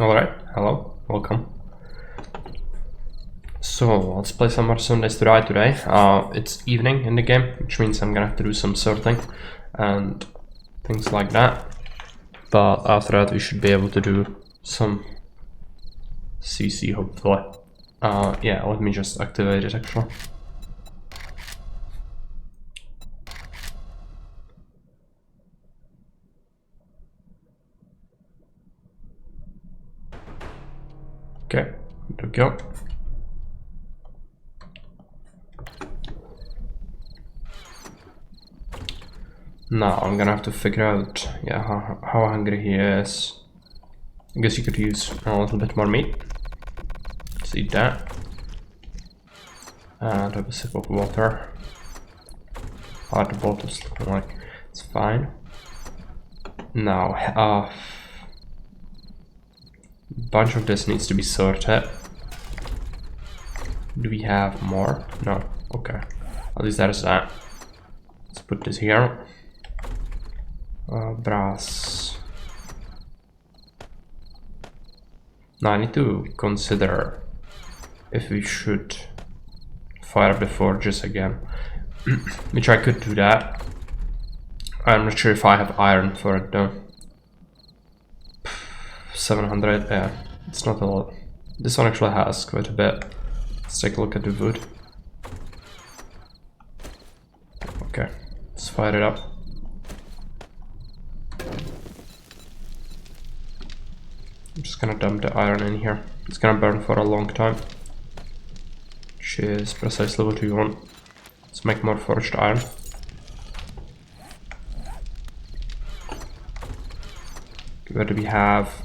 Alright, hello, welcome. So, let's play some more Sundays to Die today. It's evening in the game, which means I'm gonna have to do some sorting and things like that. But after that we should be able to do some CC hopefully. Yeah, let me just activate it actually. Okay, there we go. Now I'm gonna have to figure out, yeah, how hungry he is. I guess you could use a little bit more meat. Let's eat that. And have a sip of water. The bottle's looking like it's fine. Now, a bunch of this needs to be sorted. Do we have more? No. Okay. At least that is that. Let's put this here. Brass. Now I need to consider if we should fire up the forges again. Which I could do that. I'm not sure if I have iron for it though. 700, yeah, it's not a lot. This one actually has quite a bit. Let's take a look at the wood. Okay, let's fire it up. I'm just gonna dump the iron in here. It's gonna burn for a long time. Which is precisely what we want. Let's make more forged iron. Where do we have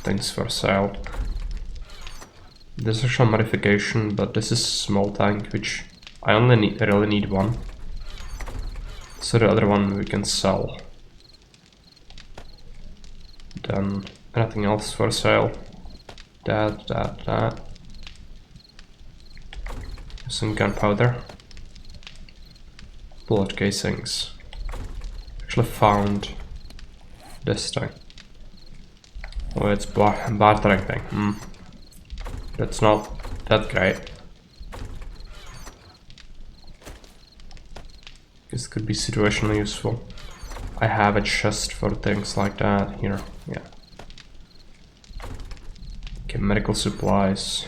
things for sale? There's actually a modification, but this is small tank, which I only really need one. So the other one we can sell. Then anything else for sale? That. Some gunpowder. Bullet casings. Actually found this thing. Oh, it's bartering thing. That's not that great. This could be situationally useful. I have a chest for things like that here. Yeah. Okay, medical supplies.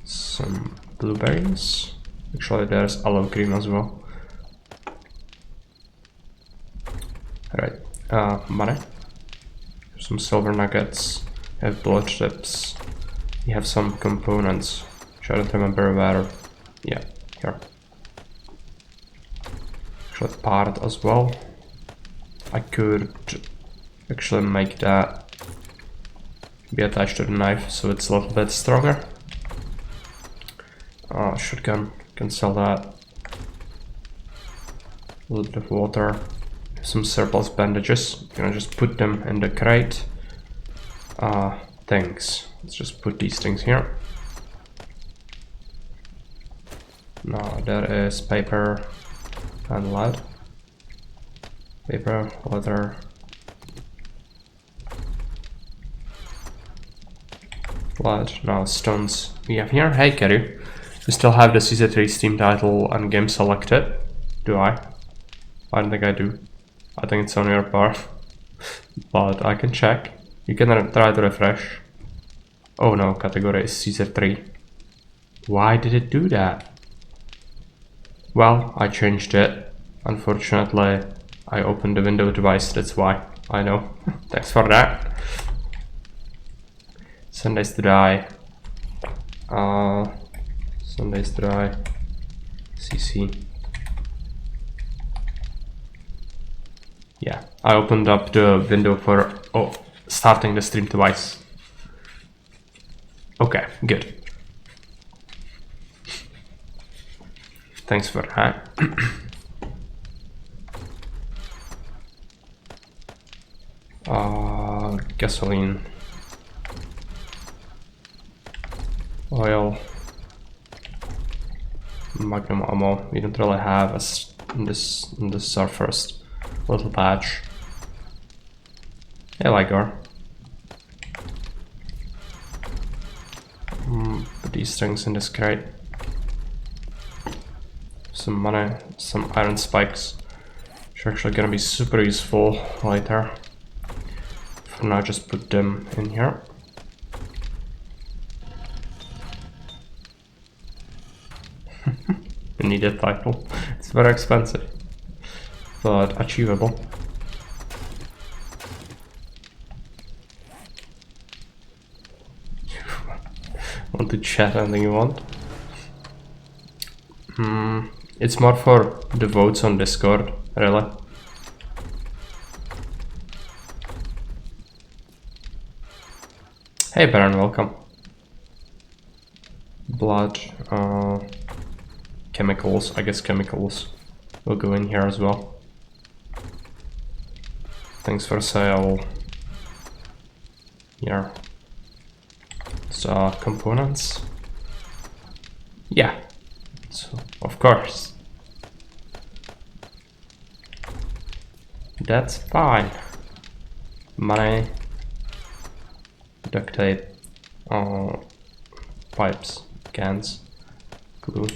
Some blueberries. Actually, there's olive green as well. Alright, money. Some silver nuggets. We have blood chips. We have some components, which I don't remember where. Yeah, here. Actually, part as well. I could actually make that be attached to the knife so it's a little bit stronger. Shotgun, can sell that. A little bit of water. Some surplus bandages. I'm gonna just put them in the crate. Things. Let's just put these things here. Now there is paper and lead. Paper, leather. Lead. Now stones we have here. Hey Kerry. We still have the CZ3 Steam title and game selected. Do I? I don't think I do. I think it's on your part. But I can check. You can try to refresh. Oh no, category is CZ3. Why did it do that? Well, I changed it. Unfortunately, I opened the window device, that's why. I know. Thanks for that. Sundays to Die. Sundays to Die. CC. Yeah, I opened up the window for starting the stream device. Okay, good. Thanks for that. Gasoline. Oil. Magnum ammo. We don't really have in this our first little patch. Hey, Ligar. Put these things in this crate. Some money, some iron spikes, which are actually gonna be super useful later. For now, just put them in here. You need a title. It's very expensive, but achievable. Want to chat anything you want? It's more for the votes on Discord, really. Hey Baron, welcome. Blood, chemicals, I guess chemicals will go in here as well. Thanks for sale. Here. So, components. Yeah, so, of course. That's fine. Money. Duct tape. Pipes. Cans. Glue.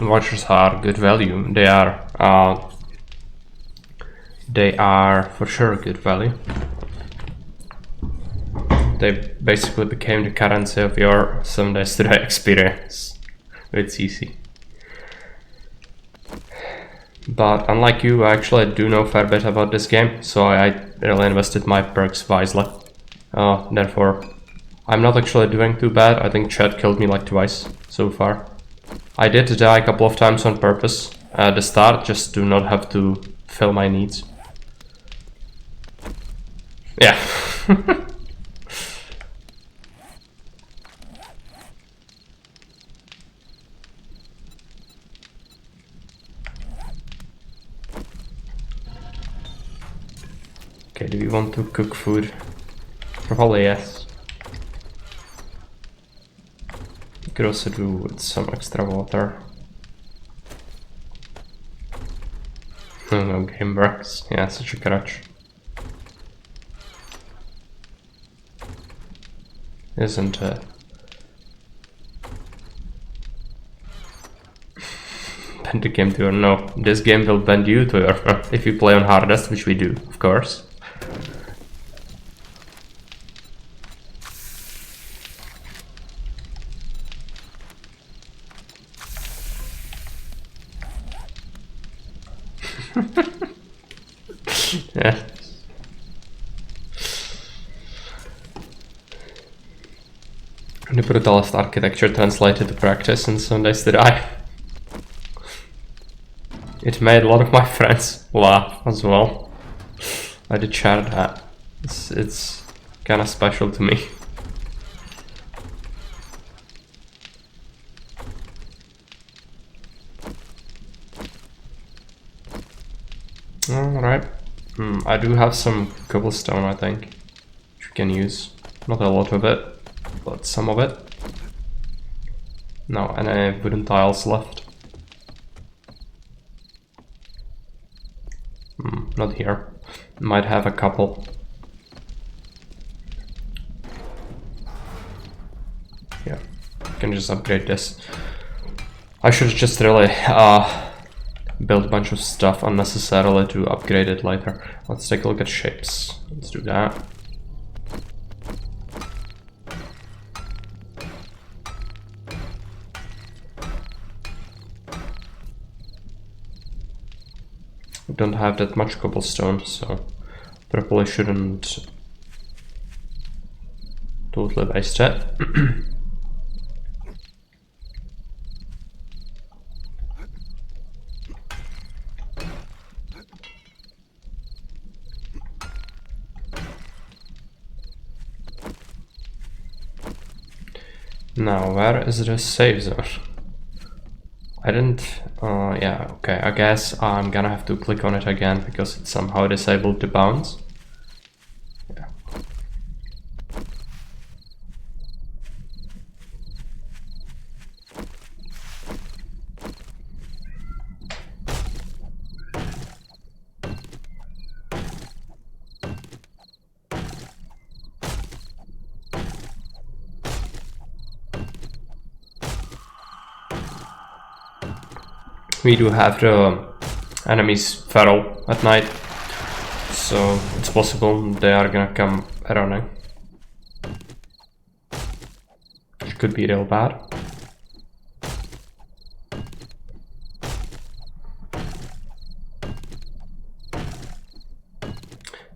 Watchers are good value. They are for sure good value. They basically became the currency of your 7 days to die experience with CC. But unlike you, I actually do know a fair bit about this game, so I really invested my perks wisely. Therefore, I'm not actually doing too bad. I think Chad killed me like twice so far. I did die a couple of times on purpose at the start, just to not have to fill my needs. Yeah. Okay, do we want to cook food? Probably yes. You could also do with some extra water. No game works. Yeah, such a crutch. Isn't it? Bend the game to your... No, this game will bend you to your... if you play on hardest, which we do, of course. Yeah. The brutalist architecture translated to practice in 7 days to die. It made a lot of my friends laugh as well. I did share that. It's kinda special to me. Alright. I do have some cobblestone, I think, which we can use. Not a lot of it, but some of it. No, any wooden tiles left? Not here. Might have a couple. Yeah, can just upgrade this. I should just really build a bunch of stuff unnecessarily to upgrade it later. Let's take a look at shapes. Let's do that. I don't have that much cobblestone, so probably shouldn't totally waste it. Now, where is the save zone? I didn't... yeah, okay, I guess I'm gonna have to click on it again because it somehow disabled the bounce. Yeah. we do have the enemies feral at night, so it's possible they are gonna come running. Which could be real bad.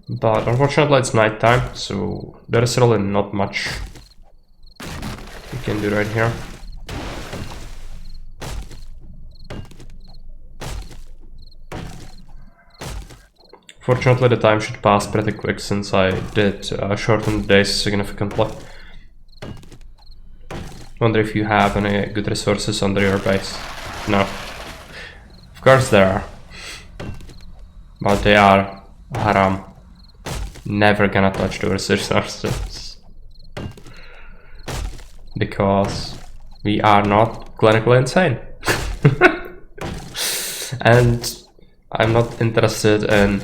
But unfortunately it's nighttime, so there is really not much we can do right here. Fortunately the time should pass pretty quick since I did shorten the days significantly. Wonder if you have any good resources under your base. No. Of course there are. But they are haram. Never gonna touch those resources. Because we are not clinically insane. And I'm not interested in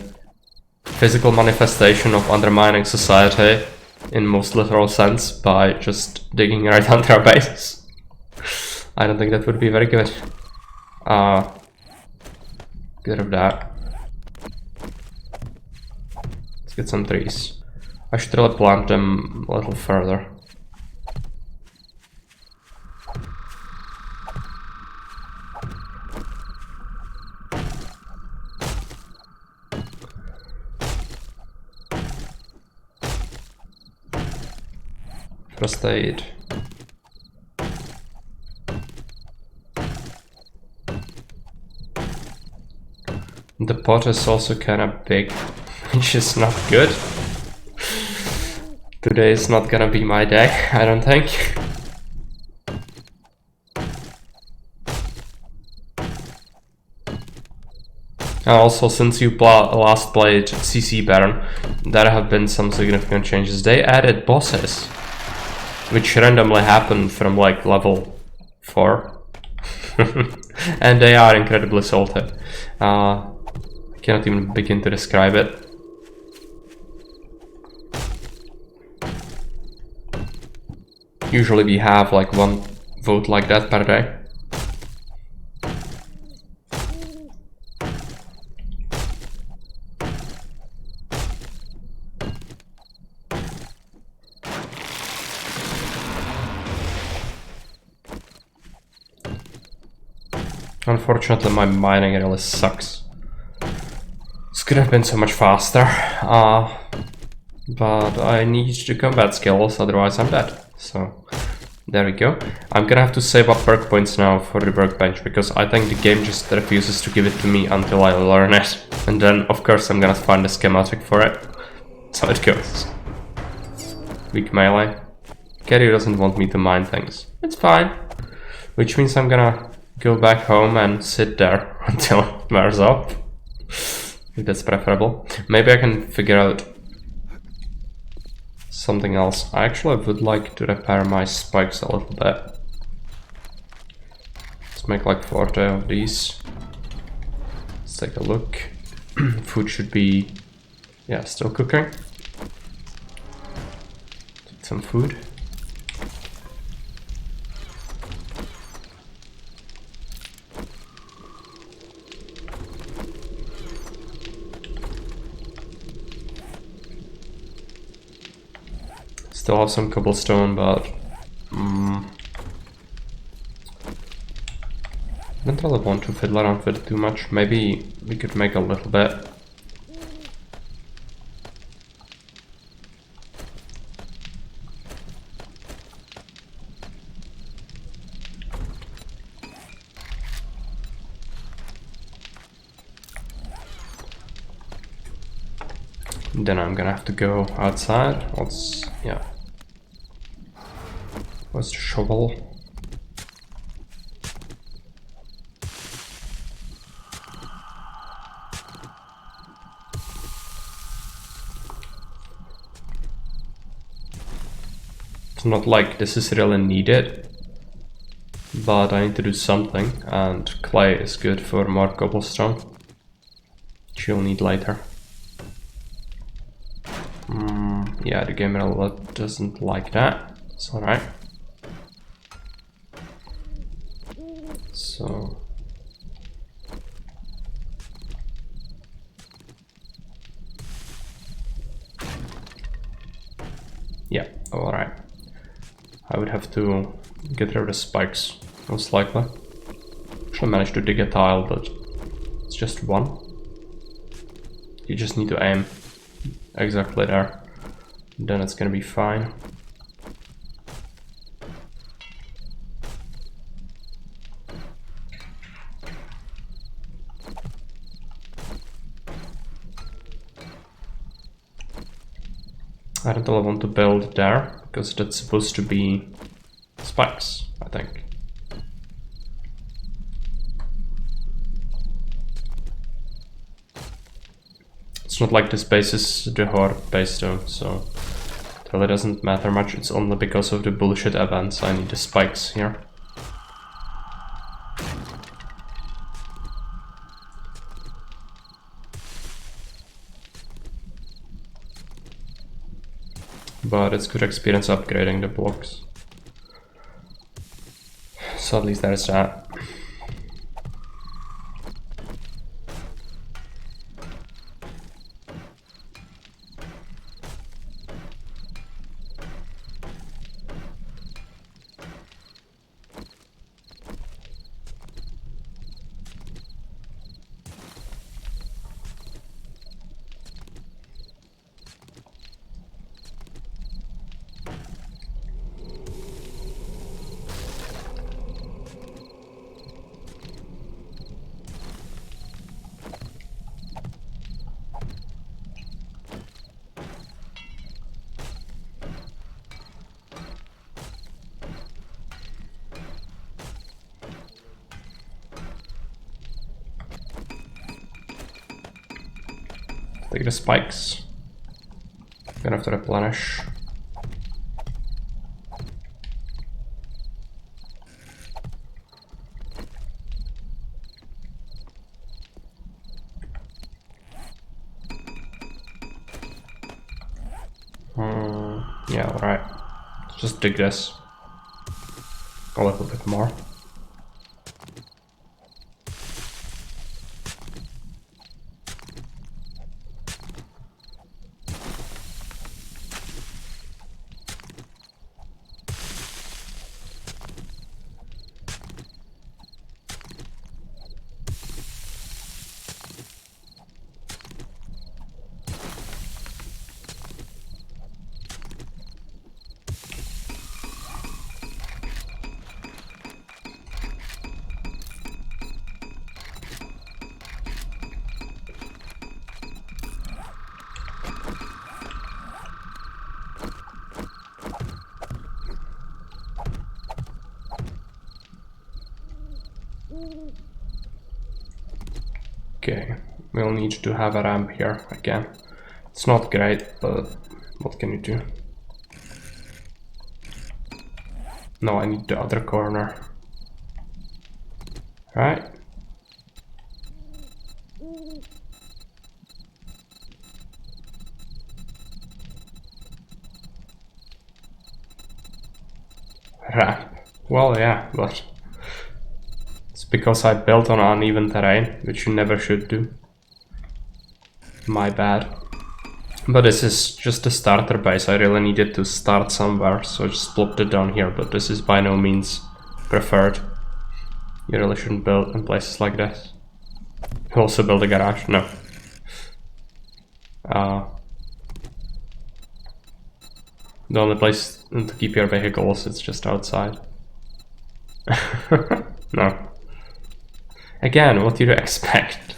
physical manifestation of undermining society in most literal sense by just digging right under our base. I don't think that would be very good. Get rid of that. Let's get some trees. I should really plant them a little further. First aid. The pot is also kind of big, which is not good. Today is not gonna be my day, I don't think. Also, since you last played CC Baron, there have been some significant changes. They added bosses, which randomly happened from like level 4. And they are incredibly salty. I cannot even begin to describe it. Usually we have like 1 vote like that per day. Unfortunately, my mining really sucks. This could have been so much faster, but I need the combat skills, otherwise I'm dead. So, there we go. I'm gonna have to save up perk points now for the workbench, because I think the game just refuses to give it to me until I learn it. And then, of course, I'm gonna find a schematic for it. So it goes. Weak melee. Carry doesn't want me to mine things. It's fine. Which means I'm gonna go back home and sit there until it wears off. If that's preferable. Maybe I can figure out something else. I actually would like to repair my spikes a little bit. Let's make like 40 of these. Let's take a look. Food should be, yeah, still cooking. Take some food. Still have some cobblestone, but I don't really want to fiddle around with it too much. Maybe we could make a little bit. Then I'm gonna have to go outside. Yeah. Where's the shovel? It's not like this is really needed, but I need to do something, and clay is good for more cobblestone, which you'll need later. Yeah, the game really doesn't like that. It's alright. So Alright. I would have to get rid of the spikes, most likely. Actually managed to dig a tile, but it's just one. You just need to aim exactly there. Then it's gonna be fine. I don't really want to build there, because that's supposed to be spikes, I think. It's not like this base is the horde base though, so it really doesn't matter much. It's only because of the bullshit events I need the spikes here. But it's good experience upgrading the blocks. So at least there's that. Take the spikes. Gonna have to replenish. Yeah, alright. Just dig this a little bit more. Okay, we'll need to have a ramp here again. It's not great, but what can you do? No, I need the other corner. Right? Ramp. Well, yeah, but it's because I built on uneven terrain, which you never should do. My bad. But this is just a starter base. I really needed to start somewhere, so I just plopped it down here, but this is by no means preferred. You really shouldn't build in places like this. You also build a garage? No. The only place to keep your vehicles is just outside. No. Again, what do you expect?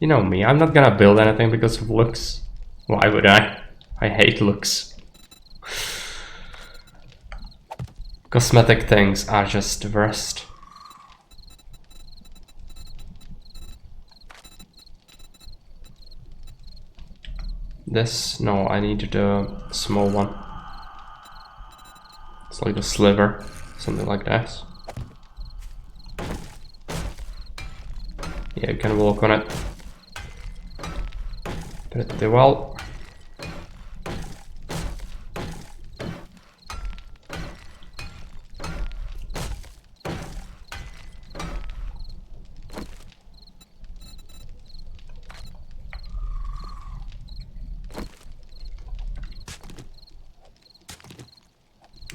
You know me, I'm not gonna build anything because of looks. Why would I? I hate looks. Cosmetic things are just the worst. This? No, I need the small one. It's like a sliver, something like that. Yeah, you can walk on it pretty well.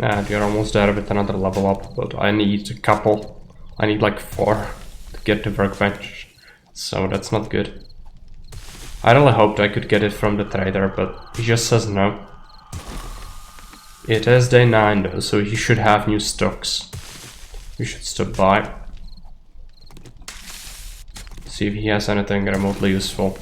And you're almost there with another level up, but I need a couple. I need like 4 to get the workbench, so that's not good. I really hoped I could get it from the trader, but he just says no. It is day 9 though, so he should have new stocks. We should stop by. See if he has anything remotely useful.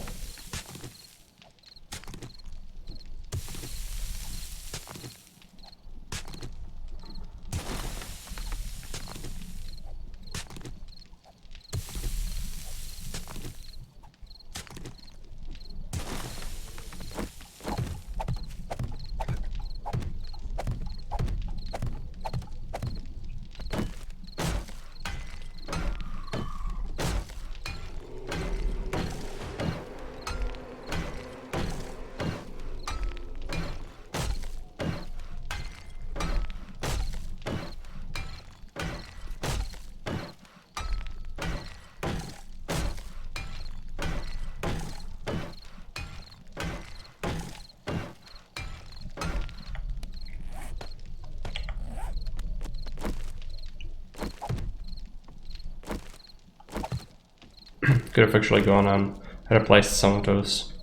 Could have actually gone and replaced some of those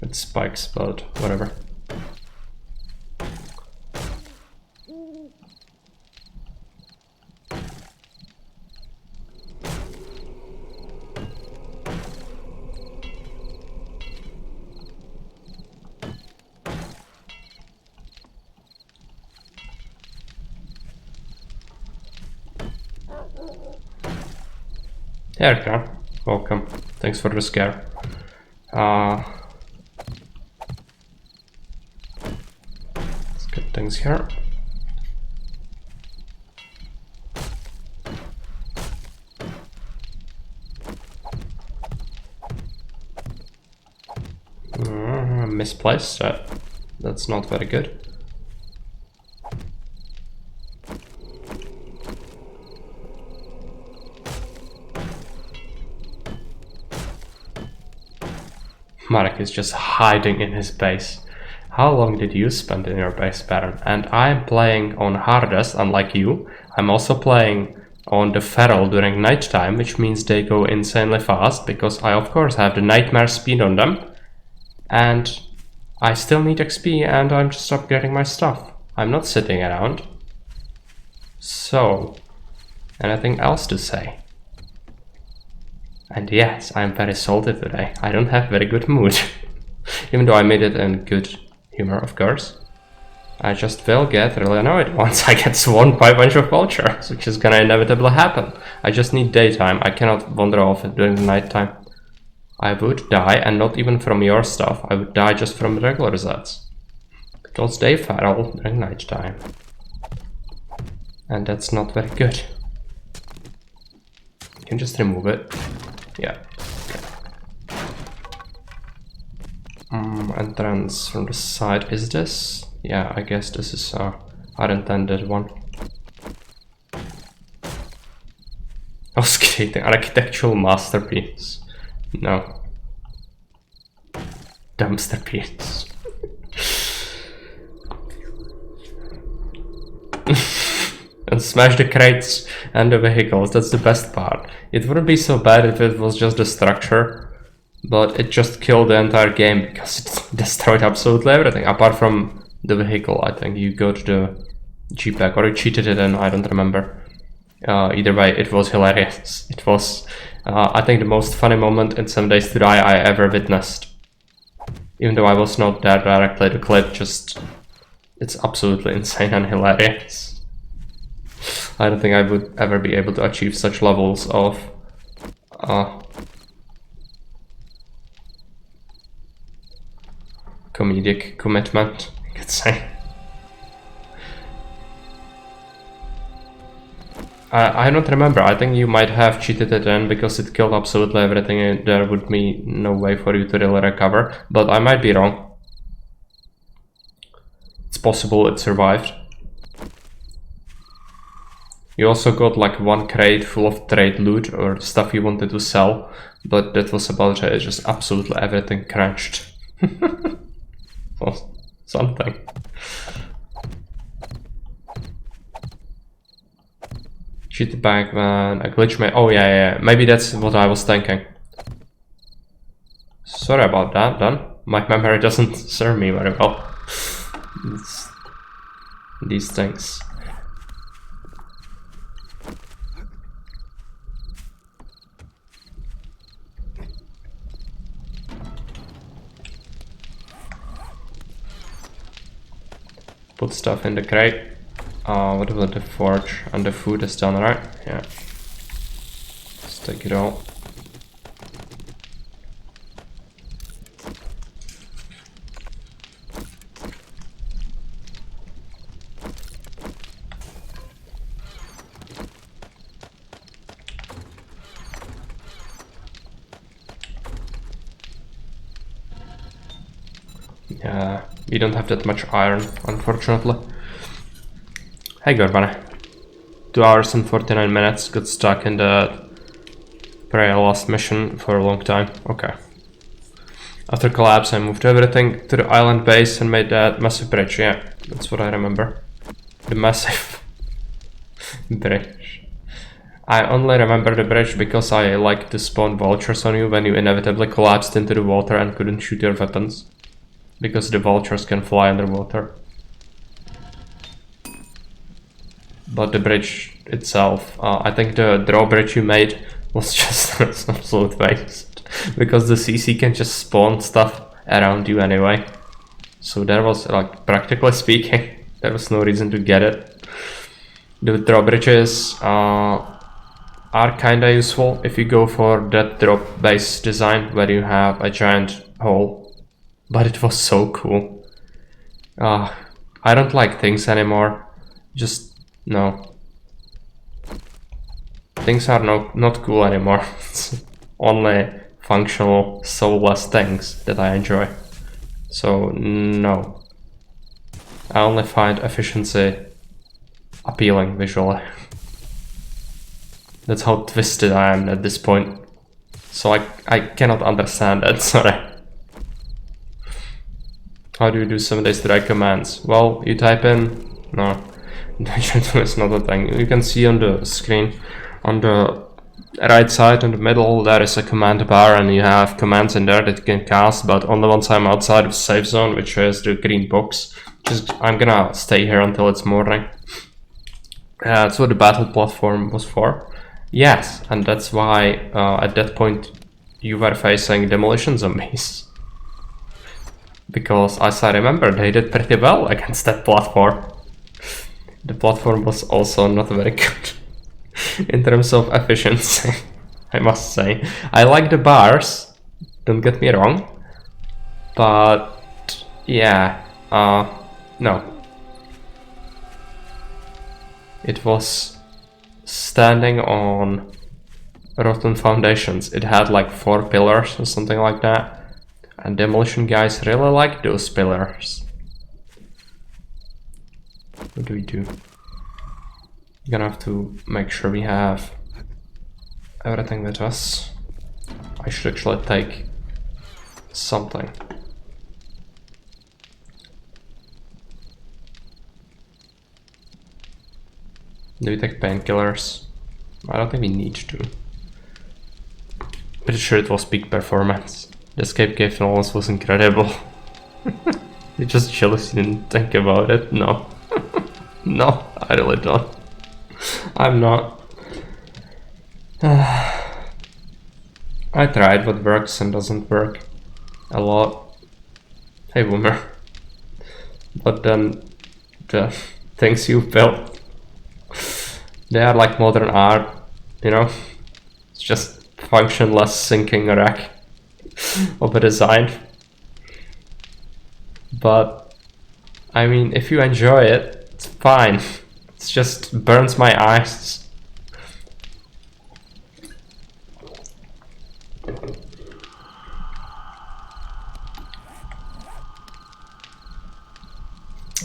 with spikes, but whatever. There you go. Welcome. Thanks for the scare. Let's get things here. Misplaced that. That's not very good. Marek is just hiding in his base. How long did you spend in your base, Baron? And I'm playing on hardest, unlike you. I'm also playing on the feral during nighttime, which means they go insanely fast, because I of course have the nightmare speed on them. And I still need XP, and I'm just upgrading my stuff. I'm not sitting around. So, anything else to say? And yes, I'm very salty today. I don't have very good mood. Even though I made it in good humor, of course. I just will get really annoyed once I get swarmed by a bunch of vultures, which is gonna inevitably happen. I just need daytime. I cannot wander off during the nighttime. I would die, and not even from your stuff. I would die just from regular Zeds. Because they feral during nighttime. And that's not very good. You can just remove it. Yeah. Okay. Entrance from the side. Is this? Yeah, I guess this is our intended one. I was kidding. Architectural masterpiece. No. Dumpster piece. And smash the crates and the vehicles. That's the best part. It wouldn't be so bad if it was just the structure, but it just killed the entire game because it destroyed absolutely everything apart from the vehicle. I think you go to the GPEG or you cheated it in, I don't remember. Either way, it was hilarious. It was, I think, the most funny moment in 7 Days to Die I ever witnessed. Even though I was not there directly, the clip just, it's absolutely insane and hilarious. I don't think I would ever be able to achieve such levels of comedic commitment, I could say. I don't remember. I think you might have cheated it in because it killed absolutely everything and there would be no way for you to really recover, but I might be wrong. It's possible it survived. You also got like one crate full of trade loot or stuff you wanted to sell, but that was about it. Just absolutely everything crashed. Well, something. Shoot the bag when a glitch may. Oh yeah. Maybe that's what I was thinking. Sorry about that, then. My memory doesn't serve me very well. These things. Put stuff in the crate. What about the forge? And the food is done, right? Yeah. Let's take it all. Yeah, we don't have that much iron, unfortunately. Hey Gorbane. 2 hours and 49 minutes, got stuck in the Prey Lost mission for a long time. Okay. After collapse I moved everything to the island base and made that massive bridge, yeah. That's what I remember. The massive bridge. I only remember the bridge because I liked to spawn vultures on you when you inevitably collapsed into the water and couldn't shoot your weapons. Because the vultures can fly underwater. But the bridge itself, I think the drawbridge you made was just an absolute waste. Because the CC can just spawn stuff around you anyway. So there was, like, practically speaking, there was no reason to get it. The drawbridges are kinda useful if you go for that drop base design where you have a giant hole. But it was so cool. I don't like things anymore. Just, no. Things are not cool anymore. It's only functional, soulless things that I enjoy. So, no. I only find efficiency appealing visually. That's how twisted I am at this point. So I cannot understand that, sorry. How do you do 7 days to die commands? Well, you type in... No, it's not a thing. You can see on the screen, on the right side, in the middle, there is a command bar and you have commands in there that you can cast, but only once I'm outside of safe zone, which is the green box. I'm gonna stay here until it's morning. That's what the battle platform was for. Yes, and that's why at that point you were facing demolition zombies. Because as I remember, they did pretty well against that platform. The platform was also not very good in terms of efficiency, I must say. I like the bars, don't get me wrong, but yeah, no. It was standing on rotten foundations. It had like 4 pillars or something like that. And demolition guys really like those pillars. What do we do? We're gonna have to make sure we have everything with us. I should actually take something. Do we take painkillers? I don't think we need to. Pretty sure it was peak performance. The escape cave almost was incredible. You're just jealous you didn't think about it? No. No, I really don't. I'm not. I tried what works and doesn't work a lot. Hey Boomer. But then the things you built, they are like modern art, you know? It's just functionless sinking rack of a design. But I mean, if you enjoy it, it's fine. It just burns my eyes.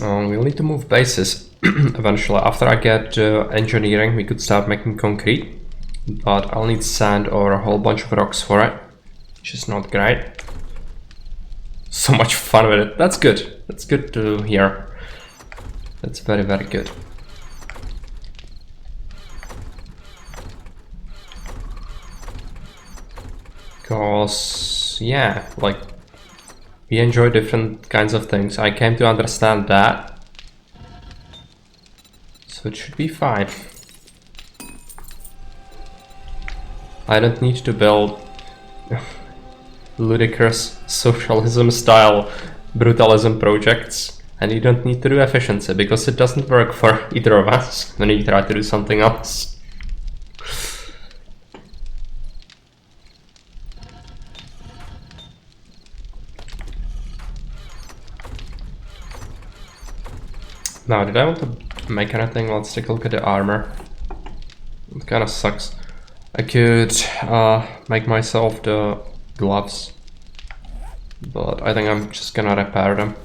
We'll need to move bases eventually. After I get engineering, we could start making concrete, but I'll need sand or a whole bunch of rocks for it, which is not great. So much fun with it. That's good. That's good to hear. That's very, very good. Because, yeah, like, we enjoy different kinds of things. I came to understand that. So it should be fine. I don't need to build ludicrous socialism style brutalism projects, and you don't need to do efficiency because it doesn't work for either of us when you try to do something else. Now, did I want to make anything? Let's take a look at the armor. It kind of sucks. I could make myself the gloves, but I think I'm just gonna repair them.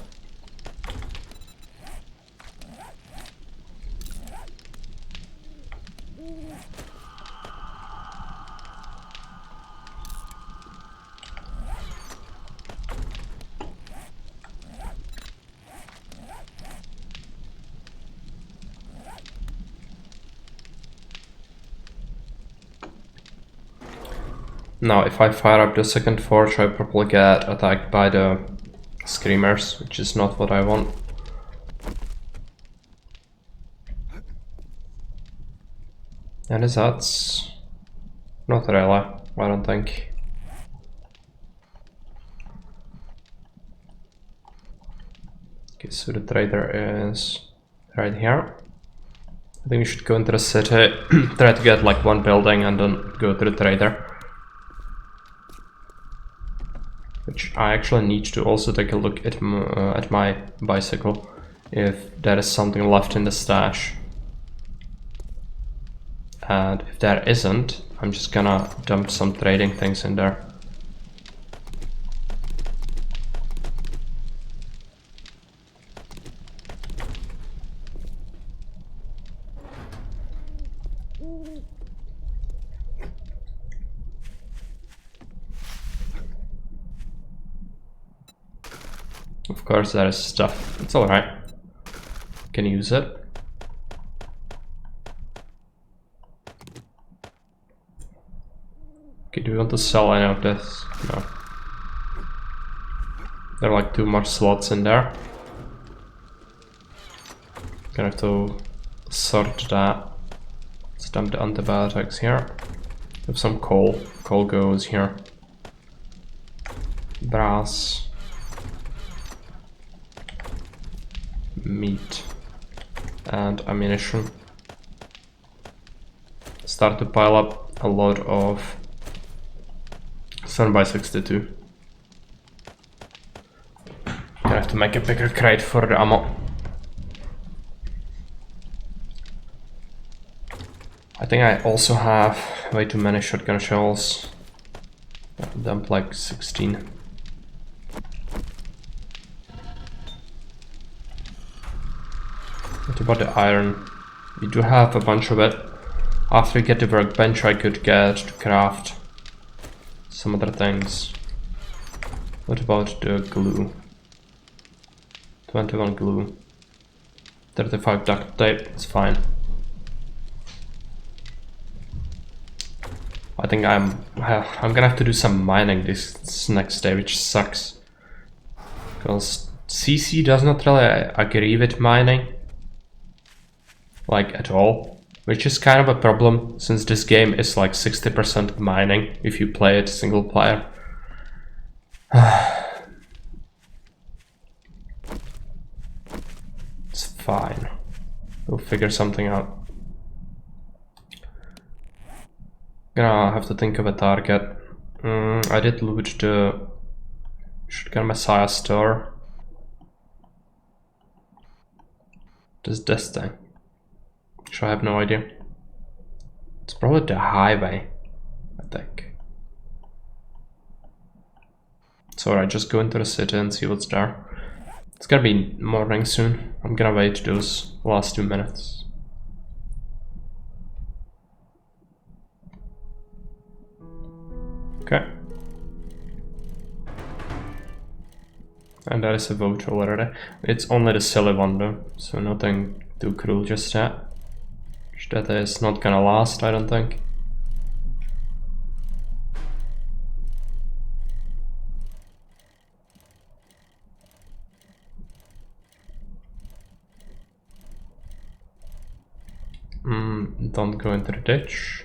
Now, if I fire up the second forge, I probably get attacked by the screamers, which is not what I want. And is that? Not really, I don't think. Okay, so the trader is right here. I think we should go into the city, try to get like one building and then go to the trader. Which I actually need to also take a look at my bicycle, if there is something left in the stash. And if there isn't, I'm just gonna dump some trading things in there. Of course there is stuff, it's alright. Can use it. Okay, do we want to sell any of this? No. There are like 2 more slots in there. Gonna have to sort that. Let's dump the antibiotics here. We have some coal. Coal goes here. Brass. Meat. And ammunition. Start to pile up a lot of 7x62. I have to make a bigger crate for the ammo. I think I also have way too many shotgun shells. Dump like 16. What about the iron? We do have a bunch of it. After we get the workbench, I could get to craft some other things. What about the glue? 21 glue. 35 duct tape, it's fine. I think I'm gonna have to do some mining this next day, which sucks. Because CC does not really agree with mining. Like at all. Which is kind of a problem, since this game is like 60% mining if you play it single player. It's fine. We'll figure something out. Gonna have to think of a target. I did loot the Shotgun Messiah store. Does this thing? I have no idea. It's probably the highway, I think. So alright, just go into the city and see what's there. It's gonna be morning soon. I'm gonna wait those last 2 minutes. Okay. And that is a vote already. It's only the silly one though, so nothing too cruel just yet. That is not gonna last, I don't think. Don't go into the ditch.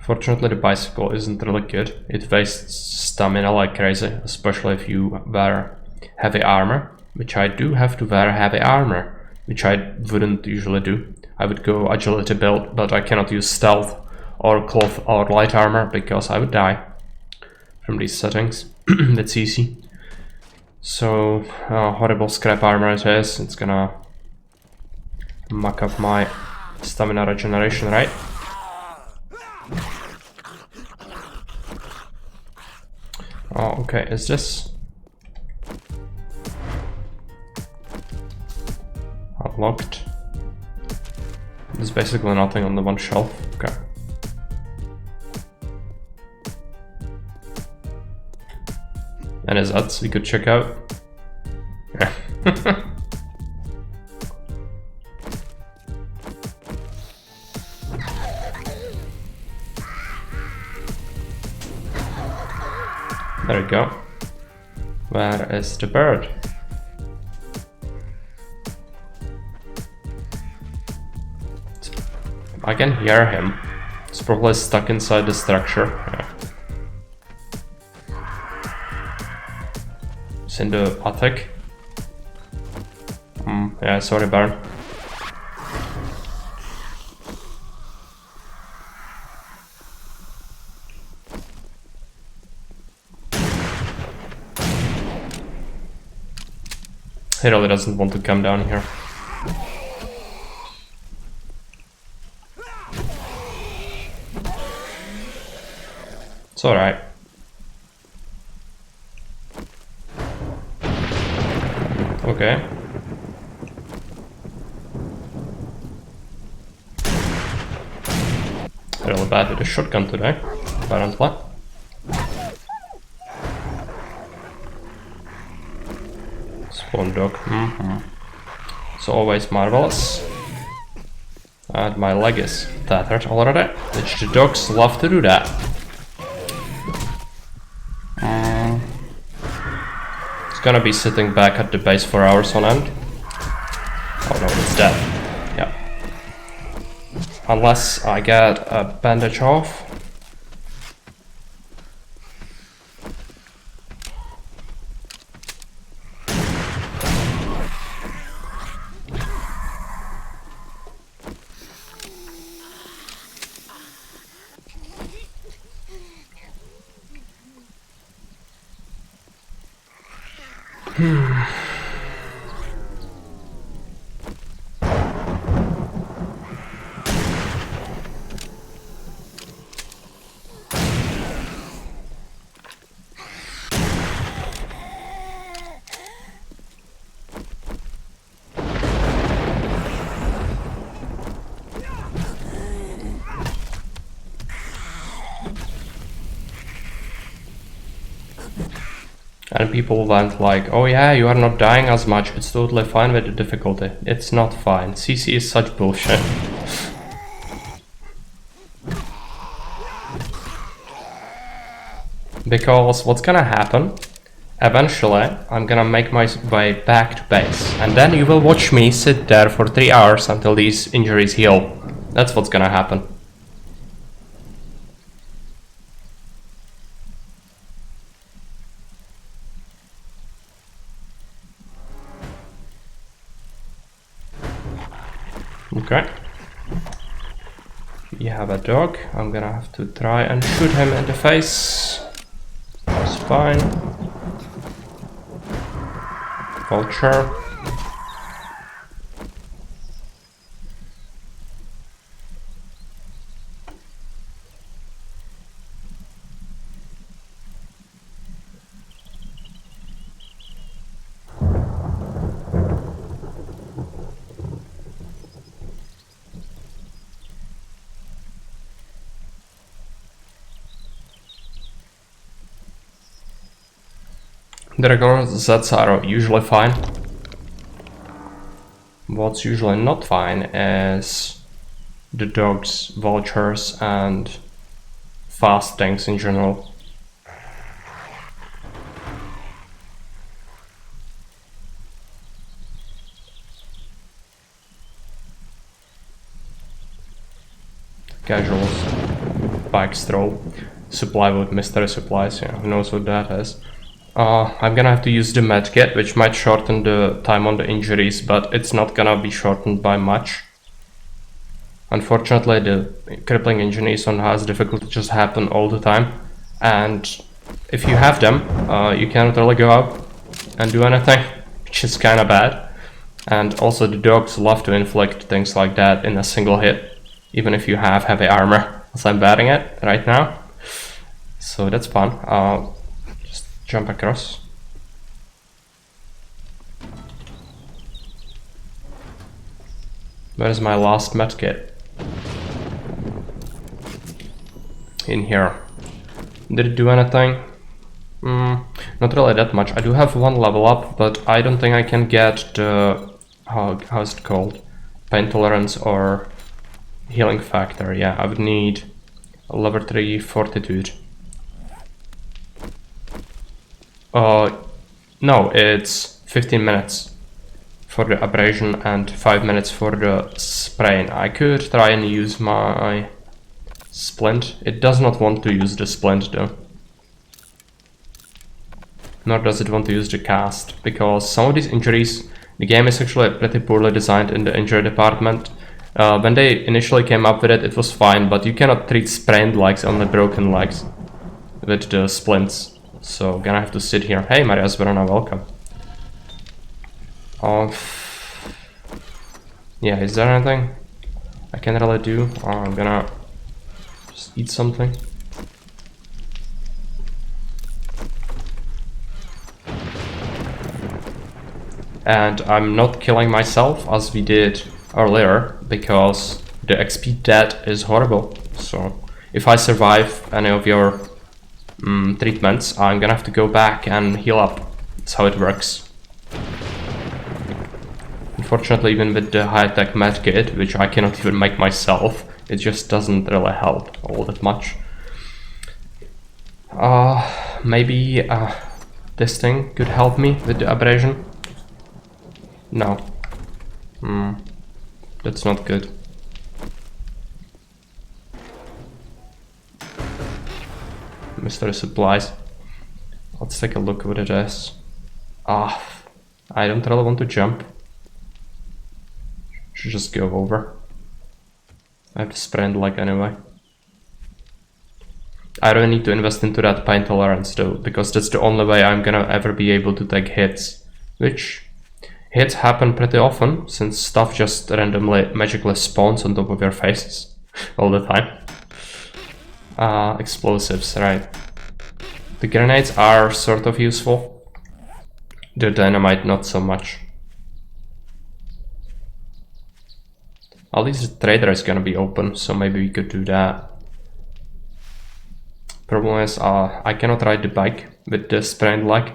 Fortunately, the bicycle isn't really good. It wastes stamina like crazy, especially if you wear heavy armor, which I do have to wear heavy armor, which I wouldn't usually do. I would go agility build, but I cannot use stealth or cloth or light armor because I would die from these settings. That's easy. So, horrible scrap armor it is. It's gonna muck up my stamina regeneration, right? Oh, okay, is this unlocked? There's basically nothing on the one shelf. Okay. And his huts we could check out. Yeah. There we go. Where is the bird? I can hear him. It's probably stuck inside the structure. Yeah. It's in the attic. Yeah, sorry, bird. He really doesn't want to come down here. It's alright. Okay. Really bad with a shotgun today, apparently. Spawn dog. It's always marvelous. And my leg is tattered already, which the dogs love to do that. It's gonna be sitting back at the base for hours on end. Oh no, it's dead. Yeah. Unless I get a bandage off. And people went like, oh yeah, you are not dying as much, it's totally fine with the difficulty. It's not fine. CC is such bullshit. Because what's gonna happen, eventually I'm gonna make my way back to base. And then you will watch me sit there for 3 hours until these injuries heal. That's what's gonna happen. Okay. We have a dog. I'm gonna have to try and shoot him in the face. That's fine. Vulture. Dragon Zeds are usually fine. What's usually not fine is the dogs, vultures, and fast things in general. Casuals. Bike stroll. Supply with mystery supplies, yeah, who knows what that is. I'm gonna have to use the medkit, which might shorten the time on the injuries, but it's not gonna be shortened by much. Unfortunately, the crippling injuries on has difficulty just happen all the time, and if you have them, you cannot really go out and do anything, which is kinda bad. And also the dogs love to inflict things like that in a single hit, even if you have heavy armor, as I'm batting it right now. So that's fun. Just jump across. Where is my last medkit? In here. Did it do anything? Not really that much. I do have one level up, but I don't think I can get the... how's it called? Pain tolerance or healing factor. Yeah, I would need a level 3 fortitude. No, it's 15 minutes for the abrasion and 5 minutes for the sprain. I could try and use my splint. It does not want to use the splint though. Nor does it want to use the cast, because some of these injuries, the game is actually pretty poorly designed in the injury department. When they initially came up with it, it was fine, but you cannot treat sprained legs, only broken legs with the splints. So gonna have to sit here. Hey Maria Zbrana, welcome. Yeah, is there anything I can really do? I'm gonna just eat something. And I'm not killing myself as we did earlier, because the XP debt is horrible. So if I survive any of your treatments, I'm gonna have to go back and heal up. That's how it works. Unfortunately, even with the high-tech medkit, which I cannot even make myself, it just doesn't really help all that much. Maybe this thing could help me with the abrasion. No. That's not good. Mystery supplies. Let's take a look what it is. I don't really want to jump. Should just go over. I have to sprint like anyway. I don't need to invest into that pain tolerance though, because that's the only way I'm gonna ever be able to take hits. Which hits happen pretty often, since stuff just randomly magically spawns on top of your faces all the time. Explosives, right. The grenades are sort of useful. The dynamite not so much. At least the trader is gonna be open, so maybe we could do that. Problem is, I cannot ride the bike with the sprained leg.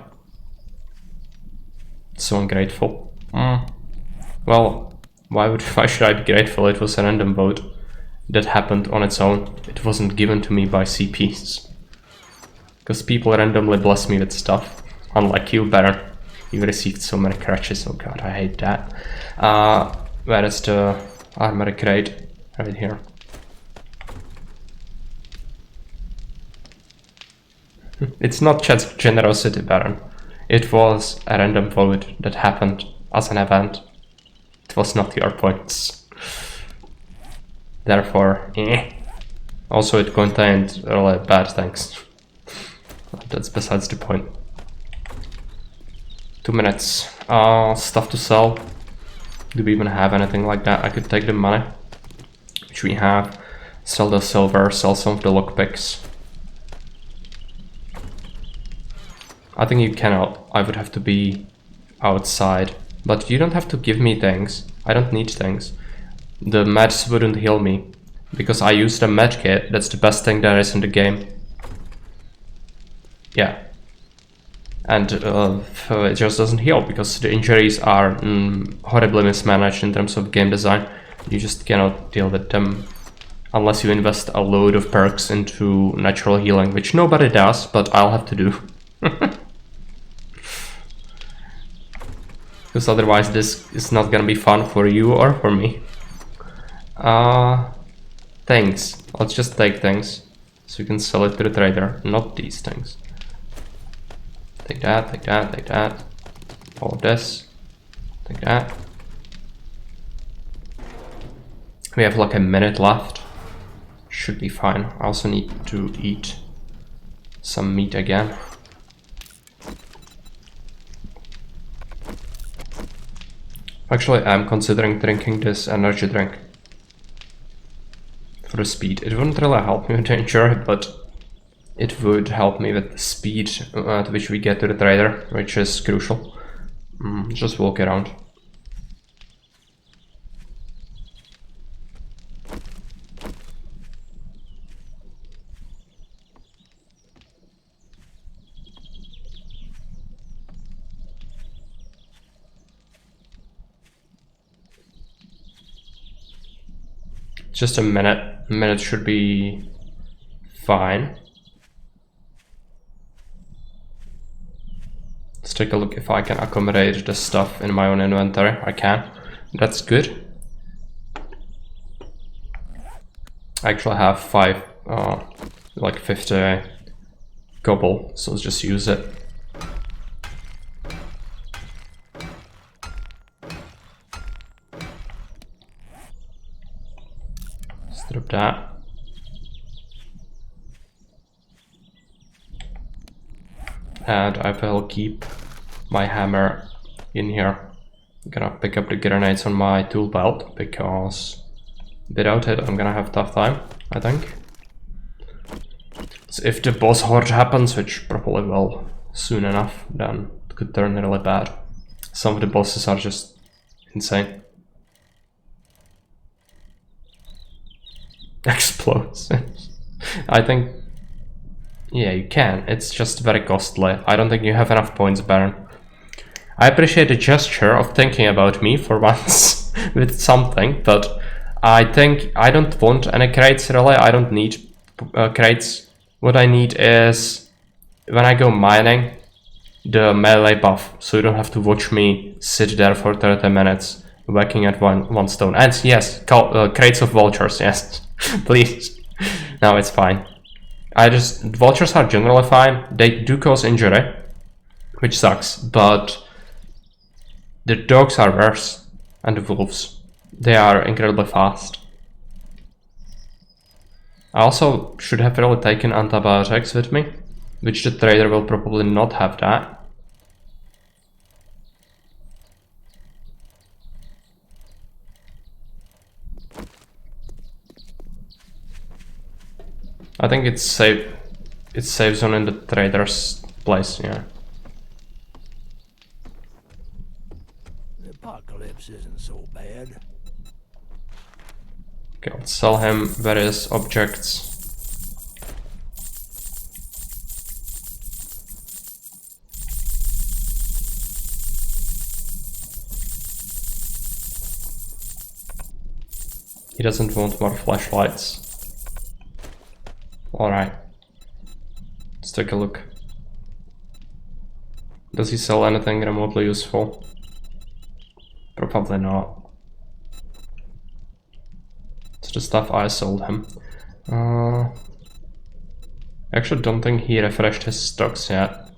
So ungrateful. Well, why should I be grateful? It was a random vote that happened on its own. It wasn't given to me by CPs. Because people randomly bless me with stuff. Unlike you, Baron. You received so many crutches. Oh god, I hate that. Where is the armory crate? Right here. It's not just generosity, Baron. It was a random vote that happened as an event. It was not your points. Therefore, Also, it contained really bad things. That's besides the point. 2 minutes. Stuff to sell. Do we even have anything like that? I could take the money, which we have. Sell the silver, sell some of the lockpicks. I think you cannot. I would have to be outside. But you don't have to give me things. I don't need things. The meds wouldn't heal me. Because I used a medkit. That's the best thing there is in the game. Yeah. And it just doesn't heal because the injuries are horribly mismanaged in terms of game design. You just cannot deal with them unless you invest a load of perks into natural healing, which nobody does, but I'll have to do. Because otherwise this is not gonna be fun for you or for me. Things. Let's just take things. So we can sell it to the trader, not these things. Take that, take that, take that. All of this. Take that. We have like a minute left. Should be fine. I also need to eat some meat again. Actually, I'm considering drinking this energy drink. For the speed. It wouldn't really help me with the injury, but it would help me with the speed at which we get to the trader, which is crucial. Just walk around. Just a minute. A minute should be fine. Let's take a look if I can accommodate the stuff in my own inventory. I can. That's good. I actually have 50 cobble, so let's just use it. Strip that. And I will keep my hammer in here. I'm gonna pick up the grenades on my tool belt because without it I'm gonna have a tough time, I think. So if the boss horde happens, which probably will soon enough, then it could turn really bad. Some of the bosses are just insane. Explosives. I think, yeah, you can. It's just very costly. I don't think you have enough points, Baron. I appreciate the gesture of thinking about me for once with something, but I think I don't want any crates really. I don't need crates. What I need is, when I go mining, the melee buff, so you don't have to watch me sit there for 30 minutes whacking at one stone. And yes, crates of vultures, yes. Please. No, it's fine. Vultures are generally fine. They do cause injury, which sucks, but the dogs are worse, and the wolves. They are incredibly fast. I also should have really taken antibiotics with me, which the trader will probably not have that. I think it's safe. It's safe zone in the trader's place, yeah. The apocalypse isn't so bad. Okay, let's sell him various objects. He doesn't want more flashlights. Alright. Let's take a look. Does he sell anything remotely useful? Probably not. It's the stuff I sold him. I actually don't think he refreshed his stocks yet.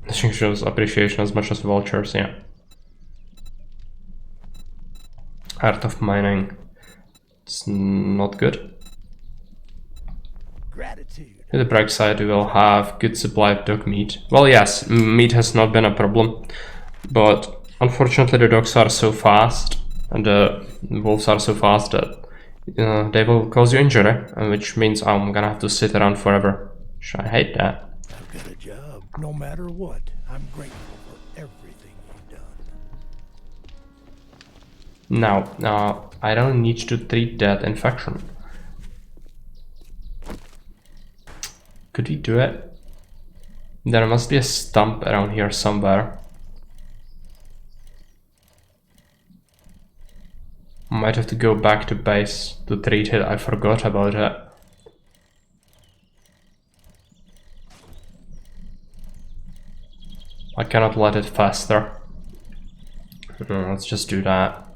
This shows appreciation as much as vultures, yeah. Art of mining. It's not good. Gratitude. To the bright side, we will have good supply of dog meat. Well, yes, meat has not been a problem, but unfortunately the dogs are so fast and the wolves are so fast that they will cause you injury, which means I'm gonna have to sit around forever. I hate that. I've got a job. No matter what, I'm grateful for everything you've done. Now, I don't need to treat that infection. Could we do it? There must be a stump around here somewhere. Might have to go back to base to treat it. I forgot about it. I cannot let it faster. Let's just do that.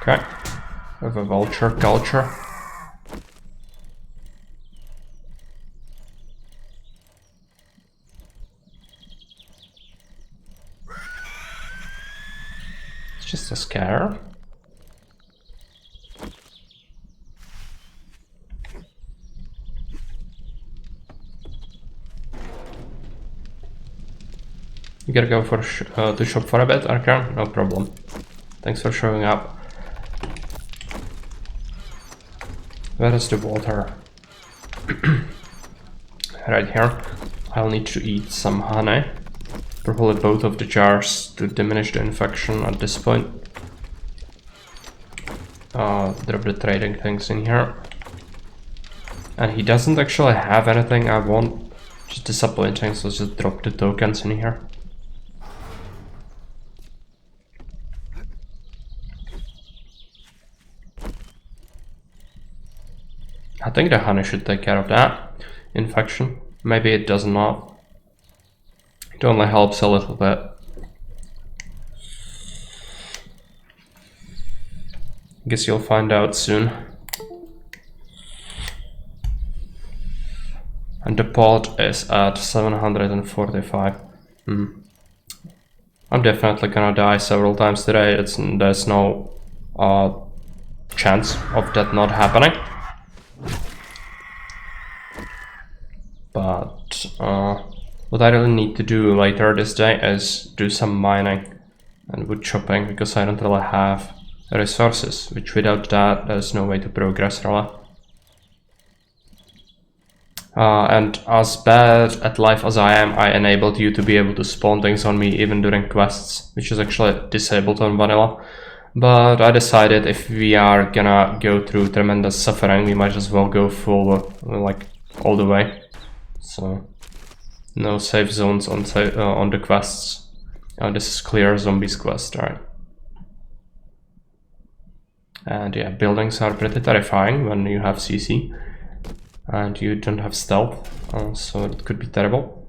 Okay. With a vulture culture. It's just a scare. You gotta go for to shop for a bit, Arkran? No problem. Thanks for showing up. Where is the water? Right here. I'll need to eat some honey. Probably both of the jars to diminish the infection at this point. Drop the trading things in here. And he doesn't actually have anything I want. Just disappointing, so just drop the tokens in here. I think the honey should take care of that infection. Maybe it does not. It only helps a little bit. Guess you'll find out soon. And the pot is at 745. I'm definitely gonna die several times today. There's no chance of that not happening. But what I really need to do later this day is do some mining and wood chopping, because I don't really have resources, which without that there's no way to progress really. And as bad at life as I am, I enabled you to be able to spawn things on me even during quests, which is actually disabled on vanilla. But I decided if we are gonna go through tremendous suffering, we might as well go full, like, all the way. So, no safe zones on the quests. This is clear zombies quest, right? And yeah, buildings are pretty terrifying when you have CC. And you don't have stealth, so it could be terrible.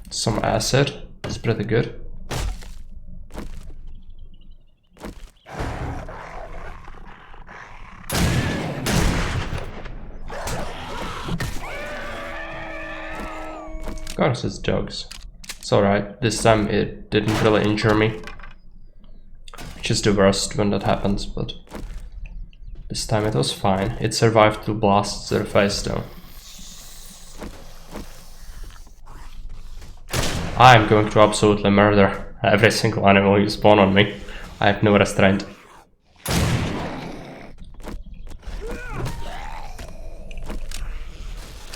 Some acid is pretty good. Of course it's dogs. It's alright, this time it didn't really injure me. Which is the worst when that happens, but this time it was fine. It survived 2 blasts to the face though. I'm going to absolutely murder every single animal you spawn on me. I have no restraint.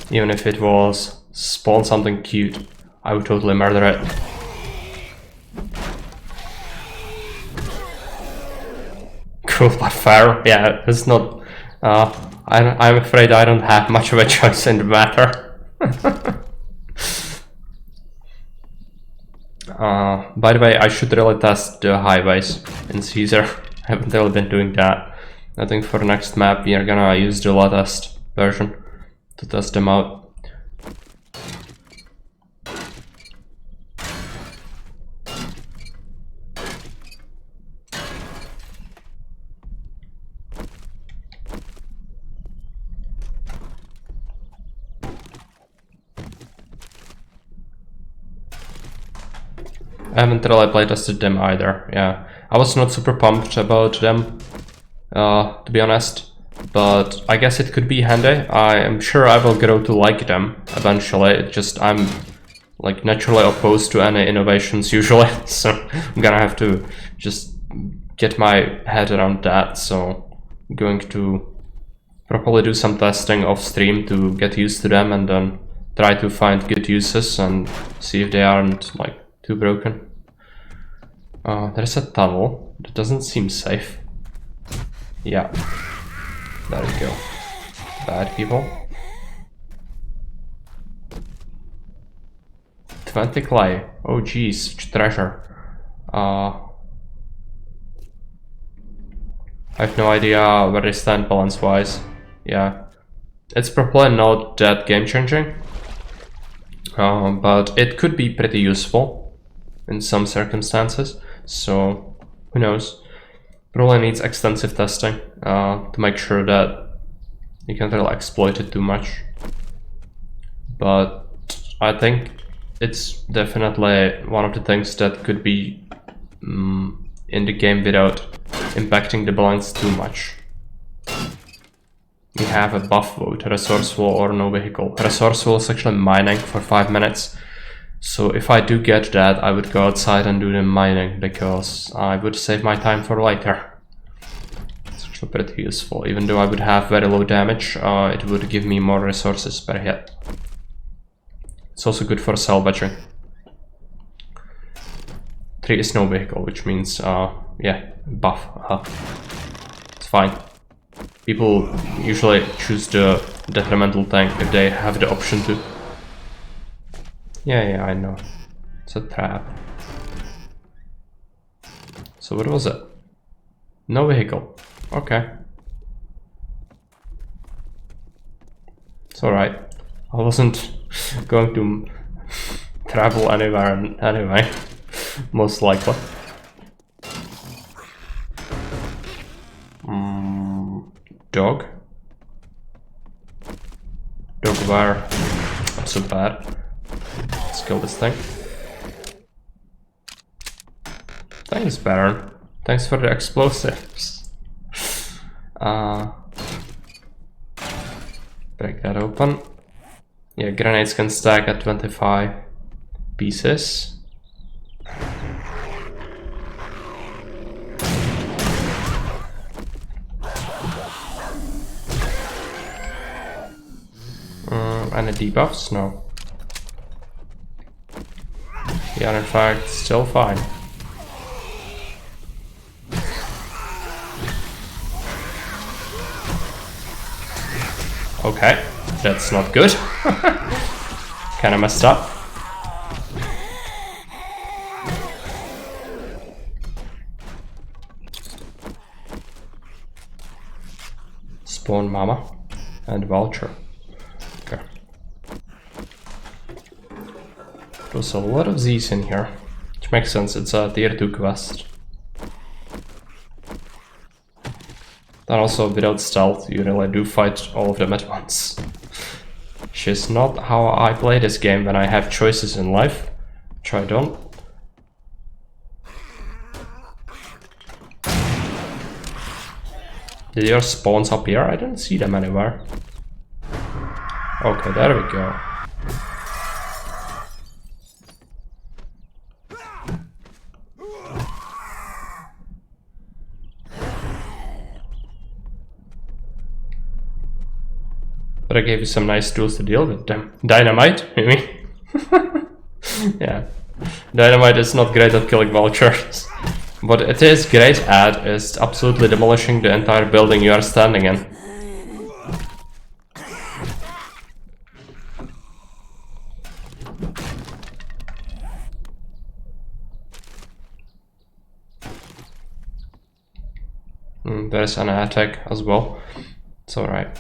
Even if it was spawn something cute, I would totally murder it. Cool by fire. Yeah, it's not. I'm afraid I don't have much of a choice in the matter. By the way, I should really test the highways in Caesar. I haven't really been doing that. I think for the next map we are gonna use the latest version to test them out. I haven't really playtested them either, yeah. I was not super pumped about them, to be honest, but I guess it could be handy. I am sure I will grow to like them eventually. It's just I'm like naturally opposed to any innovations usually, so I'm gonna have to just get my head around that. So I'm going to probably do some testing off stream to get used to them, and then try to find good uses and see if they aren't like too broken. There's a tunnel that doesn't seem safe. Yeah, there we go. Bad people. 20 clay. Oh geez, treasure. I have no idea where they stand balance wise. yeah, it's probably not that game-changing, but it could be pretty useful in some circumstances, so who knows. Probably needs extensive testing to make sure that you can't really exploit it too much. But I think it's definitely one of the things that could be in the game without impacting the balance too much. We have a buff vote, resourceful or no vehicle. Resourceful is actually mining for 5 minutes. So if I do get that, I would go outside and do the mining because I would save my time for later. It's actually pretty useful. Even though I would have very low damage, it would give me more resources per hit. It's also good for salvaging. 3 is no vehicle, which means, yeah, buff. It's fine. People usually choose the detrimental tank if they have the option to. Yeah, I know. It's a trap. So what was it? No vehicle. Okay. It's alright. I wasn't going to travel anywhere anyway. Most likely. Dog? Dog where? Not so bad. Let's kill this thing. Thanks, Baron. Thanks for the explosives. Break that open. Yeah, grenades can stack at 25 pieces. Any debuffs? No. Yeah, in fact, still fine. Okay, that's not good. Kinda messed up. Spawn Mama and Vulture. Okay. There's a lot of these in here, which makes sense, it's a tier 2 quest. And also, without stealth, you really do fight all of them at once. Which is not how I play this game when I have choices in life, which I don't. Did your spawns up here? I didn't see them anywhere. Okay, there we go. But I gave you some nice tools to deal with them. Dynamite, you mean? Yeah. Dynamite is not great at killing vultures. What it is great at is absolutely demolishing the entire building you are standing in. There's an attack as well. It's alright.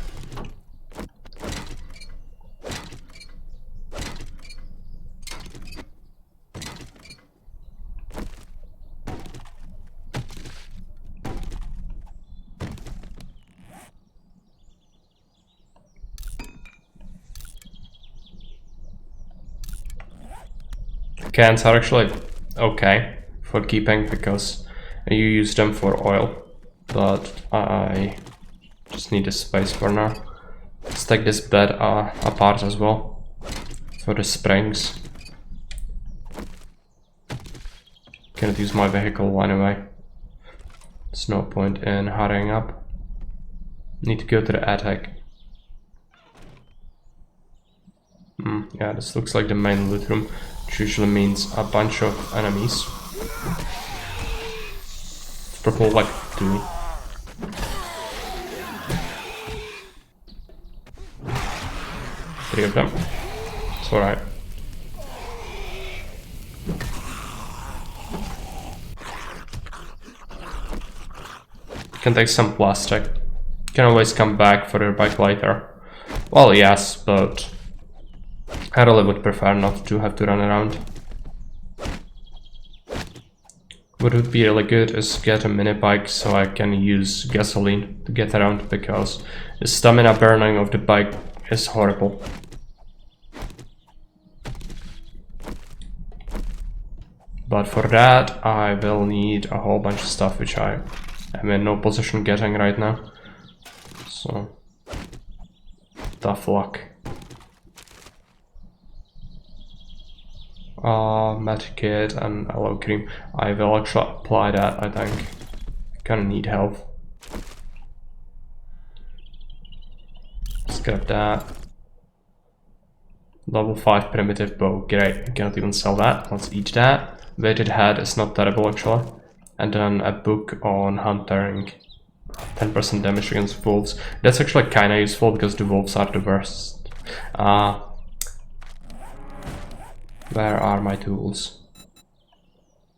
Cans are actually okay for keeping because you use them for oil, but I just need a space for now. Let's take this bed apart as well for the springs. Cannot use my vehicle anyway. There's no point in hurrying up. Need to go to the attic. Yeah, this looks like the main loot room, which usually means a bunch of enemies. It's probably like 2. Three of them. It's alright. Can take some plastic. can always come back for your bike later. Well, yes, but I really would prefer not to have to run around. What would be really good is get a mini bike so I can use gasoline to get around, because the stamina burning of the bike is horrible. But for that I will need a whole bunch of stuff which I am in no position getting right now. So tough luck. Medkit and aloe cream. I will actually apply that, I think. Kinda need health. Scrap that. Level 5 primitive bow. Great, I cannot even sell that. Let's eat that. Weighted head is not terrible actually. And then a book on hunting. 10% damage against wolves. That's actually kinda useful because the wolves are the worst. Where are my tools?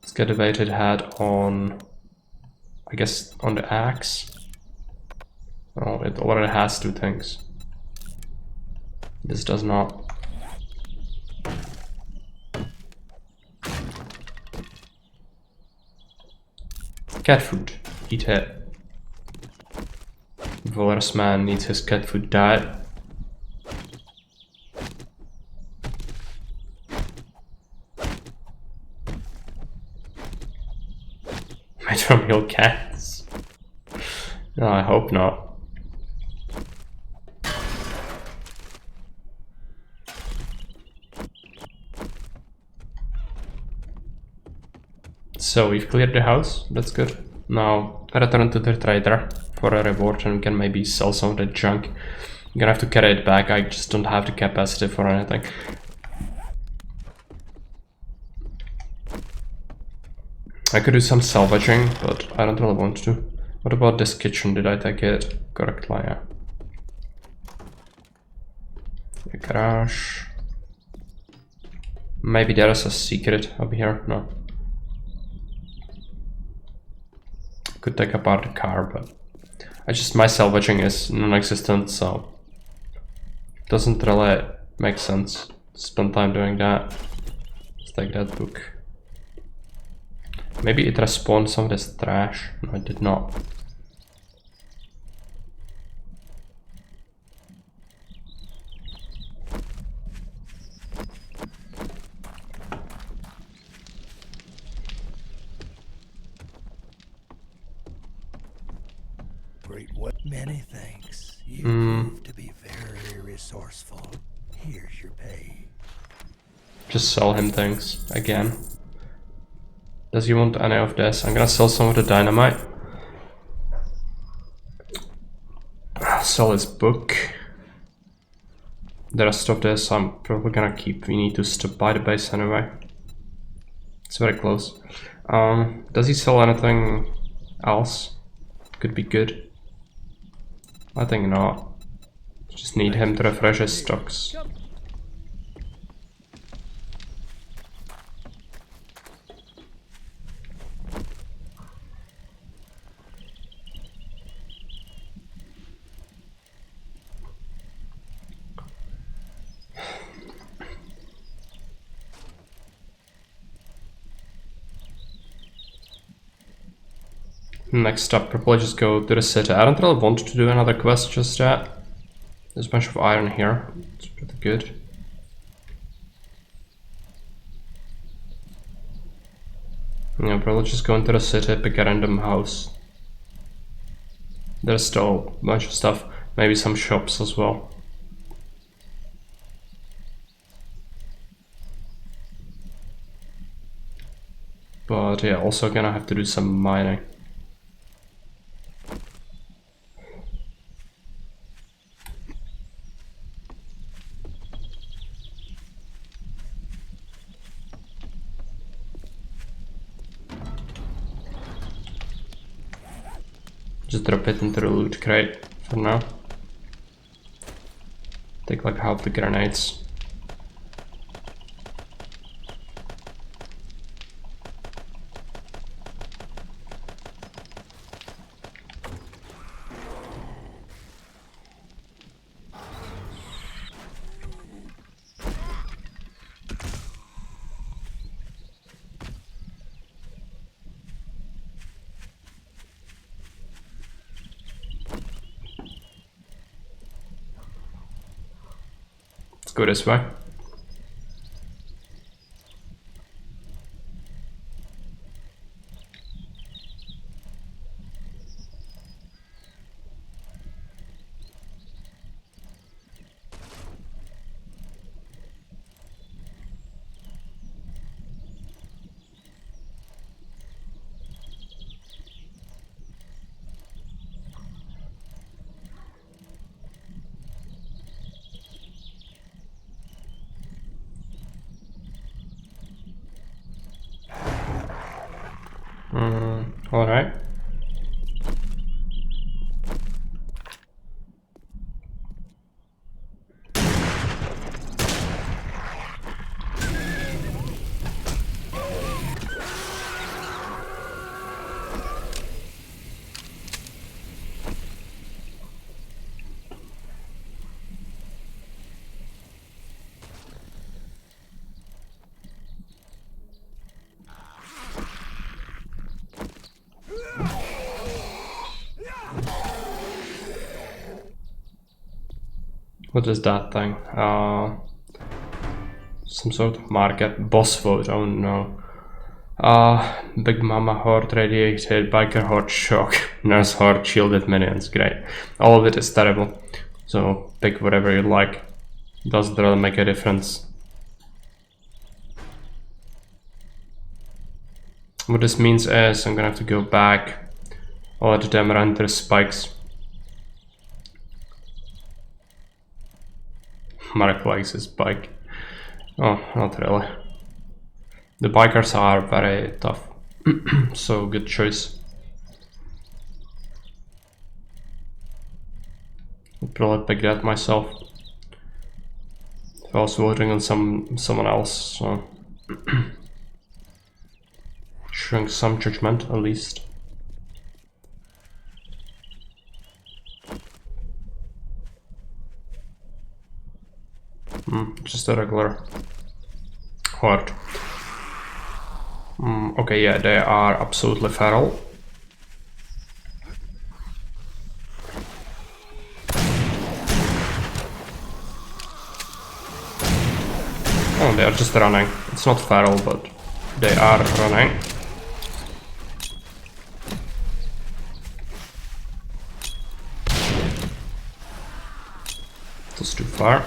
Let's get a weighted head on, I guess, on the axe. Oh, it already has 2 things. This does not. Cat food. Eat it. Valorous man needs his cat food diet. Might from real cats. No, I hope not. So we've cleared the house, that's good. Now return to the trader for a reward and we can maybe sell some of the junk. I'm gonna have to carry it back, I just don't have the capacity for anything. I could do some salvaging, but I don't really want to. What about this kitchen? Did I take it correctly? Yeah. The garage. Maybe there is a secret up here. No. Could take apart the car, but my salvaging is non-existent, so it doesn't really make sense to spend time doing that. Let's take that book. Maybe it respawned some of this trash. No, it did not. Great what? Many thanks. You proved to be very resourceful. Here's your pay. Just sell him things again. Does he want any of this? I'm gonna sell some of the dynamite. Sell his book. The rest of this I'm probably gonna keep. We need to stop by the base anyway. It's very close. Does he sell anything else? Could be good. I think not. Just need him to refresh his stocks. Next up, probably just go to the city. I don't really want to do another quest just yet. There's a bunch of iron here. It's pretty good. Yeah, probably just go into the city, pick a random house. There's still a bunch of stuff. Maybe some shops as well. But yeah, also gonna have to do some mining. Just drop it into the loot crate for now. Take like half the grenades. Let's go this way. Alright. What is that thing? Some sort of market. Boss vote, oh no. Big Mama Horde radiated, Biker Horde shock, Nurse Horde shielded minions, great. All of it is terrible. So pick whatever you like. Doesn't really make a difference. What this means is I'm gonna have to go back, let them run their spikes. Mark likes his bike. Oh, not really. The bikers are very tough, so good choice. I'll probably pick that myself. If I was voting on someone else, so showing some judgment at least. Just a regular horde. Okay, yeah, they are absolutely feral. Oh, they are just running. It's not feral, but they are running. That's too far.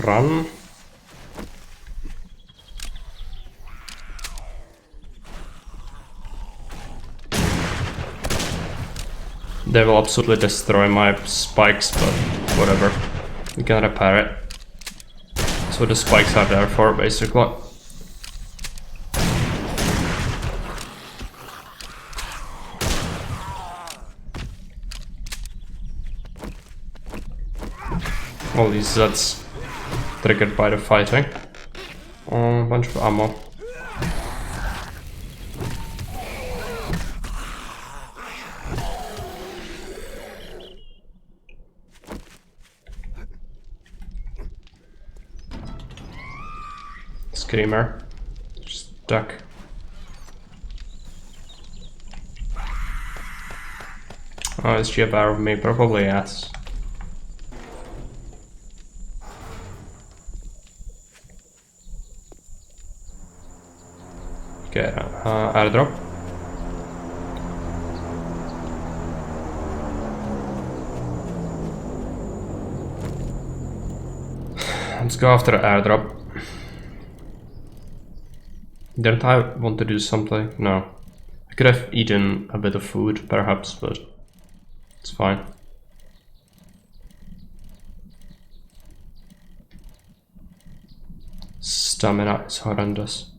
Run. They will absolutely destroy my spikes, but whatever. We can repair it. That's what the spikes are there for, basically. All these Zeds triggered by the fighting. A bunch of ammo. Screamer. Just duck. Oh, is she aware of me? Probably yes. Okay, airdrop. Let's go after airdrop. Didn't I want to do something? No. I could have eaten a bit of food, perhaps, but it's fine. Stamina is horrendous.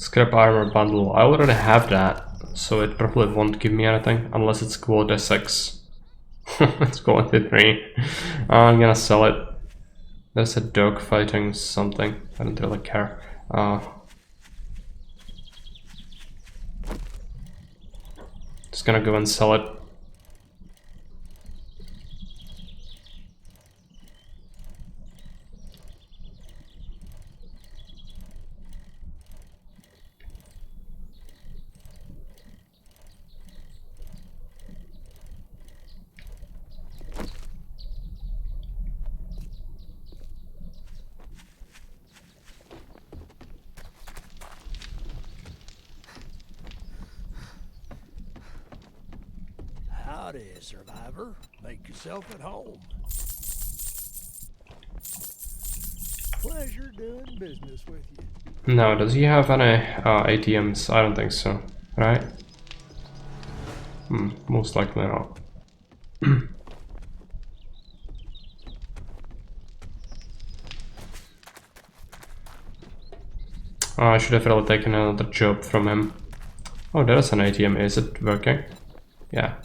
Scrap armor bundle. I already have that, so it probably won't give me anything unless it's quota 6. It's quota 3. I'm gonna sell it. There's a dog fighting something. I don't really care. Just gonna go and sell it. Howdy, survivor. Make yourself at home. Pleasure doing business with you. No, does he have any ATMs? I don't think so, right? Most likely not. I should have really taken another job from him. Oh, there is an ATM. Is it working? Yeah.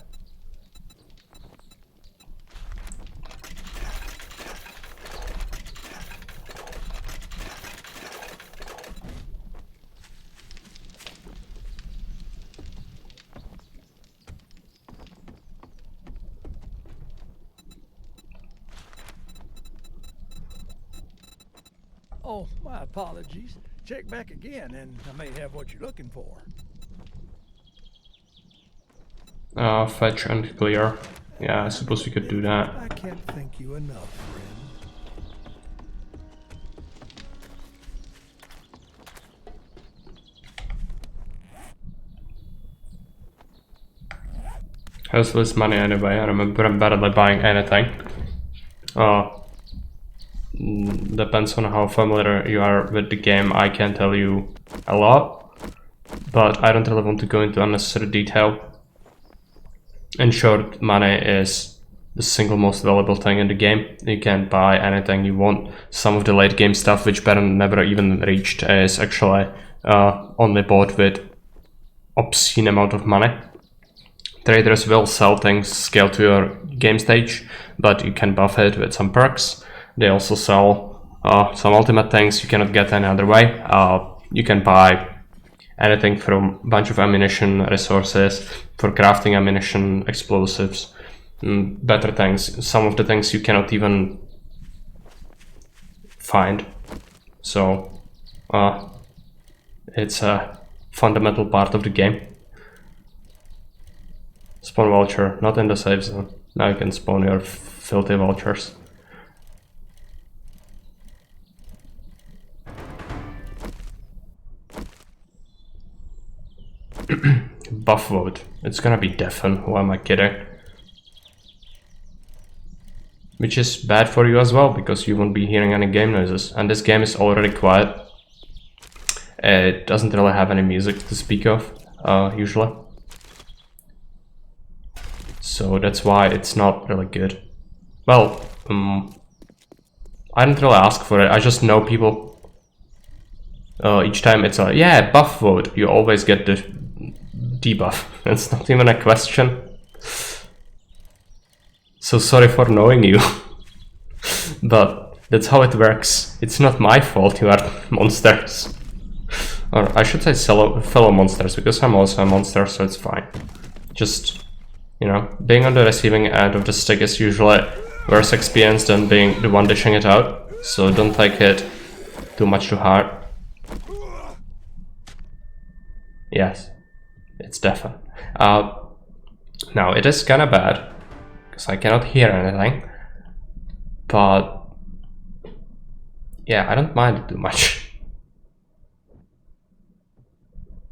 Oh, my apologies. Check back again and I may have what you're looking for. Fetch and clear. Yeah, I suppose we could do that. I can't thank you enough, friend. Has this money anyway? I remember I'm barely buying anything. Depends on how familiar you are with the game. I can tell you a lot, but I don't really want to go into unnecessary detail. In short, money is the single most valuable thing in the game. You can buy anything you want. Some of the late game stuff, which Baron never even reached, is actually only bought with obscene amount of money. Traders will sell things scaled to your game stage, but you can buff it with some perks. They also sell some ultimate things you cannot get any other way. You can buy anything from a bunch of ammunition resources for crafting ammunition, explosives, better things. Some of the things you cannot even find. So it's a fundamental part of the game. Spawn vulture, not in the safe zone. Now you can spawn your filthy vultures. Buff vote. It's gonna be deafen, who am I kidding? Which is bad for you as well, because you won't be hearing any game noises. And this game is already quiet. It doesn't really have any music to speak of, usually. So that's why it's not really good. Well, I didn't really ask for it, I just know people. Each time it's like, yeah, buff vote, you always get the debuff. It's not even a question. So sorry for knowing you. But that's how it works. It's not my fault you are monsters. Or I should say fellow monsters, because I'm also a monster, so it's fine. Just, you know, being on the receiving end of the stick is usually worse experience than being the one dishing it out. So don't take it too much to heart. Yes, it's definitely. Now it is kinda bad, because I cannot hear anything. But yeah, I don't mind it too much.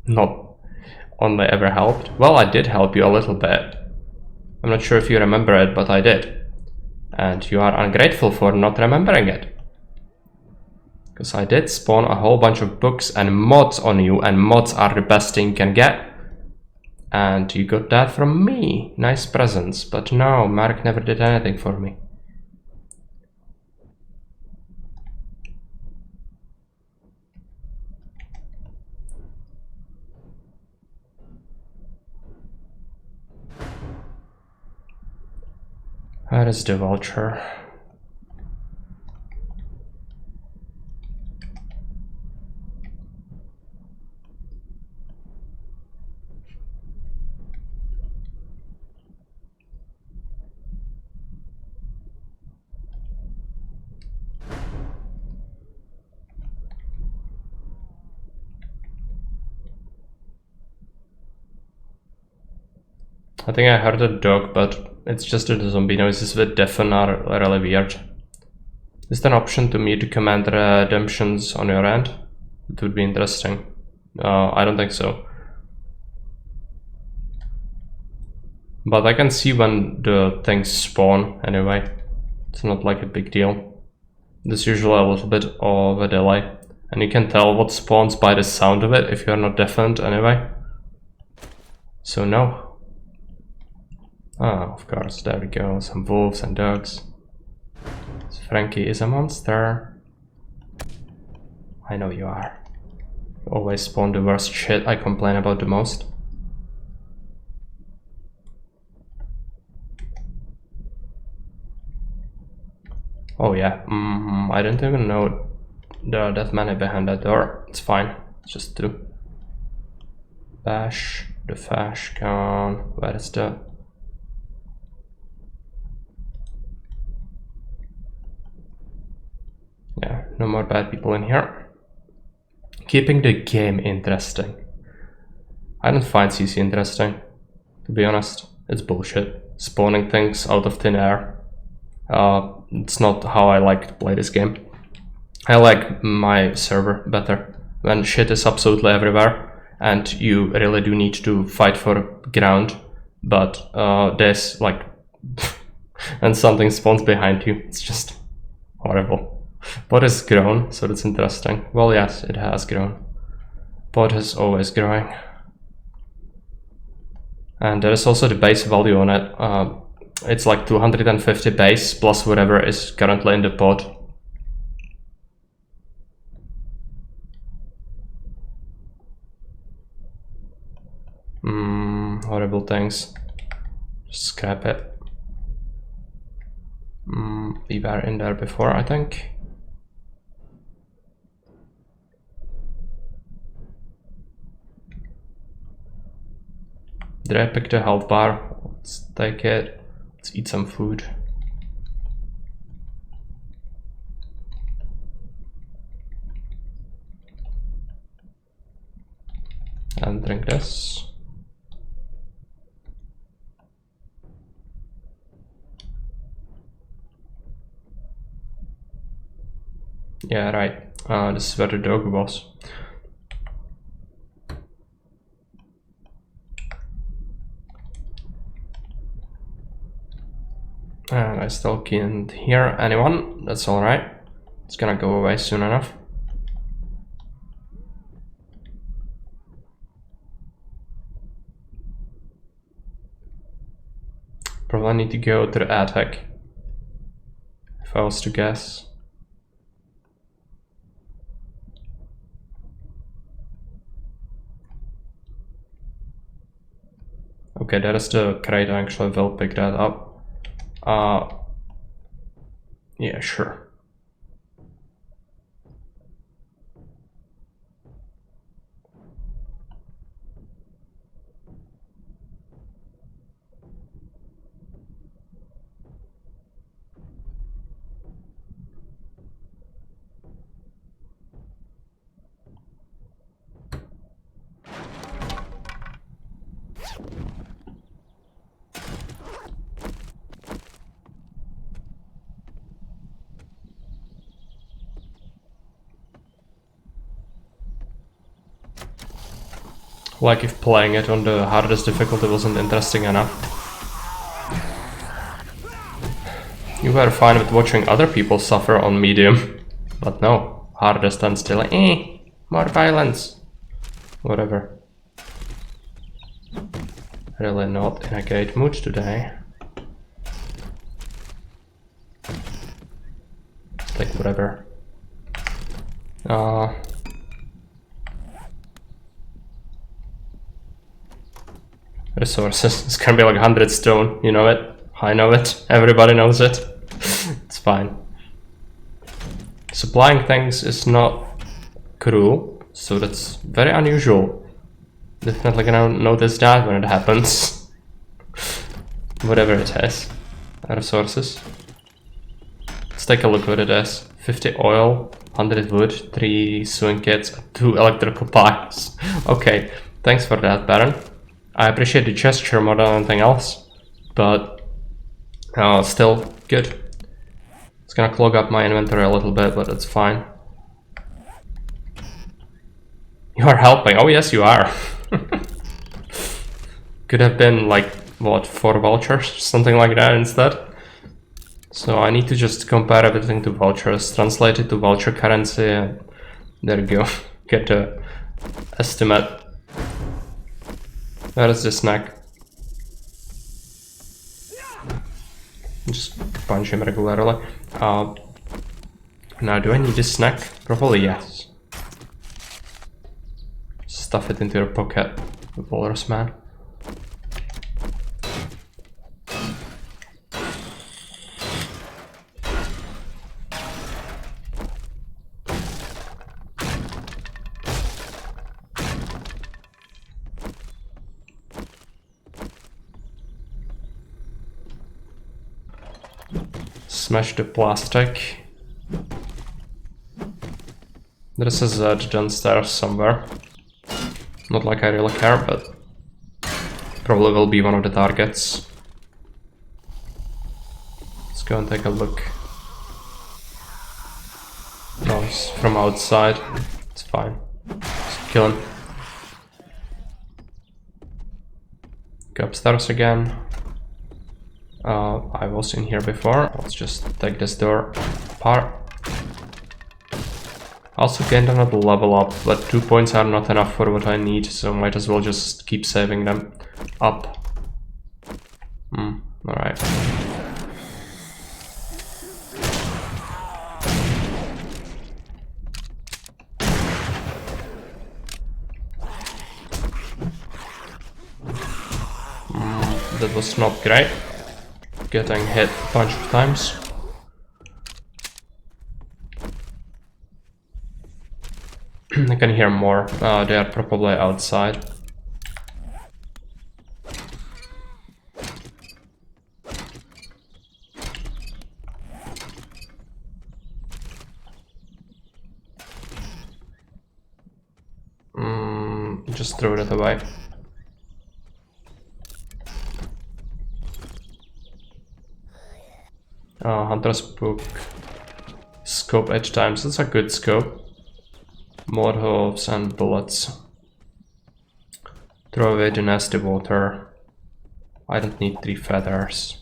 Not only ever helped. Well, I did help you a little bit. I'm not sure if you remember it, but I did. And you are ungrateful for not remembering it. Because I did spawn a whole bunch of books and mods on you, and mods are the best thing you can get. And you got that from me. Nice presents. But no, Mark never did anything for me. Where is the vulture? I think I heard a dog, but it's just that the zombie noises with deafen are really weird. Is there an option to mute command redemptions on your end? It would be interesting. I don't think so. But I can see when the things spawn anyway. It's not like a big deal. There's usually a little bit of a delay. And you can tell what spawns by the sound of it if you're not deafened anyway. So no. Ah, of course, there we go. Some wolves and dogs. So Frankie is a monster. I know you are. You always spawn the worst shit I complain about the most. Oh yeah, I didn't even know there are that many behind that door. It's fine, it's just two. Bash, the fash gun, where is the... Yeah, no more bad people in here. Keeping the game interesting. I don't find CC interesting, to be honest. It's bullshit. Spawning things out of thin air. It's not how I like to play this game. I like my server better, when shit is absolutely everywhere and you really do need to fight for ground, but there's like and something spawns behind you. It's just horrible. Bot has grown, so that's interesting. Well, yes, it has grown. Bot is always growing. And there is also the base value on it. It's like 250 base plus whatever is currently in the pod. Horrible things. Just scrap it. We were in there before, I think. Did I pick the health bar? Let's take it. Let's eat some food. And drink this. Yeah, right. This is where the dog was. And I still can't hear anyone. That's alright. It's gonna go away soon enough. Probably need to go to the attic, if I was to guess. Okay, that is the crate. I actually will pick that up. Yeah, sure. Like if playing it on the hardest difficulty wasn't interesting enough. You were fine with watching other people suffer on medium, but no, hardest and still more violence. Whatever. Really not in a great mood today. Like whatever. Resources. It's gonna be like 100 stone, you know it? I know it. Everybody knows it. It's fine. Supplying things is not cruel, so that's very unusual. Definitely gonna notice that when it happens. Whatever it is. Resources. Let's take a look what it is. 50 oil, 100 wood, 3 sewing kits, 2 electrical pipes. Okay, thanks for that, Baron. I appreciate the gesture more than anything else, but still good. It's gonna clog up my inventory a little bit, but it's fine. You are helping. Oh yes, you are. Could have been like, what, 4 vultures? Something like that instead. So I need to just compare everything to vultures, translate it to vulture currency, and there you go. Get the estimate. Where is the snack? Just punch him regularly. Now, do I need a snack? Probably yes. Stuff it into your pocket, the walrus man. Smash the plastic. There's a Z downstairs somewhere. Not like I really care, but probably will be one of the targets. Let's go and take a look. No, he's from outside. It's fine. Just kill him. Go upstairs again. I was in here before. Let's just take this door apart. Also gained another level up, but 2 points are not enough for what I need, so might as well just keep saving them up. Alright. That was not great. Getting hit a bunch of times. I can hear more. They are probably outside. Just throw it away. Hunter's Book. Scope 8 times. That's a good scope. Molotovs and bullets. Throw away the nasty water. I don't need 3 feathers.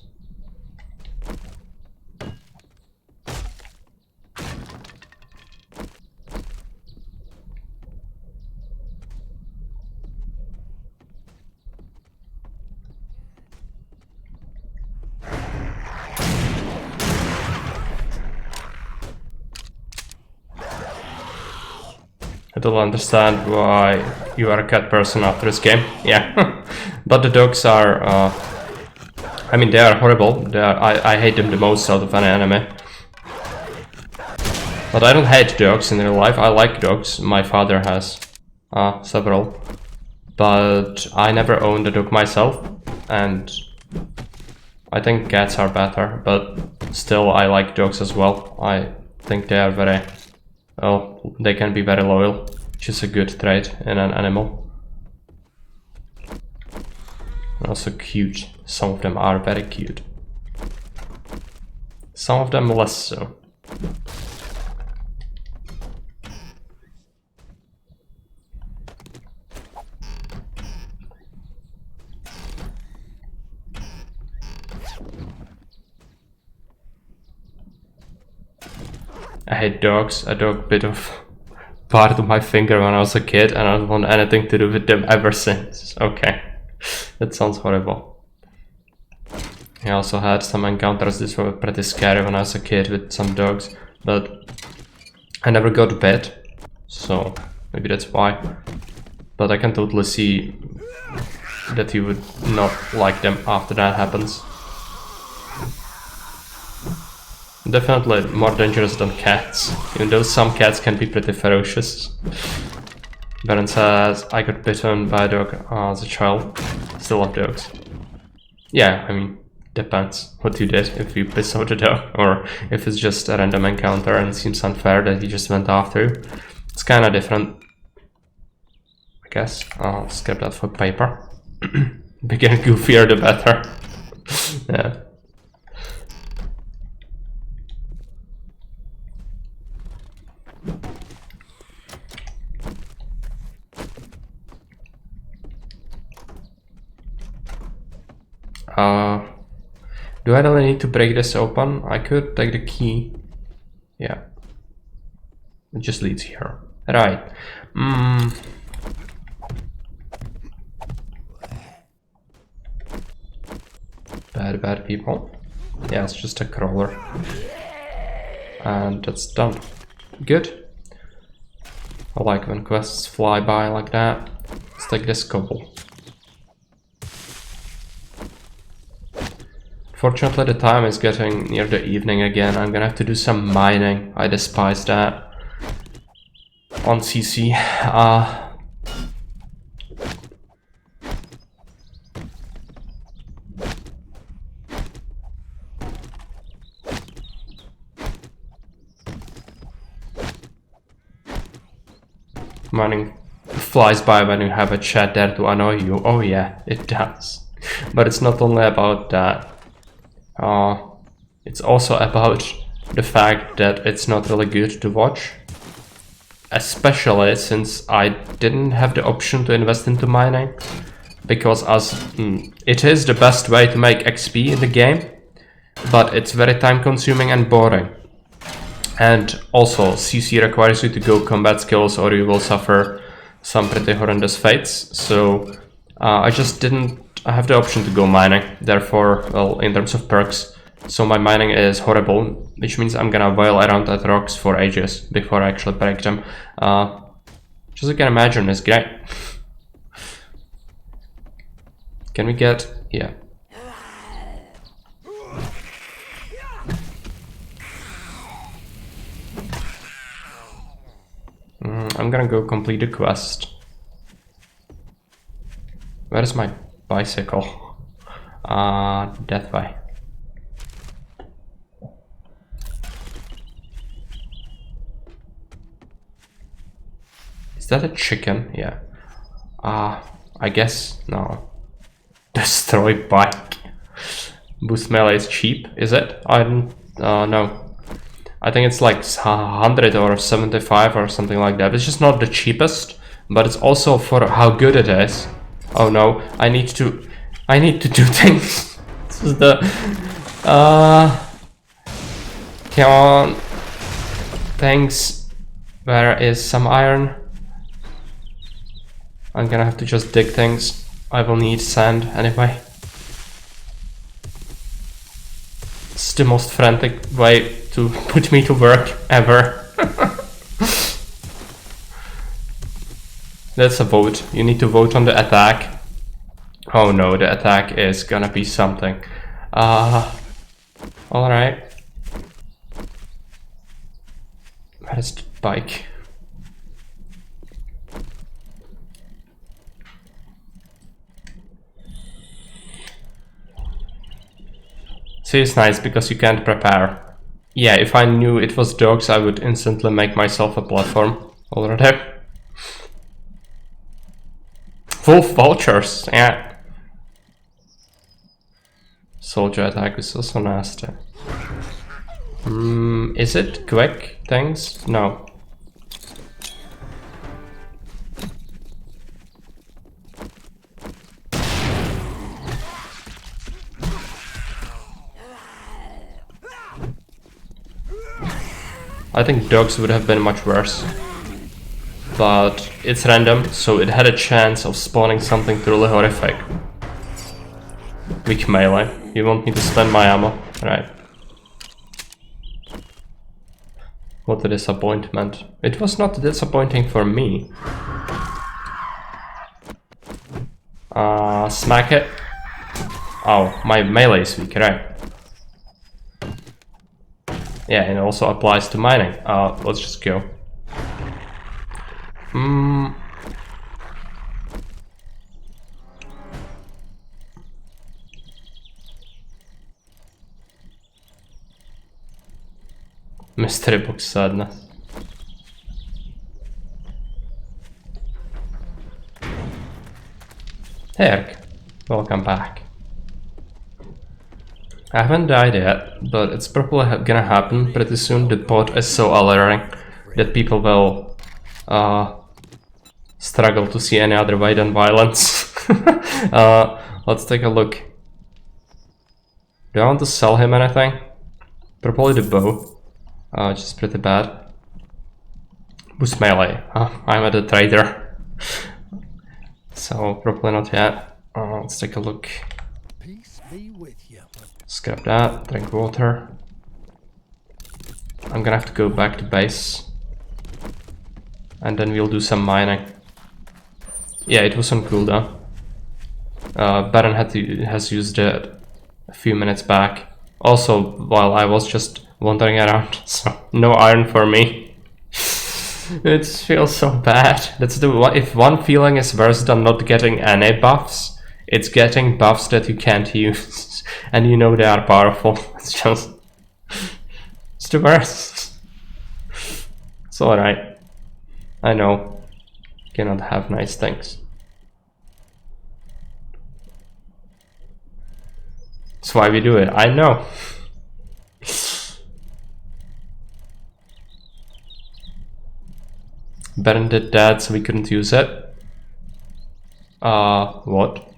I don't understand why you are a cat person after this game. Yeah, but the dogs are, I mean, they are horrible. I hate them the most out of any anime. But I don't hate dogs in real life. I like dogs. My father has several. But I never owned a dog myself. And I think cats are better. But still, I like dogs as well. I think they are very... well, they can be very loyal, which is a good trait in an animal. And also cute. Some of them are very cute. Some of them less so. I hate dogs. A dog bit of part of my finger when I was a kid, and I don't want anything to do with them ever since. Okay, that sounds horrible. I also had some encounters. This were pretty scary when I was a kid with some dogs, but I never got bit, so maybe that's why. But I can totally see that you would not like them after that happens. Definitely more dangerous than cats, even though some cats can be pretty ferocious. Baron says, I got bitten by a dog as a child. Still love dogs. Yeah, I mean, depends what you did, if you piss out a dog, or if it's just a random encounter and it seems unfair that he just went after you. It's kinda different, I guess. I'll skip that for paper. Bigger and goofier the better. Yeah. Do I really need to break this open? I could take the key. Yeah. It just leads here. Right. Bad people. Yeah, it's just a crawler. And that's done. Good. I like when quests fly by like that. Let's take this cobble. Fortunately, the time is getting near the evening again. I'm gonna have to do some mining. I despise that. On CC. Mining flies by when you have a chat there to annoy you. Oh yeah, it does. But it's not only about that. It's also about the fact that it's not really good to watch. Especially since I didn't have the option to invest into mining. Because it is the best way to make XP in the game. But it's very time consuming and boring. And also CC requires you to go combat skills or you will suffer some pretty horrendous fates. So I just didn't have the option to go mining. Therefore, well, in terms of perks, so my mining is horrible, which means I'm gonna wail around at rocks for ages before I actually break them. Just you can imagine, it's great. Can we get... yeah. I'm gonna go complete the quest. Where is my bicycle? That way. Is that a chicken? Yeah. I guess no. Destroy bike. Boost melee is cheap, is it? I don't know. I think it's like 100 or 75 or something like that. It's just not the cheapest, but it's also for how good it is. Oh no, I need to do things. This is the come on. Thanks. Where is some iron? I'm gonna have to just dig things. I will need sand anyway. It's the most frantic way to put me to work ever. That's a vote. You need to vote on the attack. Oh no, the attack is gonna be something. Alright. Where is the bike? See, it's nice because you can't prepare. Yeah, if I knew it was dogs, I would instantly make myself a platform already. Wolf vultures, yeah. Soldier attack is also nasty. Is it quick? Thanks? No. I think dogs would have been much worse. But it's random, so it had a chance of spawning something truly horrific. Weak melee. You want me to spend my ammo? Right. What a disappointment. It was not disappointing for me. Smack it. Oh, my melee is weak, right? Yeah, and it also applies to mining. Let's just go. Mystery box sadness. Hey Eric, welcome back. I haven't died yet, but it's probably gonna happen pretty soon. The bot is so alluring that people will struggle to see any other way than violence. Let's take a look. Do I want to sell him anything? Probably the bow, which is pretty bad. Boost melee. I'm at a trader. So probably not yet. Let's take a look. Peace be with you. Scrap that, drink water. I'm gonna have to go back to base. And then we'll do some mining. Yeah, it was on cooldown. Baron has used it a few minutes back. Also, while I was just wandering around, so no iron for me. It feels so bad. That's if one feeling is worse than not getting any buffs, it's getting buffs that you can't use, and you know they are powerful. It's the worst. It's alright. I know. You cannot have nice things. That's why we do it. I know. Baron did that, so we couldn't use it. What?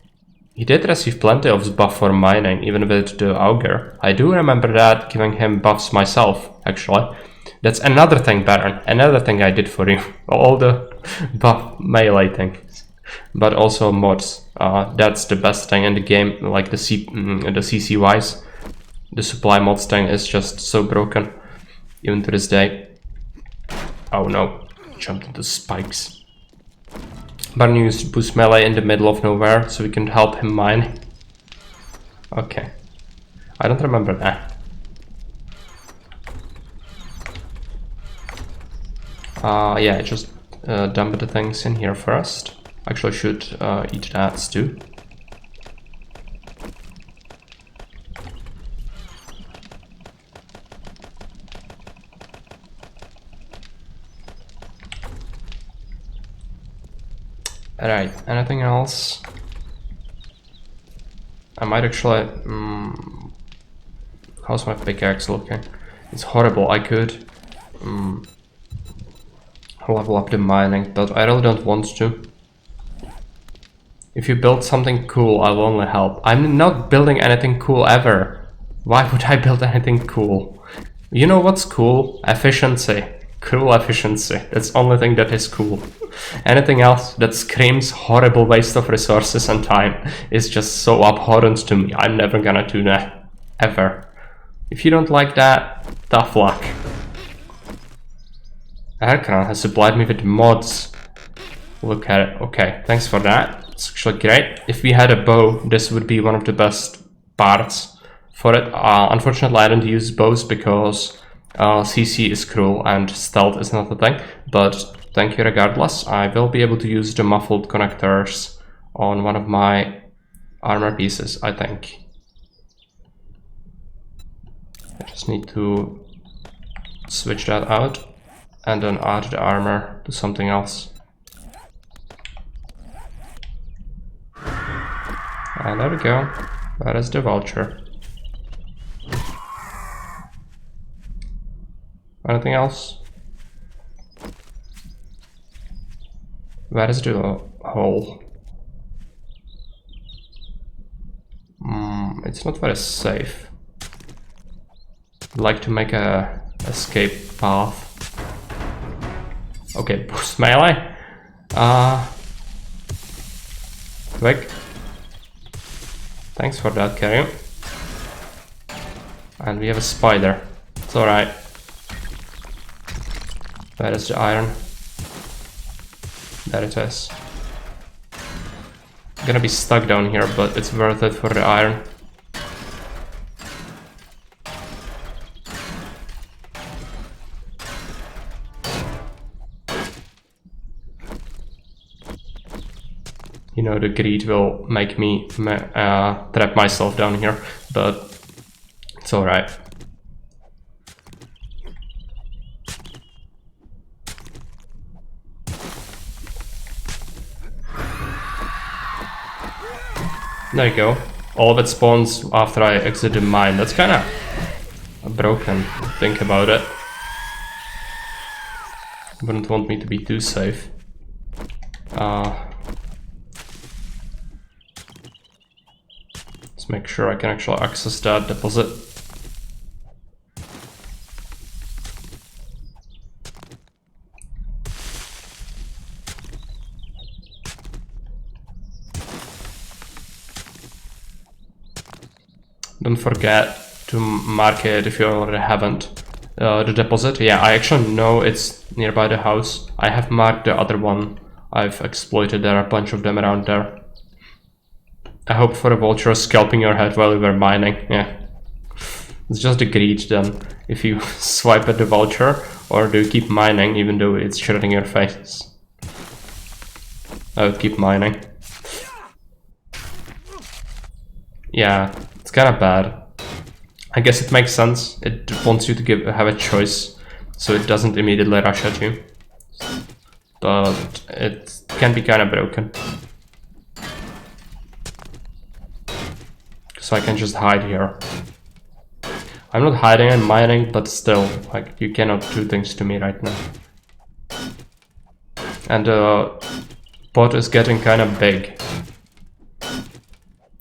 He did receive plenty of buff for mining, even with the auger. I do remember that, giving him buffs myself, actually. That's another thing, Baron. Another thing I did for you. All the buff melee things. But also mods. That's the best thing in the game, like the CC wise. The supply mods thing is just so broken, even to this day. Oh no, jumped into spikes. Baron used boost melee in the middle of nowhere, so we can help him mine. Okay, I don't remember that. Yeah, just dump the things in here first. Actually, should eat that too. Alright, anything else? I might actually... how's my pickaxe looking? It's horrible. I could level up the mining, but I really don't want to. If you build something cool, I will only help. I'm not building anything cool ever. Why would I build anything cool? You know what's cool? Efficiency. Cool efficiency. That's the only thing that is cool. Anything else that screams horrible waste of resources and time is just so abhorrent to me. I'm never gonna do that. Ever. If you don't like that, tough luck. Erkran has supplied me with mods. Look at it. Okay, thanks for that. It's actually great. If we had a bow, this would be one of the best parts for it. Unfortunately, I don't use bows because CC is cruel and stealth is not a thing. But thank you regardless. I will be able to use the muffled connectors on one of my armor pieces, I think. I just need to switch that out and then add the armor to something else. And there we go. That is the vulture. Anything else? Where is the hole? It's not very safe. I'd like to make a escape path. Okay, boost melee. Quick. Thanks for that, Carrion. And we have a spider. It's alright. Where is the iron? There it is. I'm gonna be stuck down here, but it's worth it for the iron. you know, the greed will make me trap myself down here, but it's alright. There you go. All of it spawns after I exit the mine. That's kind of broken, think about it. Wouldn't want me to be too safe. Let's make sure I can actually access that deposit. Don't forget to mark it if you already haven't. The deposit, yeah, I actually know it's nearby the house. I have marked the other one. I've exploited, there are a bunch of them around there. I hope for a vulture scalping your head while you were mining, yeah. It's just the greed then. If you swipe at the vulture, or do you keep mining even though it's shredding your face? I would keep mining. Yeah, it's kinda bad. I guess it makes sense. It wants you to have a choice, so it doesn't immediately rush at you. But it can be kind of broken. So I can just hide here. I'm not hiding, I'm mining, but still, like, you cannot do things to me right now. And the pot is getting kind of big.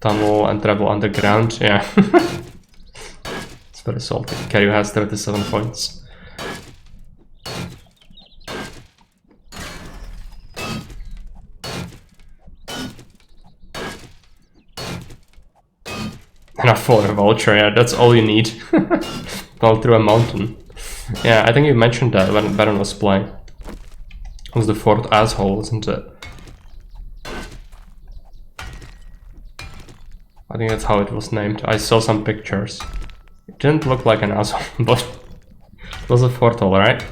Tunnel and travel underground, yeah. It's very salty. Karyu has 37 points. And a full vulture, yeah, that's all you need. All through a mountain. Yeah, I think you mentioned that when Baron was playing. It was the fourth asshole, wasn't it? I think that's how it was named. I saw some pictures. It didn't look like an asshole, but it was a fourth, alright?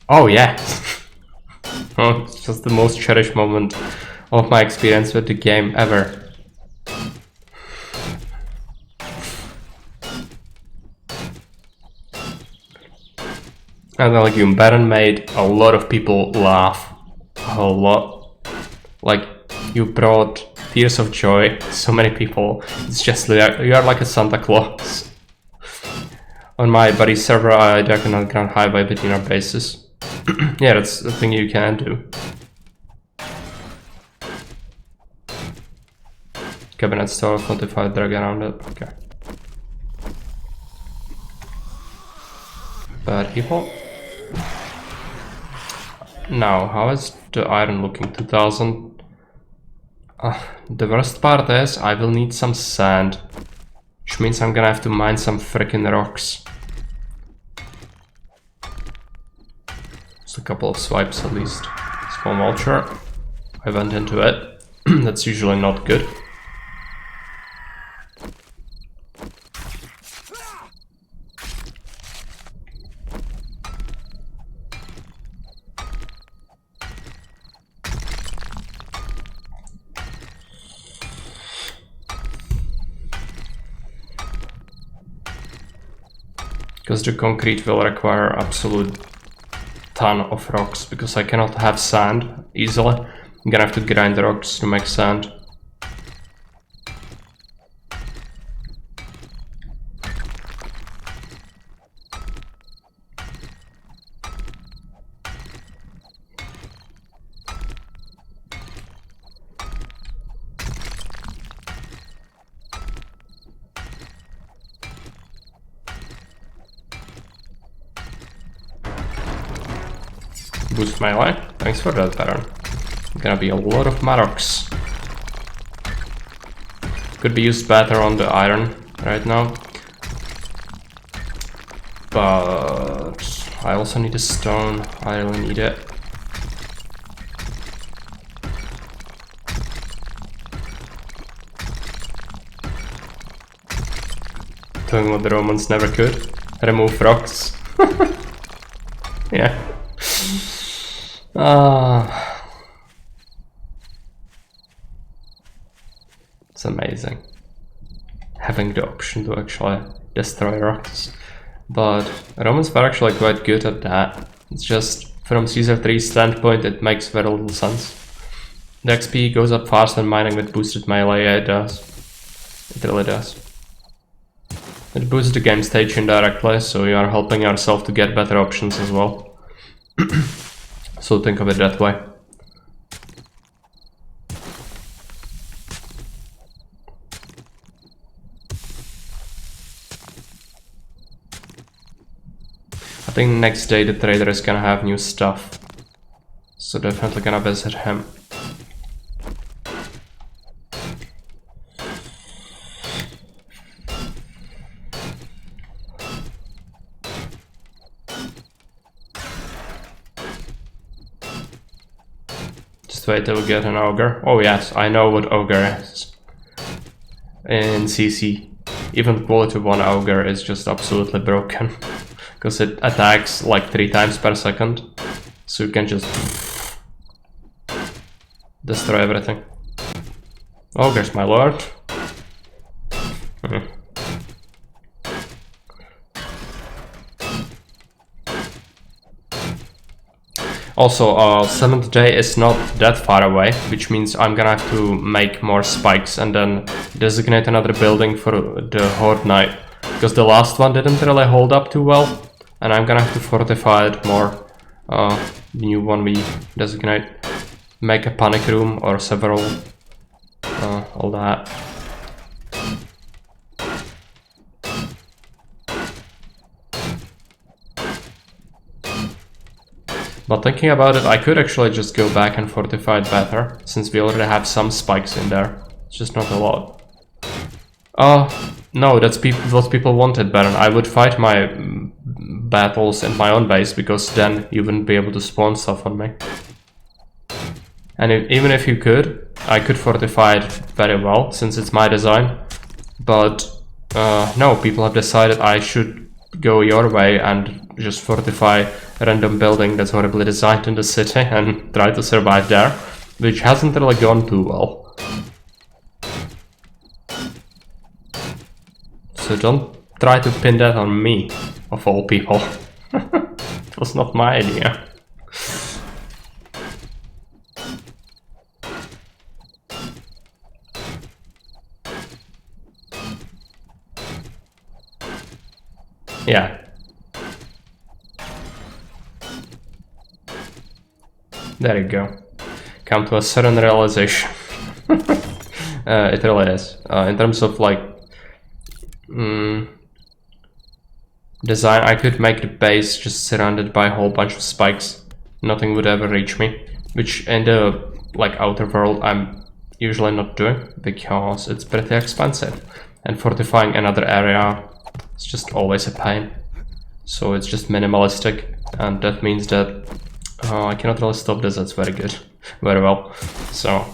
Oh yeah! Oh, it's just the most cherished moment of my experience with the game ever. And the legume Baron made a lot of people laugh. A lot. Like, you brought tears of joy to so many people. It's just you are like a Santa Claus. On my buddy's server, I diagonal ground highway between our bases. Yeah, that's the thing you can do. Cabinet store, notified drag around it. Okay. Bad people. Now, how is the iron looking? 2000. The worst part is I will need some sand, which means I'm gonna have to mine some freaking rocks. Just a couple of swipes at least. Small vulture. I went into it. That's usually not good. Because the concrete will require absolute ton of rocks, because I cannot have sand easily. I'm gonna have to grind the rocks to make sand. Boost my life. Thanks for that, Baron. Gonna be a lot of Maroks. Could be used better on the iron right now. But I also need a stone. I really need it. Doing what the Romans never could. Remove rocks. Yeah. It's amazing having the option to actually destroy rocks. But Romans were actually quite good at that. It's just from Caesar 3's standpoint, it makes very little sense. The XP goes up fast when mining with boosted melee. Yeah, it does. It really does. It boosts the game stage indirectly, so you are helping yourself to get better options as well. So think of it that way. I think next day the trader is gonna have new stuff, so definitely gonna visit him. Just wait till we get an ogre. Oh yes, I know what ogre is. In CC, even quality 1 ogre is just absolutely broken. Because it attacks like 3 times per second, so you can just destroy everything. Ogres, my lord. Also, 7th day is not that far away, which means I'm gonna have to make more spikes and then designate another building for the Horde Knight. Because the last one didn't really hold up too well, and I'm gonna have to fortify it more. The new one we designate. Make a panic room or several, all that. But thinking about it, I could actually just go back and fortify it better, since we already have some spikes in there. It's just not a lot. No, that's what people wanted, Baron. I would fight my battles in my own base, because then you wouldn't be able to spawn stuff on me. And even if you could, I could fortify it very well, since it's my design. But no, people have decided I should go your way and just fortify a random building that's horribly designed in the city and try to survive there, which hasn't really gone too well. So don't try to pin that on me, of all people. It was not my idea. Yeah. There you go. Come to a sudden realization. It really is. In terms of like design, I could make the base just surrounded by a whole bunch of spikes. Nothing would ever reach me. Which in the like outer world I'm usually not doing, because it's pretty expensive. And fortifying another area is just always a pain. So it's just minimalistic, and that means that I cannot really stop this. That's very good. Very well. So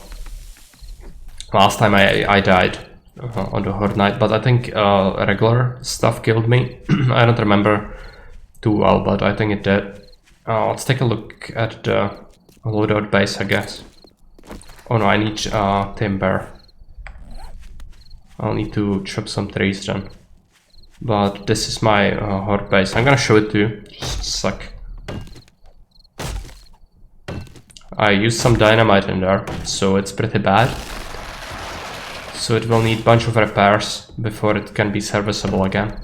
last time I died on the Horde Knight, but I think regular stuff killed me. I don't remember too well, but I think it did. Let's take a look at the loadout base, I guess. Oh no, I need timber. I'll need to chop some trees then. But this is my Horde base. I'm gonna show it to you. Just a sec. I used some dynamite in there, so it's pretty bad. So it will need a bunch of repairs before it can be serviceable again.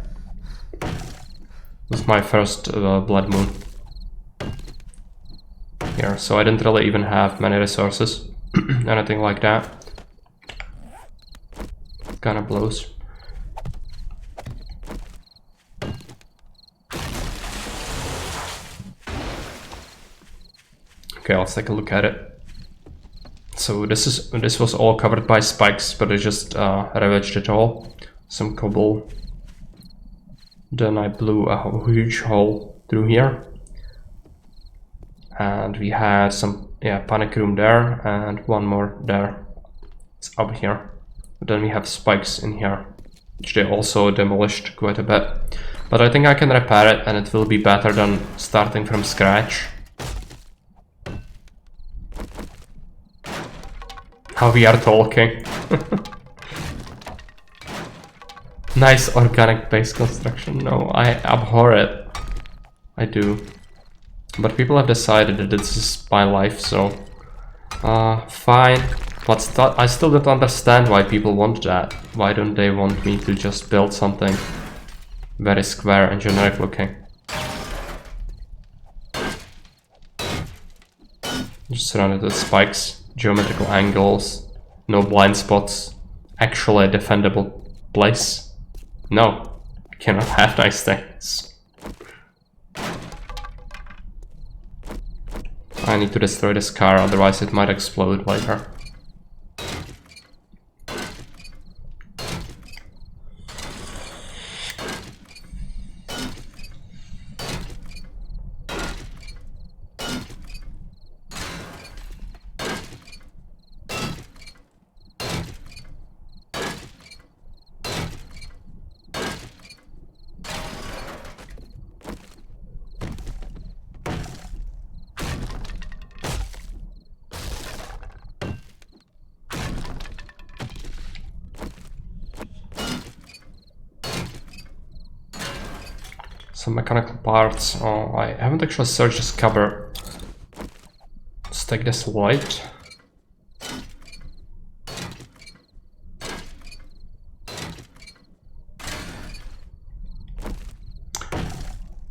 This is my first Blood Moon here, so I didn't really even have many resources, anything like that. Kinda blows. Okay, let's take a look at it. So this was all covered by spikes, but I just ravaged it all. Some cobble. Then I blew a huge hole through here. And we had some panic room there and one more there. It's up here. But then we have spikes in here, which they also demolished quite a bit. But I think I can repair it, and it will be better than starting from scratch. How we are talking. Nice organic base construction. No, I abhor it. I do. But people have decided that this is my life, so... fine. But I still don't understand why people want that. Why don't they want me to just build something very square and generic looking? Just surrounded with spikes, geometrical angles, no blind spots, actually a defendable place. No, I cannot have nice things. I need to destroy this car, otherwise it might explode later. Some mechanical parts. Oh, I haven't actually searched this cupboard. Let's take this light.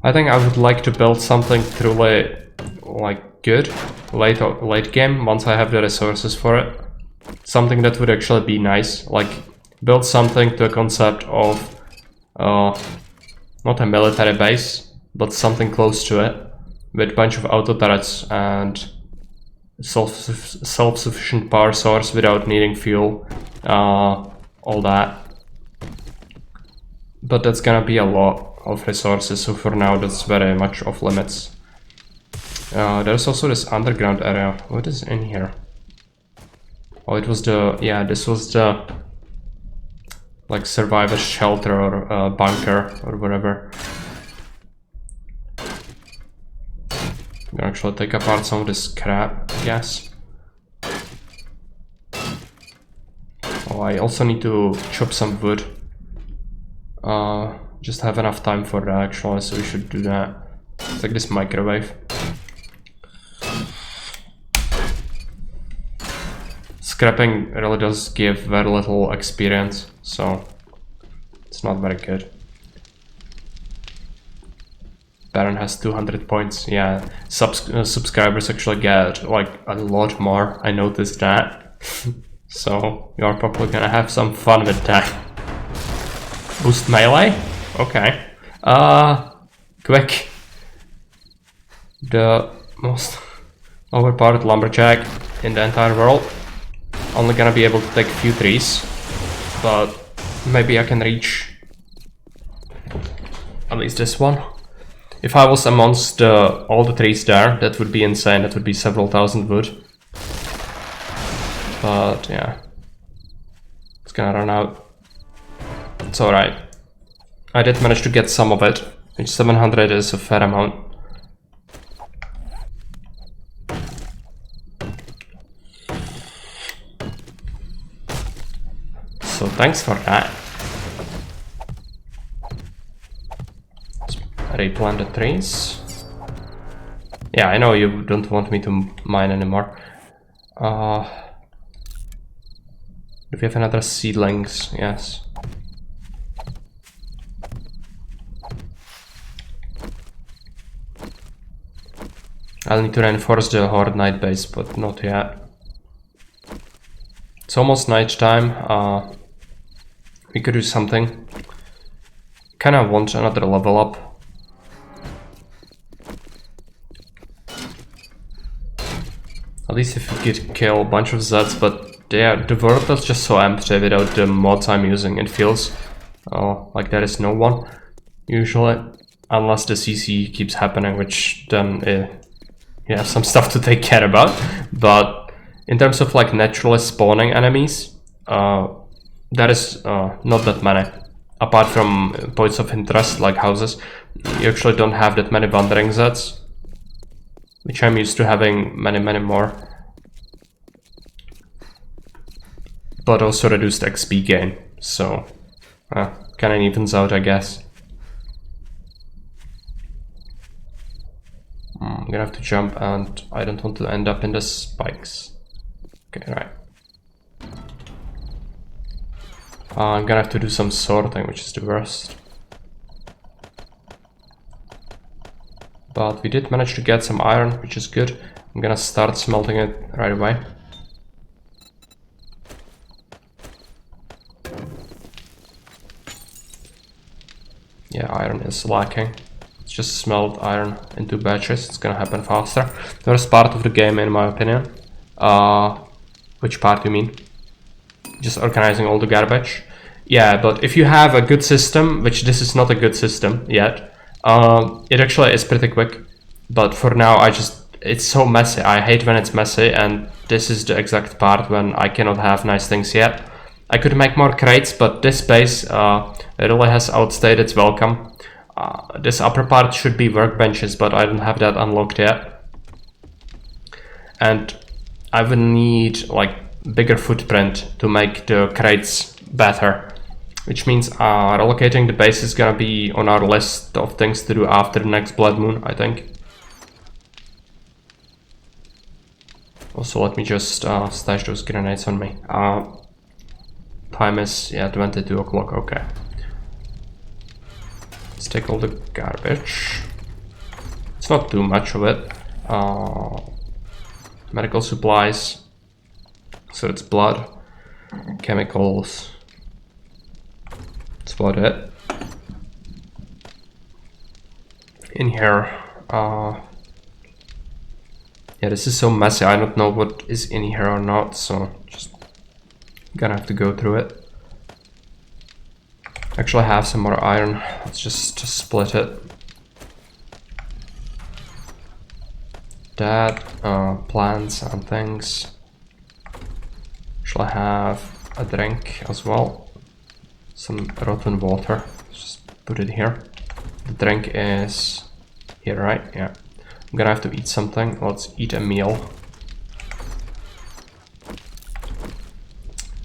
I think I would like to build something truly like good late game once I have the resources for it. Something that would actually be nice, like build something to a concept of not a military base, but something close to it, with a bunch of auto turrets and self-sufficient power source without needing fuel, all that. But that's gonna be a lot of resources, so for now that's very much off limits. There's also this underground area. What is in here? Oh, it was the... yeah, this was the... like survivor's shelter or bunker or whatever. I'm gonna actually take apart some of this crap, I guess. Oh, I also need to chop some wood. Just have enough time for that actually, so we should do that. It's like this microwave. Scrapping really does give very little experience, so it's not very good. Baron has 200 points. Yeah, subscribers actually get like a lot more. I noticed that. So you're probably gonna have some fun with that. Boost melee? Okay. Quick. The most overpowered lumberjack in the entire world. Only gonna be able to take a few trees, but maybe I can reach at least this one. If I was amongst all the trees there, that would be insane. That would be several thousand wood. But yeah, it's gonna run out. It's alright. I did manage to get some of it, which 700 is a fair amount. So thanks for that. Let's replant the trees. Yeah, I know you don't want me to mine anymore. Do we have another seedlings? Yes. I'll need to reinforce the Horde night base, but not yet. It's almost night time. We could do something. Kinda want another level up. At least if we could kill a bunch of Zeds, but the world is just so empty without the mods I'm using. It feels like there is no one, usually. Unless the CC keeps happening, which then you have some stuff to take care about. But in terms of like naturally spawning enemies, there is not that many. Apart from points of interest like houses, you actually don't have that many wandering Zeds, which I'm used to having many more. but also reduced XP gain. So kind of evens out, I guess. I'm gonna have to jump, and I don't want to end up in the spikes. Okay, right. I'm gonna have to do some sorting, which is the worst. But we did manage to get some iron, which is good. I'm gonna start smelting it right away. Yeah, iron is lacking. Let's just smelt iron into batches. It's gonna happen faster. The worst part of the game, in my opinion. Which part you mean? Just organizing all the garbage? Yeah, but if you have a good system, which this is not a good system yet, it actually is pretty quick. But for now, it's so messy. I hate when it's messy, and this is the exact part when I cannot have nice things yet. I could make more crates, but this base really has outstayed its welcome. This upper part should be workbenches, but I don't have that unlocked yet. And I will need like bigger footprint to make the crates better, which means relocating the base is gonna be on our list of things to do after the next blood moon, I think. Also, let me just stash those grenades on me. Time is, yeah, 22 o'clock, okay. Let's take all the garbage. It's not too much of it. Medical supplies. So it's blood, chemicals. That's about it. In here, yeah, this is so messy. I don't know what is in here or not, so just gonna have to go through it. Actually, I have some more iron. Let's just split it. That, plants and things. Actually, I have a drink as well. Some rotten water. Just put it here. The drink is here, right? Yeah. I'm gonna have to eat something. Let's eat a meal.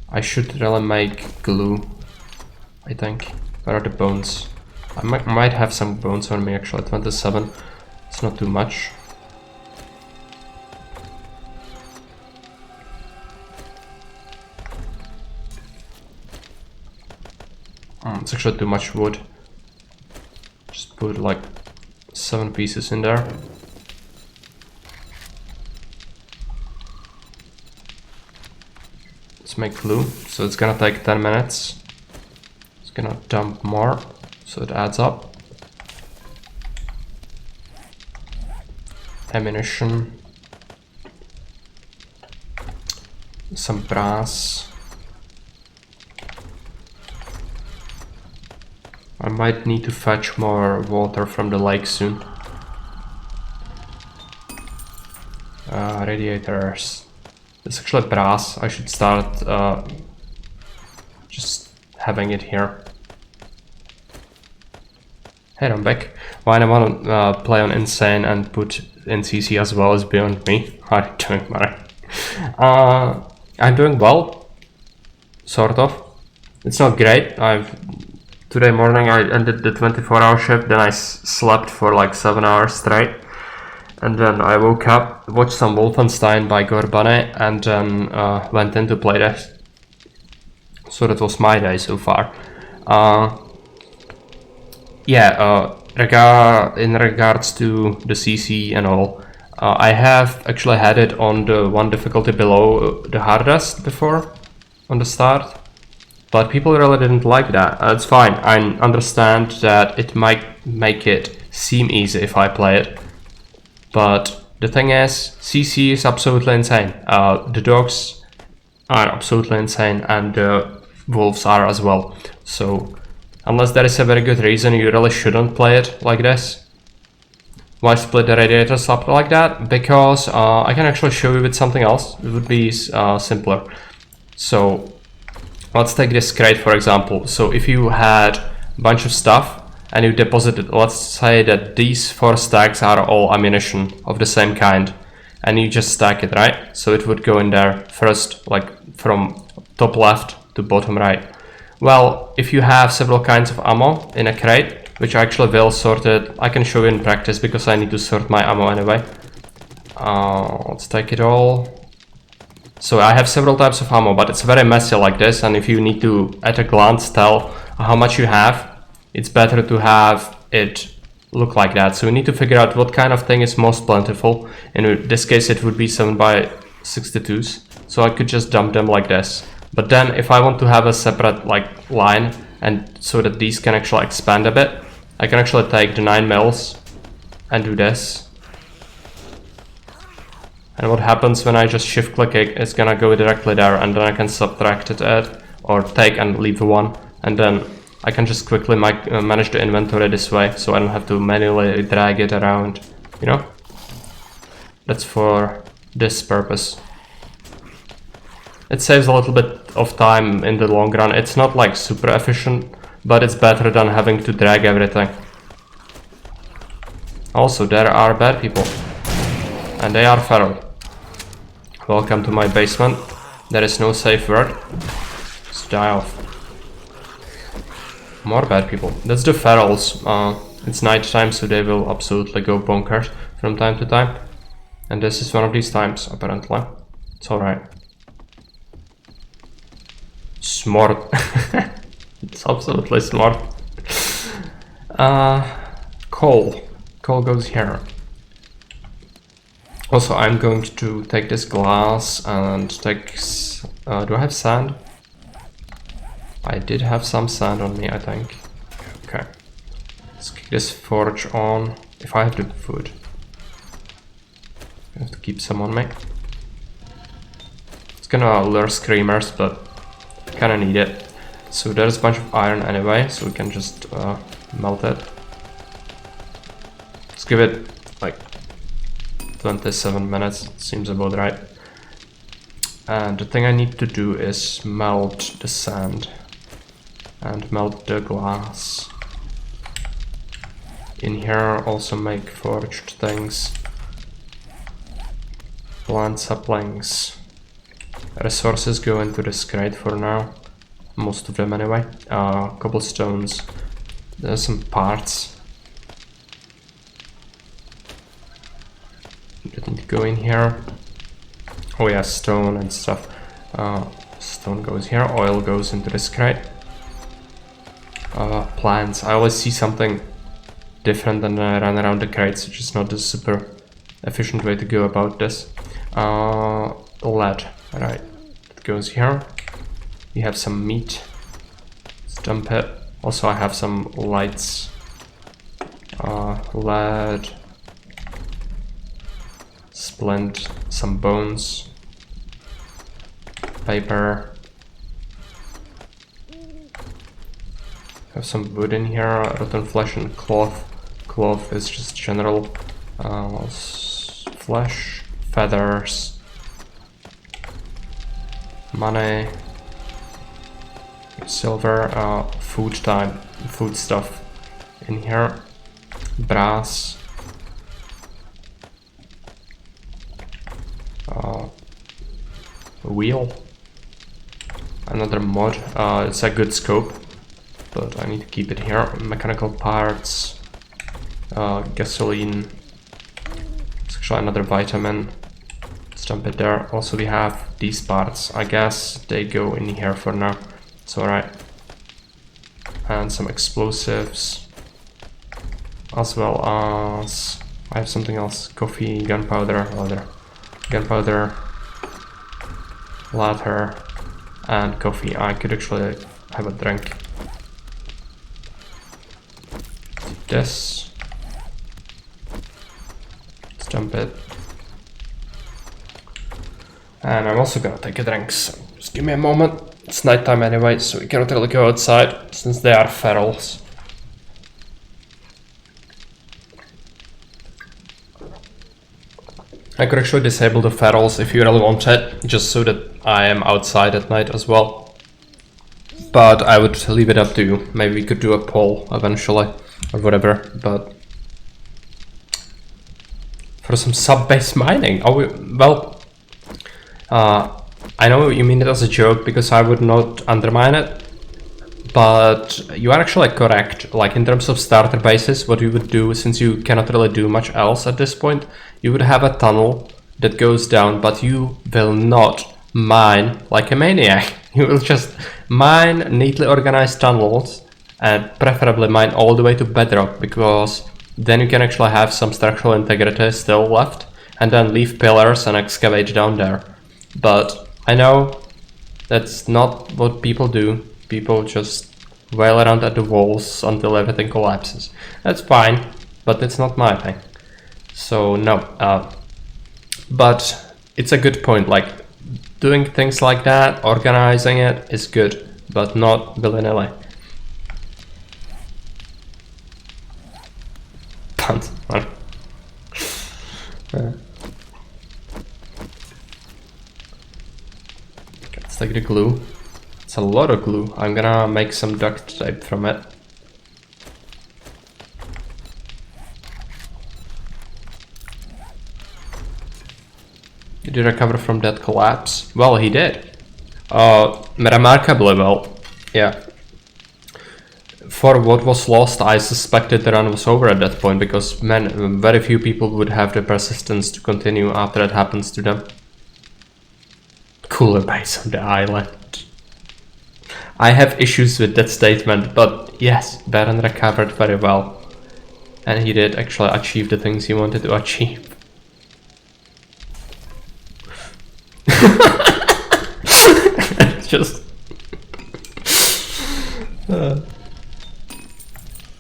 I should really make glue, I think. Where are the bones? I might have some bones on me actually. 27. It's not too much. It's actually too much wood. Just put like 7 pieces in there. Let's make glue. So it's gonna take 10 minutes. It's gonna dump more, so it adds up. Ammunition. Some brass. I might need to fetch more water from the lake soon. Radiators. It's actually brass. I should start just having it here. Hey, I'm back. Why I want to play on Insane and put NCC as well is beyond me. How are you doing, Mari? I'm doing well. Sort of. It's not great. Today morning I ended the 24-hour shift, then I slept for like 7 hours straight. And then I woke up, watched some Wolfenstein by Gorbane, and then went in to play that. So that was my day so far. In regards to the CC and all, I have actually had it on the one difficulty below the hardest before, on the start. But people really didn't like that. It's fine. I understand that it might make it seem easy if I play it. But the thing is, CC is absolutely insane. The dogs are absolutely insane, and the wolves are as well. So, unless there is a very good reason, you really shouldn't play it like this. Why split the radiators up like that? Because I can actually show you with something else. It would be simpler. So, let's take this crate for example. So if you had a bunch of stuff and you deposited, let's say that these 4 stacks are all ammunition of the same kind, and you just stack it, right? So it would go in there first, like from top left to bottom right. Well, if you have several kinds of ammo in a crate, which are actually well sorted, I can show you in practice because I need to sort my ammo anyway. Let's take it all. So I have several types of ammo, but it's very messy like this, and if you need to at a glance tell how much you have, it's better to have it look like that. So we need to figure out what kind of thing is most plentiful. In this case it would be 7x62s, so I could just dump them like this. But then if I want to have a separate like line, and so that these can actually expand a bit, I can actually take the 9 mils and do this. And what happens when I just shift click it, it's gonna go directly there, and then I can subtract it or take and leave one, and then I can just quickly manage the inventory this way, so I don't have to manually drag it around, you know? That's for this purpose. It saves a little bit of time in the long run. It's not like super efficient, but it's better than having to drag everything. Also, there are bad people, and they are feral. Welcome to my basement. There is no safe word. Just die off. More bad people. That's the ferals. It's night time, so they will absolutely go bonkers from time to time. And this is one of these times, apparently. It's alright. Smart. It's absolutely smart. Coal. Coal goes here. Also, I'm going to take this glass and take... do I have sand? I did have some sand on me, I think. Okay. Let's kick this forge on. If I have the food. I have to keep some on me. It's gonna lure screamers, but I kinda need it. So there's a bunch of iron anyway, so we can just melt it. Let's give it like 27 minutes, seems about right. And the thing I need to do is melt the sand and melt the glass. In here also make forged things. Plant saplings. Resources go into this crate for now. Most of them anyway. Cobblestones. There's some parts that need to go in here. Oh yeah, stone and stuff. Stone goes here, oil goes into this crate. Plants. I always see something different than I run around the crates, which is not the super efficient way to go about this. Lead. Right. It goes here. We have some meat. Let's dump it. Also I have some lights. Lead. Splint. Some bones. Paper. Have some wood in here, rotten flesh and cloth. Cloth is just general flesh, feathers, money, silver, food stuff in here, brass, wheel, another mod. It's a good scope, but I need to keep it here. Mechanical parts, gasoline. It's actually another vitamin. Let's dump it there. Also we have these parts. I guess they go in here for now. It's alright. And some explosives. As well as... I have something else. Coffee, gunpowder, leather. Gunpowder, leather, and coffee. I could actually have a drink. This. Let's dump it. And I'm also gonna take a drink, so just give me a moment. It's nighttime anyway, so we cannot really go outside since they are ferals. I could actually disable the ferals if you really want it, just so that I am outside at night as well. But I would leave it up to you. Maybe we could do a poll eventually, or whatever, but... For some sub-base mining, well... I know you mean it as a joke because I would not undermine it, but you are actually correct. Like in terms of starter bases, what you would do, since you cannot really do much else at this point, you would have a tunnel that goes down, but you will not mine like a maniac. You will just mine neatly organized tunnels and preferably mine all the way to bedrock, because then you can actually have some structural integrity still left and then leave pillars and excavate down there. But I know that's not what people do. People just wail around at the walls until everything collapses. That's fine, but it's not my thing. So no, but it's a good point. Like doing things like that, organizing it is good, but not willy-nilly. Punt. Let's take the glue. It's a lot of glue. I'm gonna make some duct tape from it. Did he recover from that collapse? Well, he did. Remarkably well. Yeah. For what was lost, I suspected the run was over at that point, because very few people would have the persistence to continue after that happens to them. Cooler base on the island. I have issues with that statement, but yes, Baron recovered very well. And he did actually achieve the things he wanted to achieve. Just...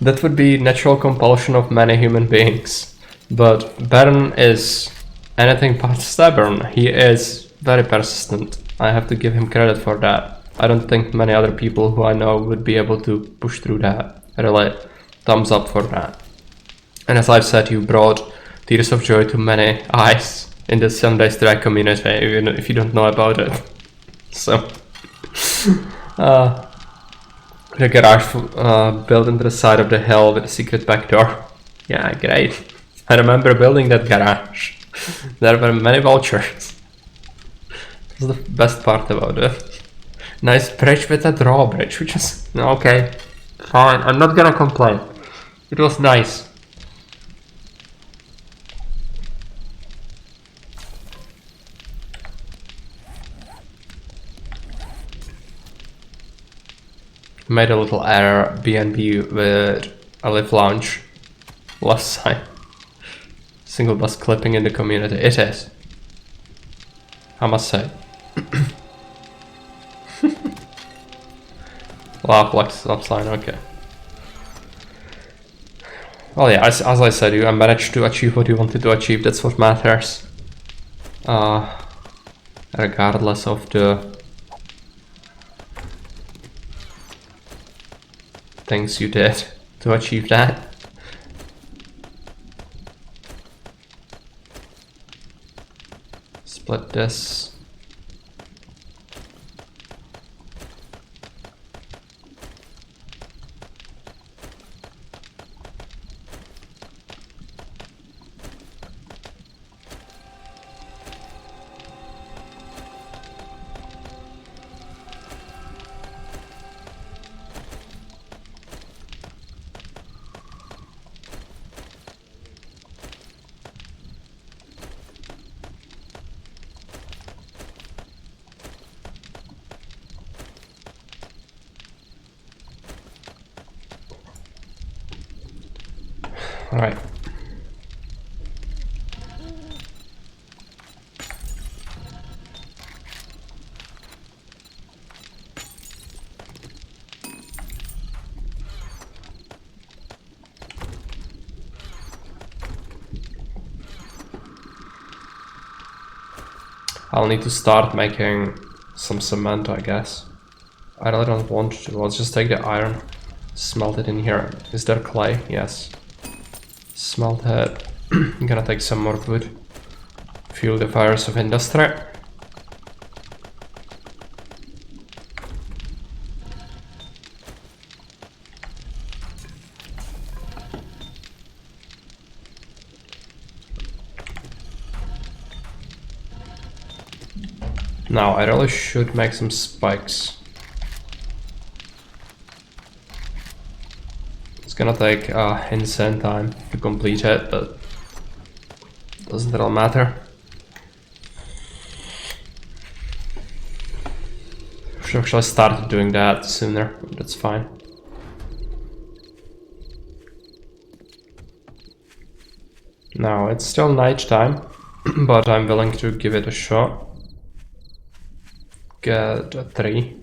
that would be natural compulsion of many human beings. But Baron is anything but stubborn. He is very persistent. I have to give him credit for that. I don't think many other people who I know would be able to push through that. Really, thumbs up for that. And as I've said, you brought tears of joy to many eyes in the Sunday Strike community, even if you don't know about it. So, the garage built into the side of the hill with a secret back door. Yeah, great. I remember building that garage. There were many vultures. That's the best part about it. Nice bridge with a drawbridge, which is okay. Fine, I'm not gonna complain. It was nice. Made a little Airbnb with a live lounge last time. Single bus clipping in the community. It is, I must say. Laplex stop sign, okay. Well, yeah, as I said, you managed to achieve what you wanted to achieve. That's what matters. Regardless of the things you did to achieve that. Split this. All right. I'll need to start making some cement, I guess. I really don't want to. Let's just take the iron, smelt it in here. Is there clay? Yes. Smelt it. I'm gonna take some more wood. Fuel the fires of industry. Now I really should make some spikes. It's gonna take insane time to complete it, but doesn't really matter. Should actually started doing that sooner, but that's fine. Now it's still night time, but I'm willing to give it a shot. Get a 3.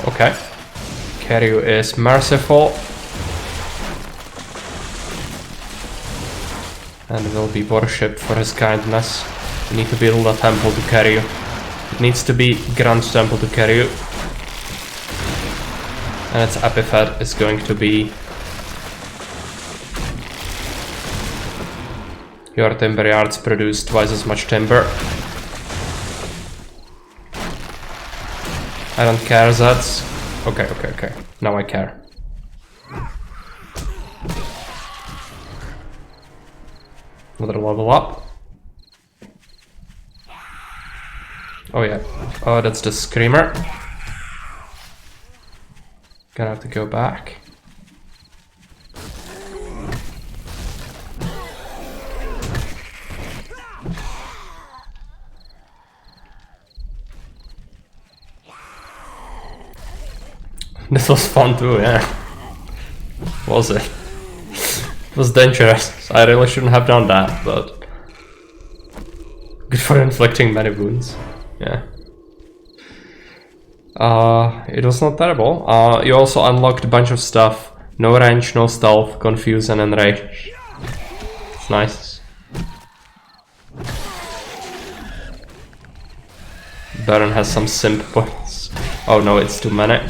Okay. Karyu is merciful. And will be worshipped for his kindness. We need to build a temple to Karyu. It needs to be Grand Temple to Karyu. And its epithet is going to be your timber yards produce twice as much timber. I don't care, Zeds. Okay. Now I care. Another level up. Oh yeah. Oh, that's the Screamer. Gonna have to go back. This was fun too, yeah. Was it? It was dangerous. I really shouldn't have done that, but good for inflicting many wounds. Yeah. It was not terrible. You also unlocked a bunch of stuff. No range, no stealth, confuse and enrage. It's nice. Baron has some simp points. Oh no, it's too many.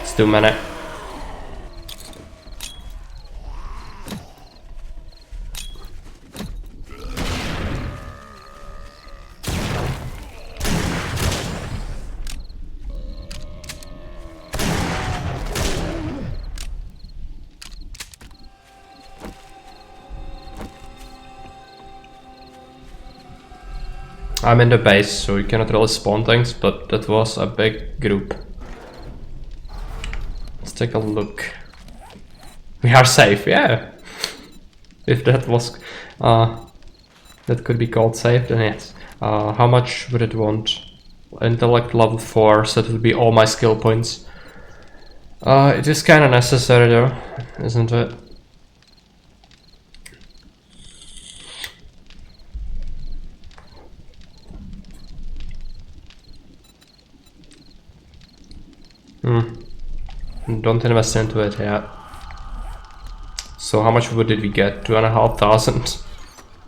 It's too many. I'm in the base, so you cannot really spawn things, but that was a big group. Let's take a look. We are safe, yeah. If that was, that could be called safe, then yes. How much would it want? Intellect level 4, so it would be all my skill points. It is kind of necessary though, isn't it? Don't invest into it yet. So how much wood did we get? 2,500.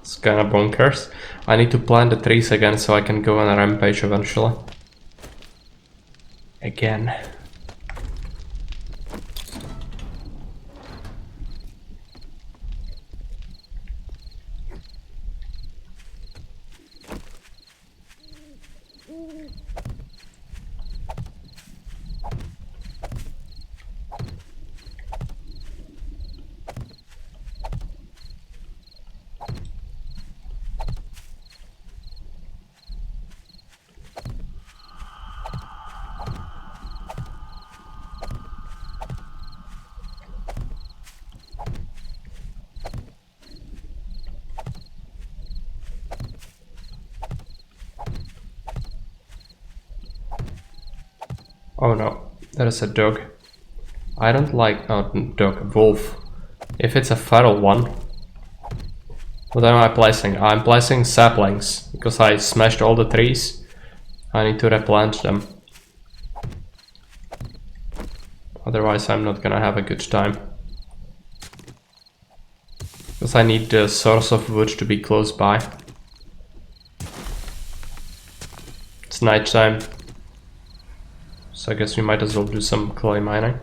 It's kind of bonkers. I need to plant the trees again so I can go on a rampage eventually. Again. Oh no, that is a dog. I don't like, oh, dog, wolf. If it's a feral one, what am I placing? I'm placing saplings, because I smashed all the trees. I need to replant them. Otherwise I'm not gonna have a good time. Because I need the source of wood to be close by. It's night time. So I guess we might as well do some clay mining.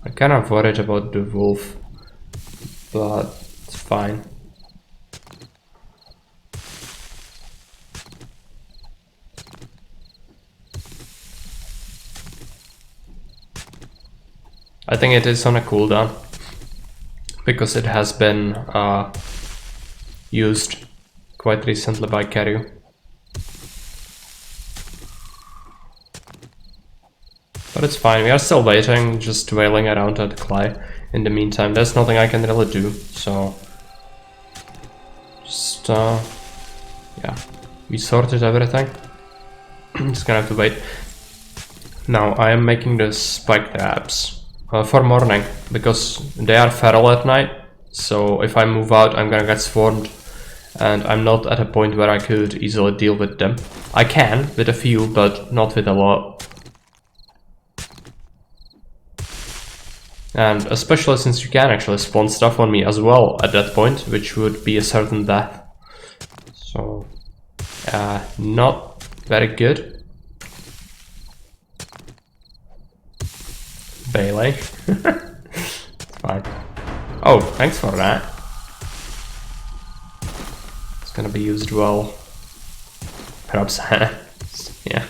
I'm kind of worried about the wolf, but it's fine. I think it is on a cooldown because it has been used quite recently by Karyu. But it's fine, we are still waiting, just wailing around at Clay. In the meantime, there's nothing I can really do, so... Just, yeah. We sorted everything. Just gonna have to wait. Now, I am making the spike traps for morning, because they are feral at night, so if I move out, I'm gonna get swarmed, and I'm not at a point where I could easily deal with them. I can, with a few, but not with a lot. And especially since you can actually spawn stuff on me as well at that point, which would be a certain death. So, not very good. Bailey. Fine. Oh, thanks for that. It's gonna be used well. Perhaps hands. Yeah.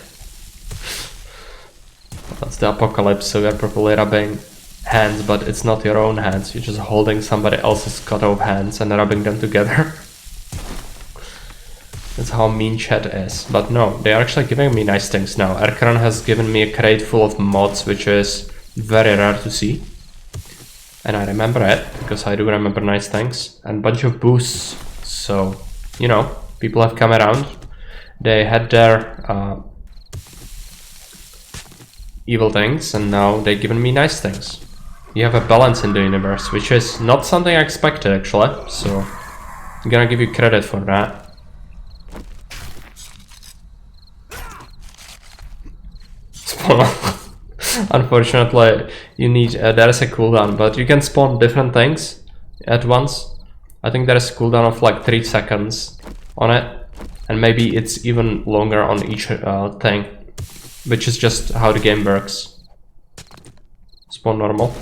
That's the apocalypse, so we're probably rubbing hands, but it's not your own hands. You're just holding somebody else's cut off hands and rubbing them together. That's how mean chat is. But no, they are actually giving me nice things now. Erkaran has given me a crate full of mods, which is very rare to see. And I remember it, because I do remember nice things. And a bunch of boosts. So, you know, people have come around. They had their evil things, and now they've given me nice things. You have a balance in the universe, which is not something I expected actually, so I'm gonna give you credit for that. Unfortunately, you need there is a cooldown, but you can spawn different things at once. I think there is a cooldown of like 3 seconds on it, and maybe it's even longer on each thing, which is just how the game works. Spawn normal.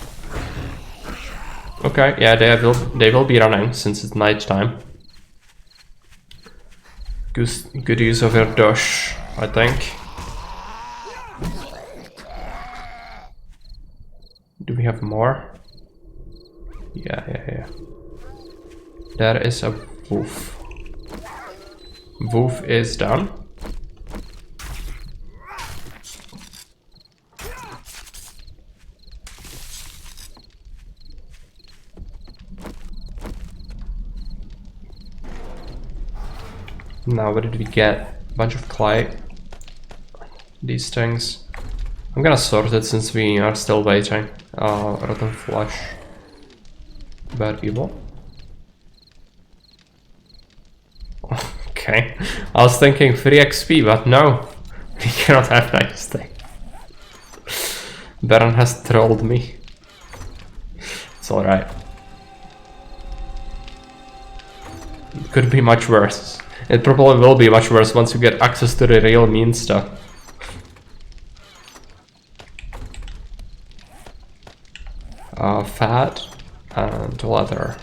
Okay, yeah, they will be running since it's night time. Good use of your dash, I think. Do we have more? Yeah. There is a wolf. Wolf is done. Now, what did we get? A bunch of clay. These things. I'm gonna sort it since we are still waiting. Rotten flesh. Bad evil. Okay. I was thinking free XP, but no. We cannot have nice thing. Baron has trolled me. It's alright. It could be much worse. It probably will be much worse once you get access to the real mean stuff. Fat and leather.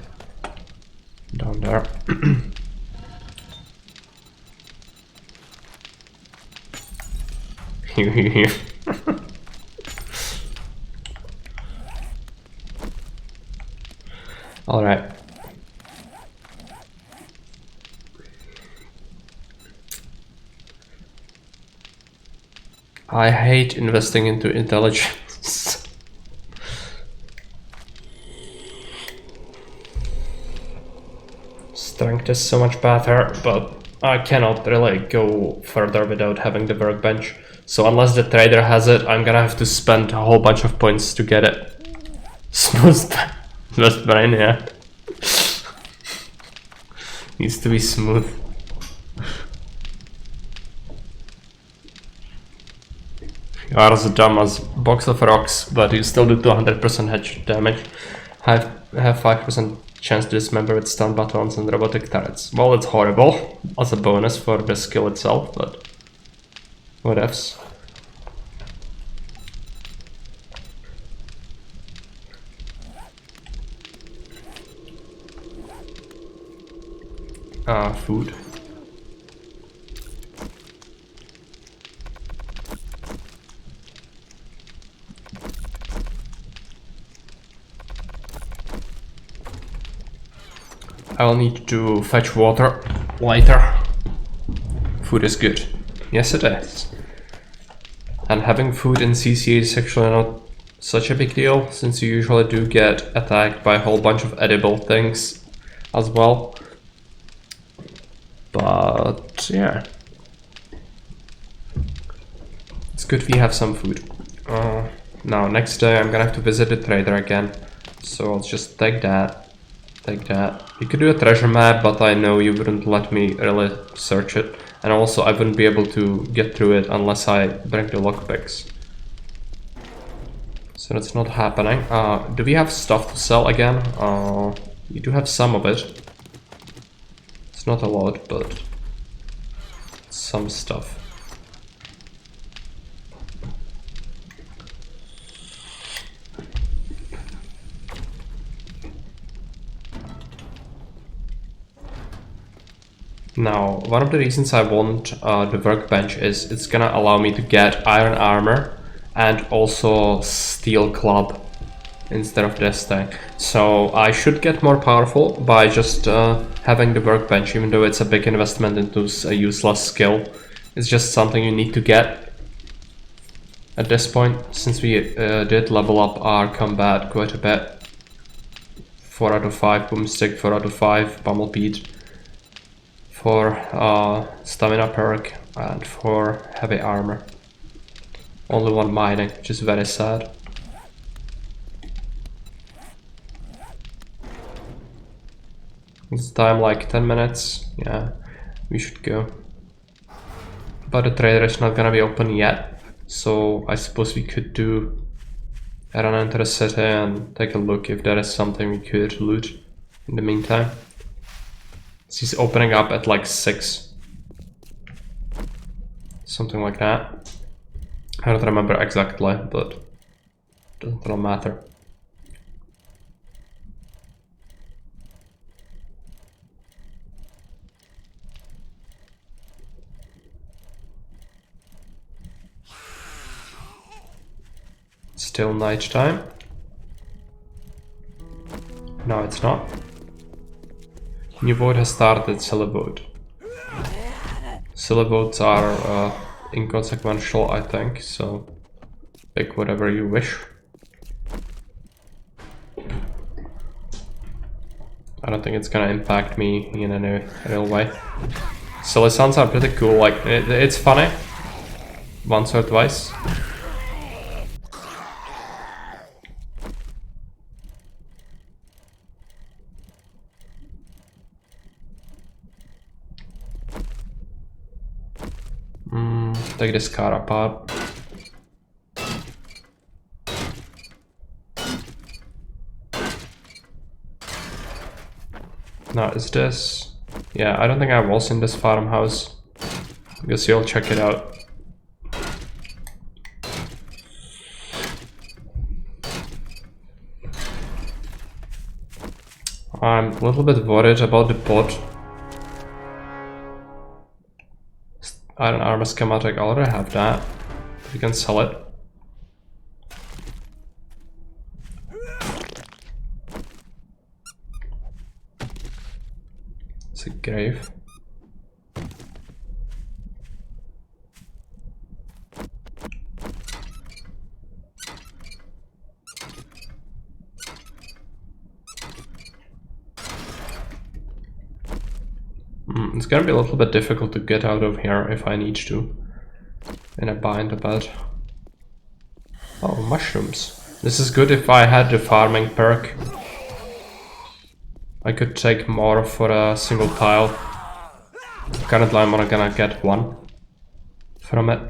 Down there. Alright. I hate investing into intelligence. Strength is so much better, but I cannot really go further without having the workbench. So unless the trader has it, I'm gonna have to spend a whole bunch of points to get it. Smooth brain, yeah. Needs to be smooth. You are as dumb as box of rocks, but you still do 200% hedge damage. Have 5% chance to dismember with stun batons and robotic turrets. Well, it's horrible as a bonus for the skill itself, but whatevs. Food. I'll need to fetch water later. Food is good. Yes, it is. And having food in CC is actually not such a big deal, since you usually do get attacked by a whole bunch of edible things as well. But yeah, it's good we have some food. Now next day I'm gonna have to visit the trader again, so I'll just take that, You could do a treasure map, but I know you wouldn't let me really search it, and also I wouldn't be able to get through it unless I bring the lockpicks. So that's not happening. Do we have stuff to sell again? We do have some of it. It's not a lot, but some stuff. Now, one of the reasons I want the workbench is it's gonna allow me to get iron armor and also steel club instead of this thing. So I should get more powerful by just having the workbench, even though it's a big investment into a useless skill. It's just something you need to get at this point, since we did level up our combat quite a bit. 4 out of 5 boomstick, 4 out of 5 pummel beat, for stamina perk, and for heavy armor. Only 1 mining, which is very sad. It's time like 10 minutes. Yeah, we should go. But the trader is not gonna be open yet, so I suppose we could run into the city and take a look if there is something we could loot in the meantime. He's opening up at like 6. Something like that. I don't remember exactly, but it doesn't really matter. Still night time. No, it's not. New vote has started, silly vote. Silly votes are inconsequential, I think, so pick whatever you wish. I don't think it's gonna impact me in any real way. Silly sounds are pretty cool, like, it's funny. Once or twice. Take this car apart. Now, is this... Yeah, I don't think I was in this farmhouse. I guess you'll check it out. I'm a little bit worried about the bot. Iron armor schematic, I already have that. We can sell it. It's a grave. It's gonna be a little bit difficult to get out of here if I need to. In a bind about. Oh, mushrooms. This is good if I had the farming perk. I could take more for a single tile. Currently I'm only gonna get 1 from it.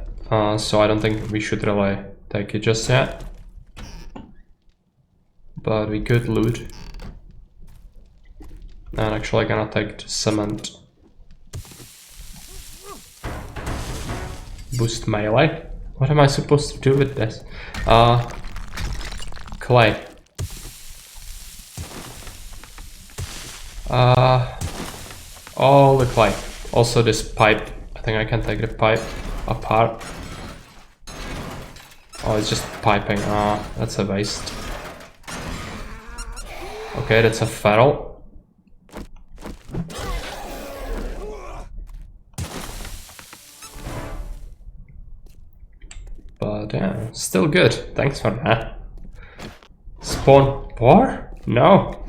So I don't think we should really take it just yet. But we could loot. And actually I'm gonna take the cement. Boost melee? What am I supposed to do with this? Clay. All the clay. Also this pipe. I think I can take the pipe apart. Oh, it's just piping. That's a waste. Okay, that's a feral. Still good. Thanks for that. Spawn boar? No.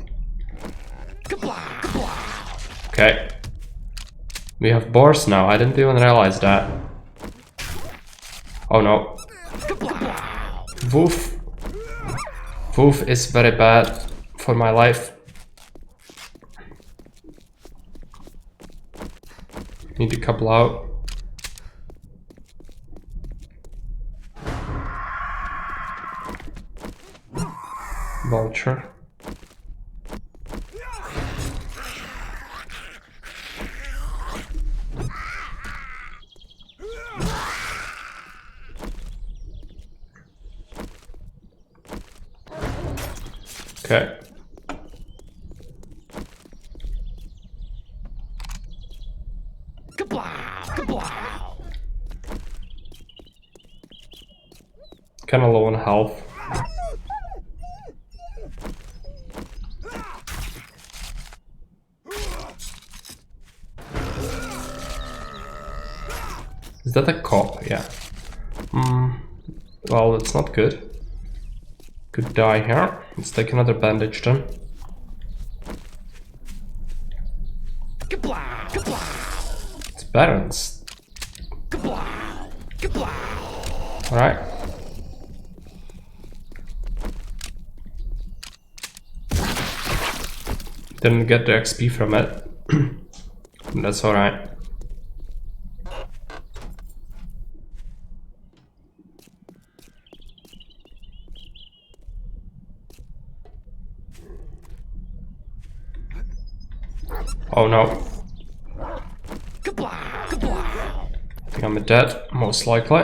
Okay. We have boars now. I didn't even realize that. Oh no. Wolf. Wolf is very bad for my life. Need to couple out. Vulture. Okay. Kinda low on health. Is that a cop? Yeah. Well, that's not good. Could die here. Let's take another bandage then. It's balanced. Alright. Didn't get the XP from it. That's alright. Oh no. I think I'm dead, most likely.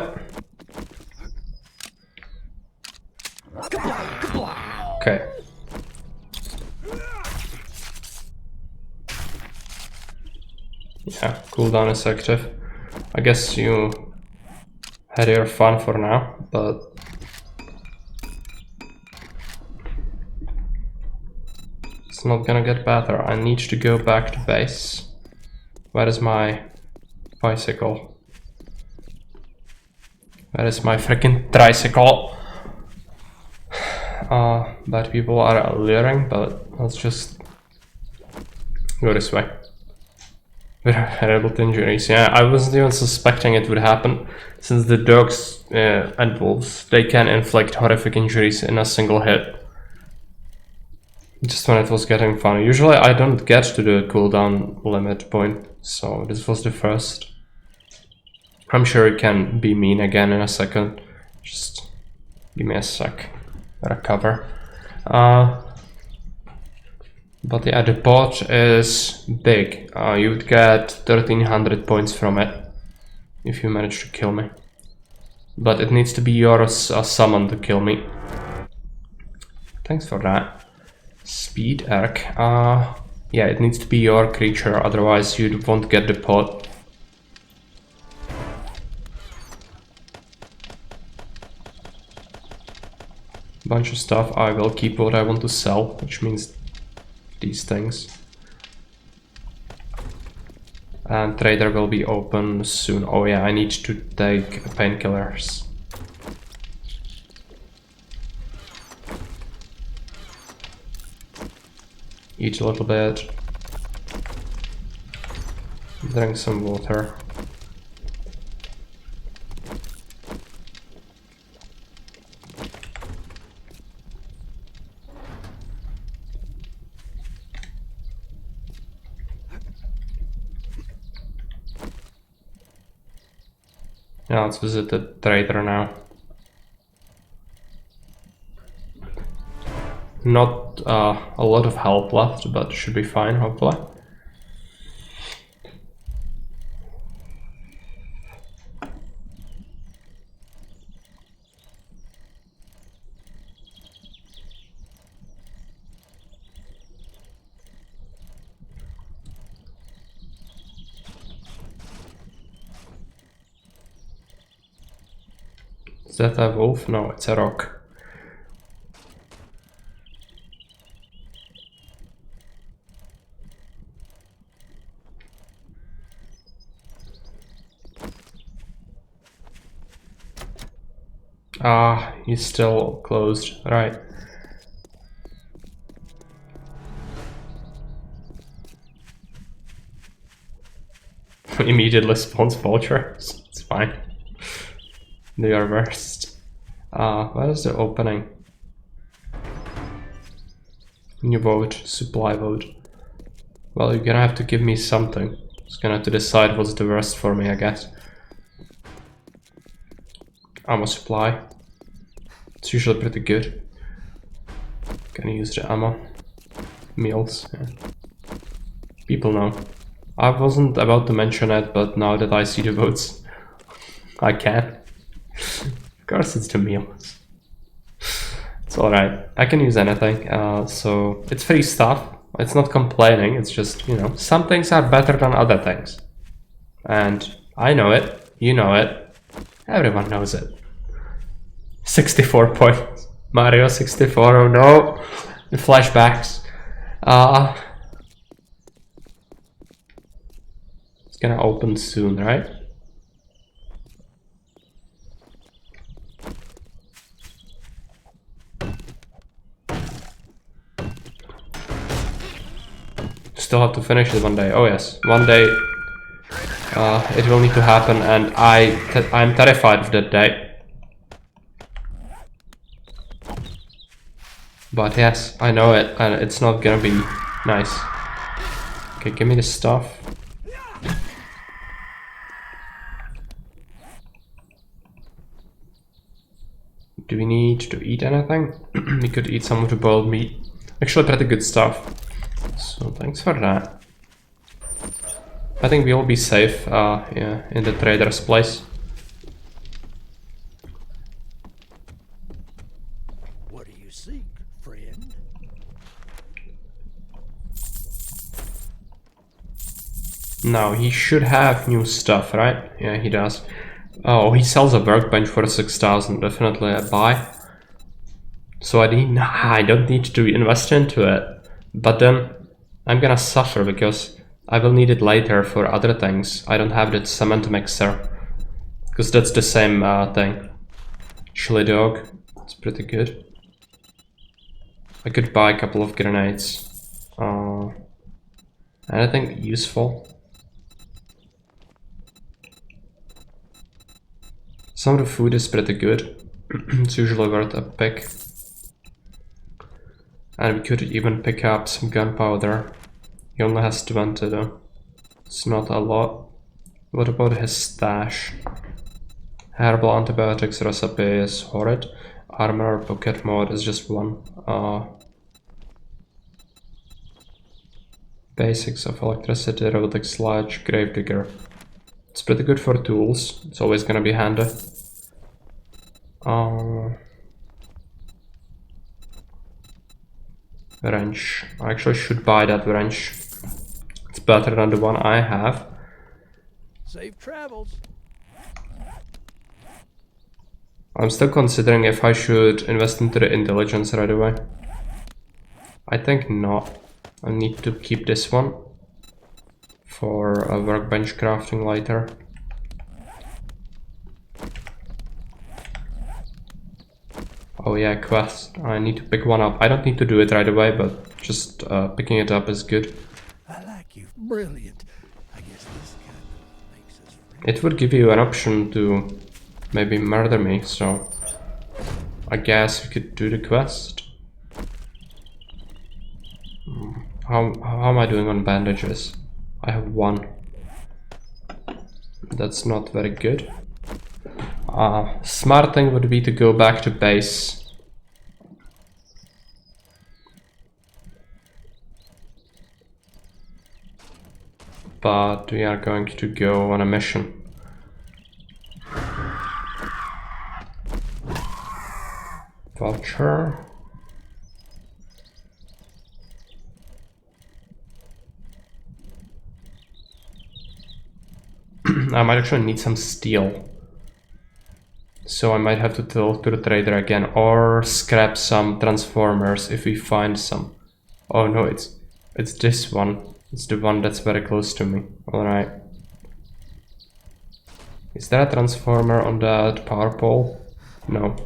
Okay. Yeah, cooldown is active. I guess you had your fun for now, but it's not gonna get better. I need to go back to base. Where is my bicycle? Where is my freaking tricycle? Bad people are alluring, but let's just go this way. Terrible injuries. Yeah, I wasn't even suspecting it would happen, since the dogs and wolves, they can inflict horrific injuries in a single hit. Just when it was getting fun. Usually I don't get to the cooldown limit point, so this was the first. I'm sure it can be mean again in a second. Just give me a sec. Recover. But yeah, the bot is big. You would get 1300 points from it if you manage to kill me. But it needs to be your summon to kill me. Thanks for that. Speed arc. Yeah, it needs to be your creature, otherwise you won't get the pot. Bunch of stuff. I will keep what I want to sell, which means these things. And trader will be open soon. Oh yeah, I need to take painkillers. Eat a little bit. Drink some water. Yeah, let's visit the trader now. Not a lot of help left, but should be fine, hopefully. Is that a wolf? No, it's a rock. Ah, he's still closed. Right. Immediately spawns vultures. It's fine. They are worst. Where is the opening? New vote, supply vote. Well, you're gonna have to give me something. Just gonna have to decide what's the worst for me, I guess. Ammo supply. It's usually pretty good. Can use the ammo. Meals, yeah. People know. I wasn't about to mention it, but now that I see the votes, I can. Of course it's the meals. It's alright. I can use anything. So it's free stuff. It's not complaining, it's just, you know, some things are better than other things. And I know it, you know it, everyone knows it. 64 points. Mario 64, oh no. The flashbacks. It's gonna open soon, right? Still have to finish it one day. Oh yes, one day it will need to happen, and I'm terrified of that day. But yes, I know it, and it's not gonna be nice. Okay, give me the stuff. Do we need to eat anything? We could eat some of the boiled meat. Actually, pretty good stuff. So thanks for that. I think we'll be safe, yeah, in the trader's place. What do you seek, friend? Now, he should have new stuff, right? Yeah, he does. Oh, he sells a workbench for 6,000, definitely a buy. So I don't need to invest into it. But then, I'm gonna suffer because I will need it later for other things. I don't have that cement mixer. Because that's the same thing. Chili dog, it's pretty good. I could buy a couple of grenades. Anything useful? Some of the food is pretty good. It's usually worth a pick. And we could even pick up some gunpowder. He only has 20 though. It's not a lot. What about his stash? Herbal antibiotics recipe is horrid. Armor bucket mode is just one. Basics of electricity, robotic sledge, gravedigger. It's pretty good for tools. It's always gonna be handy. Wrench. I actually should buy that wrench. It's better than the one I have. Safe travels. I'm still considering if I should invest into the intelligence right away. I think not. I need to keep this one for a workbench crafting later. Oh yeah, quest. I need to pick one up. I don't need to do it right away, but just picking it up is good. I like you. Brilliant. I guess this kind of makes us friends. It would give you an option to maybe murder me, so I guess we could do the quest. How am I doing on bandages? I have 1. That's not very good. Smart thing would be to go back to base. But we are going to go on a mission. Vulture. I might actually need some steel. So I might have to talk to the trader again, or scrap some transformers if we find some. Oh no, it's this one. It's the one that's very close to me. Alright. Is there a transformer on that power pole? No.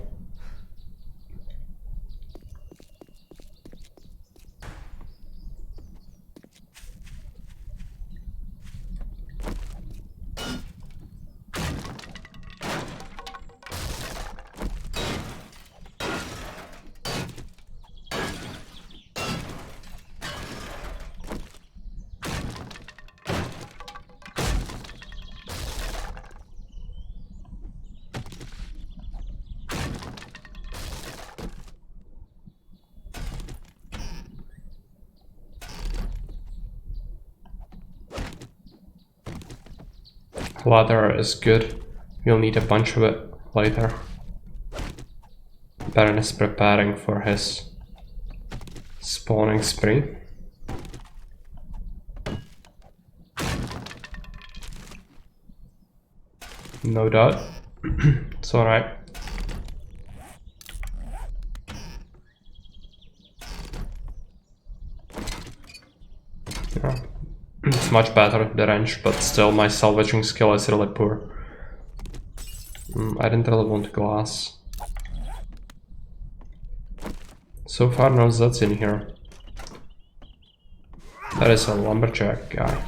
Leather is good. You'll need a bunch of it later. Baron is preparing for his spawning spree. No doubt. It's alright. Yeah. It's much better, the range, but still my salvaging skill is really poor. I didn't really want glass. So far no Zeds in here. That is a lumberjack guy.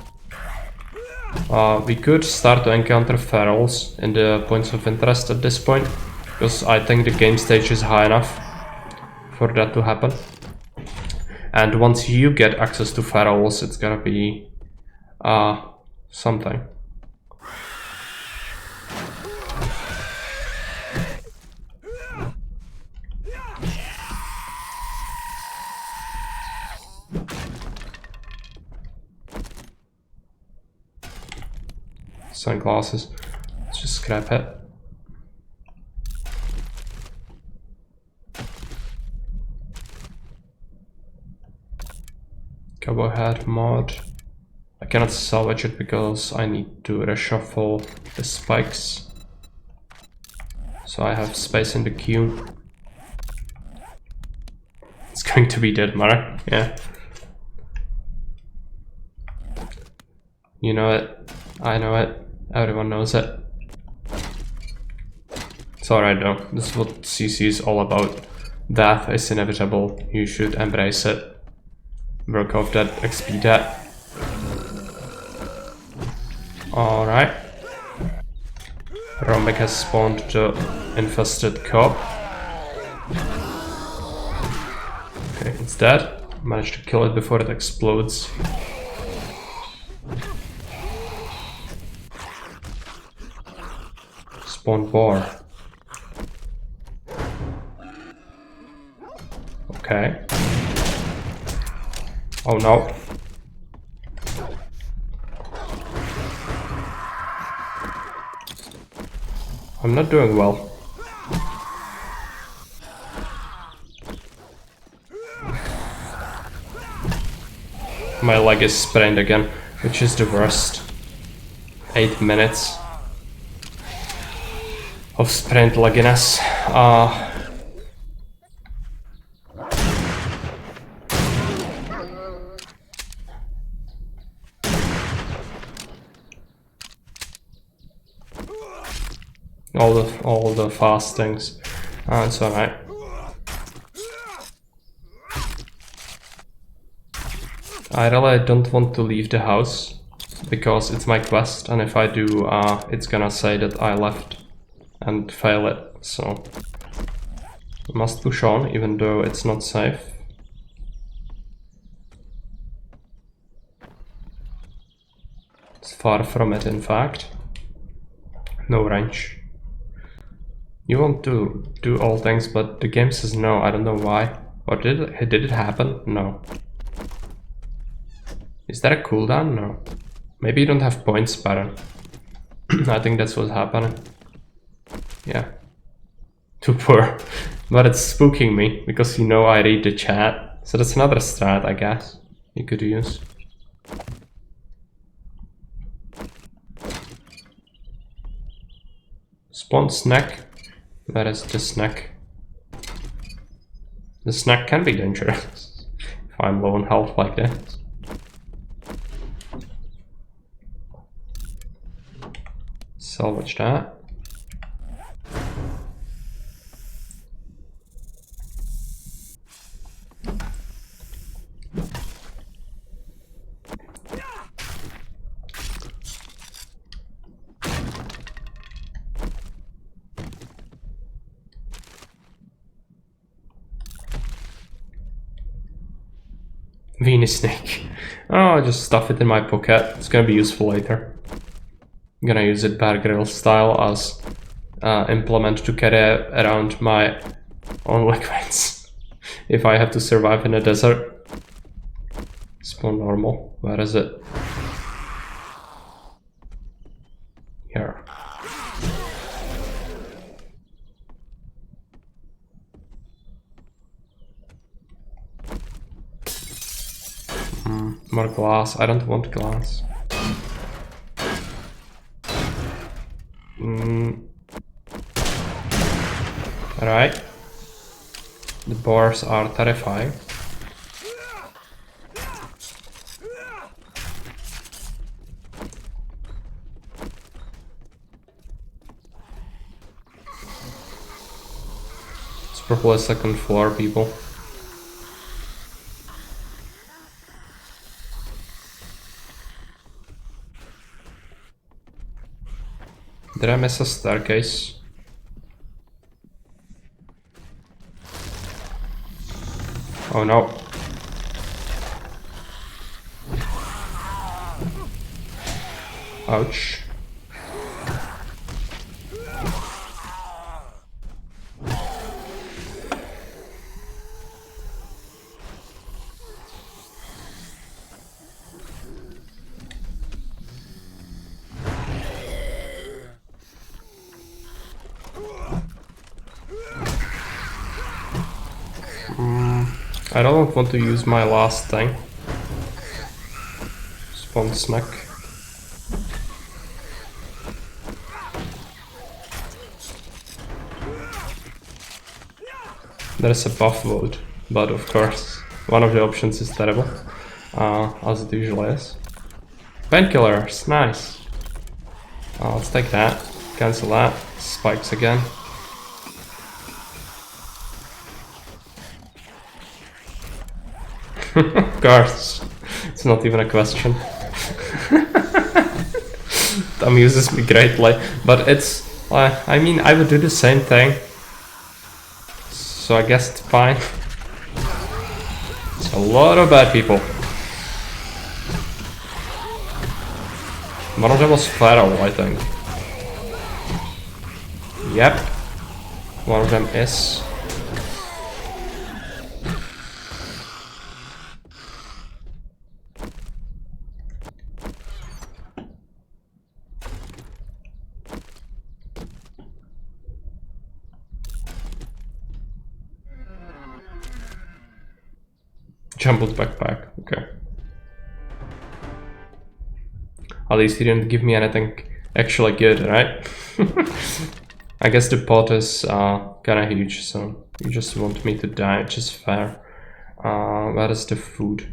We could start to encounter ferals in the points of interest at this point, because I think the game stage is high enough for that to happen. And once you get access to ferals, it's gonna be something. Sunglasses. Let's just scrap it. Cowboy hat mod. I cannot salvage it because I need to reshuffle the spikes. So I have space in the queue. It's going to be dead, Mara. Yeah. You know it. I know it. Everyone knows it. It's alright though. This is what CC is all about. Death is inevitable. You should embrace it. Work off that XP debt. Alright. Rombek has spawned the infested cop. Okay, it's dead. Managed to kill it before it explodes. Spawn boar. Okay. Oh no. I'm not doing well. My leg is sprained again, which is the worst. 8 minutes of sprained legginess. All the fast things. It's alright. I really don't want to leave the house because it's my quest, and if I do, it's gonna say that I left and fail it. So I must push on, even though it's not safe. It's far from it, in fact. No range. You want to do all things, but the game says no. I don't know why. Or did it happen? No. Is that a cooldown? No. Maybe you don't have points, Baron. I think that's what's happening. Yeah. Too poor. But it's spooking me, because you know I read the chat. So that's another strat, I guess, you could use. Spawn snack. Where is the snack? The snack can be dangerous if I'm low on health like this. Salvage that. Venus snake. Oh, I'll just stuff it in my pocket. It's gonna be useful later. I'm gonna use it Bear Grylls style as implement to carry around my own liquids if I have to survive in a desert. Spawn normal. Where is it? More glass. I don't want glass. Alright. The boars are terrifying. It's probably second floor, people. Did I miss a staircase? Oh no. Ouch. I don't want to use my last thing. Spawn snack. There's a buff vote, but of course, one of the options is terrible, as it usually is. Painkillers, nice. Let's take that, cancel that, spikes again. Of course, it's not even a question. It amuses me greatly, but it's, I mean, I would do the same thing. So I guess it's fine. It's a lot of bad people. One of them was Pharaoh, I think. Yep. One of them is. Jumbled backpack, okay. At least he didn't give me anything actually good, right? I guess the pot is kinda huge, so you just want me to die, which is fair. Where is the food?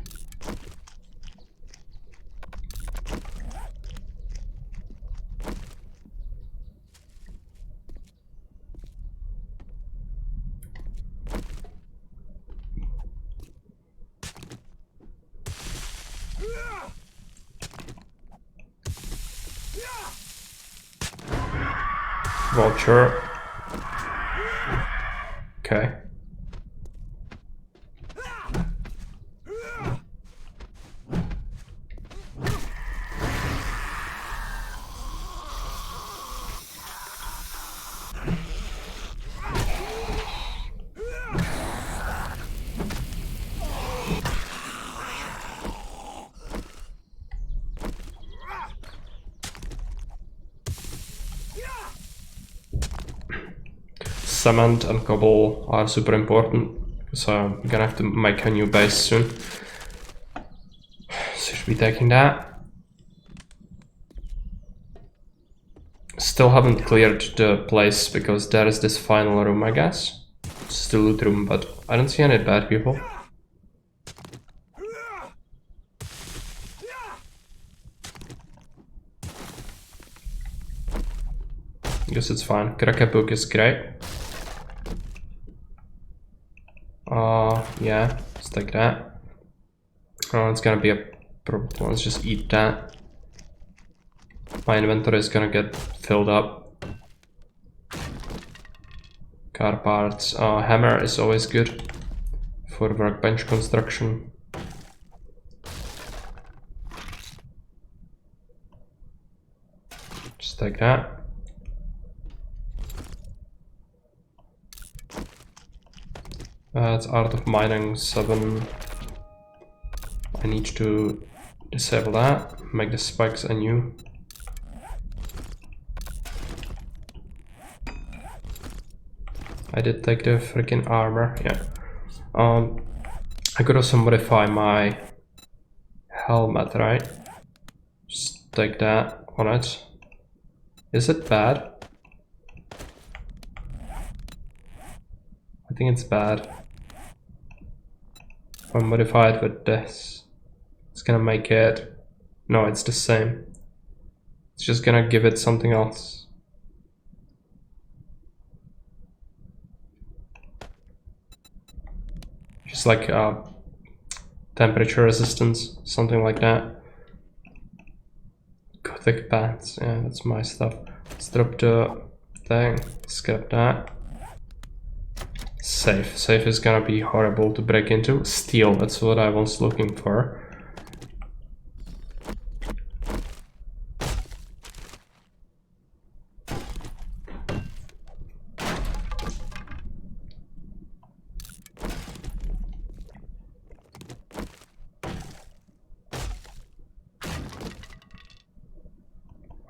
Vulture. Okay. Cement and cobble are super important, so I'm gonna have to make a new base soon. So should be taking that. Still haven't cleared the place because there is this final room, I guess. It's the loot room, but I don't see any bad people. Guess it's fine. Cracker book is great. Yeah, let's take that. Oh, it's gonna be a problem. Let's just eat that. My inventory is gonna get filled up. Car parts. Hammer is always good for workbench construction. Just take that. It's Art of Mining 7. I need to disable that, make the spikes anew. I did take the freaking armor, yeah. I could also modify my helmet, right? Just take that on it. Is it bad? I think it's bad. If I modify it with this, it's gonna make it... No, it's the same. It's just gonna give it something else. Just like temperature resistance, something like that. Gothic pants, yeah, that's my stuff. Let's drop the thing, skip that. Safe. Safe is gonna be horrible to break into. Steel, that's what I was looking for.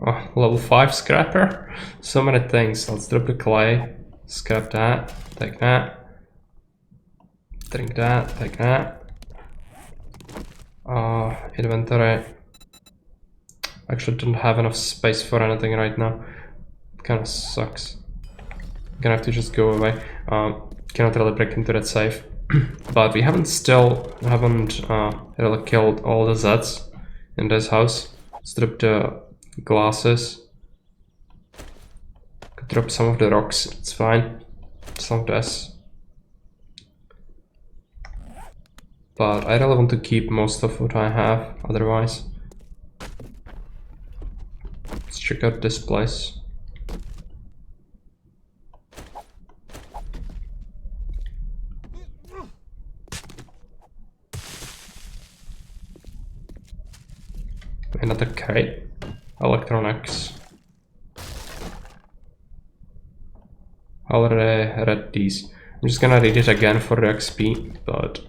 Oh, level 5 scrapper? So many things. Let's drop the clay. Scrap that. Take that. Drink that. Take that. Inventory. Actually don't have enough space for anything right now. Kinda sucks. Gonna have to just go away. Cannot really break into that safe. But we haven't really killed all the Zeds in this house. Let's drop the glasses. Could drop some of the rocks, it's fine. Some of this. But I really want to keep most of what I have, otherwise. Let's check out this place. Another crate. Electronics. I already read these. I'm just gonna read it again for the XP, but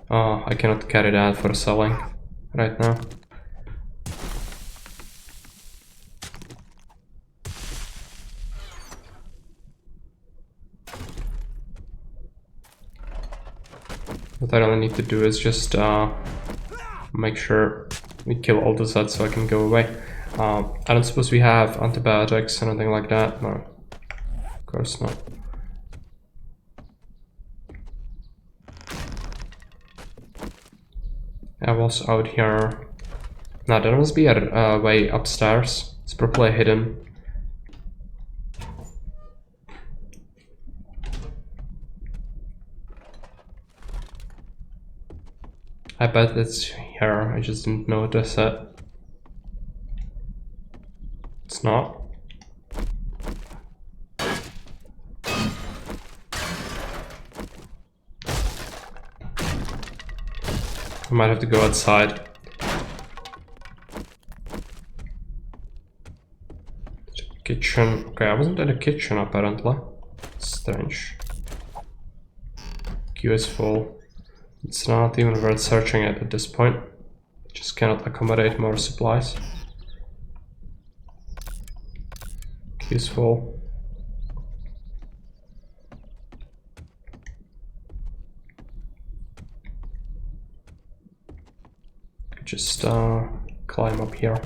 I cannot carry that for selling right now. What I really need to do is just make sure we kill all the Zeds so I can go away. I don't suppose we have antibiotics, anything like that? No, of course not. I was out here. Now there must be a way upstairs. It's probably hidden. I bet it's here, I just didn't notice it. It's not. I might have to go outside. Kitchen. Okay, I wasn't in the kitchen apparently. Strange. Queue is full. It's not even worth searching it at this point. Just cannot accommodate more supplies. Queue is full. Just climb up here.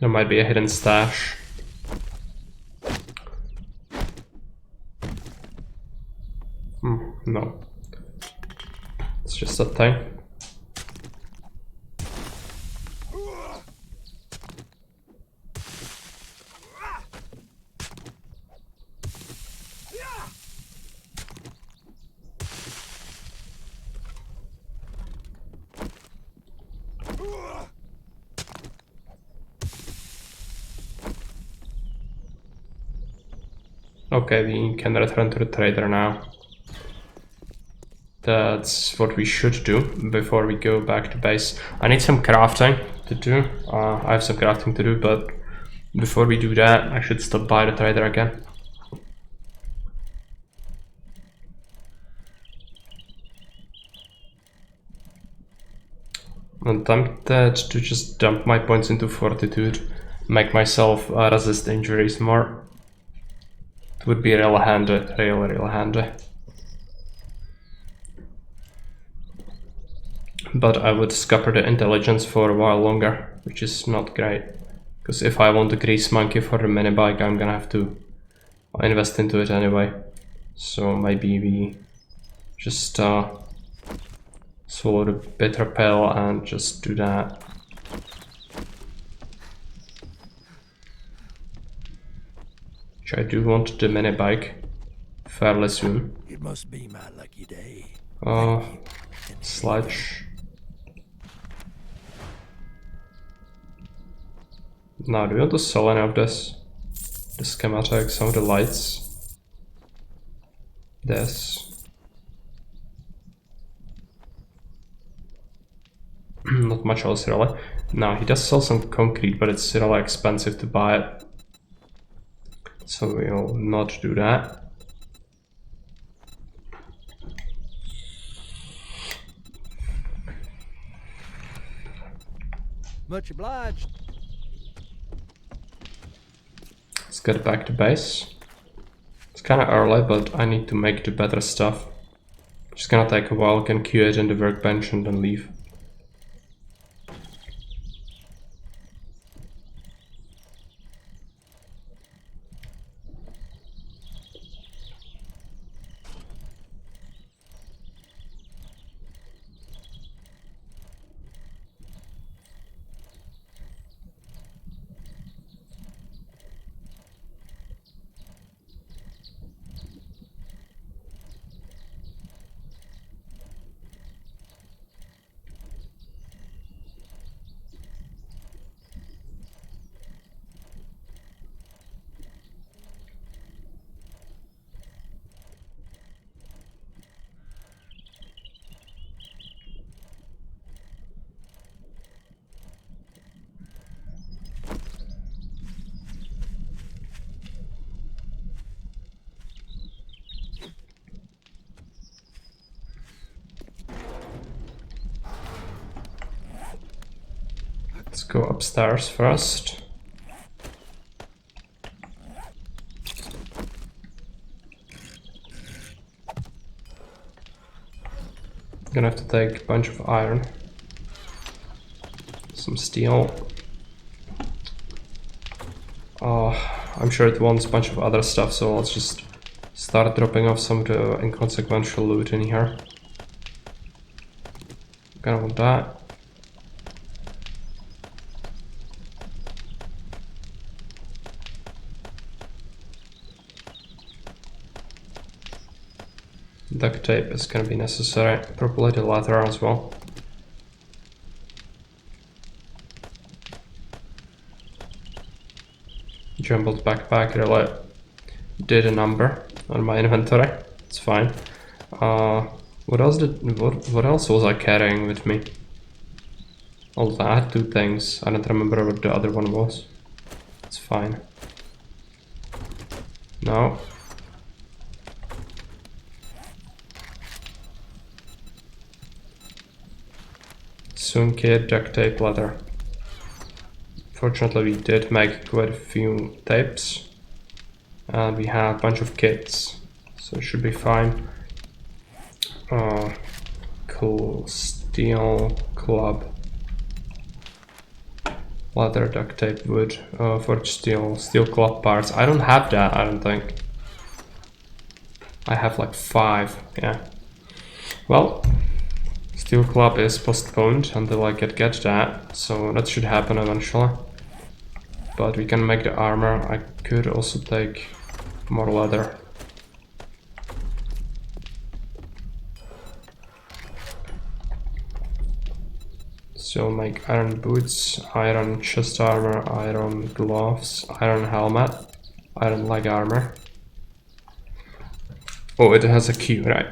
There might be a hidden stash. No. It's just a thing. Okay, we can return to the trader now. That's what we should do before we go back to base. I need some crafting to do. I have some crafting to do, but before we do that, I should stop by the trader again. I'm tempted to just dump my points into fortitude, make myself resist injuries more. It would be real handy, real handy. But I would scupper the intelligence for a while longer, which is not great. Because if I want a grease monkey for the mini bike, I'm gonna have to invest into it anyway. So maybe we just swallow the bitter pill and just do that. Which I do want the mini bike fairly soon. It must be my lucky day. Sledge. Now, do we want to sell any of this? The schematics, some of the lights. This. Not much else really. Now, he does sell some concrete, but it's really expensive to buy it. So we'll not do that. Much obliged. Let's get back to base. It's kind of early, but I need to make the better stuff. It's gonna take a while, can queue it in the workbench and then leave. Let's go upstairs first. Gonna have to take a bunch of iron, some steel. I'm sure it wants a bunch of other stuff, so let's just start dropping off some of the inconsequential loot in here. Gonna want that. Duct tape is gonna be necessary, probably the leather as well. Jumbled backpack really did a number on my inventory. It's fine. What else was I carrying with me? Oh, I had two things. I don't remember what the other one was. It's fine. No. Soon kit, duct tape, leather. Fortunately, we did make quite a few tapes. And we have a bunch of kits, so it should be fine. Cool. Steel, club, leather, duct tape, wood, forged steel, steel club parts. I don't have that, I don't think. I have like 5, yeah. Well, steel club is postponed until I get that, so that should happen eventually. But we can make the armor. I could also take more leather. So make iron boots, iron chest armor, iron gloves, iron helmet, iron leg armor. Oh, it has a key, right?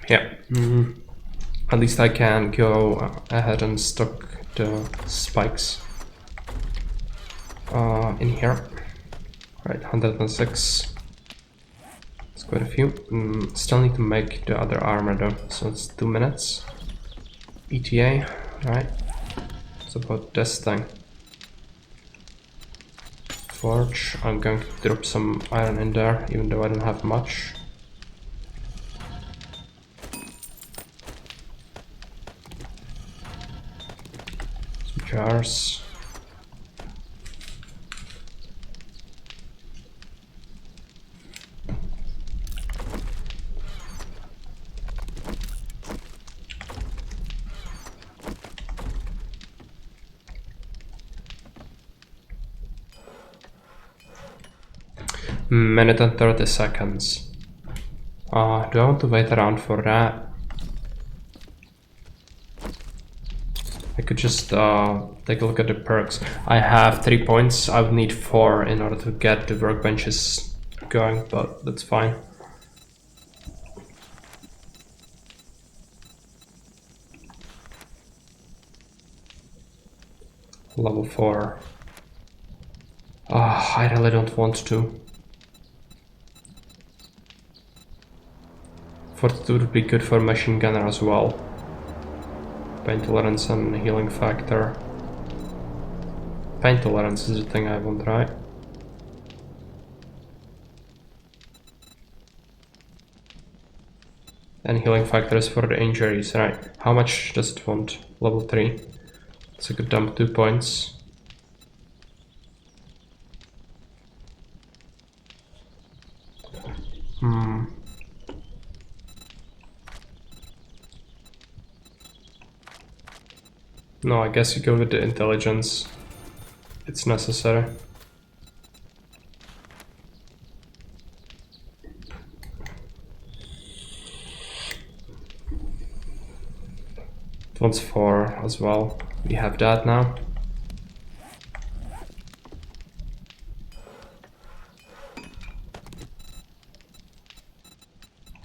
Yeah. At least I can go ahead and stock the spikes in here. Right, 106. It's quite a few. Still need to make the other armor though, so it's 2 minutes. ETA, right? It's about this thing. Forge. I'm going to drop some iron in there, even though I don't have much. Some jars. Minute and 30 seconds. Do I want to wait around for that? I could just take a look at the perks. I have 3 points. I would need 4 in order to get the workbenches going, but that's fine. Level 4. I really don't want to. 42 would be good for machine gunner as well. Pain tolerance and healing factor. Pain tolerance is the thing I want, right? And healing factor is for the injuries, right? How much does it want? Level 3. So I could dump 2 points. No, I guess you go with the intelligence. It's necessary. It wants 4 as well. We have that now.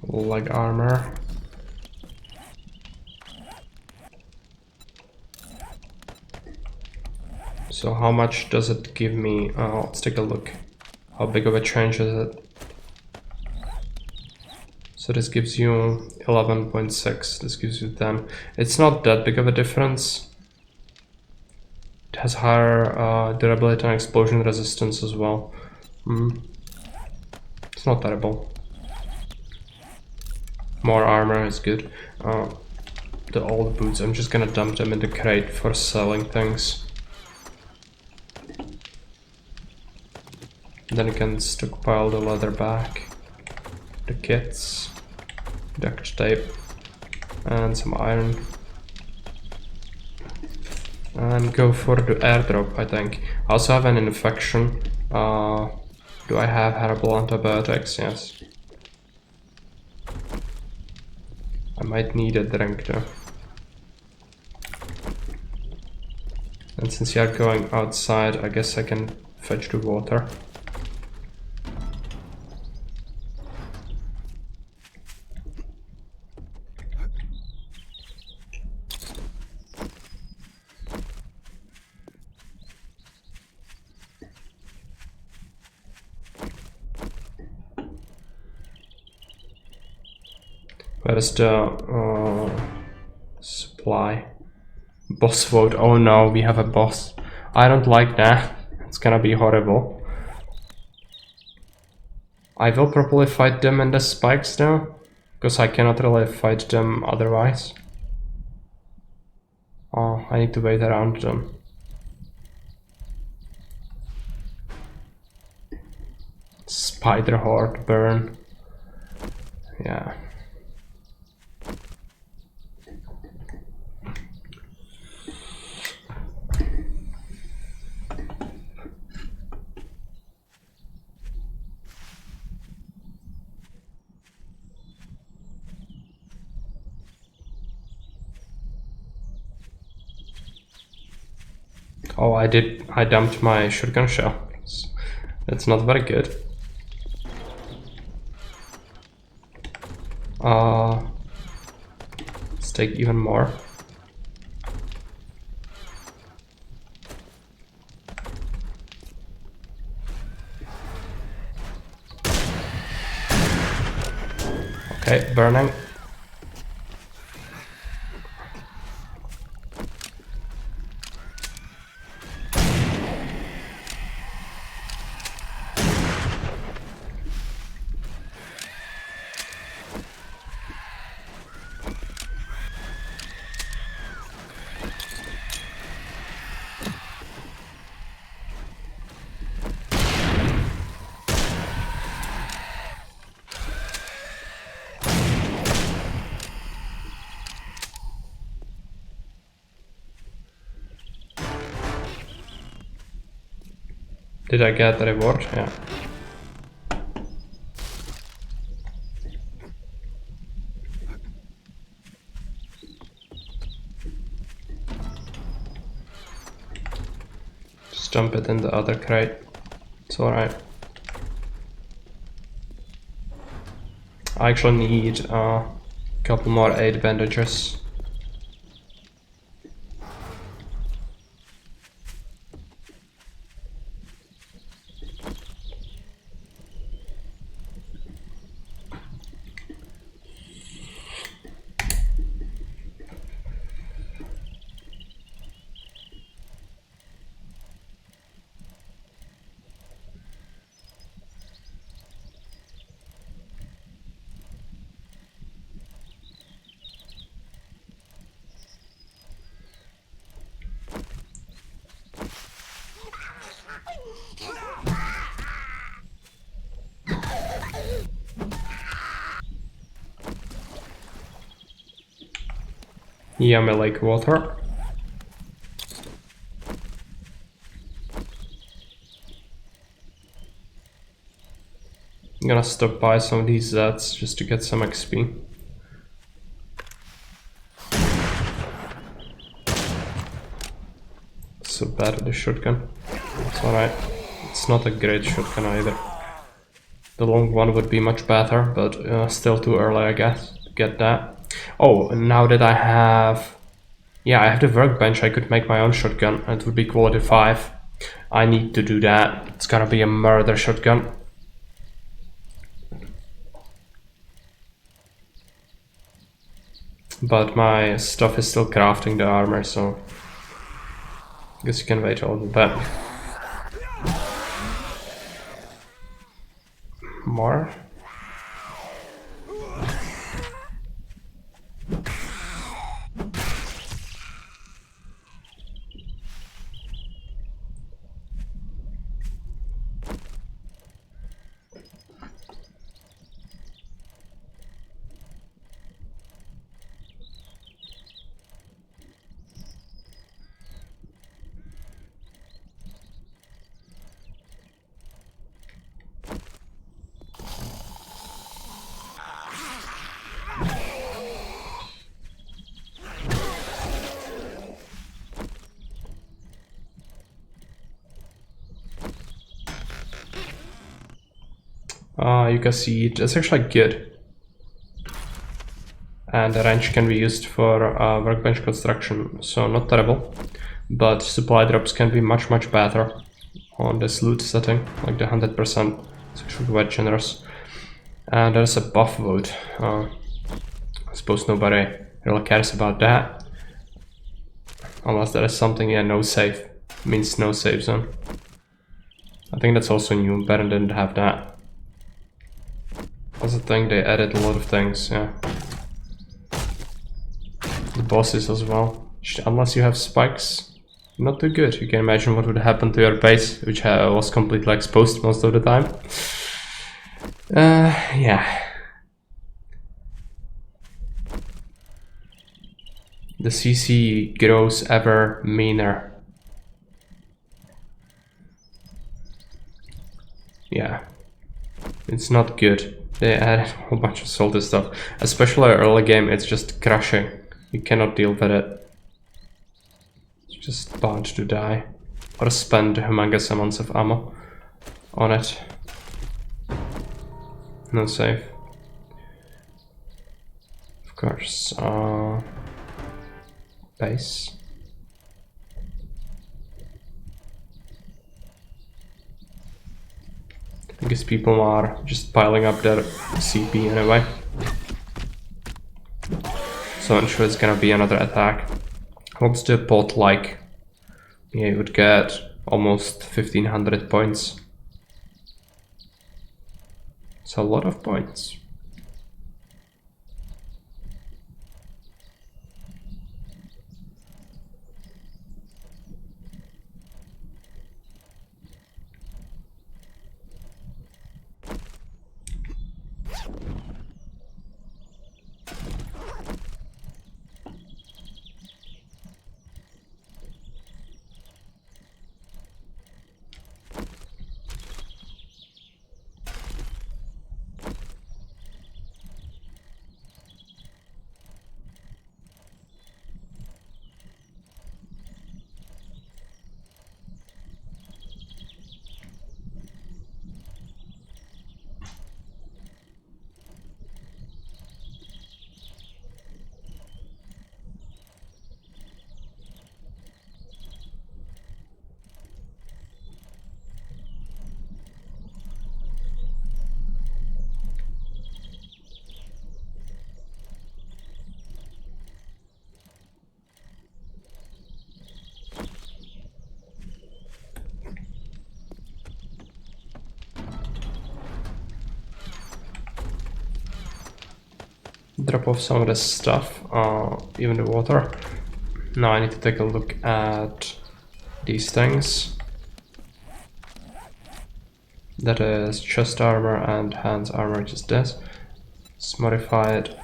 Leg armor. So how much does it give me? Let's take a look. How big of a change is it? So this gives you 11.6. This gives you 10. It's not that big of a difference. It has higher durability and explosion resistance as well. It's not terrible. More armor is good. The old boots, I'm just gonna dump them in the crate for selling things. Then you can stockpile the leather back, the kits, duct tape, and some iron. And go for the airdrop, I think. I also have an infection. Do I have herbal antibiotics? Yes. I might need a drink though. And since you are going outside, I guess I can fetch the water. Where is the supply? Boss vote. Oh no, we have a boss. I don't like that. It's gonna be horrible. I will probably fight them in the spikes though, because I cannot really fight them otherwise. Oh, I need to wait around them. Spider horde burn. Yeah. Oh, I dumped my shotgun shell. It's not very good. take even more. Okay, burning. Did I get the reward? Yeah. Just dump it in the other crate. It's alright. I actually need a couple more 8 bandages. Yummy lake water. I'm gonna stop by some of these Zeds just to get some XP. So bad at the shotgun. It's alright. It's not a great shotgun either. The long one would be much better, but still too early, I guess, to get that. Oh, and now that I have... Yeah, I have the workbench, I could make my own shotgun. It would be quality 5. I need to do that. It's gonna be a murder shotgun. But my stuff is still crafting the armor, so... I guess you can wait a little bit. More? You can see it's actually good. And the wrench can be used for workbench construction, so not terrible. But supply drops can be much better on this loot setting, like the 100%. It's actually quite generous. And there's a buff wood. I suppose nobody really cares about that. Unless there is something, yeah, no save. Means no save zone. I think that's also new, Baron didn't have that. That's the thing, they added a lot of things, yeah. The bosses as well. Unless you have spikes, not too good. You can imagine what would happen to your base, which was completely exposed most of the time. Yeah. The CC grows ever meaner. Yeah. It's not good. They added a whole bunch of salty stuff. Especially early game, it's just crushing. You cannot deal with it. It's just bound to die. Or spend humongous amounts of ammo on it. No save. Of course. base. I guess people are just piling up their CP anyway. So I'm sure it's gonna be another attack. What's the pot like? Yeah, you would get almost 1500 points. It's a lot of points. Drop off some of this stuff, even the water. Now I need to take a look at these things. That is chest armor and hands armor, just this. It's modified,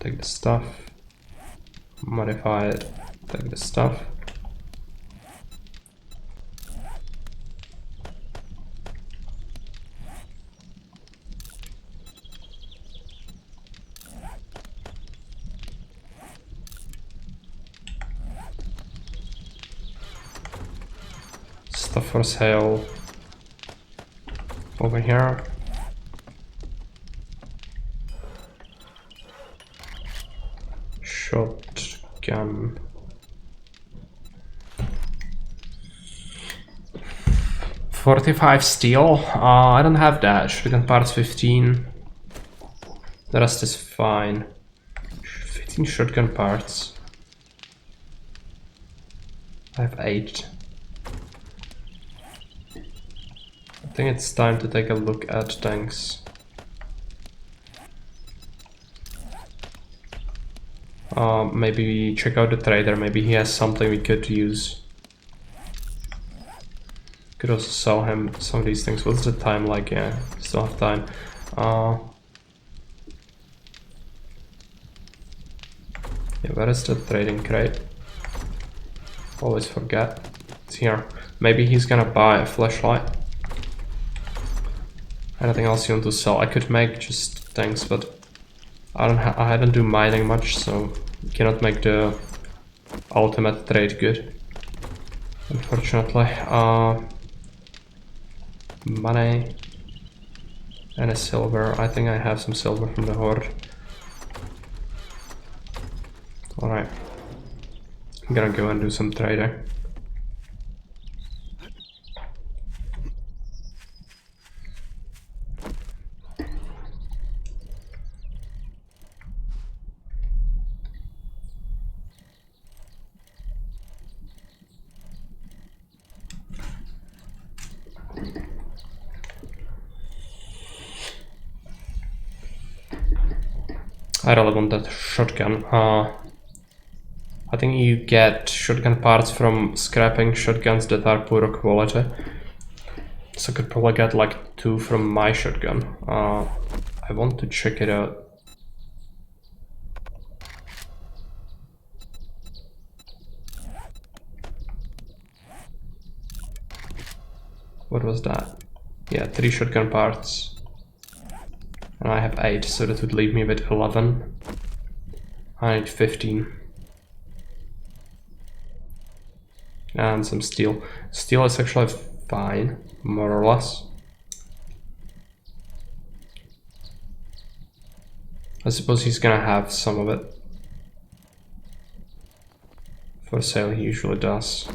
take the stuff. Modified, take the stuff. Stuff for sale over here. Shotgun. $45 steel. I don't have that. Shotgun parts 15. The rest is fine. 15 shotgun parts. I have 8. I think it's time to take a look at tanks. Maybe check out the trader, maybe he has something we could use. Could also sell him some of these things. What's the time like? Yeah, still have time. Yeah, where is the trading crate? Always forget. It's here. Maybe he's gonna buy a flashlight. Anything else you want to sell? I could make just things, but I don't do mining much, so you cannot make the ultimate trade good, unfortunately. Money and a silver. I think I have some silver from the horde. Alright, I'm gonna go and do some trading. I really want that shotgun. I think you get shotgun parts from scrapping shotguns that are poor quality. So I could probably get like 2 from my shotgun. I want to check it out. What was that? Yeah, 3 shotgun parts. And I have 8, so that would leave me with 11. I need 15. And some steel. Steel is actually fine, more or less. I suppose he's gonna have some of it. for sale, he usually does.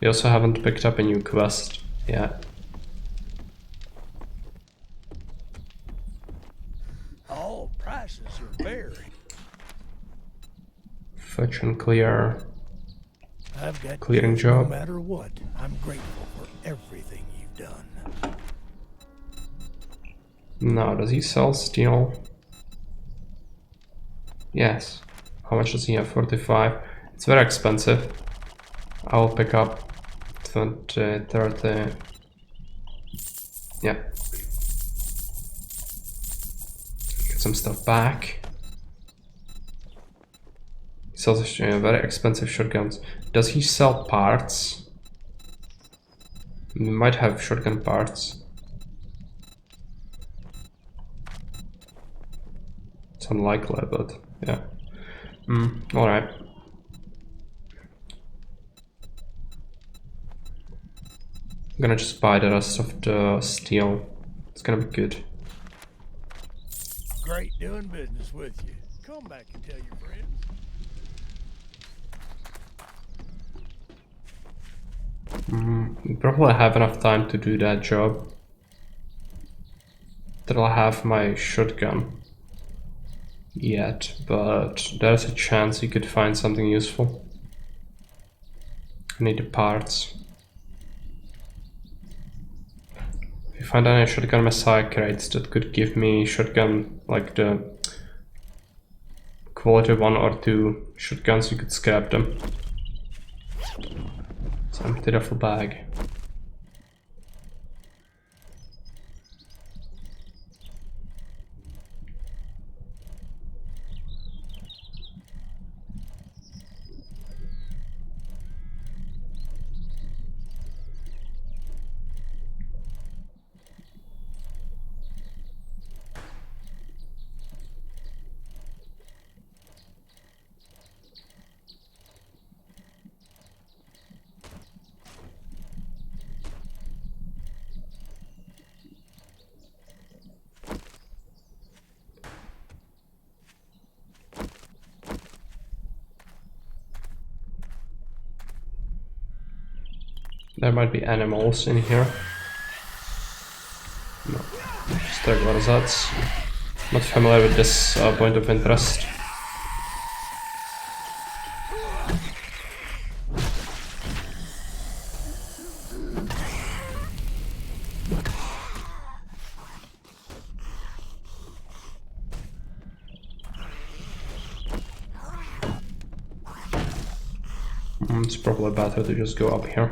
We also haven't picked up a new quest yet. All prices are very. Fetch and clear. I've got Clearing deals job. No matter what, I'm grateful for everything you've done. No, does he sell steel? Yes. How much does he have? 45. It's very expensive. I will pick up 20, 30. Yeah. Get some stuff back. He sells very expensive shotguns. Does he sell parts? He might have shotgun parts. It's unlikely, but yeah. Alright. I'm gonna just buy the rest of the steel. It's gonna be good. Great doing business with you. Come back and tell your friends. We probably have enough time to do that job. That I'll have my shotgun yet, but there's a chance you could find something useful. I need the parts. If you find any shotgun messiah crates that could give me shotgun, like the quality 1 or 2 shotguns, you could scrap them. So empty duffel bag. There might be animals in here. No, just regular Zats. Not familiar with this point of interest. It's probably better to just go up here.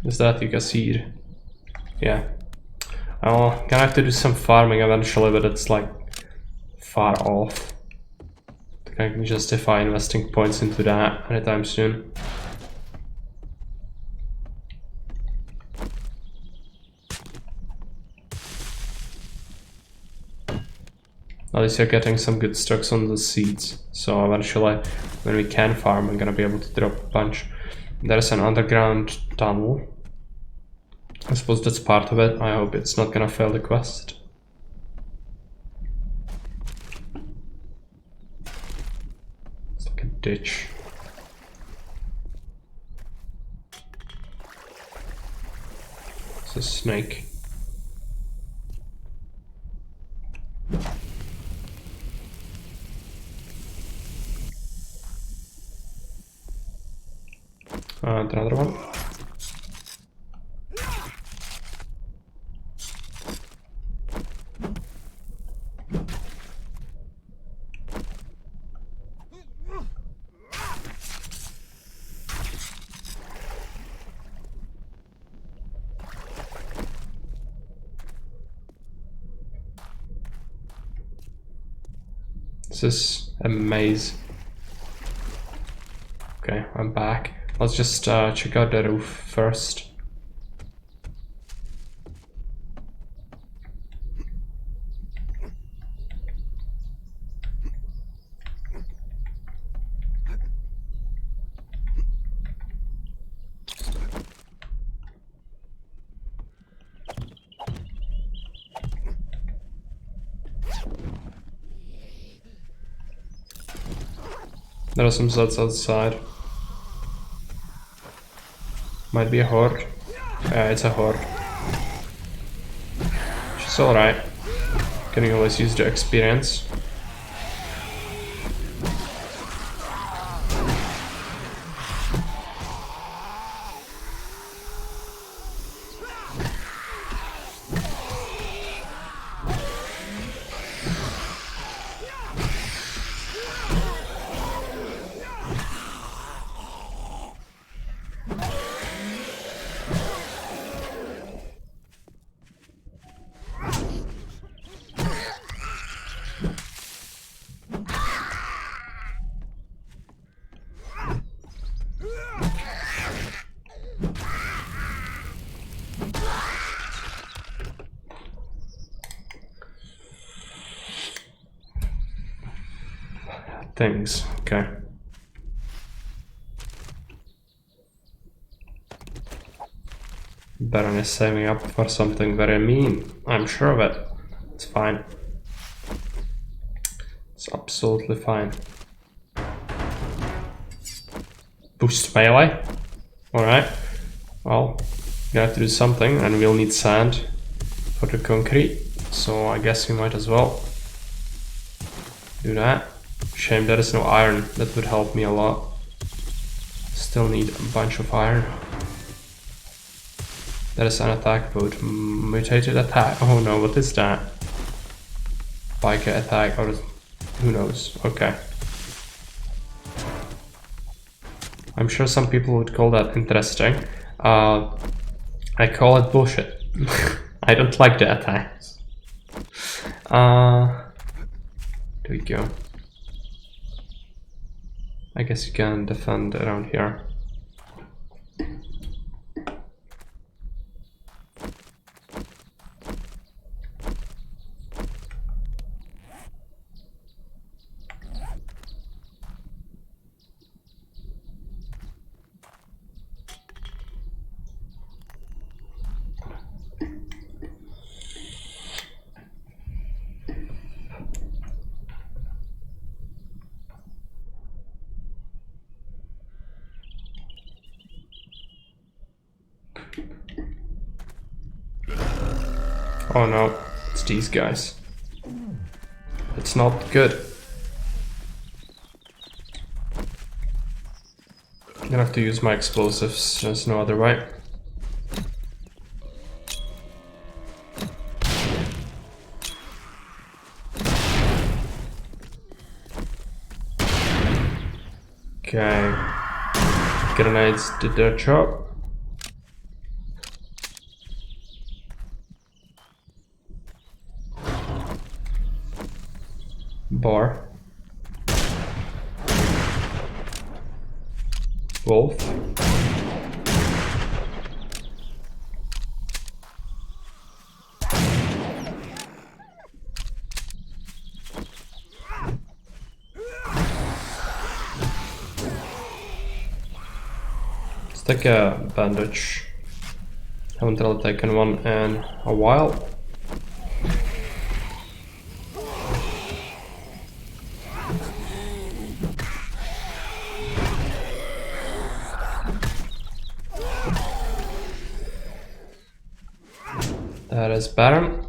Is that you can see it? Yeah. I'm gonna have to do some farming eventually, but it's like far off. I think I can justify investing points into that anytime soon. At least you're getting some good stocks on the seeds, so eventually when we can farm I'm gonna be able to drop a bunch. There's an underground tunnel. I suppose that's part of it. I hope it's not gonna fail the quest. It's like a ditch. It's a snake. Another one. This is a maze. Okay, I'm back. Let's just check out the roof first. There are some Zeds outside. Might be a horde. Yeah, it's a horde. Which is alright. Can always use the experience. Things, okay. Baron is saving up for something very mean. I'm sure of it. It's fine. It's absolutely fine. Boost melee. Alright. Well, we have to do something, and we'll need sand for the concrete. So I guess we might as well do that. Shame there is no iron. That would help me a lot. Still need a bunch of iron. There is an attack boat. Mutated attack. Oh no, what is that? Biker attack, or who knows? Okay. I'm sure some people would call that interesting. I call it bullshit. I don't like the attacks. There we go. I guess you can defend around here. Oh no, it's these guys. It's not good. I'm gonna have to use my explosives, there's no other way. Okay. Grenades did their job. Bar. Wolf. Let's take a bandage. Haven't really taken one in a while. That is Baron.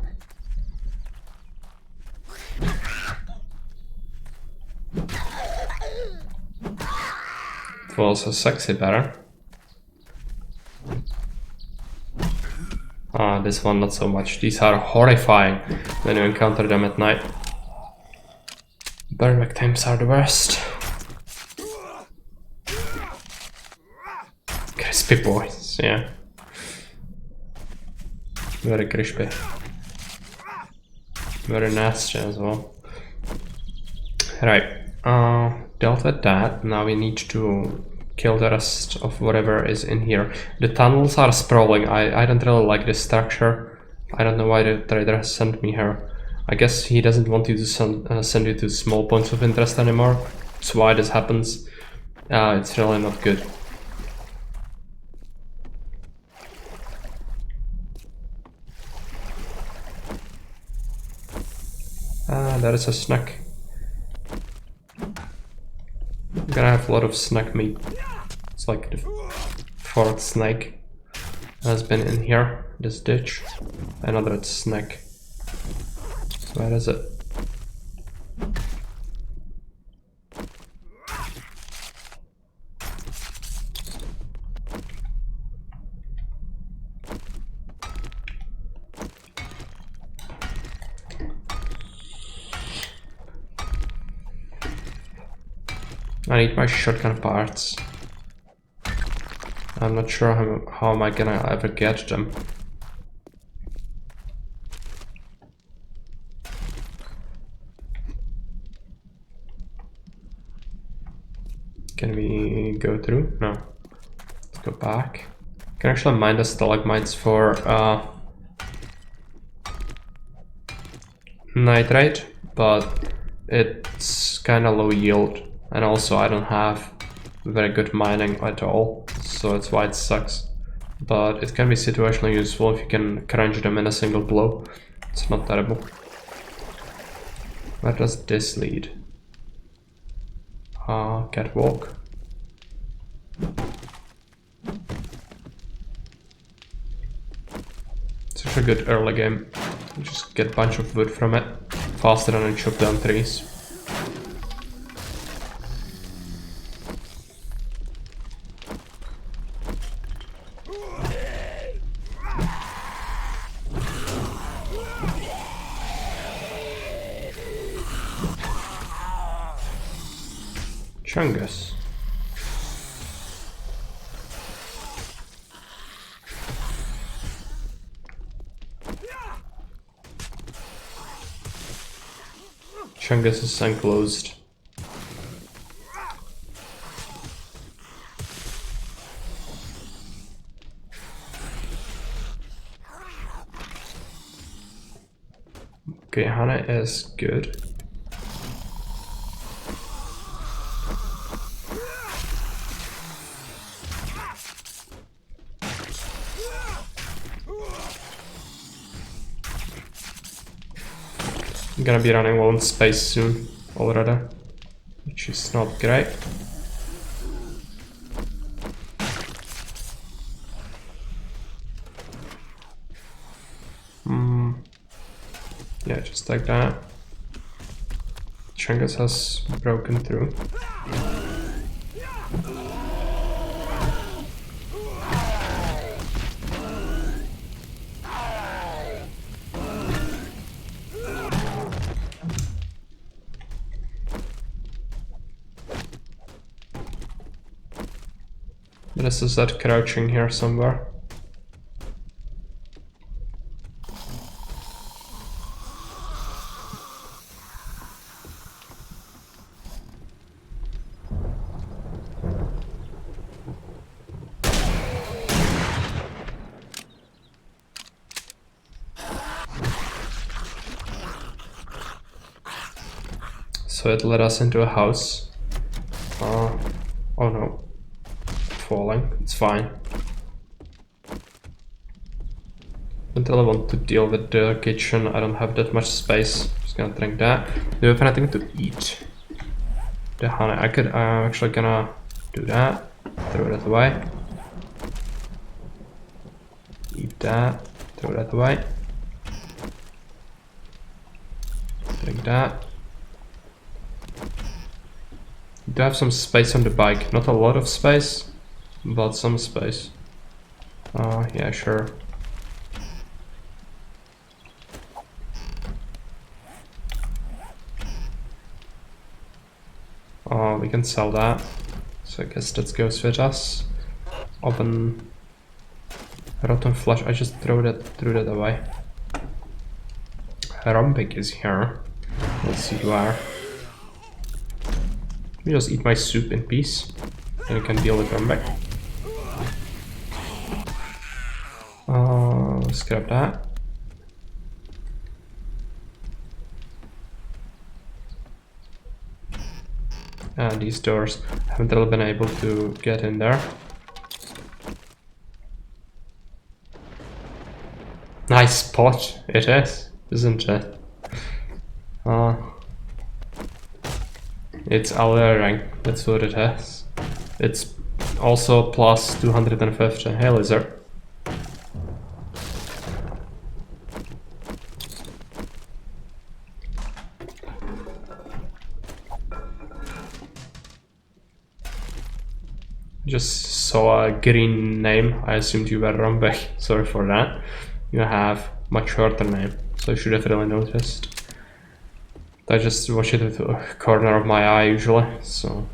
It was a sexy Baron. Ah, this one not so much. These are horrifying when you encounter them at night. Berserk times are the worst. Crispy boys, yeah. Very crispy. Very nasty as well. Right, dealt with that. Now we need to kill the rest of whatever is in here. The tunnels are sprawling. I don't really like this structure. I don't know why the trader has sent me here. I guess he doesn't want you to send you to small points of interest anymore. That's why this happens. It's really not good. There is a snack. I'm gonna have a lot of snack meat. It's like the fourth snake has been in here, this ditch. Another snack. Where is it? I need my shotgun parts. I'm not sure how am I gonna ever get them. Can we go through? No. Let's go back. Can actually mine the stalagmites for nitrate, but it's kind of low yield. And also I don't have very good mining at all, so that's why it sucks. But it can be situationally useful if you can crunch them in a single blow. It's not terrible. Where does this lead? Catwalk. It's actually a good early game. You just get a bunch of wood from it faster than you chop down trees. Chungus. Chungus is enclosed. Okay, Hana is good. I'm gonna be running low on space soon already, which is not great. Yeah, just like that. Chungus has broken through. This is that crouching here somewhere. So it led us into a house. Oh no. Falling. It's fine. Don't really want to deal with the kitchen. I don't have that much space. Just gonna drink that. Do you have anything to eat? The honey. I'm actually gonna do that. Throw that away. Eat that. Throw that away. Drink that. Do have some space on the bike. Not a lot of space, but some space. Yeah, sure. We can sell that. So I guess that goes with us. Open rotten flesh. I just threw that away. Rumbik is here. Let's see where. me just eat my soup in peace, and you can deal with Rumbek. Let's grab that. And these doors, haven't really been able to get in there. Nice spot it is, isn't it? It's alluring, that's what it is. It's also plus 250. Hey, lizard. Just saw a green name. I assumed you were Rumbek. Sorry for that. You have much shorter name, so you should have really noticed. I just watch it with the corner of my eye usually, so.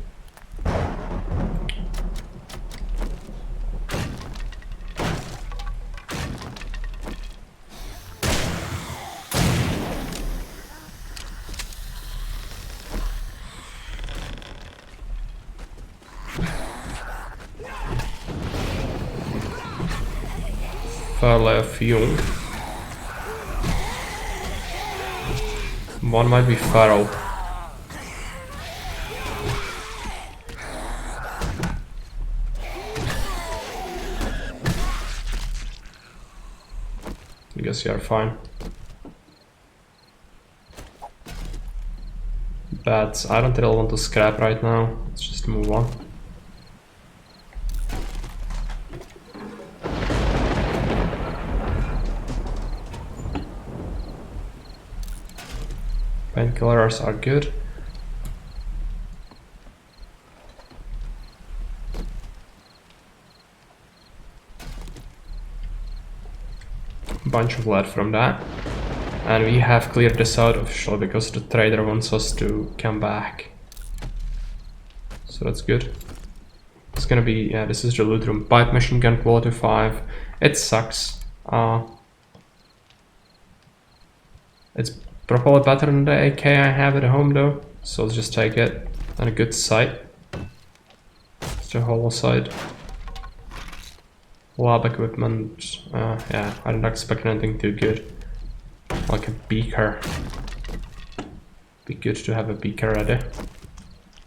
Left Young. One might be Pharaoh. I guess you're fine. But I don't really want to scrap right now. Let's just move on. Painkillers are good. Bunch of lead from that. And we have cleared this out officially because the trader wants us to come back. So that's good. It's gonna be, yeah, this is the loot room. Pipe machine gun quality 5. It sucks. It's probably better than the AK I have at home though, so let's just take it. And a good sight. It's the hollow side. Lab equipment, yeah, I didn't expect anything too good. Like a beaker. Be good to have a beaker ready.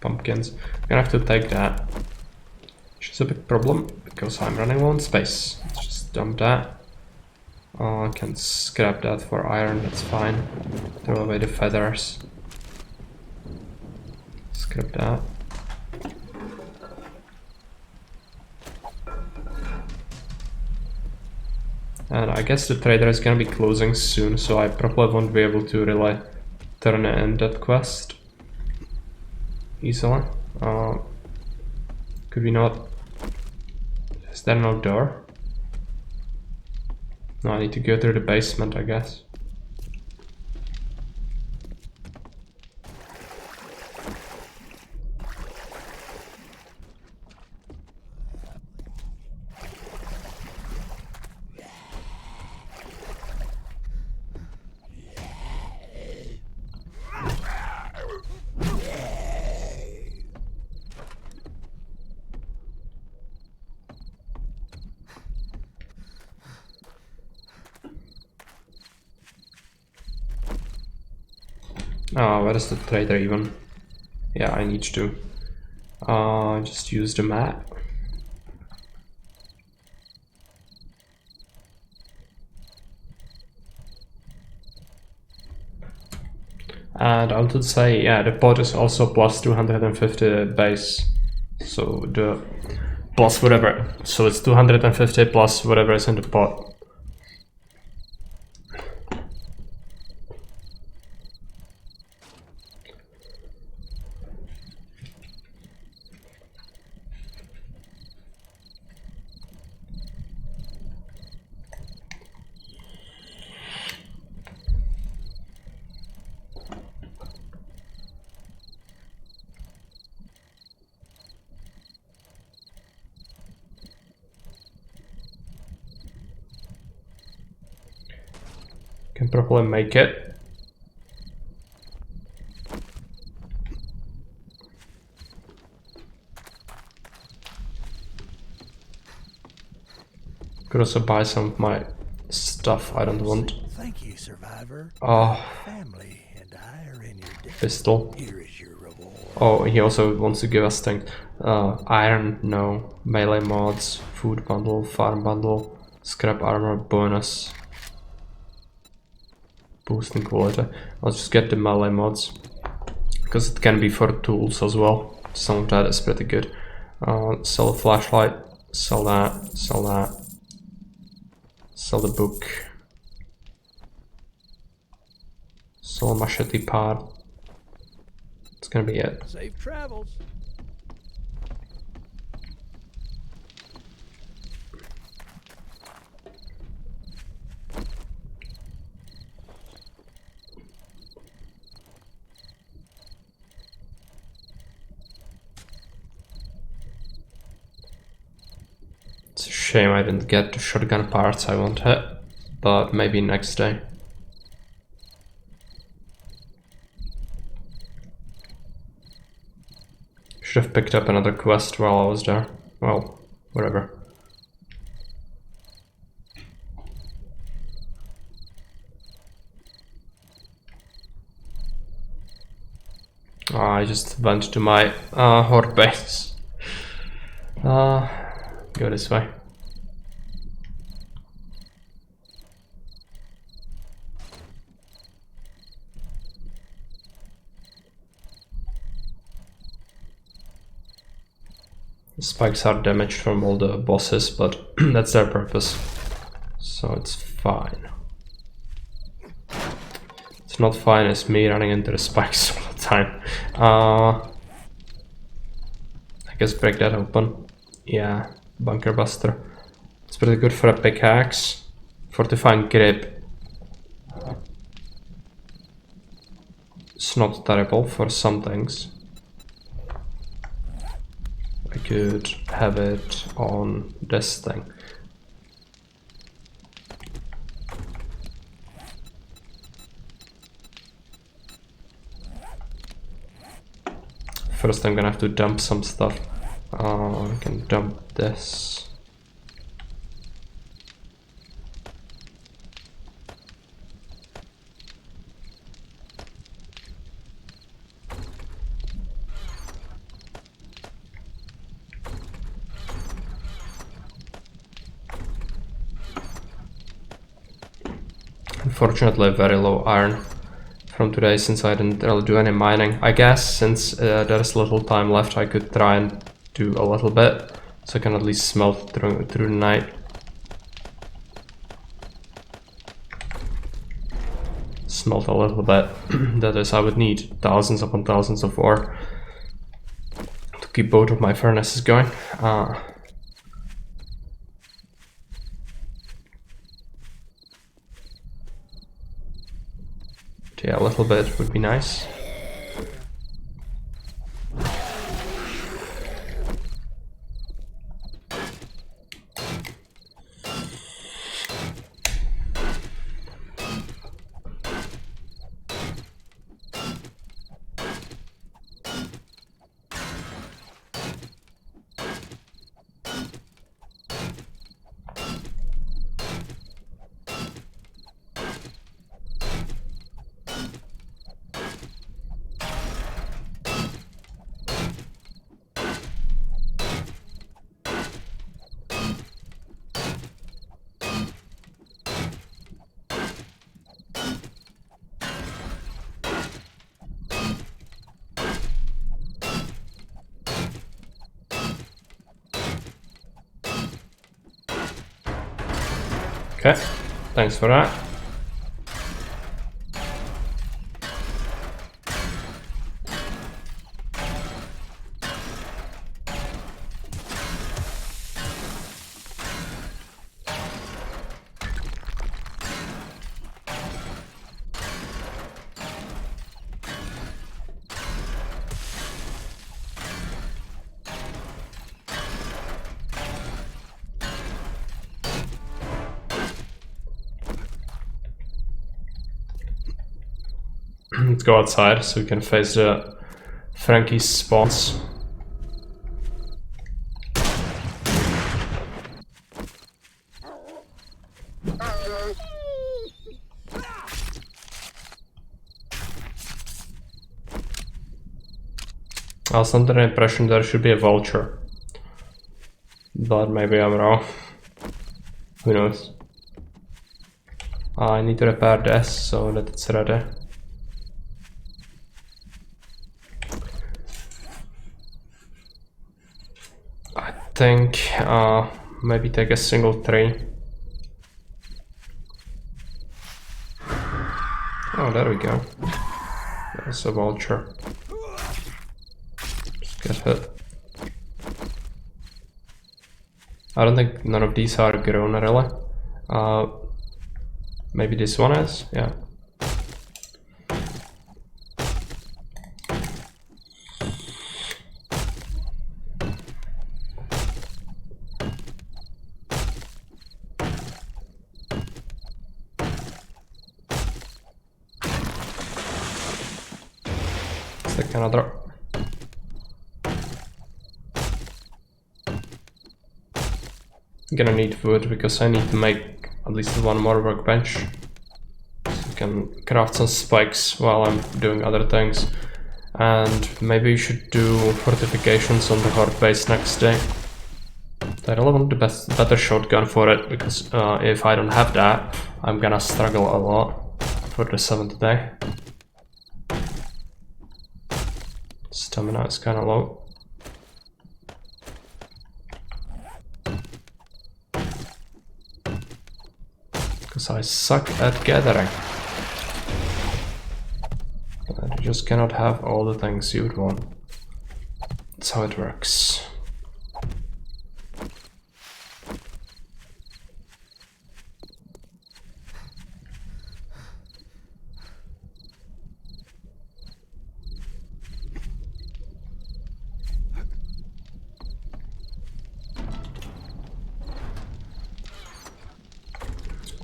Pumpkins. I'm gonna have to take that. Which is a big problem, because I'm running low on space. Let's just dump that. I can scrap that for iron, that's fine. Throw away the feathers. Scrap that. And I guess the trader is gonna be closing soon, so I probably won't be able to really turn in that quest easily. Could we not? Is there no door? No, I need to go through the basement, I guess. Oh, where is the trader even? Yeah, I need to. Just use the map. And I would say, yeah, the pot is also plus 250 base. So the plus whatever. So it's 250 plus whatever is in the pot. Can probably make it. Could also buy some of my stuff I don't want. Thank you, survivor. Oh, Family and I are in your debt. pistol. Here is your reward. Oh, he also wants to give us things. Iron, no. Melee mods, food bundle, farm bundle, scrap armor bonus. Boosting quality. I'll just get the melee mods. Because it can be for tools as well. Some of that is pretty good. Sell a flashlight, sell that, sell that. Sell the book. Sell a machete part. It's gonna be it. Safe travels. It's a shame I didn't get the shotgun parts I wanted, but maybe next day. Should have picked up another quest while I was there. Well, whatever. I just went to my horde base. Go this way. The spikes are damaged from all the bosses, but that's their purpose, so it's fine. It's not fine as me running into the spikes all the time. I guess break that open. Yeah, bunker buster. It's pretty good for a pickaxe. Fortifying grip. It's not terrible for some things. I could have it on this thing. First I'm gonna have to dump some stuff. I can dump this. Unfortunately very low iron from today since I didn't really do any mining. I guess since there's little time left I could try and do a little bit, so I can at least smelt through the night. Smelt a little bit. That is, I would need thousands upon thousands of ore to keep both of my furnaces going. Yeah, a little bit would be nice. Okay, thanks for that. Let's go outside so we can face the Frankie's spawns. I was under the impression there should be a vulture. But maybe I'm wrong. Who knows? I need to repair this so that it's ready. I think maybe take a single tree. Oh, there we go. There's a vulture. Just get hit. I don't think none of these are grown really. Maybe this one is, yeah. Let's take another. I'm gonna need wood because I need to make at least one more workbench. So I can craft some spikes while I'm doing other things. And maybe we should do fortifications on the horde base next day. I really want the better shotgun for it, because if I don't have that, I'm gonna struggle a lot for the 7th day. Stamina is kinda low. Because I suck at gathering. And you just cannot have all the things you would want. That's how it works.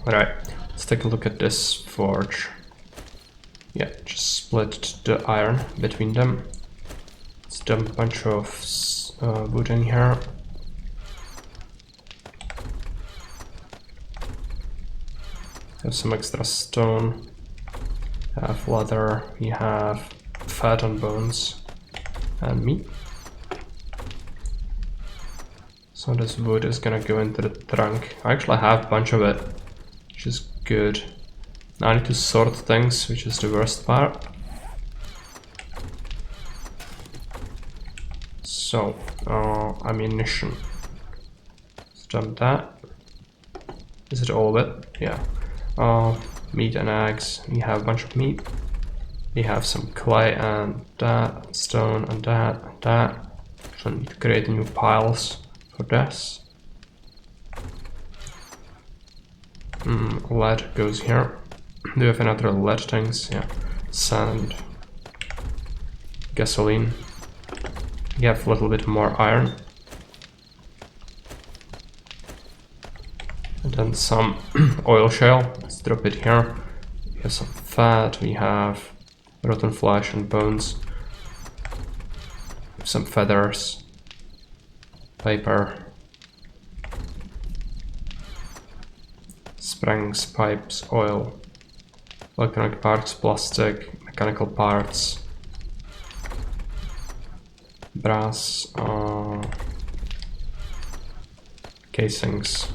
Alright, let's take a look at this forge. Yeah, just split the iron between them. Let's dump a bunch of wood in here. Have some extra stone. Have leather. We have fat and bones. And meat. So this wood is gonna go into the trunk. I actually have a bunch of it, which is good. Now I need to sort things, which is the worst part. So, ammunition. Let's dump that. Is it all of it? Yeah. Meat and eggs. We have a bunch of meat. We have some clay and that, stone and that, and that. So I need to create new piles for this. Lead goes here. Do you have any other lead things? Yeah. Sand. Gasoline. We have a little bit more iron. And then some oil shale. Let's drop it here. We have some fat. We have rotten flesh and bones. Some feathers. Paper. Springs, pipes, oil. Electronic parts, plastic, mechanical parts. Brass, casings,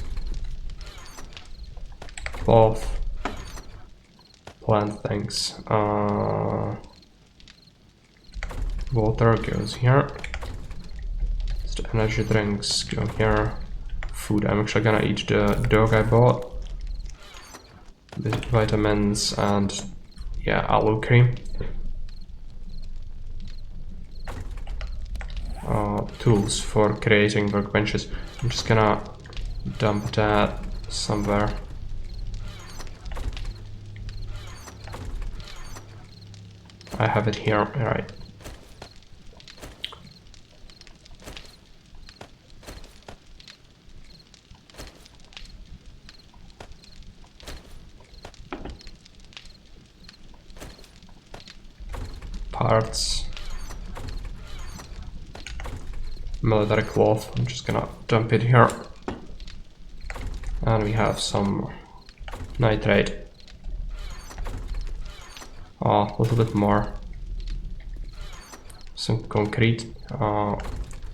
cloth, plant things, water goes here, so the energy drinks go here, food, I'm actually gonna eat the dog I bought, vitamins and yeah, aloe cream. Tools for creating workbenches. I'm just gonna dump that somewhere. I have it here, alright. Parts. Military cloth, I'm just gonna dump it here. And we have some nitrate. A little bit more. some concrete,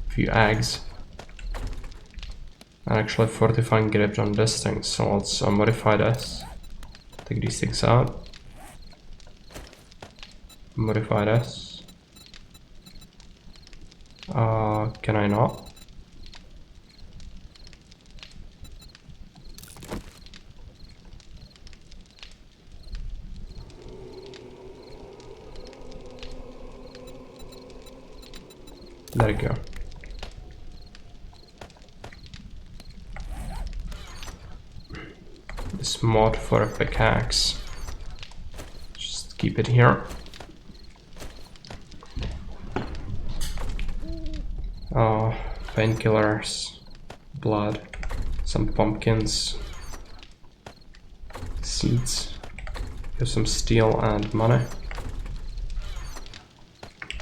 few eggs, and actually fortifying grip on this thing. So let's modify this. Take these things out. Modify this. Can I not? There you go. This mod for a pickaxe. Just keep it here. Painkillers, blood, some pumpkins, seeds. Here's some steel and money.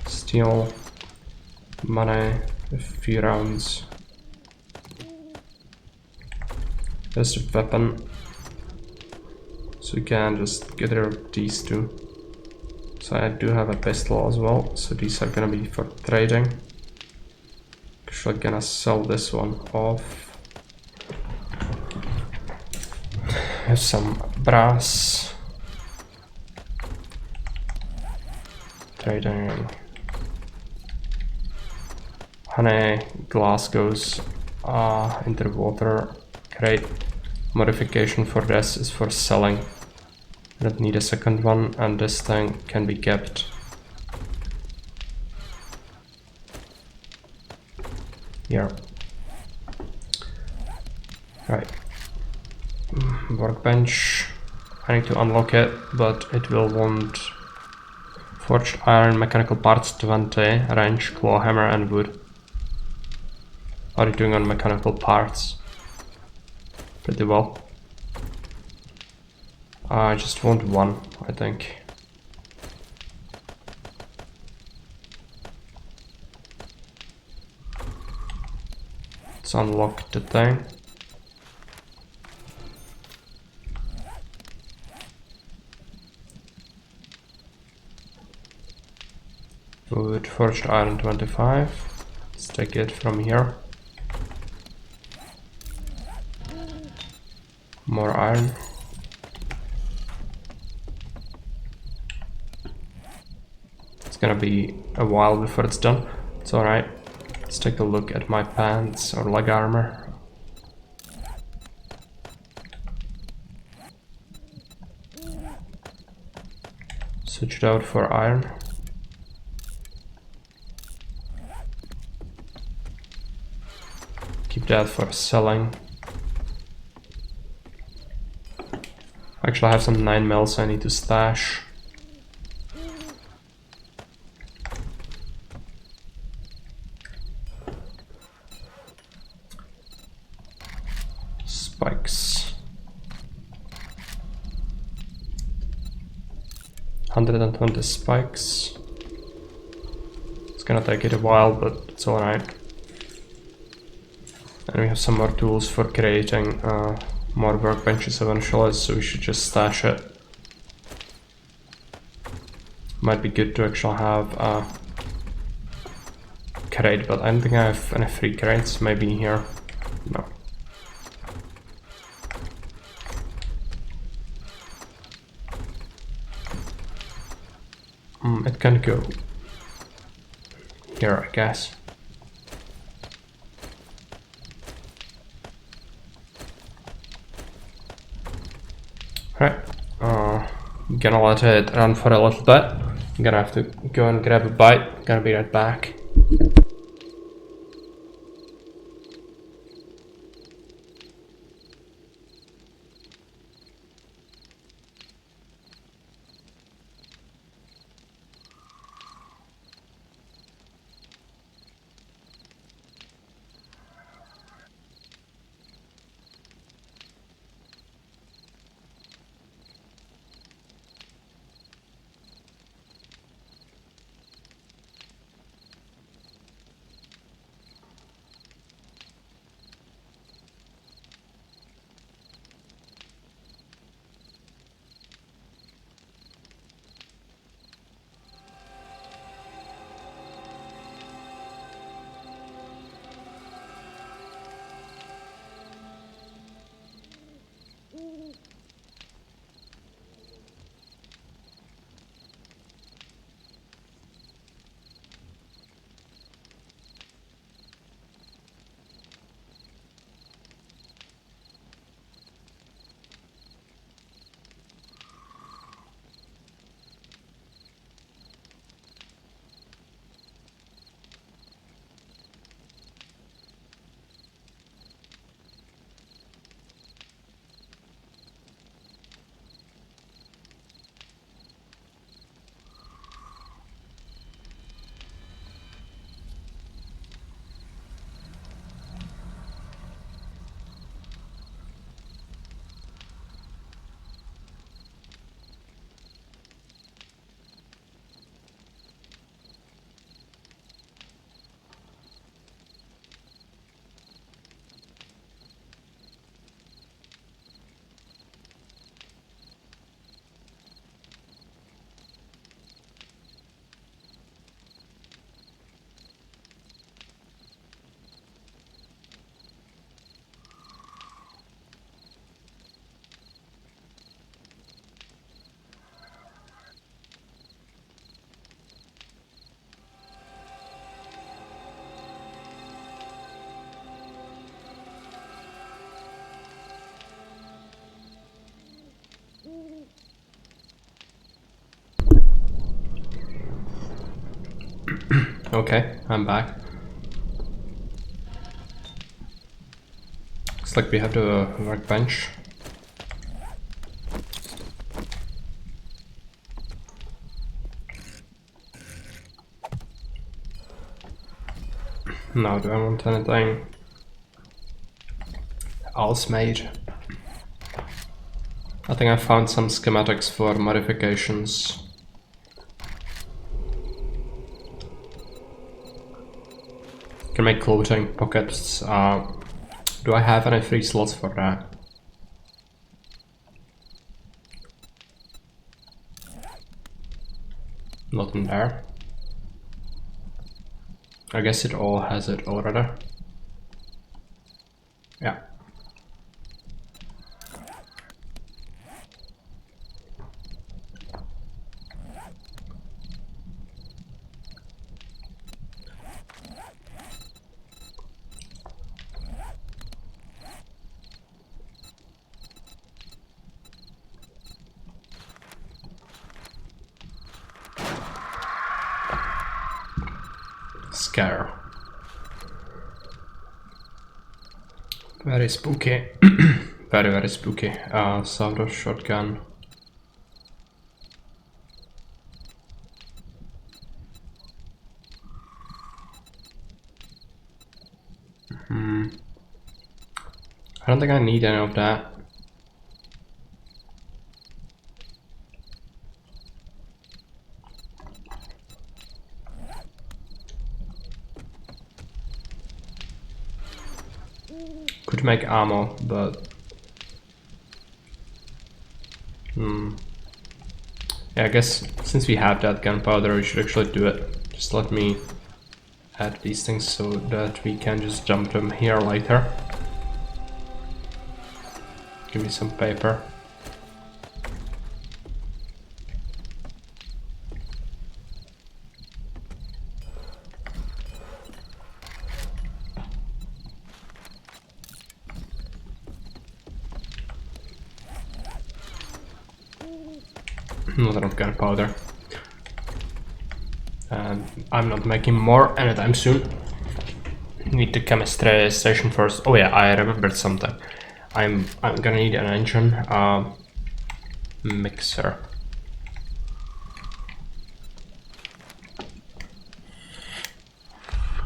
Steel, money, a few rounds. There's a weapon. So we can just get rid of these two. So I do have a pistol as well, so these are gonna be for trading. Actually gonna sell this one off. Have some brass. Trading. Honey, glass goes into the water. Great. Modification for this is for selling. I don't need a second one, and this thing can be kept. Here. Right. Workbench. I need to unlock it, but it will want forged iron, mechanical parts 20, wrench, claw hammer, and wood. How are you doing on mechanical parts? Pretty well. I just want one, I think. Let's unlock the thing. Wood, forged iron 25. Let's take it from here. More iron. It's gonna be a while before it's done. It's alright. Let's take a look at my pants or leg armor. Switch it out for iron. Keep that for selling. Actually, I have some 9 mils I need to stash. Spikes. 120 spikes. It's gonna take it a while, but it's alright. And we have some more tools for creating more workbenches eventually, so we should just stash it. Might be good to actually have a crate, but I don't think I have any free crates. Maybe here. No. It can go here, I guess. Right, gonna let it run for a little bit. I'm gonna have to go and grab a bite. Gonna be right back. Okay, I'm back. Looks like we have the workbench. Now, do I want anything else made? I think I found some schematics for modifications. Can make clothing pockets. Do I have any free slots for that? Not in there. I guess it all has it already. Yeah. Scare. Very spooky. Very spooky. Sound shotgun. I don't think I need any of that. Could make ammo, but yeah, I guess since we have that gunpowder, we should actually do it. Just let me add these things so that we can just dump them here later. Give me some paper. Not enough gunpowder. And I'm not making more anytime soon. Need the chemistry station first. Oh yeah, I remembered something. I'm gonna need an engine mixer.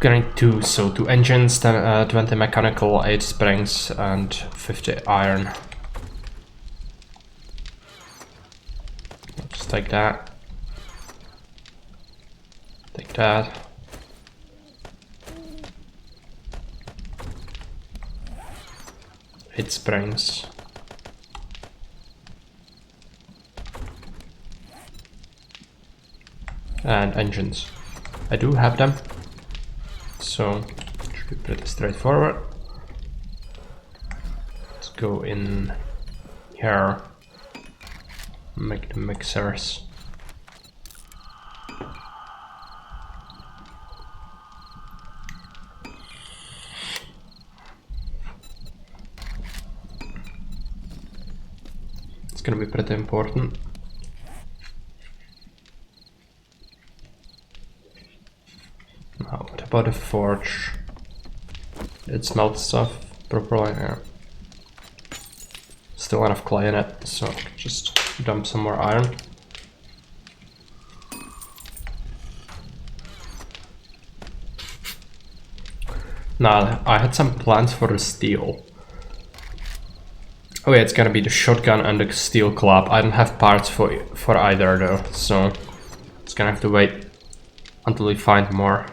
Gonna need two, so 2 engines, then 20 mechanical, 8 springs, and 50 iron. Just take that. Take that. It springs. And engines. I do have them. So, should be pretty straightforward. Let's go in here. Make the mixers. It's gonna be pretty important. Now, what about a forge? It smelts stuff properly. Yeah. Still enough clay in it, so I can just dump some more iron. Now, I had some plans for the steel. Oh yeah, it's gonna be the shotgun and the steel club. I don't have parts for either though, so it's gonna have to wait until we find more.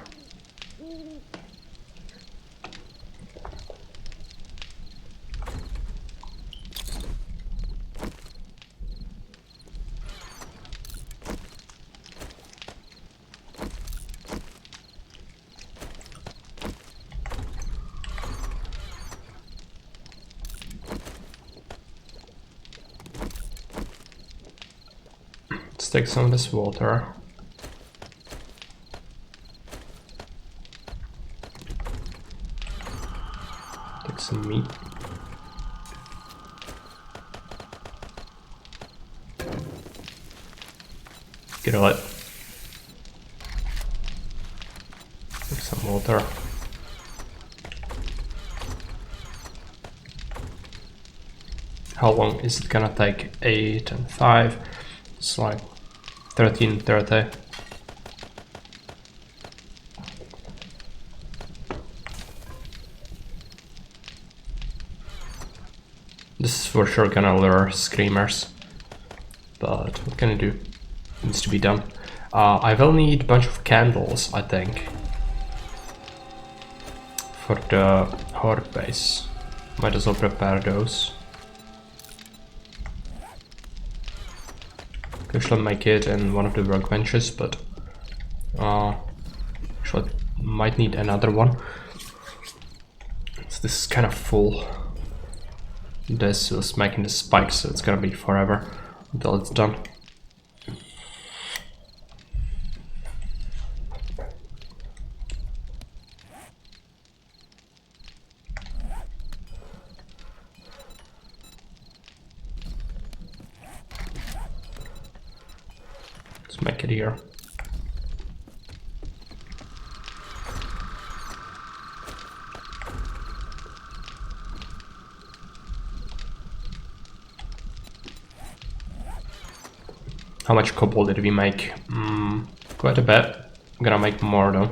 Let's take some of this water. Take some meat. Grill it. water. How long is it gonna take? 8 and 5. It's like 13:30. This is for sure gonna lure screamers. But what can I do? It needs to be done. I will need a bunch of candles, I think, for the horde base. Might as well prepare those. Actually make it in one of the workbenches, but actually might need another one. So this is kind of full. This was making the spikes, so it's gonna be forever until it's done. Let's make it here. How much cobble did we make? Quite a bit. I'm gonna make more though.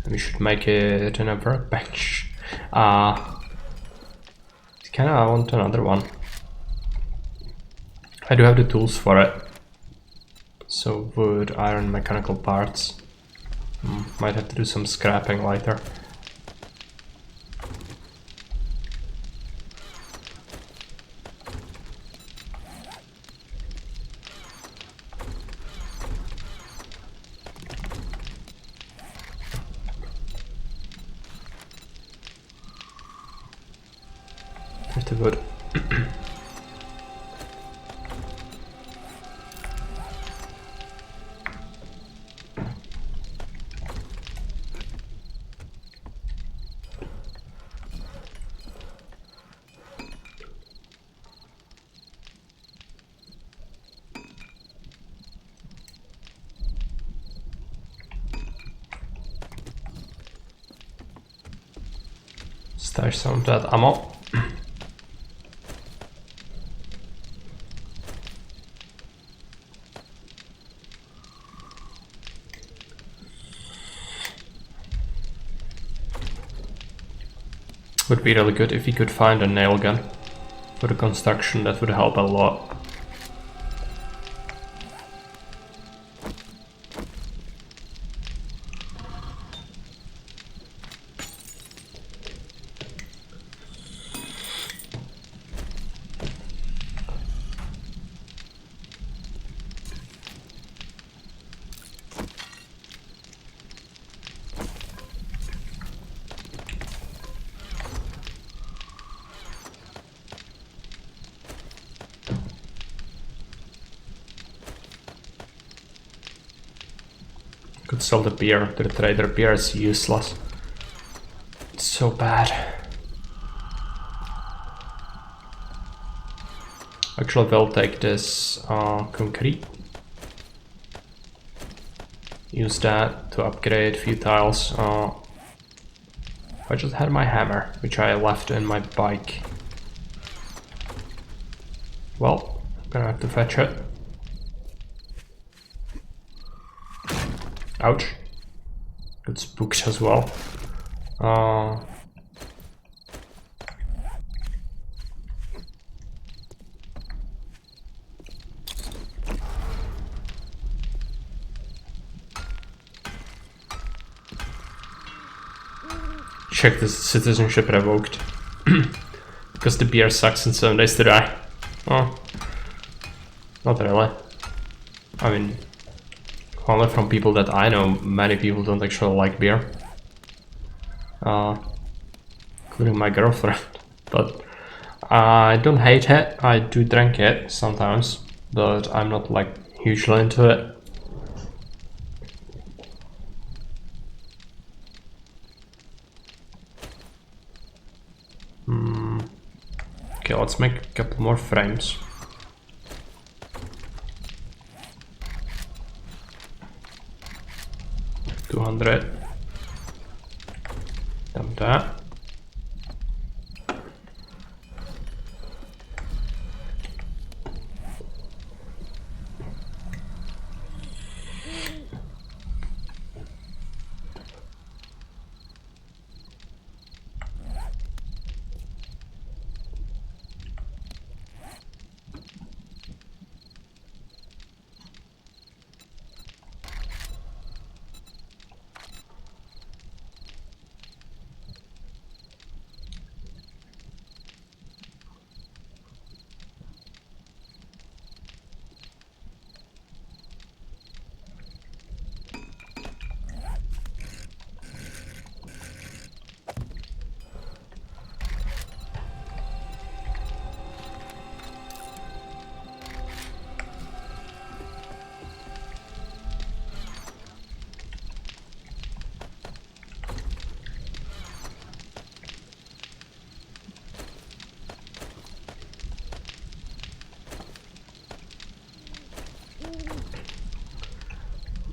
We should make it in a workbench. Kinda want another one. I do have the tools for it. So wood, iron, mechanical parts. Might have to do some scrapping later. Here's the wood. Stash some of that ammo. Would be really good if we could find a nail gun for the construction. That would help a lot. Could sell the beer to the trader. Beer is useless. It's so bad. Actually, we'll take this concrete. Use that to upgrade a few tiles. I just had my hammer, which I left in my bike. Well, I'm gonna have to fetch it. Ouch. Got spooked as well. Check this citizenship revoked. Because the beer sucks in 7 days to die. Oh. Not really. I mean, only from people that I know, many people don't actually like beer. Including my girlfriend. But I don't hate it. I do drink it sometimes, but I'm not like hugely into it. Okay, let's make a couple more frames. $200. want that.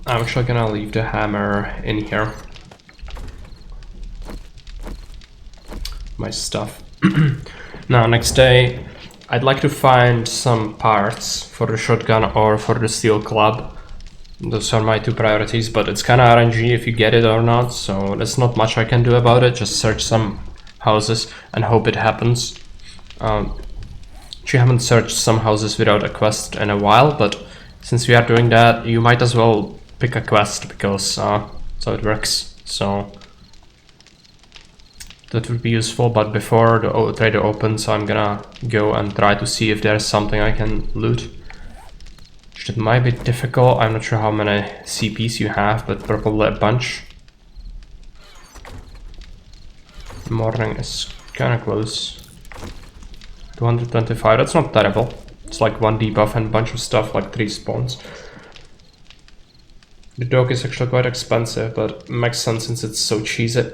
I'm actually gonna leave the hammer in here. My stuff. Now, next day, I'd like to find some parts for the shotgun or for the steel club. Those are my two priorities, but it's kinda RNG if you get it or not, so there's not much I can do about it. Just search some houses and hope it happens. Actually haven't searched some houses without a quest in a while, but since we are doing that, you might as well pick a quest because so it works. So that would be useful, but before the trader opens, I'm gonna go and try to see if there's something I can loot. It might be difficult. I'm not sure how many CPs you have, but probably a bunch. Morning is kind of close. 225, that's not terrible. It's like 1 debuff and a bunch of stuff, like 3 spawns. The dog is actually quite expensive, but makes sense since it's so cheesy.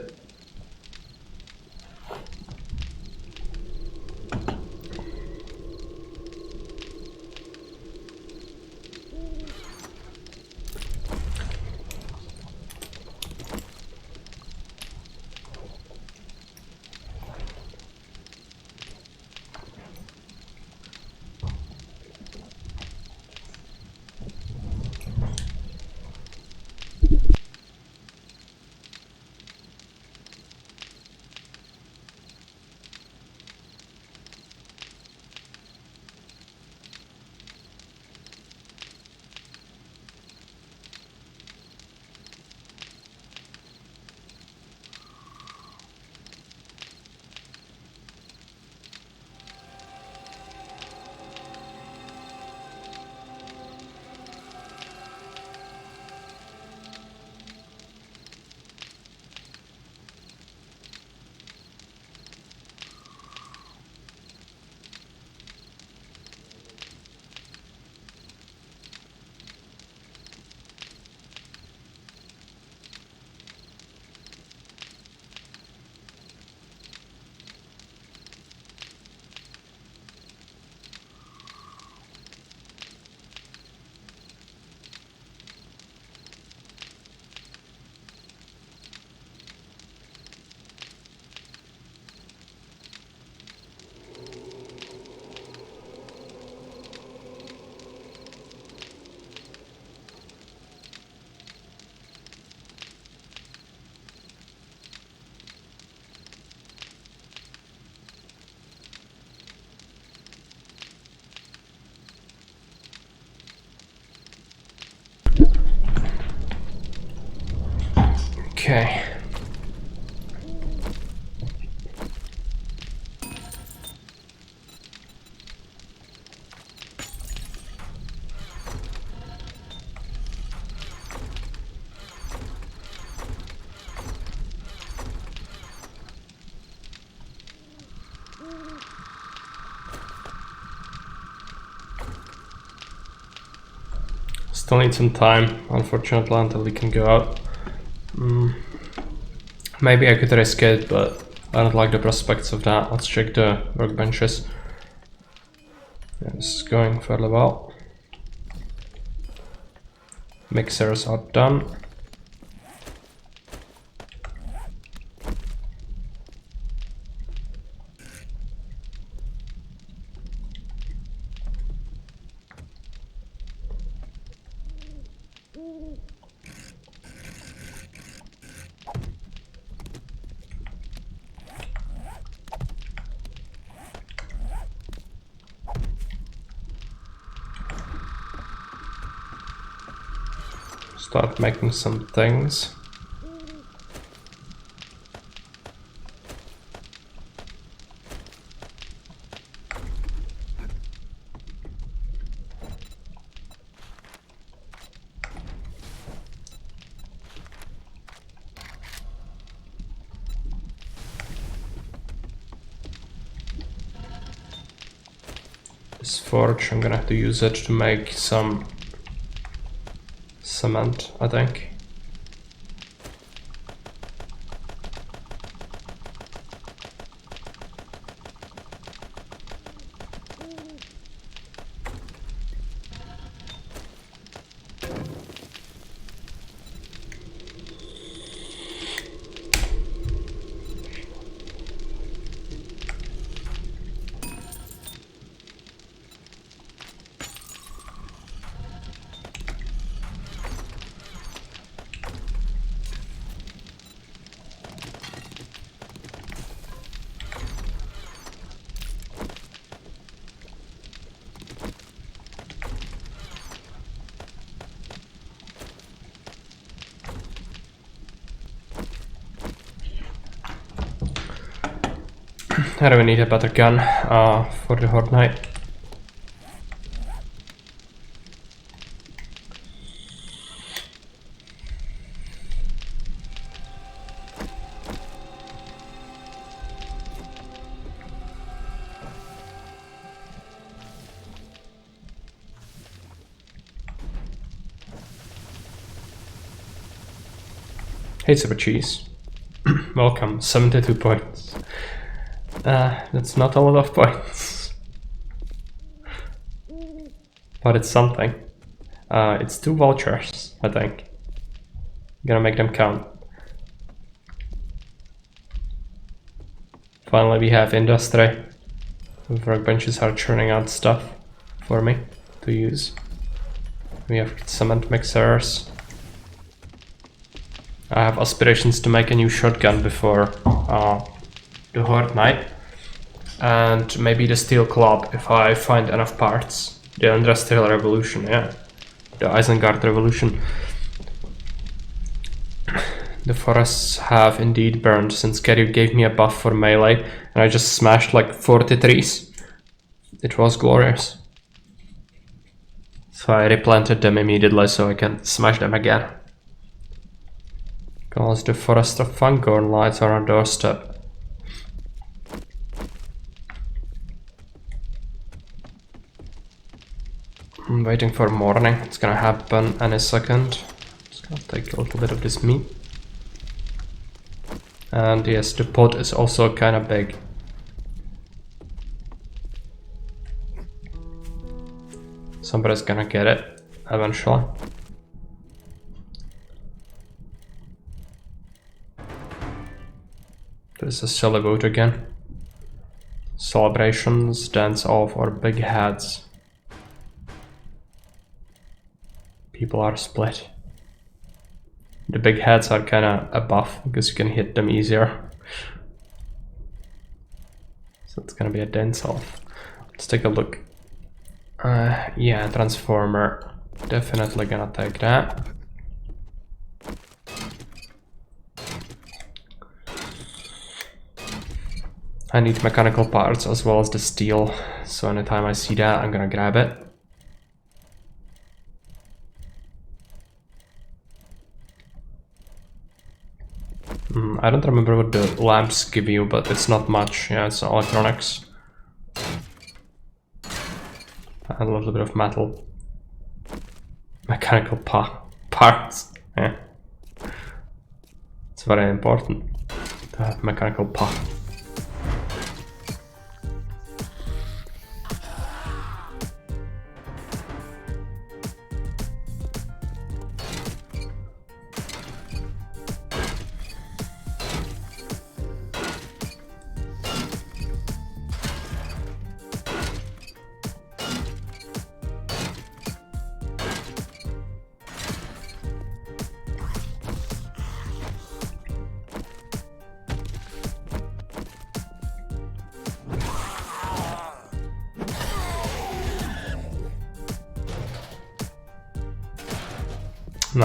Okay. Still need some time, unfortunately, until we can go out. Maybe I could risk it, but I don't like the prospects of that. Let's check the workbenches. Yeah, this is going fairly well. Mixers are done. start making some things. This forge, I'm gonna have to use it to make some cement, I think. I do we need a better gun for the Horde Knight. Hey, Super Cheese. Welcome, 72 points. That's not a lot of points. But it's something. It's 2 vultures, I think. Gonna make them count. Finally we have industry. The workbenches are churning out stuff for me to use. We have cement mixers. I have aspirations to make a new shotgun before the Horde Knight. And maybe the steel club if I find enough parts. The Industrial Revolution, yeah. The Isengard Revolution. The forests have indeed burned since Kerry gave me a buff for melee and I just smashed like 40 trees. It was glorious. So I replanted them immediately so I can smash them again. Because the Forest of Fangorn lies on our doorstep. I'm waiting for morning. It's gonna happen any second. Just gonna take a little bit of this meat. And yes, the pot is also kind of big. Somebody's gonna get it eventually. There's a silly vote again. Celebrations, dance off, or big heads. People are split. The big heads are kinda a buff because you can hit them easier. So it's gonna be a dance off. Let's take a look. Yeah, transformer. Definitely gonna take that. I need mechanical parts as well as the steel. So anytime I see that, I'm gonna grab it. I don't remember what the lamps give you, but it's not much. Yeah, it's electronics. And a little bit of metal. Mechanical parts. Yeah. It's very important to have mechanical parts.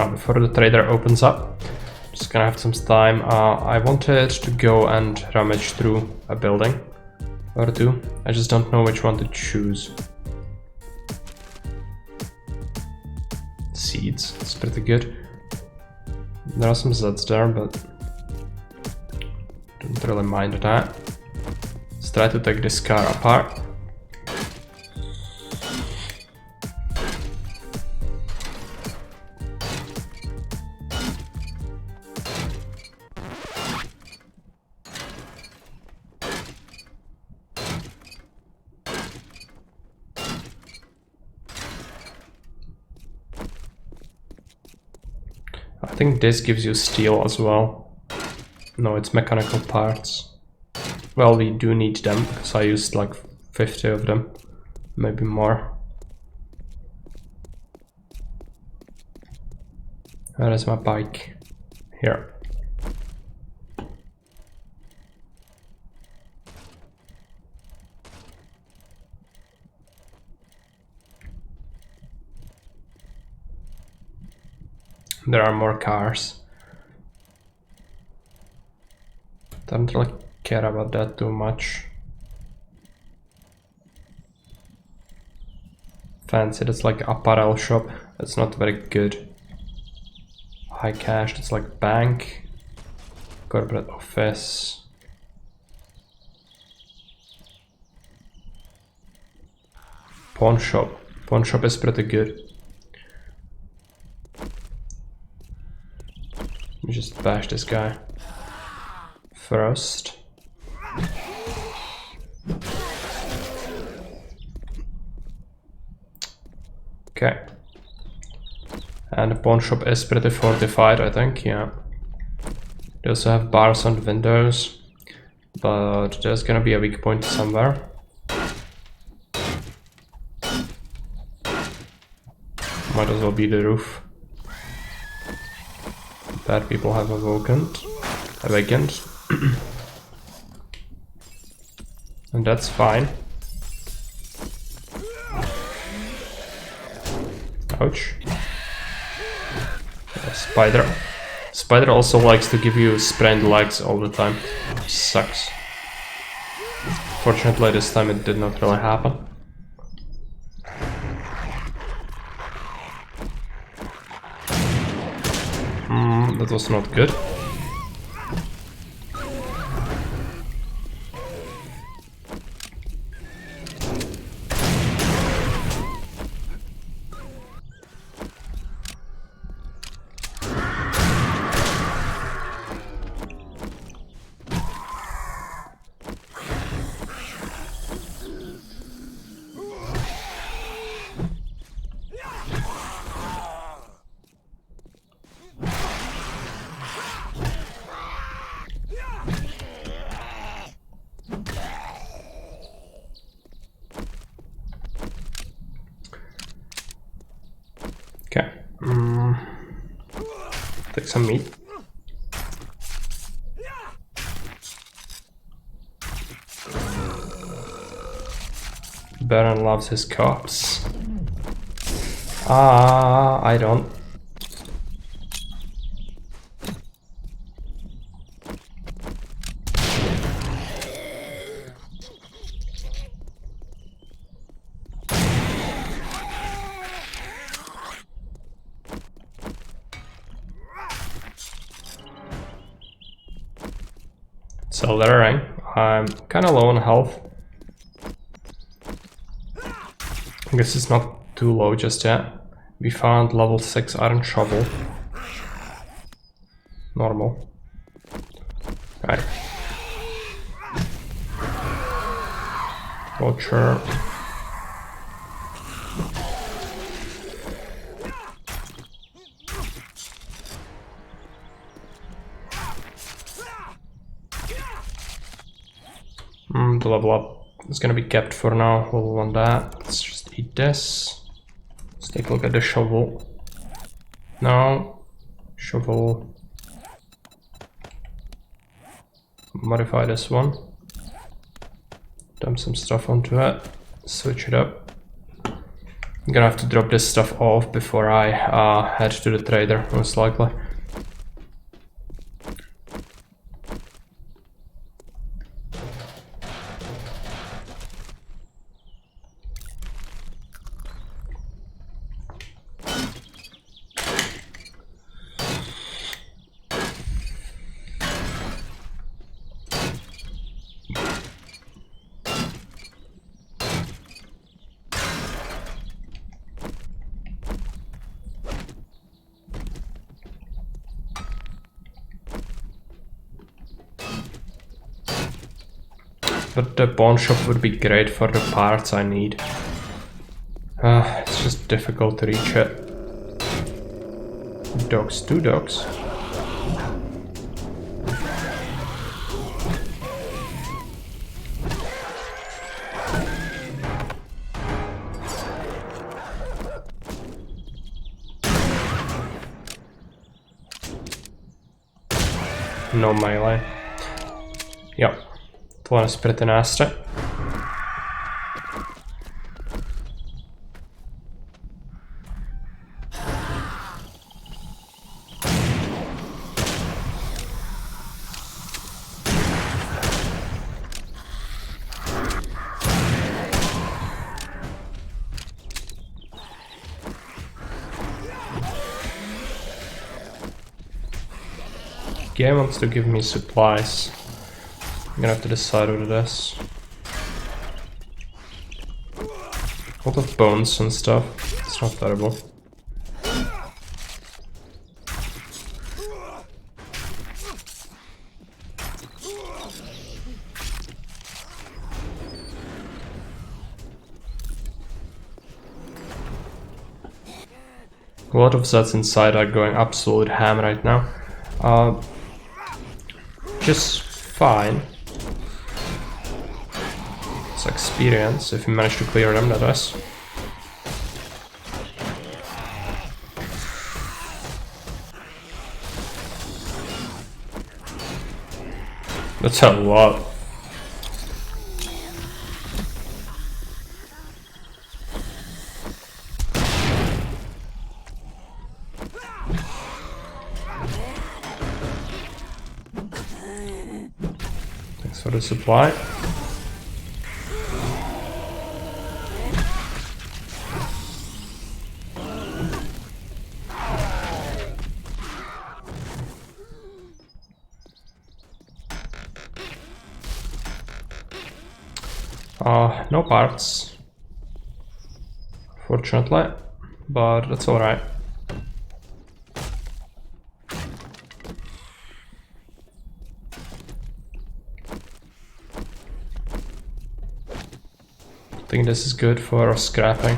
Now, before the trader opens up, just gonna have some time. I wanted to go and rummage through a building or two. I just don't know which one to choose. Seeds, it's pretty good. There are some Zeds there, but don't really mind that. Let's try to take this car apart. I think this gives you steel as well. No, it's mechanical parts. Well, we do need them because I used like 50 of them, maybe more. Where is my bike? Here. There are more cars. Don't really care about that too much. Fancy, that's like apparel shop. That's not very good. High cash, that's like bank. Corporate office. Pawn shop. Pawn shop is pretty good. Let me just bash this guy first. Okay. And the pawn shop is pretty fortified, I think, yeah. They also have bars on the windows, but there's gonna be a weak point somewhere. Might as well be the roof. Bad people have awakened. And that's fine. Ouch. Spider. Spider also likes to give you sprained legs all the time. Sucks. Fortunately, this time it did not really happen. That was not good. Okay. Take some meat. Baron loves his cops. I don't. So littering. I'm kind of low on health. I guess it's not too low just yet. We found level 6 iron shovel. Normal. Right. Vulture. The level up is gonna be kept for now. We'll want that. Let's just eat this. Let's take a look at the shovel. No. Shovel. Modify this one. Dump some stuff onto it. Switch it up. I'm gonna have to drop this stuff off before I head to the trader, most likely. But the pawn shop would be great for the parts I need. It's just difficult to reach it. Dogs, 2 dogs. No melee. Yep. That one is pretty nasty. Game wants to give me supplies. I'm gonna have to decide what it is. A lot of bones and stuff. It's not terrible. A lot of Zeds inside are going absolute ham right now. Just fine. It's experience if you manage to clear them, that is. That's a lot. Thanks for the supply. No parts, fortunately, but that's alright. I think this is good for scrapping.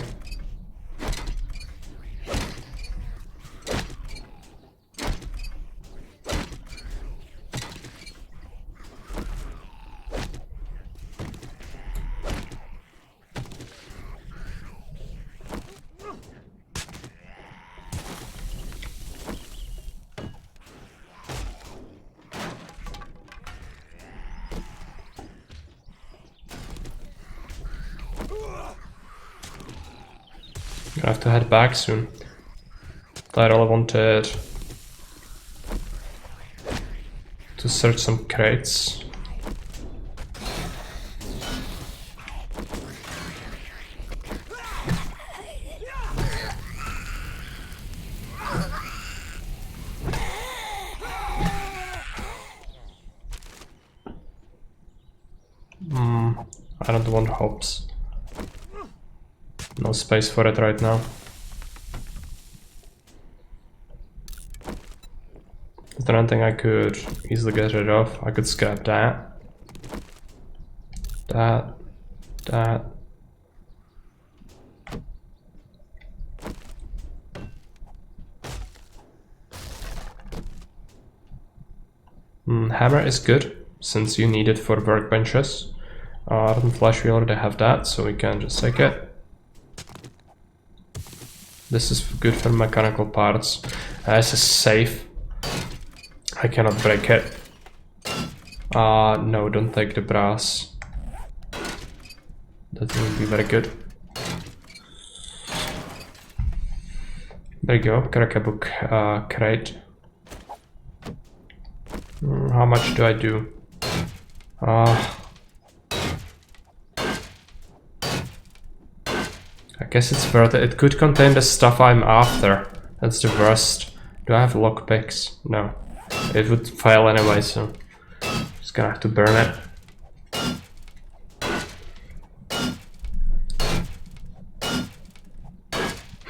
I have to head back soon. I really wanted to search some crates. I don't want hops. No space for it right now. Is there anything I could easily get rid of? I could scrap that. That. Hammer is good, since you need it for workbenches. Ardent Flash, we already have that, so we can just take it. This is good for mechanical parts. This is safe. I cannot break it. No, don't take the brass. That would be very good. There you go, crack a book crate. How much do I do? I guess it's worth it. It could contain the stuff I'm after. That's the worst. Do I have lockpicks? No. It would fail anyway, so just gonna have to burn it.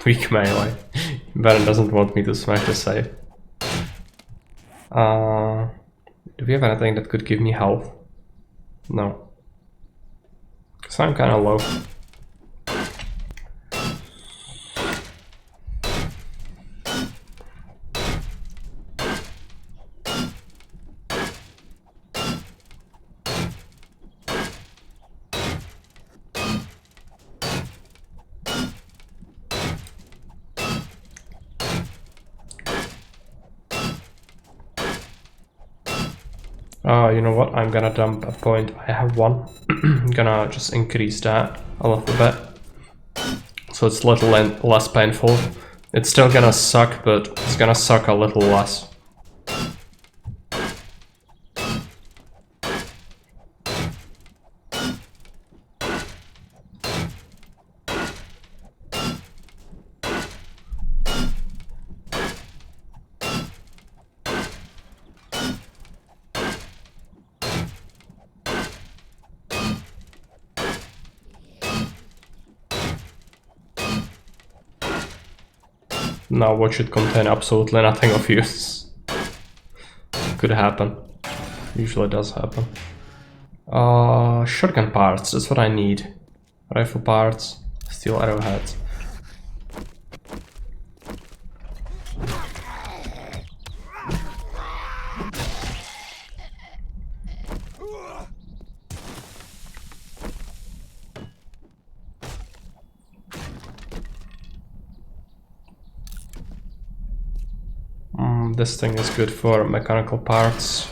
Weak melee. Baron doesn't want me to smash the save. Do we have anything that could give me health? No. Because I'm kind of low. You know what? I'm gonna dump a point. I have one. I'm gonna just increase that a little bit. So it's a little less painful. It's still gonna suck, but it's gonna suck a little less. Now what should contain absolutely nothing of use. Could happen. Usually does happen. Shotgun parts, that's what I need. Rifle parts, steel arrowheads. This thing is good for mechanical parts.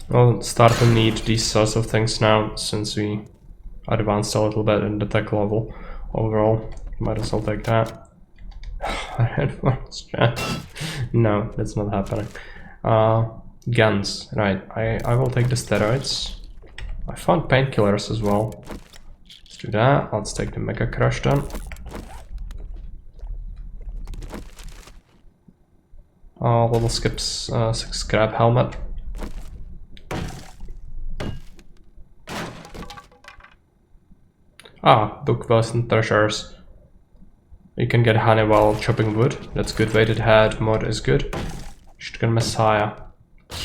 We'll start to need these sorts of things now, since we advanced a little bit in the tech level overall. Might as well take that. No, that's not happening. Guns, right. I will take the steroids. I found painkillers as well. Let's do that. Let's take the Mega Crush then. Little skips, scrap helmet. Book Wilson treasures. You can get honey while chopping wood. That's good. Weighted head mod is good. Shotgun Messiah.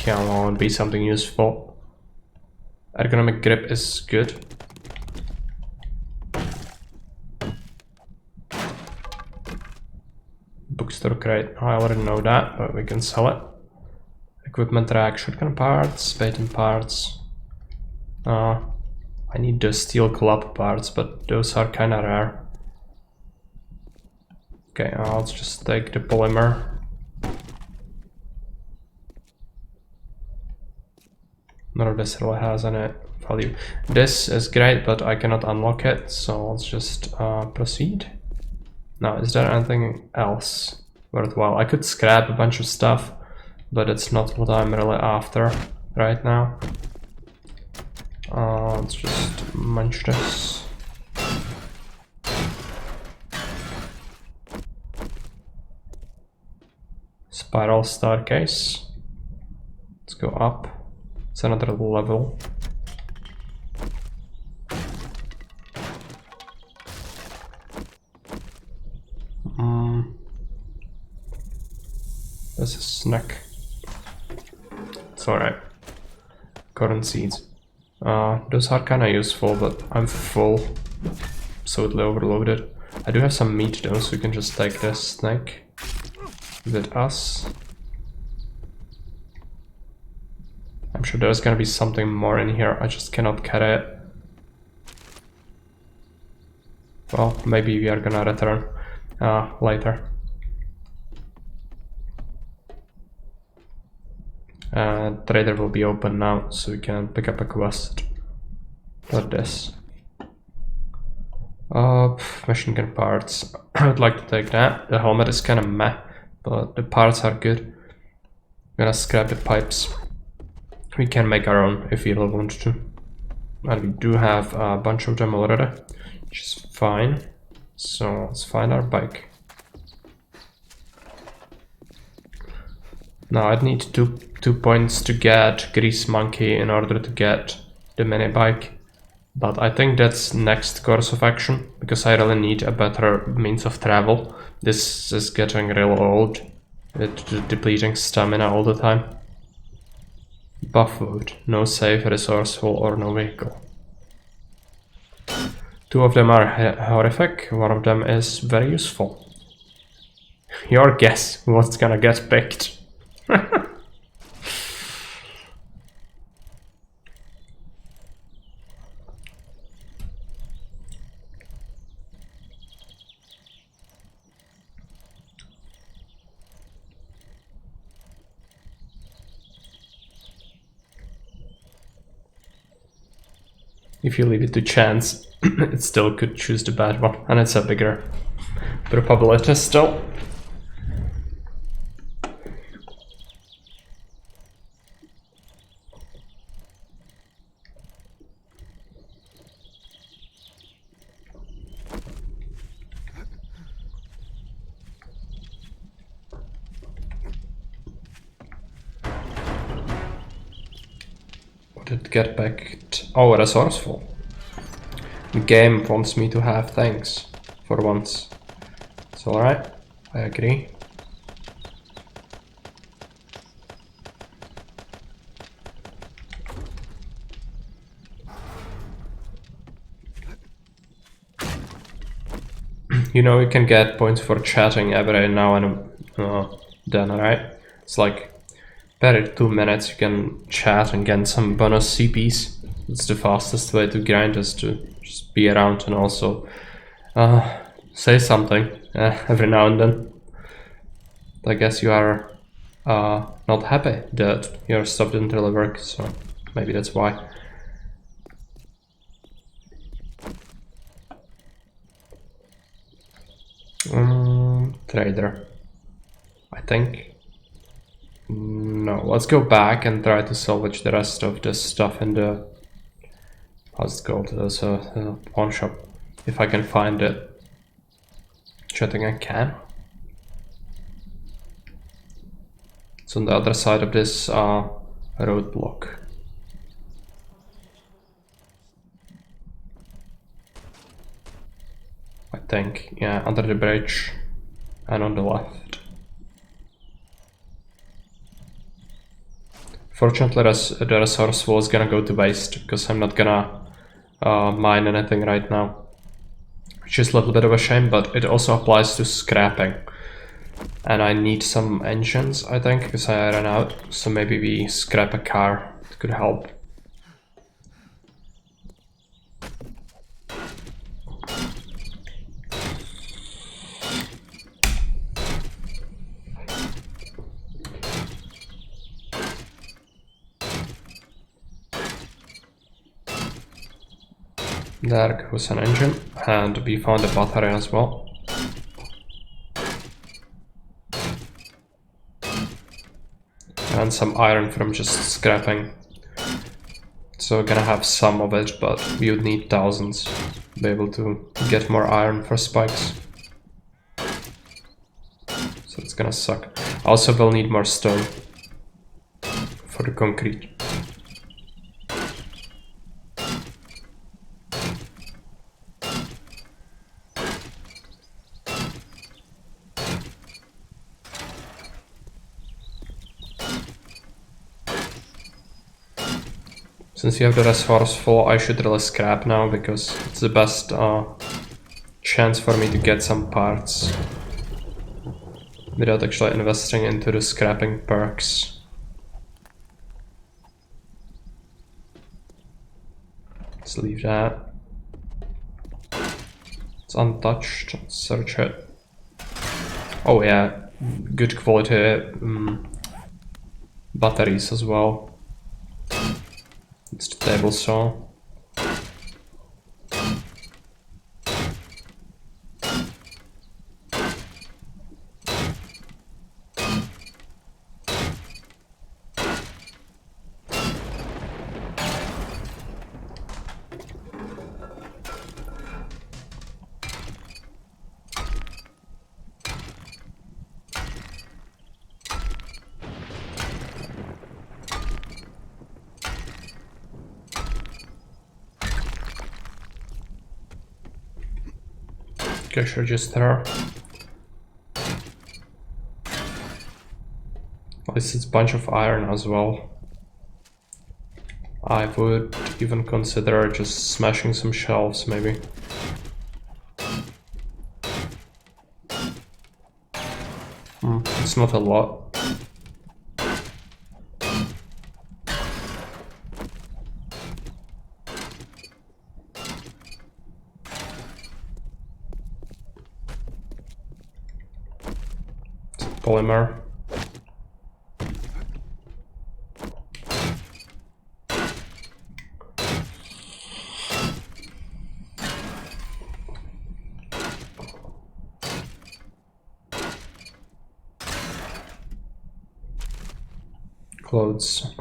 Come on, be something useful. Ergonomic grip is good. Bookstore crate. I already know that, but we can sell it. Equipment rack, shotgun parts, Phaeton parts. I need the steel club parts, but those are kinda rare. Okay, let's just take the polymer. None of this really has any value. This is great, but I cannot unlock it, so let's just proceed. Now, is there anything else worthwhile? I could scrap a bunch of stuff, but it's not what I'm really after right now. Let's just munch this. Spiral staircase. Let's go up. It's another level. This is snack. It's alright. Cotton seeds. Those are kinda useful, but I'm full. Absolutely overloaded. I do have some meat though, so we can just take this snake with us. I'm sure there's gonna be something more in here, I just cannot carry it. Well, maybe we are gonna return later. Trader will be open now, so we can pick up a quest. What this? Machine gun parts. I would like to take that. The helmet is kind of meh, but the parts are good. Gonna scrap the pipes. We can make our own if we really want to. And we do have a bunch of them already, which is fine. So let's find our bike. Now I'd need two points to get Grease Monkey in order to get the mini bike. But I think that's next course of action, because I really need a better means of travel. This is getting real old, with depleting stamina all the time. Buff wood, no safe, resourceful, or no vehicle. Two of them are horrific, one of them is very useful. Your guess what's gonna get picked. If you leave it to chance, it still could choose the bad one, and it's a bigger probability still. It get back. Oh, resourceful. The game wants me to have things for once. It's alright. I agree. You know, you can get points for chatting every now and then, right? It's like per 2 minutes you can chat and get some bonus CPs. It's the fastest way to grind, is to just be around and also say something every now and then. I guess you are not happy that your stuff didn't really work, so maybe that's why. Trader, I think. No, let's go back and try to salvage the rest of this stuff in the, how's it called, there's a pawn shop, if I can find it, which I think I can. It's on the other side of this roadblock. I think, yeah, under the bridge and on the left. Fortunately, the resourceful is gonna go to waste, because I'm not gonna mine anything right now. Which is a little bit of a shame, but it also applies to scrapping. And I need some engines, I think, because I ran out. So maybe we scrap a car. It could help. There goes an engine, and we found a battery as well. And some iron from just scrapping. So we're gonna have some of it, but we would need thousands to be able to get more iron for spikes. So it's gonna suck. Also, we'll need more stone for the concrete. Since you have the resourceful, I should really scrap now, because it's the best chance for me to get some parts without actually investing into the scrapping perks. Let's leave that. It's untouched. Let's search it. Oh yeah, good quality batteries as well. It's the table saw. cash register. At least it's a bunch of iron as well. I would even consider just smashing some shelves, maybe. It's not a lot. It's polymer. Clothes.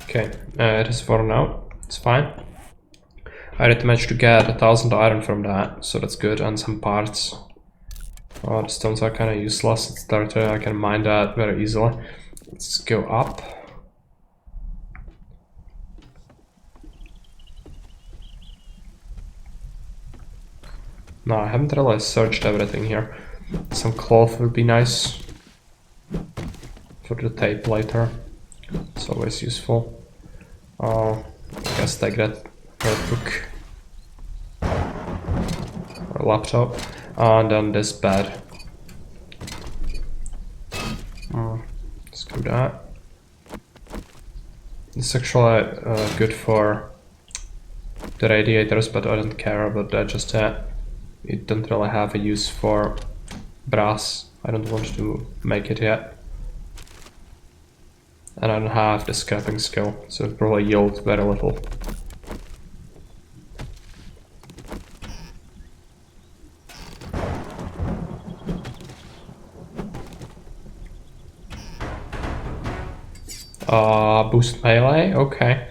Okay, it is for now. It's fine. I did manage to get 1000 iron from that, so that's good, and some parts. Oh, the stones are kind of useless. It's dirty. I can mine that very easily. Let's go up. No, I haven't really searched everything here. Some cloth would be nice for the tape later. It's always useful. I guess take that notebook or laptop. And then this bed. Let's do that. It's actually good for the radiators, but I don't care about that just yet. It don't really have a use for brass. I don't want to make it yet. And I don't have the scrapping skill, so it probably yields very little. Boost melee, okay.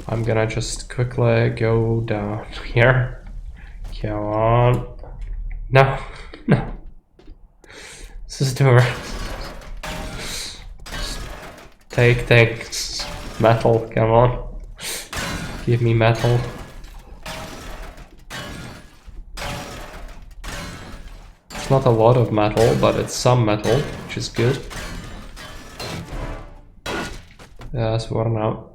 I'm gonna just quickly go down here. Come on. No, no. This is the worst. Take things. Metal, come on. Give me metal. It's not a lot of metal, but it's some metal, which is good. Yeah, it's worn out.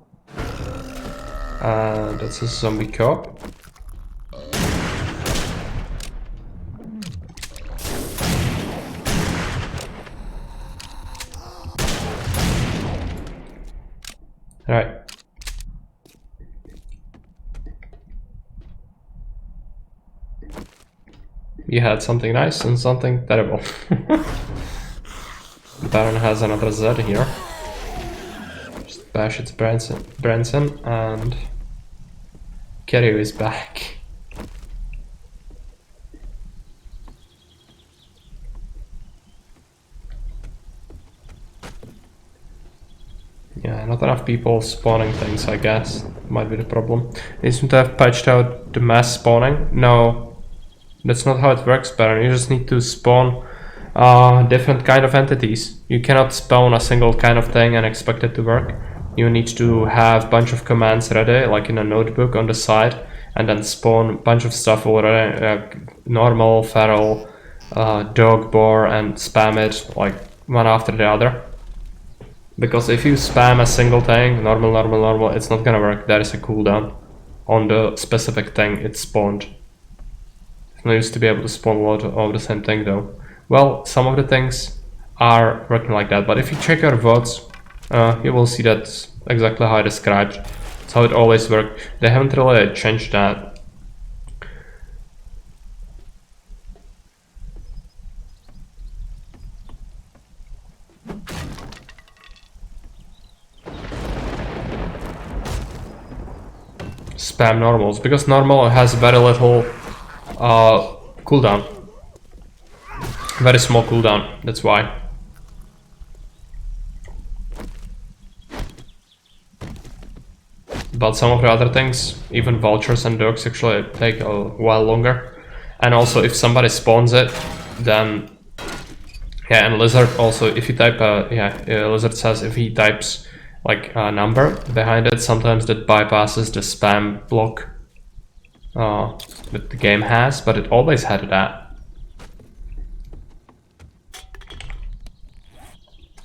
And that's a zombie cop. Right. You had something nice and something terrible. Baron has another Z here. Just bash its Branson and Kerio is back. Yeah, not enough people spawning things, I guess. Might be the problem. They seem to have patched out the mass spawning. No, that's not how it works, Baron. You just need to spawn different kind of entities. You cannot spawn a single kind of thing and expect it to work. You need to have a bunch of commands ready, like in a notebook on the side, and then spawn a bunch of stuff already, normal, feral, dog, boar, and spam it like one after the other. Because if you spam a single thing, normal, it's not gonna work. There is a cooldown on the specific thing it spawned. It's not used to be able to spawn a lot of the same thing though. Well, some of the things are working like that, but if you check your VODs, you will see that's exactly how I described. It's how it always worked. They haven't really changed that. Spam normals, because normal has very little cooldown. Very small cooldown, that's why. But some of the other things, even vultures and dogs, actually take a while longer. And also, if somebody spawns it, then yeah. And Lizard also, if you type Lizard says if he types like a number behind it, sometimes that bypasses the spam block that the game has, but it always had that.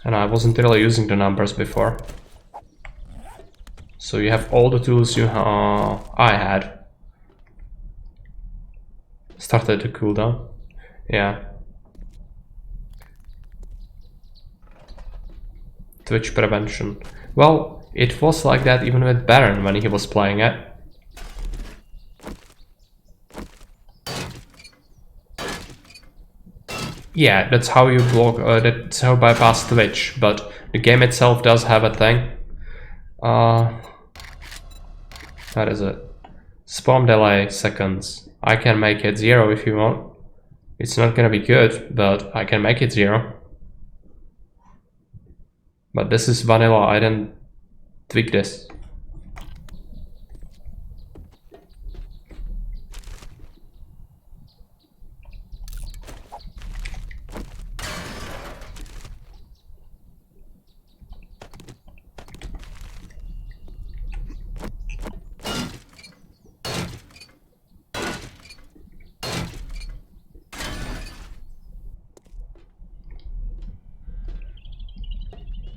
And I wasn't really using the numbers before. So you have all the tools I had. Started to cool down. Yeah. Twitch prevention. Well, it was like that even with Baron when he was playing it. Yeah, that's how you block, that's how you bypass Twitch, but the game itself does have a thing. That is it. Spawn delay seconds. I can make it 0 if you want. It's not gonna be good, but I can make it 0. But this is vanilla, I didn't tweak this.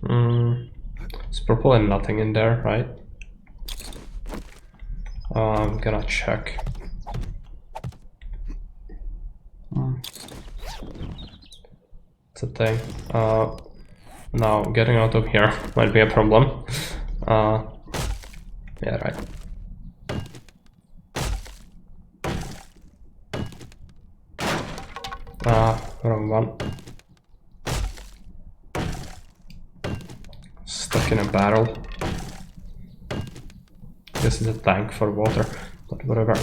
There's probably nothing in there, right? I'm gonna check. It's a thing. Now getting out of here might be a problem. Yeah, right. Wrong one. Stuck in a barrel. This is a tank for water, but whatever.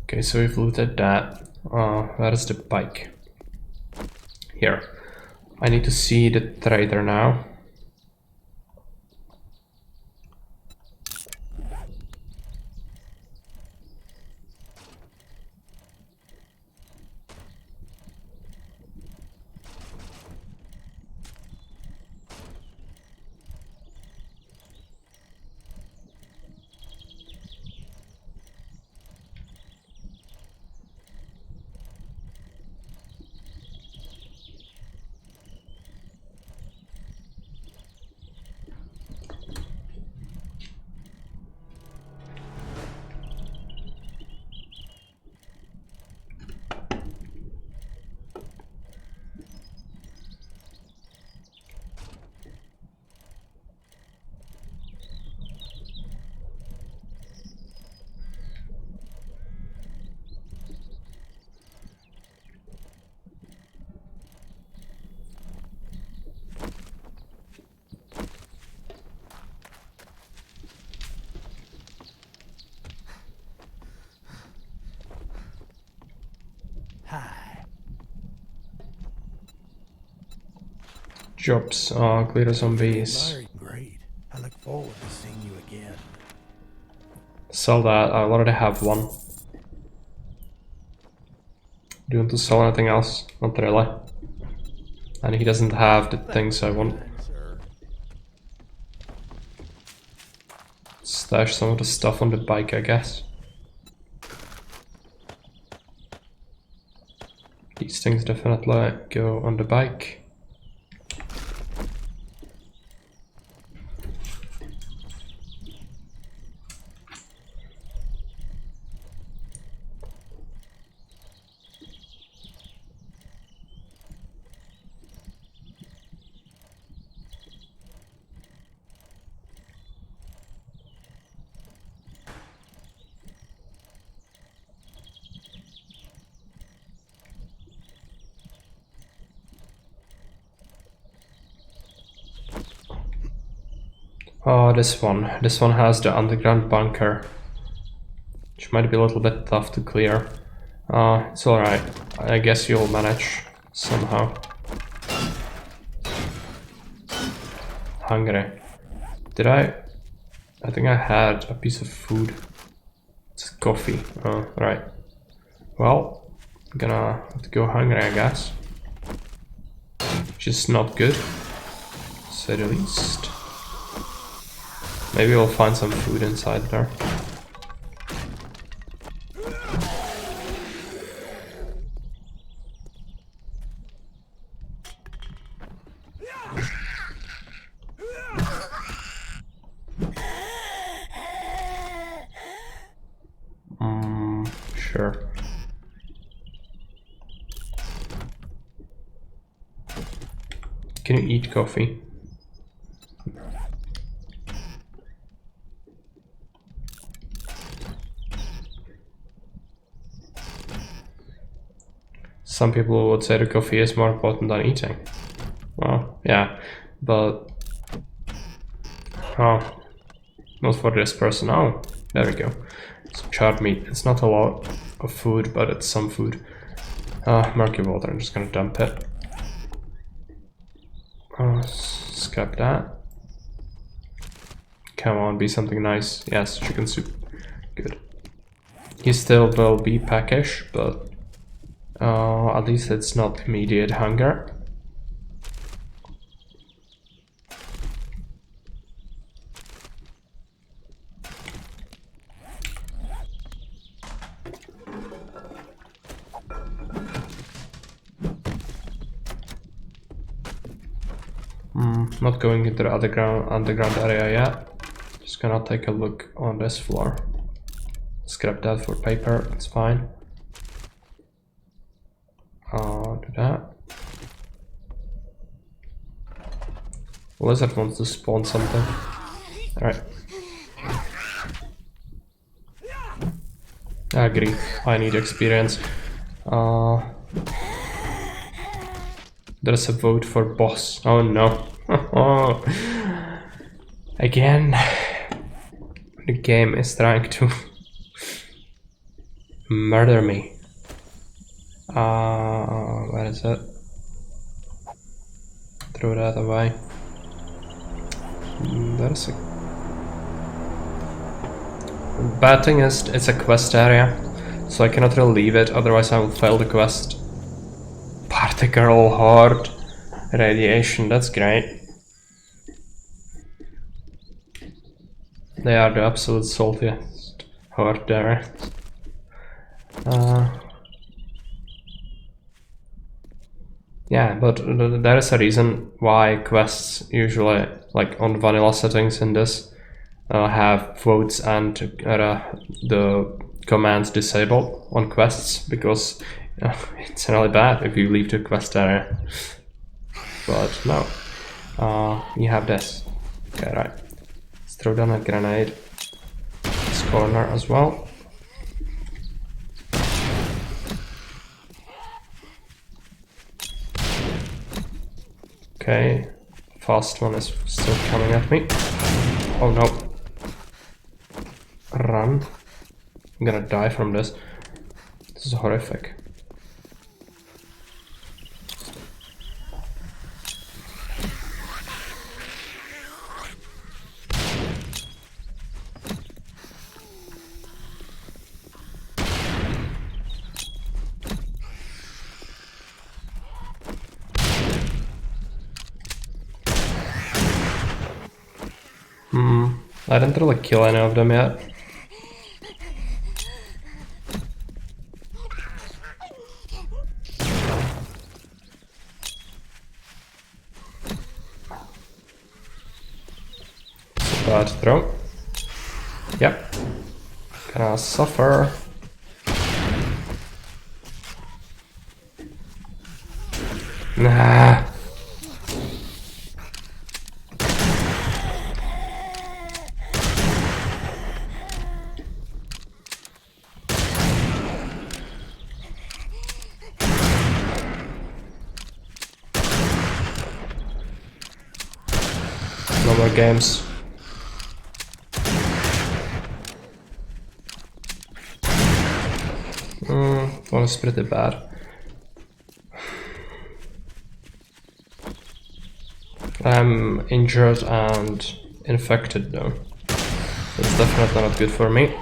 Okay, so we've looted that. Where is the bike? Here. I need to see the trader now. Hi. Jobs, clear zombies. Very great. I look forward to seeing you again. Sell that, I already have one. Do you want to sell anything else? Not really. And he doesn't have the things I want. Stash some of the stuff on the bike, I guess. These things definitely go on the bike. Oh, this one. This one has the underground bunker, which might be a little bit tough to clear. It's alright. I guess you'll manage somehow. hungry. Did I? I think I had a piece of food. It's coffee. Oh, right. Well, I'm gonna have to go hungry, I guess. Just not good, to say the least. Maybe we'll find some food inside there. Sure. Can you eat coffee? Some people would say the coffee is more important than eating. Well, yeah, but oh, not for this person. Oh, there we go. It's charred meat. It's not a lot of food, but it's some food. Murky water. I'm just gonna dump it. Scrap that. Come on, be something nice. Yes, chicken soup. Good. He still will be peckish, but at least it's not immediate hunger. Not going into the underground area yet. Just gonna take a look on this floor. Scrap that for paper, it's fine. Do that. Lizard wants to spawn something. Alright. I agree, I need experience. There's a vote for boss. Oh no. Again, the game is trying to murder me. Where is it? Throw that away. There's a bad thing is it's a quest area, so I cannot really leave it, otherwise I will fail the quest. Particle horde radiation, that's great. They are the absolute saltiest horde there. Yeah, but there is a reason why quests usually, like on vanilla settings in this, have votes and the commands disabled on quests, because it's really bad if you leave the quest area. But no, you have this. Okay, right. Let's throw down a grenade. This corner as well. Okay, fast one is still coming at me. Oh no. Run. I'm gonna die from this. This is horrific. I didn't really kill any of them yet. It's a bad throw. Yep. Gonna suffer. Nah. No more games. That was pretty bad. I'm injured and infected though. That's definitely not good for me.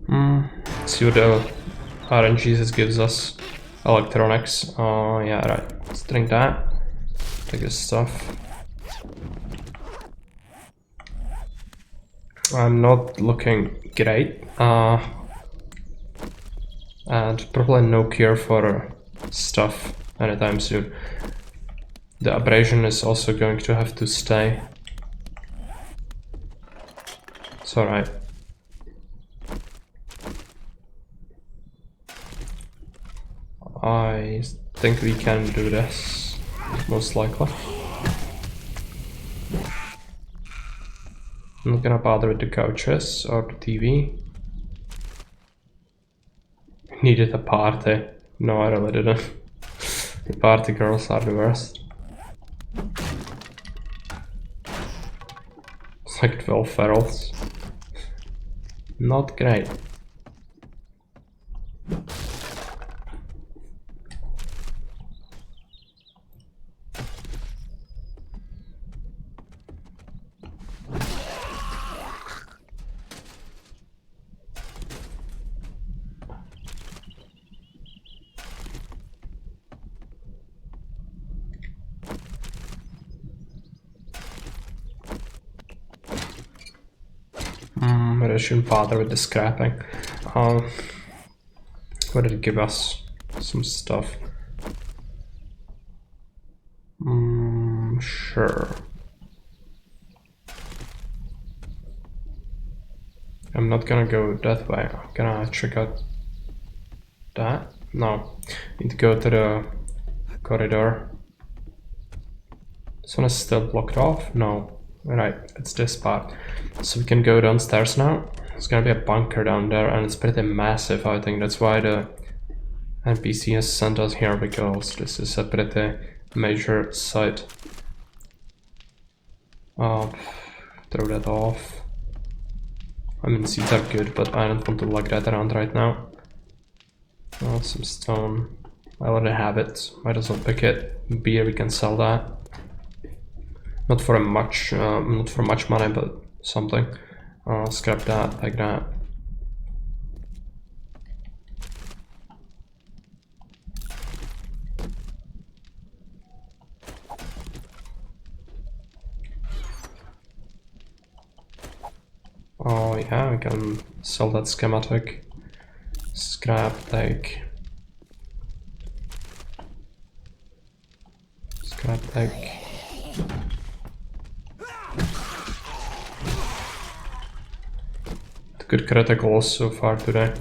Let's see what the RNG this gives us. Electronics. Oh, yeah, right. Let's drink that. Take this stuff. I'm not looking great. And probably no cure for stuff anytime soon. The abrasion is also going to have to stay. It's alright. I think we can do this, most likely. I'm not gonna bother with the couches or the TV. Needed a party. No, I really didn't. The party girls are the worst. It's like 12 ferals. Not great. But I shouldn't bother with the scrapping. What did it give us? Some stuff. Sure. I'm not gonna go that way. I'm gonna check out that. No. Need to go to the corridor. This one is still blocked off? No. Right, it's this part. So we can go downstairs now. There's gonna be a bunker down there and it's pretty massive, I think. That's why the NPC has sent us here, because this is a pretty major site. Throw that off. I mean, seeds are good, but I don't want to lug that around right now. Oh, some stone. I already have it. Might as well pick it. Beer, we can sell that. Not for much money, but something. Scrap that, like that. Oh yeah, we can sell that schematic. Scrap, take. Scrap, take. Good criticals so far today.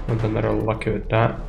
I've been very lucky with that.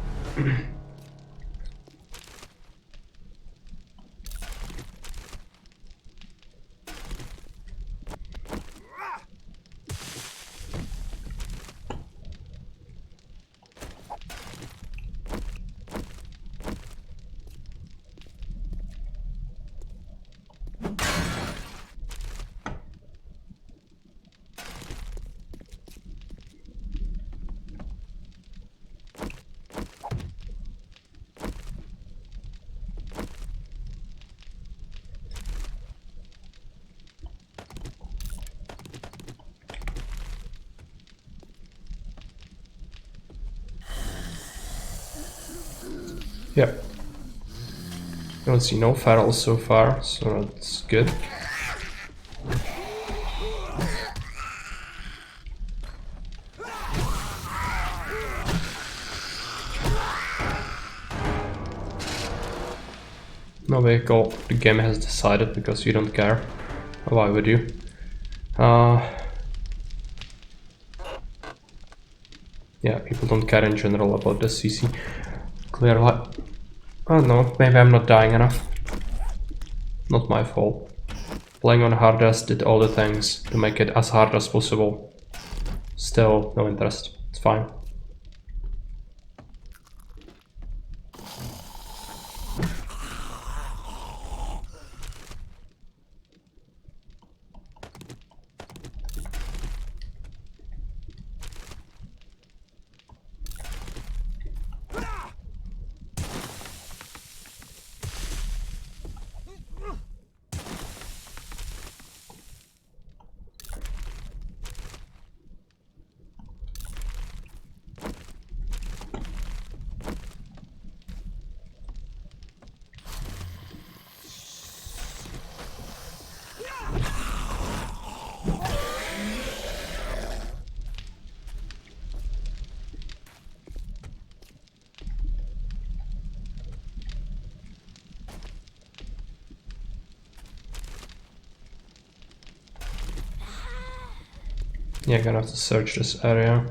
Yep. Don't see no ferals so far, so that's good. No vehicle. The game has decided because you don't care. Why would you? Yeah, people don't care in general about the CC. Clearly. Oh no, maybe I'm not dying enough. Not my fault. Playing on hardest did all the things to make it as hard as possible. Still, no interest. It's fine. Yeah, gonna have to search this area.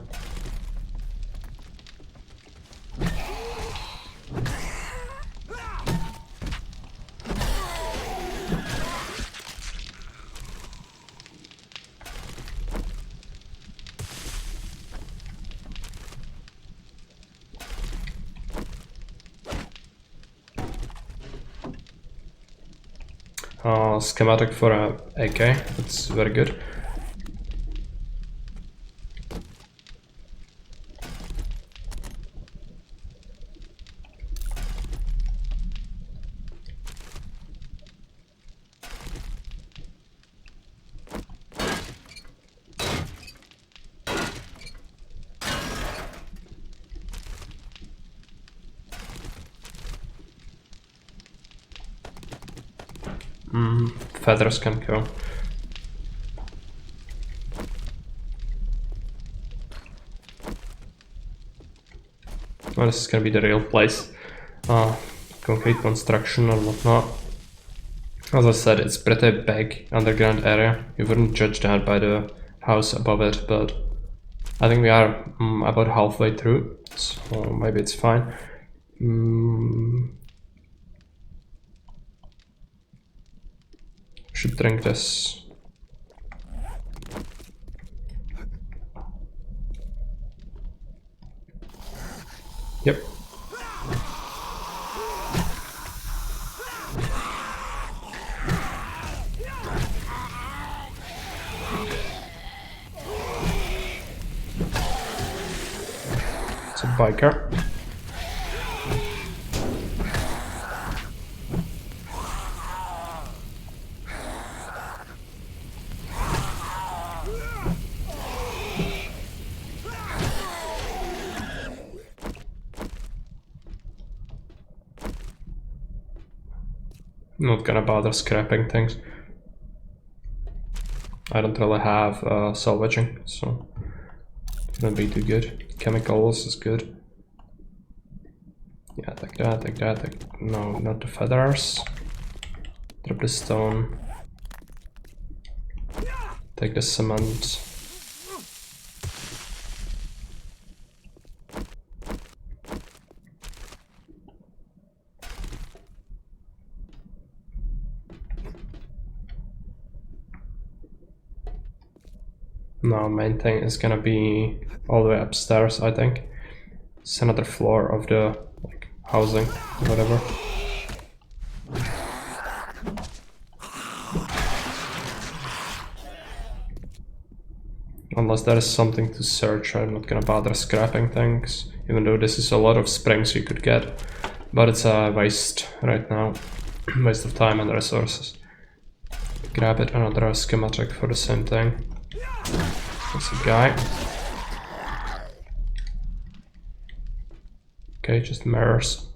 Schematic for a AK, that's very good. Feathers can go. Well, this is gonna be the real place. Concrete construction or whatnot. As I said, it's pretty big underground area. You wouldn't judge that by the house above it, but I think we are about halfway through, so maybe it's fine. Should drink this. Yep. It's a biker. Not gonna bother scrapping things. I don't really have salvaging, so it wouldn't be too good. Chemicals is good. Yeah, take that, take that, take... No, not the feathers. Drop the stone. Take the cement. No, main thing is gonna be all the way upstairs, I think. It's another floor of the like housing, whatever. Unless there is something to search, I'm not gonna bother scrapping things, even though this is a lot of springs you could get. But it's a waste right now. Waste of time and resources. Grab it, another schematic for the same thing. There's a guy. Okay, just mirrors.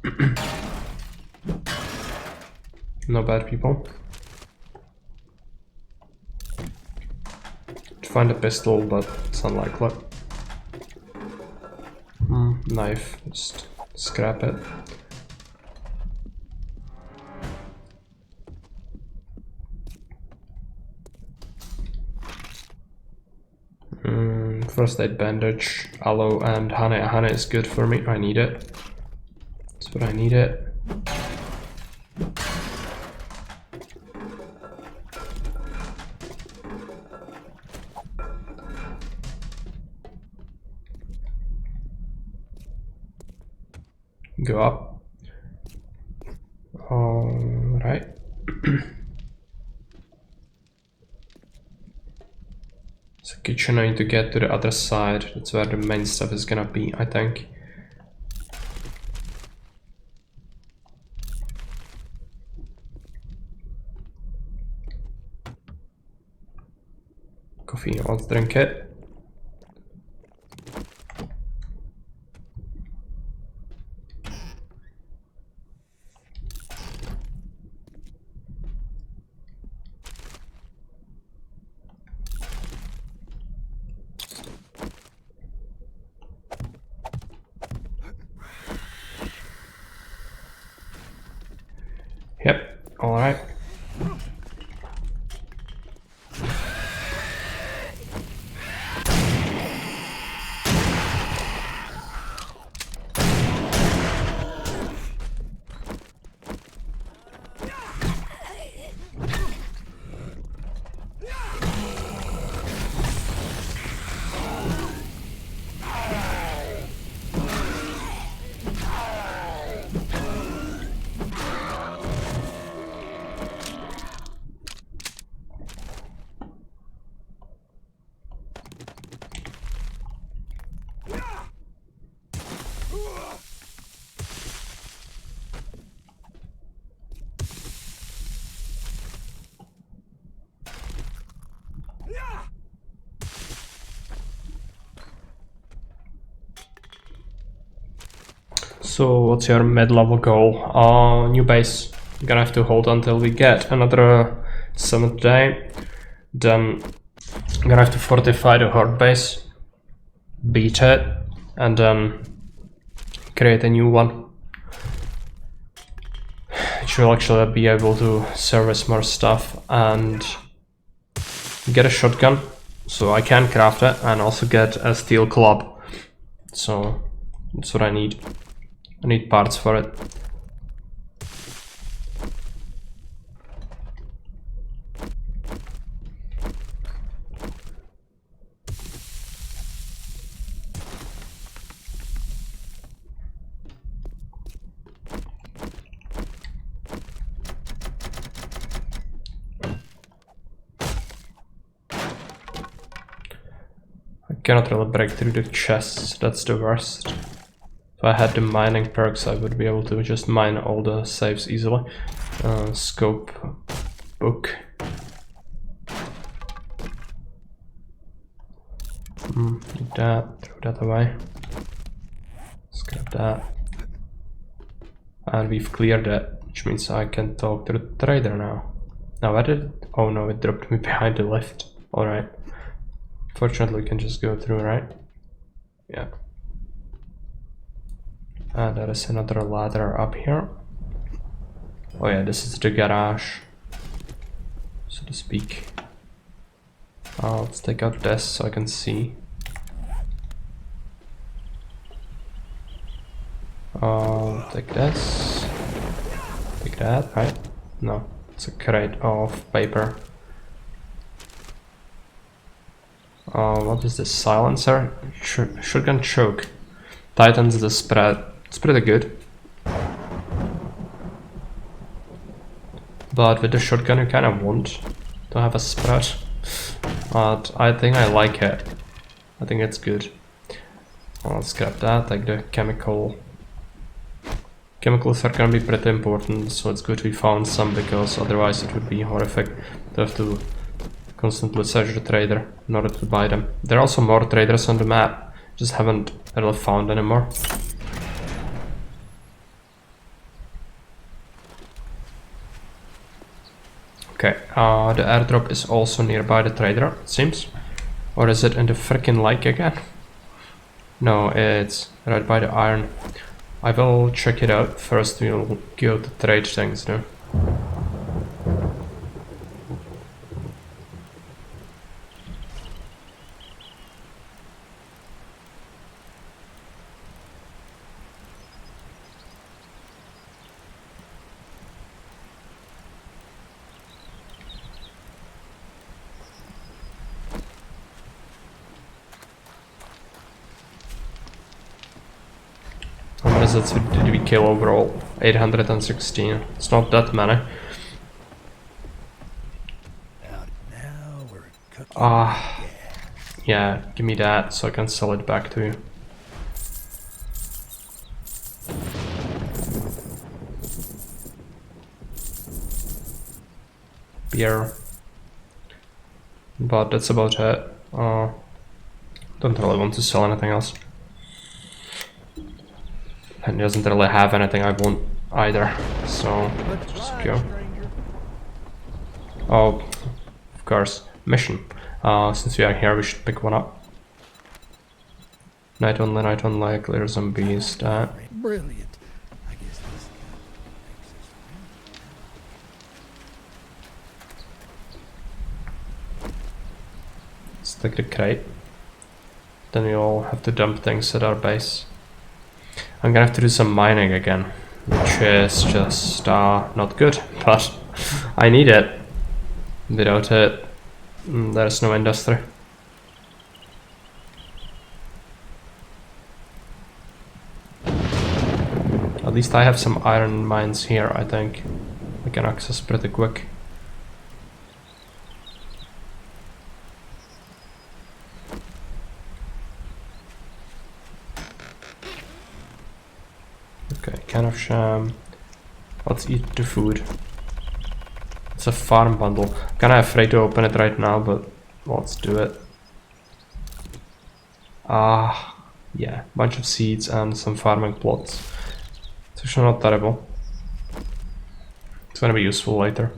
No bad people. Find a pistol, but it's unlikely. Knife, just scrap it. First aid bandage, aloe and honey. Honey is good for me, I need it. That's what I need it. Go up. Alright. So kitchen, I need to get to the other side. That's where the main stuff is gonna be, I think. Coffee, let's drink it. Yep, alright. So what's your mid-level goal? New base. I'm gonna have to hold until we get another 7th day. Then I'm gonna have to fortify the horde base, beat it, and then create a new one. Which will actually be able to service more stuff and get a shotgun, so I can craft it, and also get a steel club. So that's what I need. I need parts for it. I cannot really break through the chests, that's the worst. If I had the mining perks, I would be able to just mine all the safes easily. Scope book. Need that, throw that away. Scrap that. And we've cleared it, which means I can talk to the trader now. Now where did it? Oh no, it dropped me behind the lift. Alright. Fortunately, we can just go through, right? Yeah. And there is another ladder up here. Oh yeah, this is the garage, so to speak. Let's take out this so I can see. Take this. Take that, right? No, it's a crate of paper. What is this? Silencer? Shotgun choke. Tightens the spread. It's pretty good. But with the shotgun you kind of want to have a spread. But I think I like it. I think it's good. I'll scrap that, take the chemical. Chemicals are gonna be pretty important, so it's good we found some, because otherwise it would be horrific to have to constantly search the trader in order to buy them. There are also more traders on the map, just haven't really found anymore. Okay, the airdrop is also nearby the trader, it seems. Or is it in the frickin' lake again? No, it's right by the iron. I will check it out. First we'll go to trade things though. How many zets did we kill overall? 816. It's not that many. Now we're cooking. Yeah, give me that so I can sell it back to you. Beer. But that's about it. Don't really want to sell anything else. And he doesn't really have anything I want either, so let's just go. Oh, of course, mission. Since we are here, we should pick one up. Night only, clear zombies, that. Brilliant. I guess this Let's take the crate. Then we all have to dump things at our base. I'm gonna have to do some mining again, which is just not good, but I need it. Without it, there's no industry. At least I have some iron mines here, I think. I can access pretty quick. Okay, can of sham. Let's eat the food. It's a farm bundle. Kinda afraid to open it right now, but let's do it. Yeah, bunch of seeds and some farming plots. It's actually not terrible. It's gonna be useful later.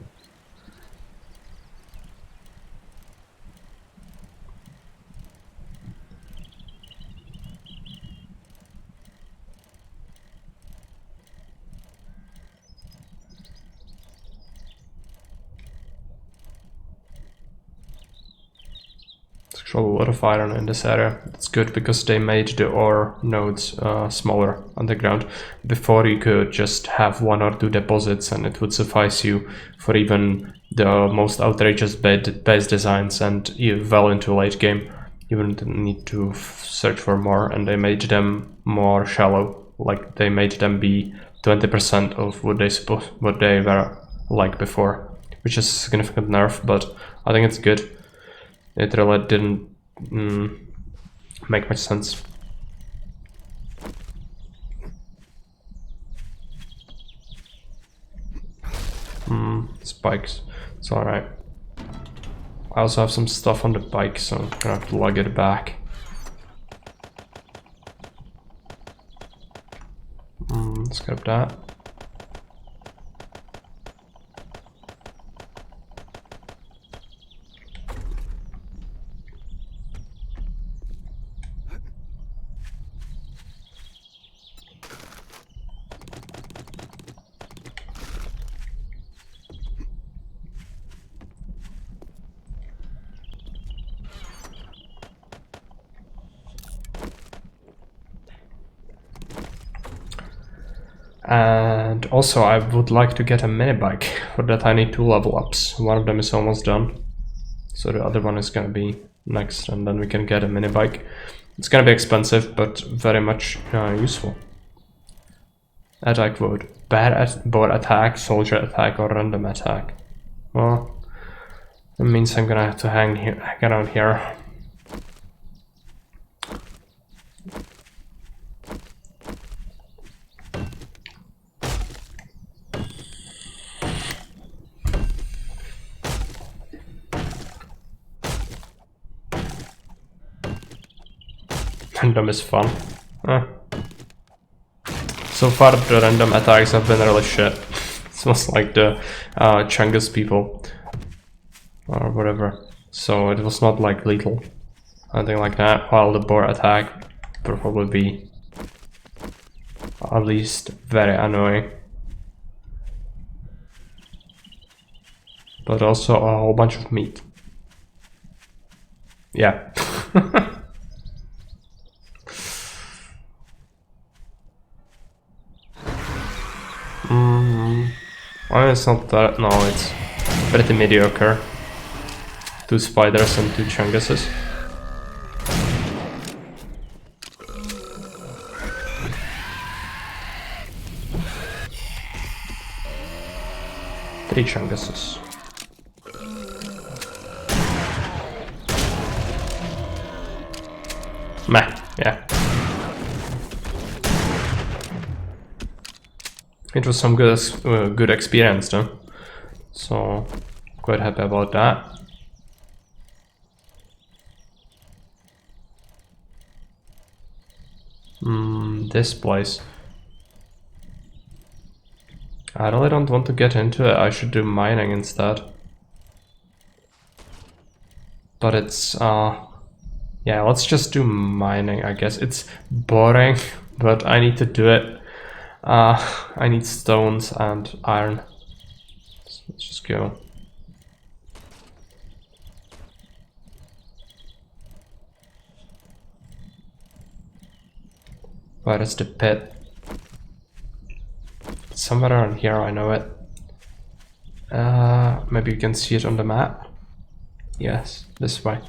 A lot of iron in this area. It's good because they made the ore nodes smaller underground. Before you could just have 1 or 2 deposits and it would suffice you for even the most outrageous base designs, and well into late game you wouldn't need to search for more, and they made them more shallow. Like they made them be 20% of what they were like before, which is a significant nerf, but I think it's good. It really didn't make much sense. Spikes. It's alright. I also have some stuff on the bike, so I'm gonna have to lug it back. Let's grab that. And also I would like to get a mini bike. For that I need 2 level ups. One of them is almost done, so the other one is gonna be next, and then we can get a mini bike. It's gonna be expensive, but very much useful. Attack mode: board attack, soldier attack, or random attack. Well, that means I'm gonna have to hang around here. Random is fun. So far the random attacks have been really shit. It's most like the Chungus people or whatever. So it was not like lethal, anything like that, while the boar attack will probably be at least very annoying. But also a whole bunch of meat. Yeah. Well, it's not that. No, it's pretty mediocre. 2 spiders and 2 chunguses. Three chunguses. Meh, yeah. It was some good experience though, so quite happy about that. This place. I really don't want to get into it. I should do mining instead. But it's yeah, let's just do mining, I guess. It's boring, but I need to do it. I need stones and iron. So let's just go. Where is the pit? It's somewhere around here, I know it. Maybe you can see it on the map. Yes, this way.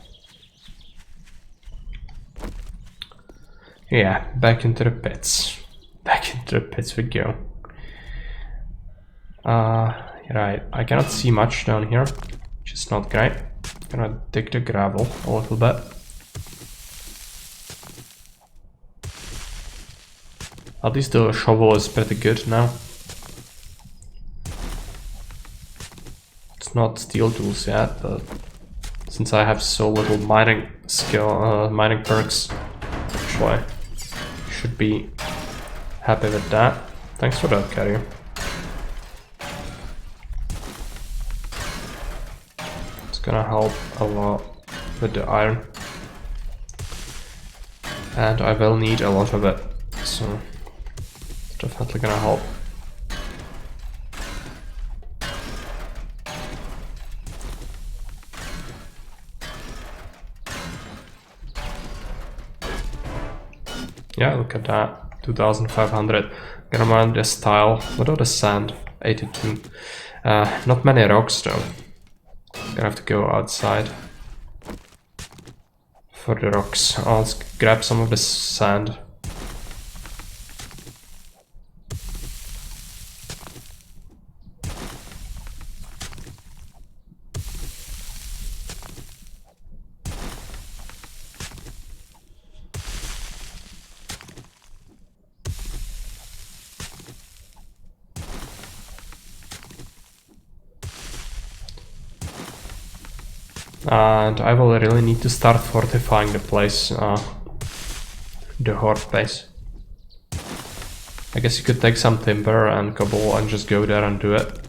Yeah, back into the pits. Back into the pits we go. Right, I cannot see much down here, which is not great. I'm gonna dig the gravel a little bit. At least the shovel is pretty good now. It's not steel tools yet, but since I have so little mining skill, mining perks, actually, should be happy with that. Thanks for that, carrier. It's gonna help a lot with the iron. And I will need a lot of it, so it's definitely gonna help. Yeah, look at that, 2,500. Gonna mine this tile. What are the sand? 82. Not many rocks though. Gonna have to go outside for the rocks. I'll grab some of the sand. And I will really need to start fortifying the place, the horde base. I guess you could take some timber and cobble and just go there and do it.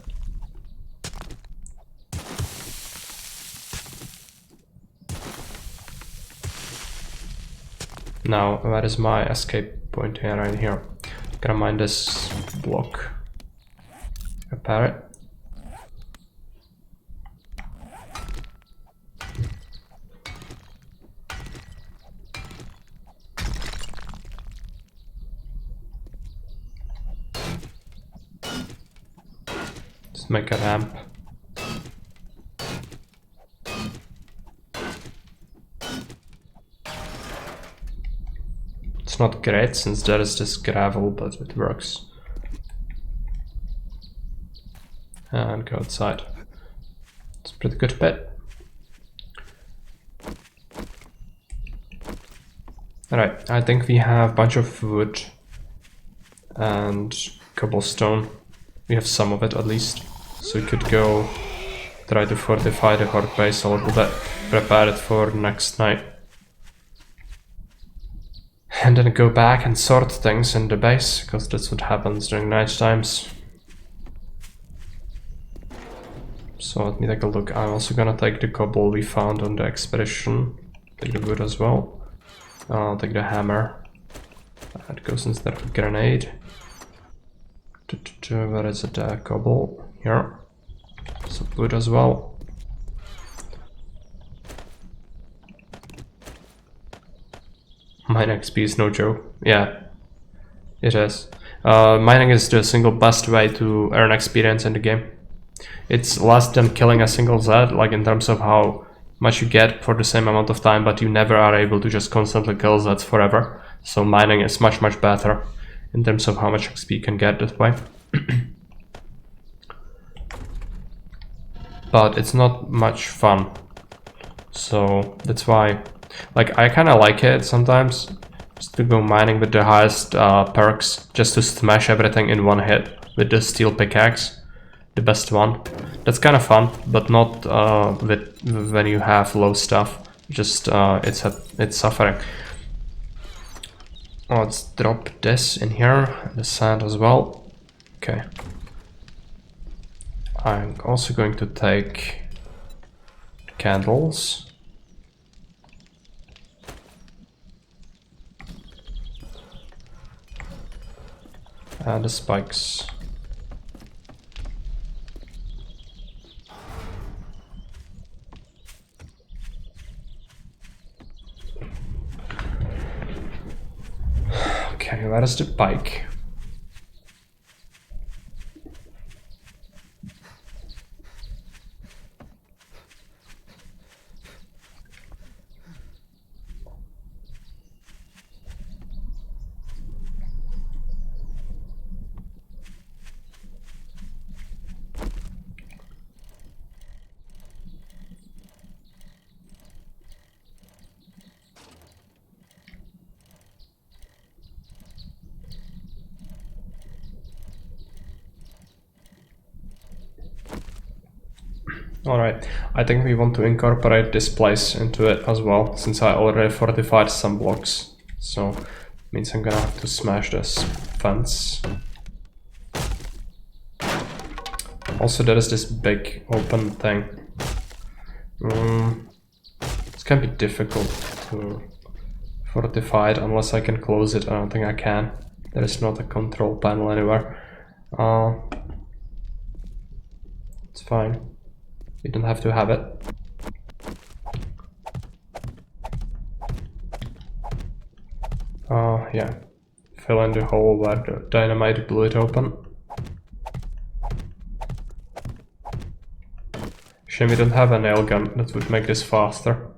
Now, where is my escape point here? Right here. Gonna mine this block. Repair it. Make a ramp. It's not great since there is this gravel, but it works. And go outside. It's a pretty good bit. Alright, I think we have a bunch of wood and cobblestone. We have some of it at least. So we could go try to fortify the horde base a little bit, prepare it for next night. And then go back and sort things in the base, because that's what happens during night times. So let me take a look. I'm also gonna take the cobble we found on the expedition. Take the wood as well. I'll take the hammer. That goes instead of a grenade. Where is it? Cobble. Here. Some wood as well. Mine XP is no joke. Yeah, it is. Mining is the single best way to earn experience in the game. It's less than killing a single Z, like in terms of how much you get for the same amount of time, but you never are able to just constantly kill Zs forever. So mining is much better in terms of how much XP you can get this way. But it's not much fun. So that's why, like, I kind of like it sometimes, just to go mining with the highest perks, just to smash everything in one hit with the steel pickaxe, the best one. That's kind of fun, but not when you have low stuff. Just it's suffering. Let's drop this in here, the sand as well. Okay. I'm also going to take candles. And the spikes. Okay, where is the bike? Alright, I think we want to incorporate this place into it as well, since I already fortified some blocks. So, it means I'm gonna have to smash this fence. Also, there is this big open thing. It's gonna be difficult to fortify it unless I can close it. I don't think I can. There is not a control panel anywhere. It's fine. You don't have to have it. Yeah. Fill in the hole where the dynamite blew it open. Shame we don't have a nail gun, that would make this faster.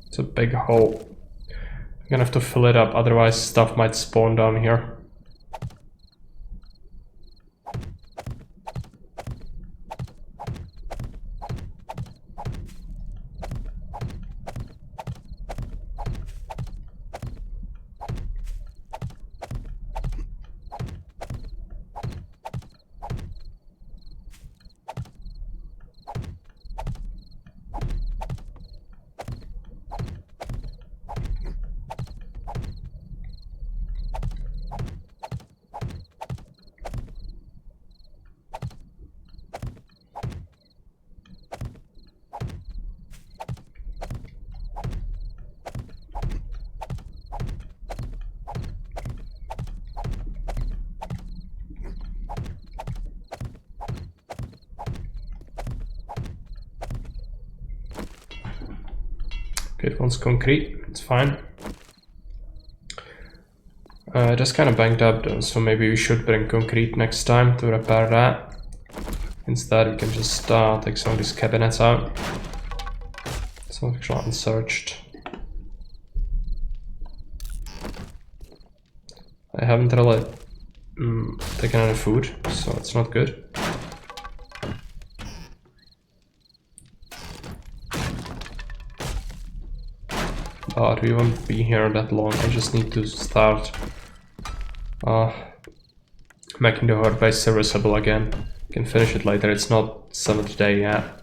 It's a big hole. I'm gonna have to fill it up, otherwise stuff might spawn down here. It wants concrete, it's fine. Just kind of banged up though, so maybe we should bring concrete next time to repair that. Instead we can just take some of these cabinets out. Some actually unsearched. I haven't really taken any food, so it's not good. But we won't be here that long. I just need to start making the horde base serviceable again. Can finish it later. It's not 7th day yet.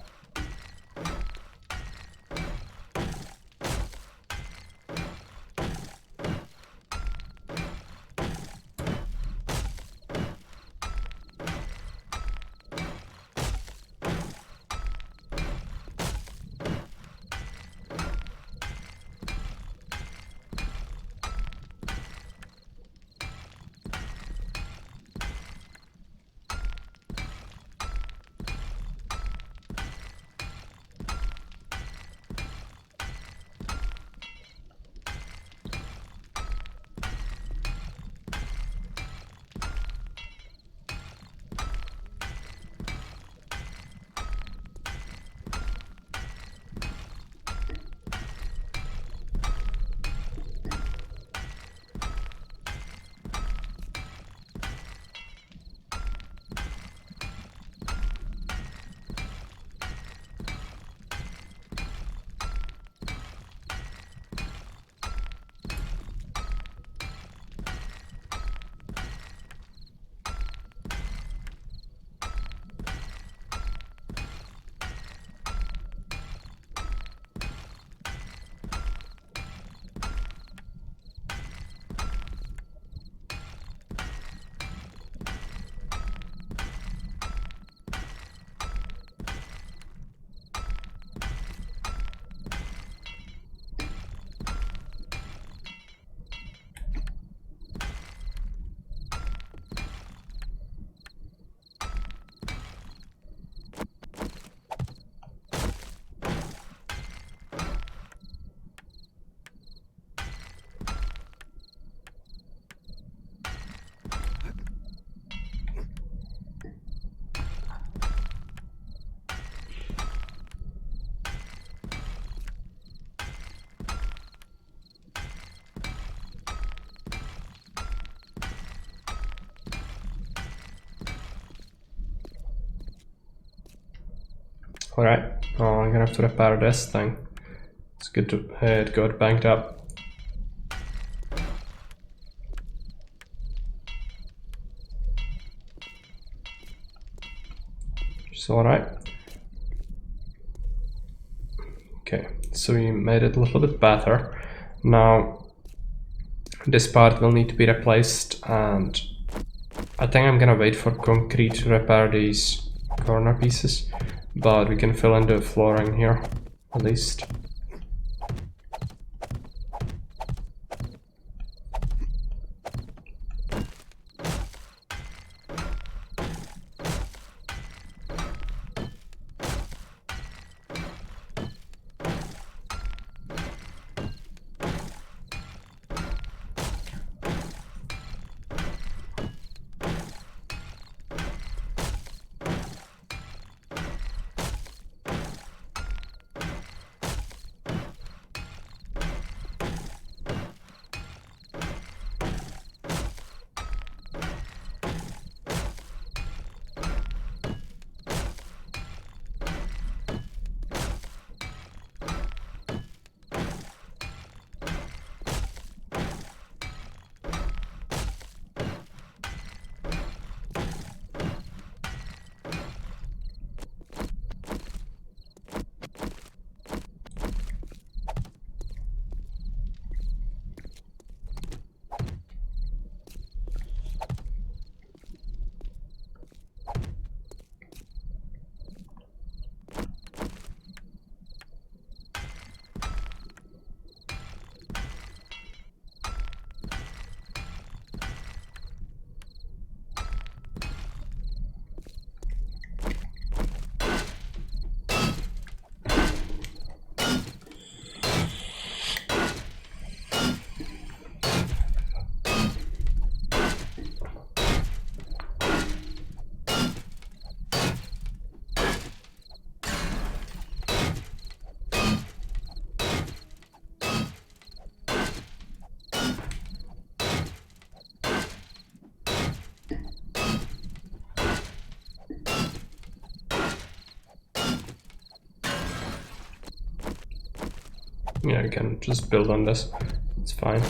Alright, I'm gonna have to repair this thing. It's good to it got banged up. It's alright. Okay, so we made it a little bit better. Now this part will need to be replaced, and I think I'm gonna wait for concrete to repair these corner pieces, but we can fill in the flooring here at least. Yeah, you can just build on this. It's fine.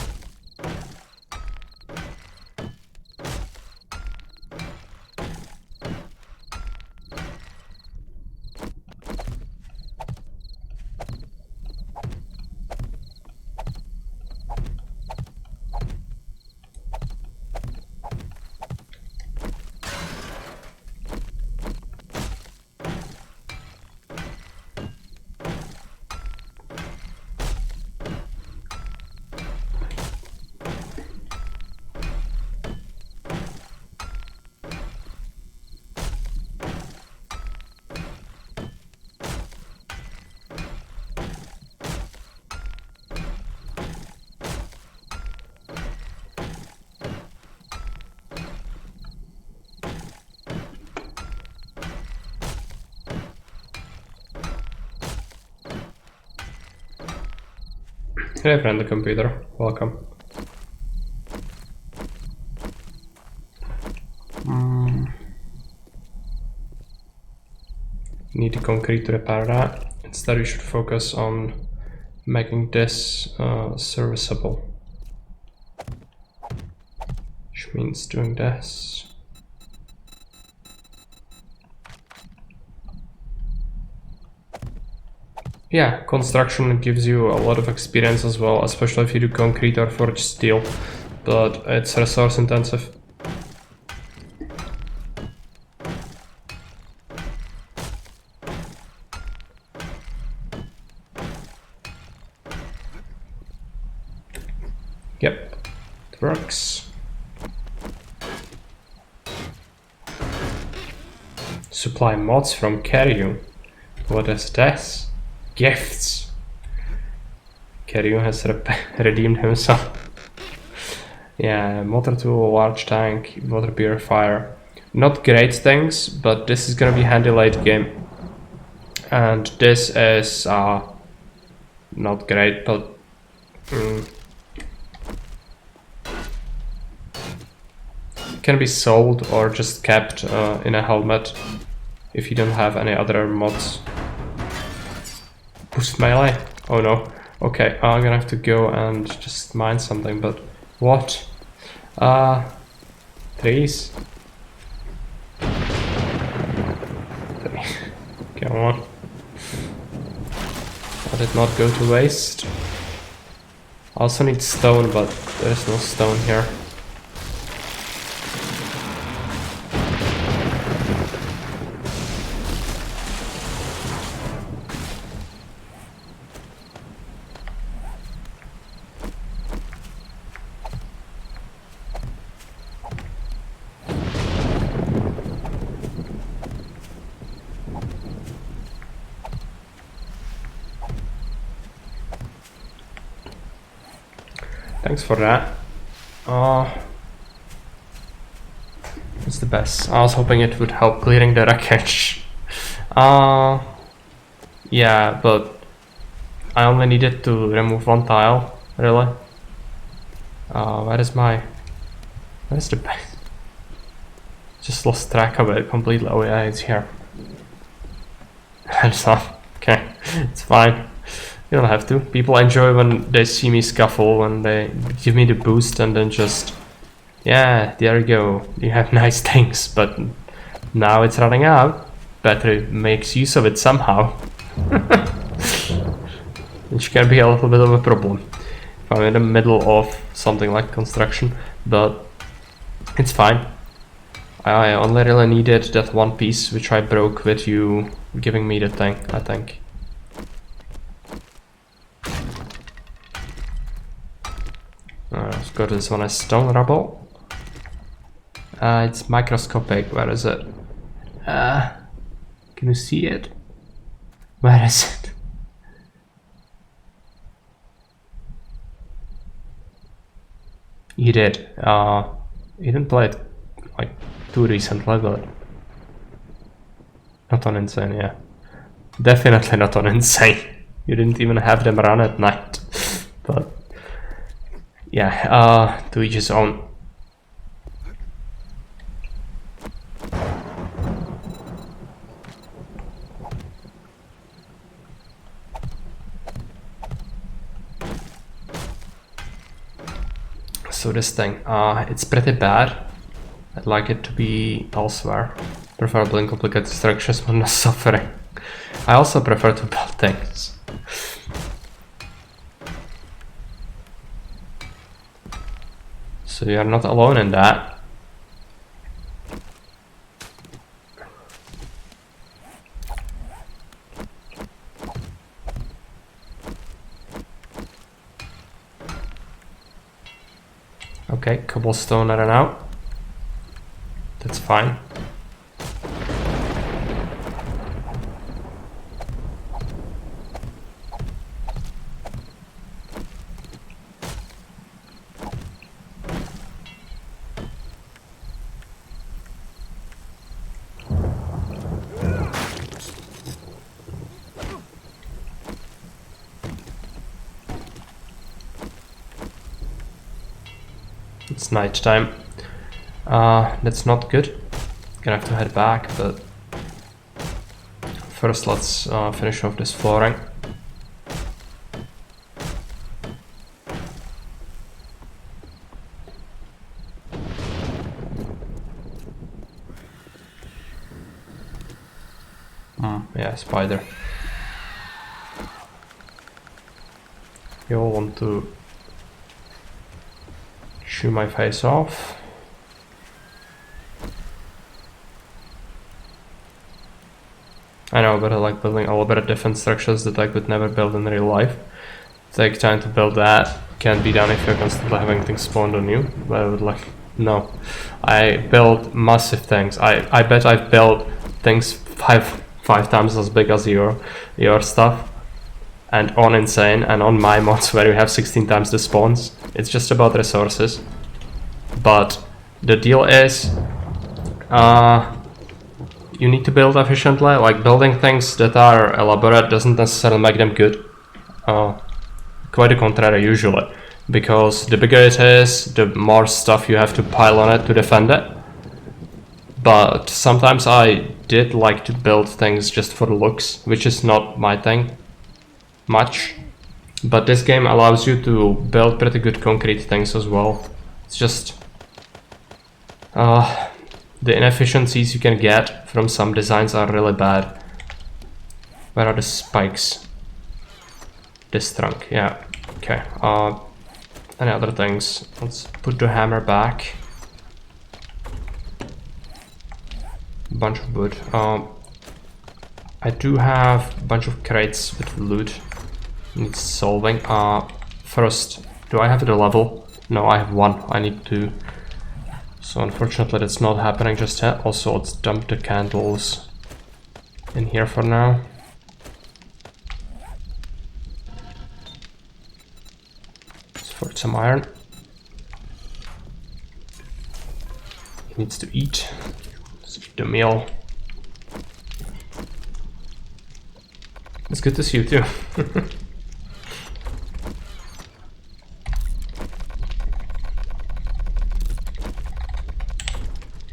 Hey, friendly computer, welcome. Need the concrete to repair that. Instead, we should focus on making this serviceable. Which means doing this. Yeah, construction gives you a lot of experience as well, especially if you do concrete or forged steel, but it's resource intensive. Yep, it works. Supply mods from Carrion. What is this? Gifts. Carrion has redeemed himself. Yeah, motor tool, large tank, water purifier. Not great things, but this is gonna be handy late game. And this is not great, but can be sold or just kept in a helmet if you don't have any other mods Boost melee? Oh no. Okay, I'm gonna have to go and just mine something, but what? Trees? Come on. Let it not go to waste. I also need stone, but there is no stone here. Thanks for that. It's the best. I was hoping it would help clearing the wreckage. Yeah, but I only needed to remove one tile, really. Where is the base? Just lost track of it completely. Oh yeah, it's here. It's not. Okay, it's fine. You don't have to. People enjoy when they see me scuffle, when they give me the boost and then just... Yeah, there you go. You have nice things, but now it's running out. Battery makes use of it somehow. Which can be a little bit of a problem if I'm in the middle of something like construction, but it's fine. I only really needed that one piece which I broke with you giving me the thing, I think. Let's go to this one as stone rubble. It's microscopic. Where is it? Can you see it? Where is it? You did. You didn't play it like too recently, but not on Insane, yeah. Definitely not on Insane. You didn't even have them run at night, but. Yeah, to each his own. So this thing, it's pretty bad. I'd like it to be elsewhere, preferably in complicated structures when not suffering. I also prefer to build things. So you are not alone in that. Okay, cobblestone in and out. That's fine. It's night time. That's not good. Gonna have to head back, but first let's finish off this flooring. Yeah, spider. You all want to chew my face off. I know, but I like building a little bit of different structures that I could never build in real life. Take time to build that. Can't be done if you're constantly having things spawned on you. But I would like... No. I build massive things. I bet I've built things five times as big as your stuff. And on Insane and on my mods where you have 16 times the spawns. It's just about resources. But the deal is you need to build efficiently. Like building things that are elaborate doesn't necessarily make them good. Quite the contrary usually. Because the bigger it is, the more stuff you have to pile on it to defend it. But sometimes I did like to build things just for the looks, which is not my thing. much, but this game allows you to build pretty good concrete things as well. It's just the inefficiencies you can get from some designs are really bad. Where are the spikes? This trunk, yeah, okay. Any other things? Let's put the hammer back. Bunch of wood. I do have a bunch of crates with loot. Needs solving. First, do I have the level? No, I have one. I need two. So unfortunately that's not happening just yet. Also, let's dump the candles in here for now. Let's forge some iron. He needs to eat. Let's eat the meal. It's good to see you too.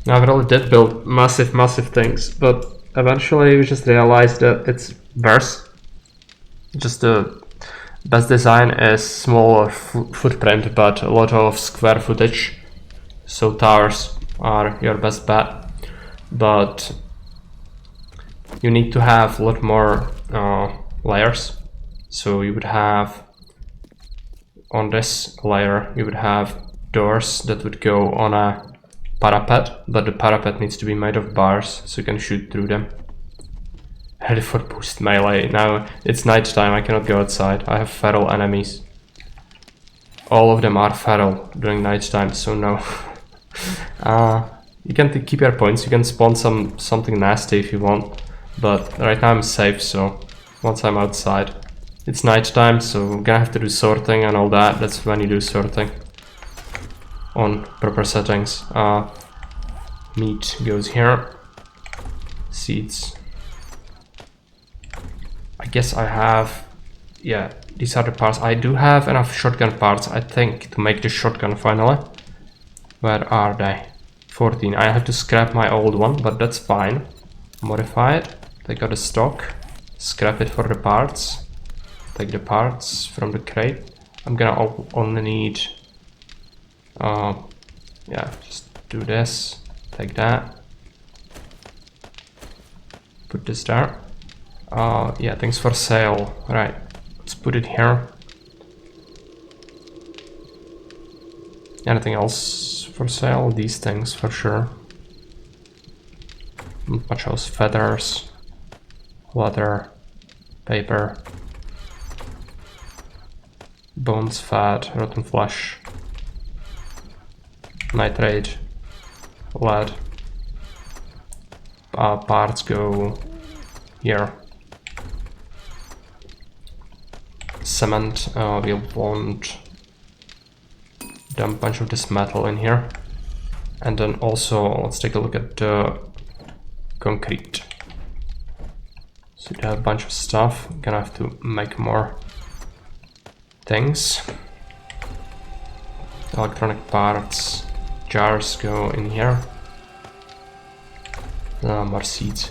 Now, I really did build massive things, but eventually we just realized that it's worse. Just the best design is smaller footprint, but a lot of square footage. So towers are your best bet, but you need to have a lot more layers. So you would have on this layer, you would have doors that would go on a parapet, but the parapet needs to be made of bars so you can shoot through them. Ready for boost melee. Now it's night time, I cannot go outside. I have feral enemies. All of them are feral during night time, so no. You can keep your points, you can spawn something nasty if you want, but right now I'm safe, so once I'm outside. It's night time, so we're gonna have to do sorting and all that. That's when you do sorting on proper settings. Meat goes here. Seeds. I guess I have, yeah, these are the parts. I do have enough shotgun parts, I think, to make the shotgun finally. Where are they? 14. I have to scrap my old one, but that's fine. Modify it. Take out the stock. Scrap it for the parts. Take the parts from the crate. I'm gonna only need yeah, just do this, take that, put this there. Yeah, things for sale, right, let's put it here. Anything else for sale? These things for sure. Much else, feathers, leather, paper, bones, fat, rotten flesh, nitrate, lead. Parts go here. Cement, we'll want dump a bunch of this metal in here. And then also, let's take a look at the concrete. So you have a bunch of stuff. I'm gonna have to make more things. Electronic parts. Jars go in here. More seeds.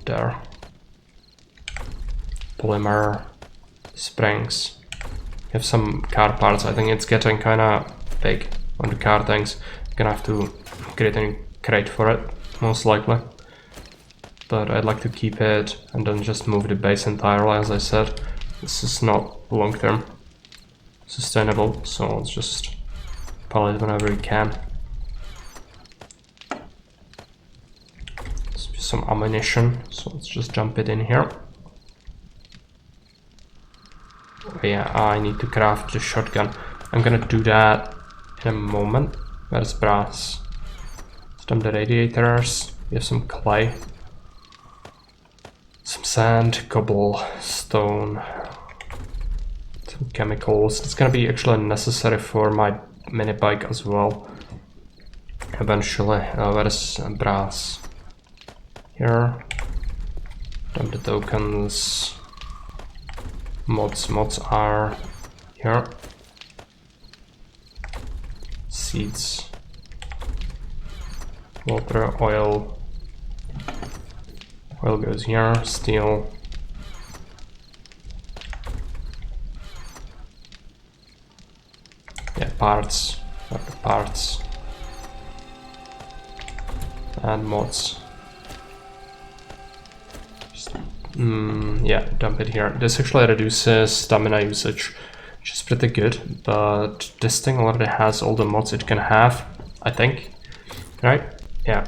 There. Polymer. Springs. You have some car parts. I think it's getting kinda big on the car things. I'm gonna have to create a crate for it, most likely. But I'd like to keep it and then just move the base entirely, as I said. This is not long-term sustainable, so let's just pull it whenever we can. Some ammunition, so let's just jump it in here. Oh yeah, I need to craft the shotgun. I'm gonna do that in a moment. Where's brass? Dump the radiators. We have some clay, some sand, cobble, stone, some chemicals. It's gonna be actually necessary for my mini bike as well. Eventually, where is brass? Here. Dump the tokens. Mods are here. Seeds. Water, oil. Oil goes here. Steel. Yeah, parts. What are the parts? And mods. Just, yeah, dump it here. This actually reduces stamina usage, which is pretty good, but this thing already has all the mods it can have, I think. Right? Yeah.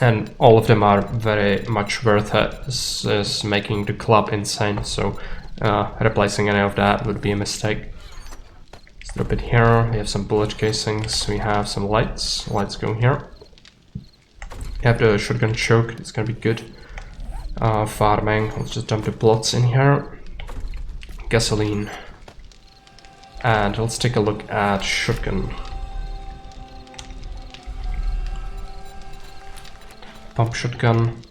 And all of them are very much worth it. This is making the club insane, so replacing any of that would be a mistake. Let's drop it here. We have some bullet casings, we have some lights. Lights go here. We have the shotgun choke, it's gonna be good. Farming, let's just dump the plots in here. Gasoline. And let's take a look at shotgun. Pump shotgun.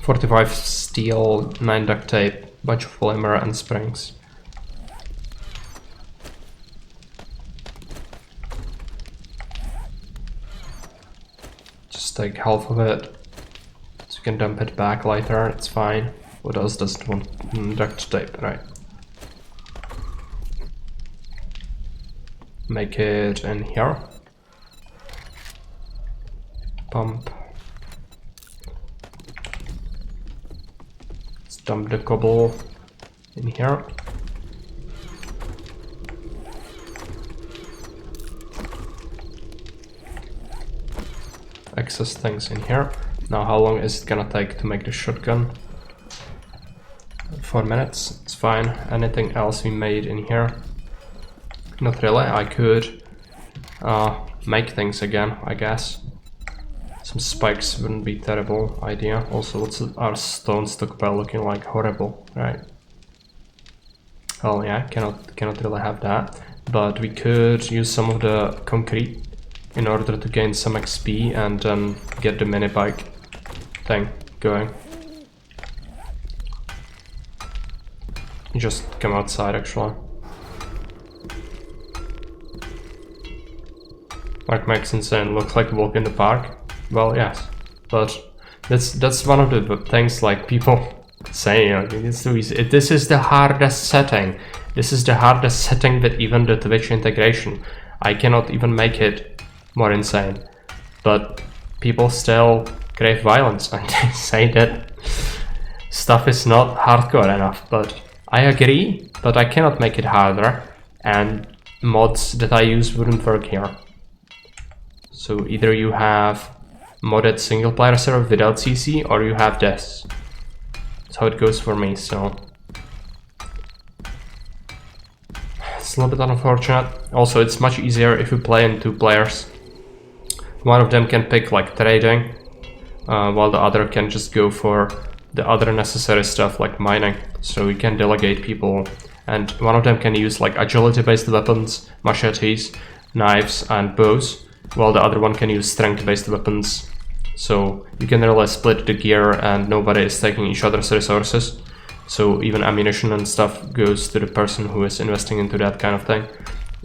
45 steel, 9 duct tape, bunch of polymer and springs. Just take half of it, so you can dump it back later, it's fine. What else doesn't want duct tape, right? Make it in here. Pump. Let's dump the cobble in here. Excess things in here. Now how long is it gonna take to make the shotgun? 4 minutes, it's fine. Anything else we made in here? Not really, I could make things again, I guess. Some spikes wouldn't be a terrible idea. Also, what's our stone stockpile looking like? Horrible, right? Well, yeah, cannot really have that. But we could use some of the concrete in order to gain some XP and then get the mini bike thing going. You just come outside actually. Like makes insane, looks like a walk in the park. Well, yes, but that's one of the things like people say, you know, it's too easy. This is the hardest setting. This is the hardest setting with even the Twitch integration. I cannot even make it more insane. But people still crave violence and they say that stuff is not hardcore enough. But I agree, but I cannot make it harder, and mods that I use wouldn't work here. So either you have modded single player server without CC, or you have this. That's how it goes for me, so it's a little bit unfortunate. Also, it's much easier if you play in 2 players. One of them can pick like trading, while the other can just go for the other necessary stuff like mining. So you can delegate people, and one of them can use like agility based weapons, machetes, knives and bows, while the other one can use strength based weapons. So you can really split the gear and nobody is taking each other's resources. So even ammunition and stuff goes to the person who is investing into that kind of thing.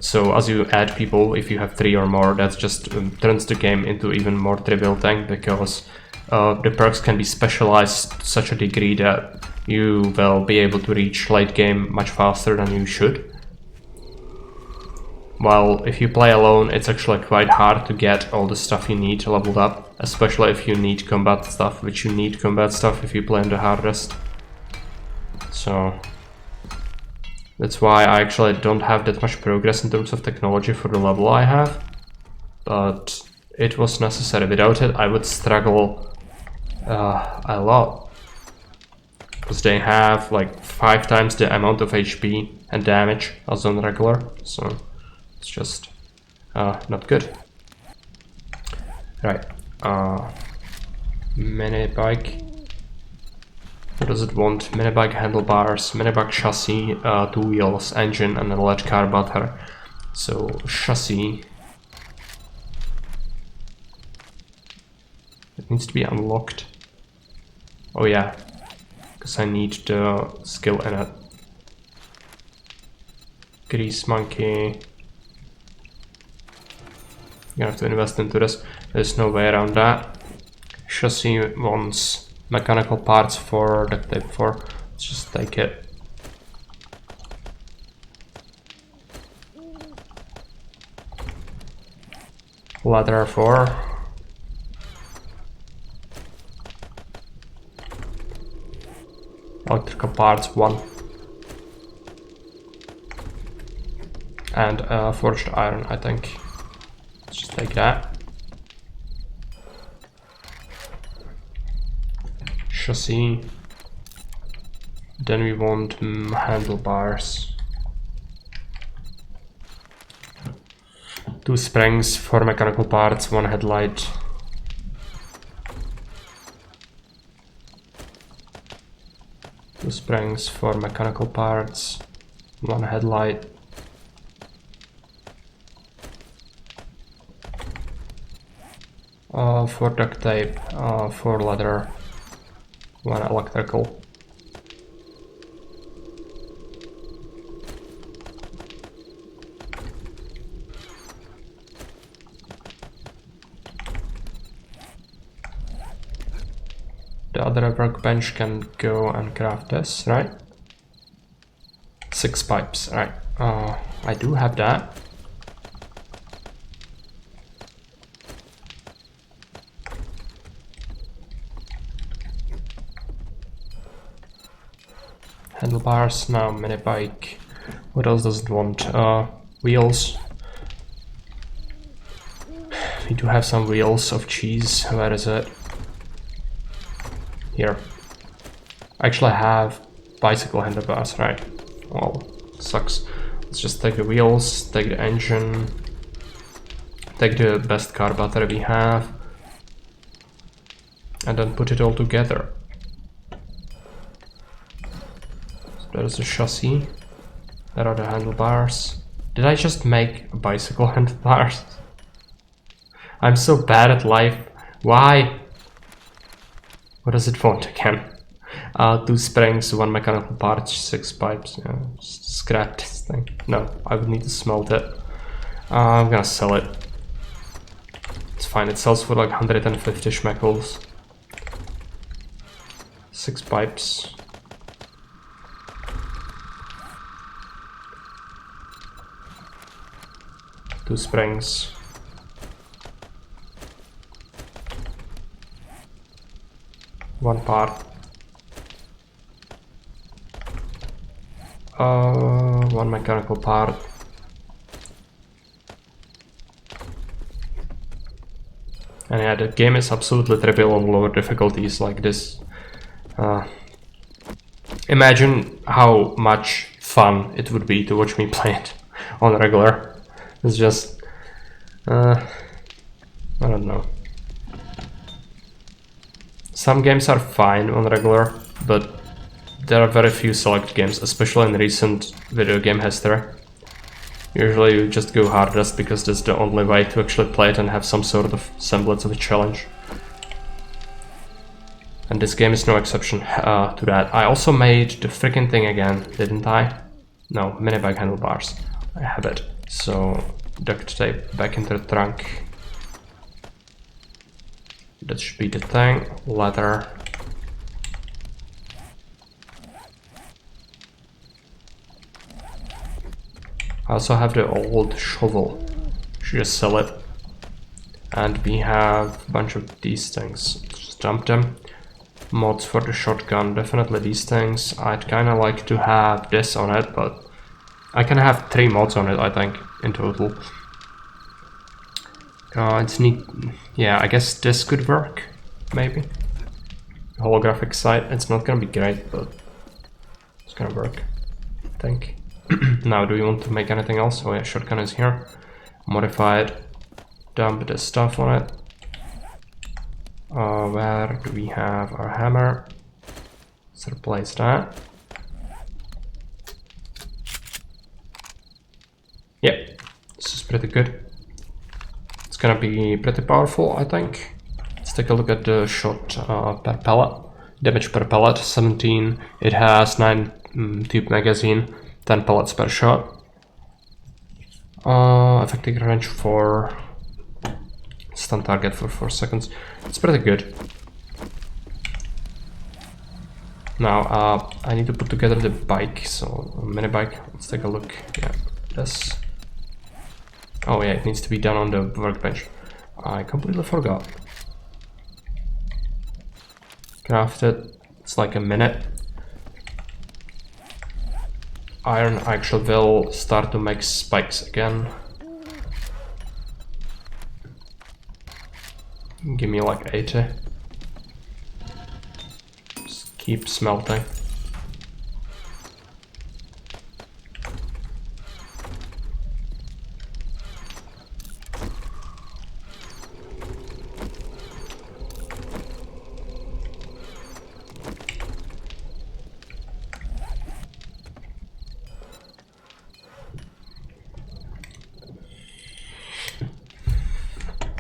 So as you add people, if you have 3 or more, that just turns the game into even more trivial thing, because the perks can be specialized to such a degree that you will be able to reach late game much faster than you should. While if you play alone, it's actually quite hard to get all the stuff you need leveled up, especially if you need combat stuff, which you need combat stuff if you play on the hardest. So that's why I actually don't have that much progress in terms of technology for the level I have, but it was necessary. Without it, I would struggle a lot, because they have like 5 times the amount of HP and damage as on regular, so it's just not good. Right, mini bike. What does it want? Mini bike handlebars, mini bike chassis, 2 wheels, engine, and a large carburetor. So chassis. It needs to be unlocked. Oh yeah, because I need the skill in it. Grease monkey. You have to invest into this. There's no way around that. Chassis wants mechanical parts for duct tape 4. Let's just take it. Leather 4. Electrical parts 1. And forged iron, I think. Let's just take that. Chassis. Then we want handlebars. 2 springs, 4 mechanical parts, 1 headlight. Two springs, 4 mechanical parts, 1 headlight. For duct tape, 4 leather, 1 electrical. The other workbench can go and craft this, right? 6 pipes, right? I do have that. Handlebars, now mini bike. What else does it want? Wheels. We do have some wheels of cheese. Where is it? Here. Actually, I have bicycle handlebars, right? Well, sucks. Let's just take the wheels, take the engine, take the best car battery we have, and then put it all together. So there's the chassis. There are the handlebars. Did I just make bicycle handlebars? I'm so bad at life. Why? What does it want again? 2 springs, 1 mechanical part, 6 pipes. Yeah, scrap this thing. No, I would need to smelt it. I'm gonna sell it. It's fine, it sells for like 150 schmeckles. 6 pipes. Two springs. One part. 1 mechanical part. And yeah, the game is absolutely trivial on lower difficulties like this. Imagine how much fun it would be to watch me play it on regular. It's just... I don't know. Some games are fine on regular, but there are very few select games, especially in recent video game history. Usually you just go hardest because that's the only way to actually play it and have some sort of semblance of a challenge. And this game is no exception to that. I also made the freaking thing again, didn't I? No, mini bike handlebars. I have it. So, duct tape back into the trunk. That should be the thing. Leather. I also have the old shovel. Should just sell it. And we have a bunch of these things. Just dump them. Mods for the shotgun, definitely these things. I'd kinda like to have this on it, but I can have 3 mods on it, I think, in total. It's neat. Yeah, I guess this could work, maybe. Holographic sight, it's not gonna be great, but it's gonna work, I think. Now, do we want to make anything else? Oh yeah, shotgun is here. Modify it. Dump the stuff on it. Where do we have our hammer? Let's replace that. Yep, this is pretty good. It's gonna be pretty powerful, I think. Let's take a look at the shot per pellet. Damage per pellet, 17. It has 9 tube magazine, 10 pellets per shot. Effective range 4. Stun target for 4 seconds. It's pretty good. Now, I need to put together the bike, so a mini bike. Let's take a look. Yeah, this. Oh yeah, it needs to be done on the workbench. I completely forgot. Craft it. It's like a minute. Iron actually will start to make spikes again. Give me like 80. Just keep smelting.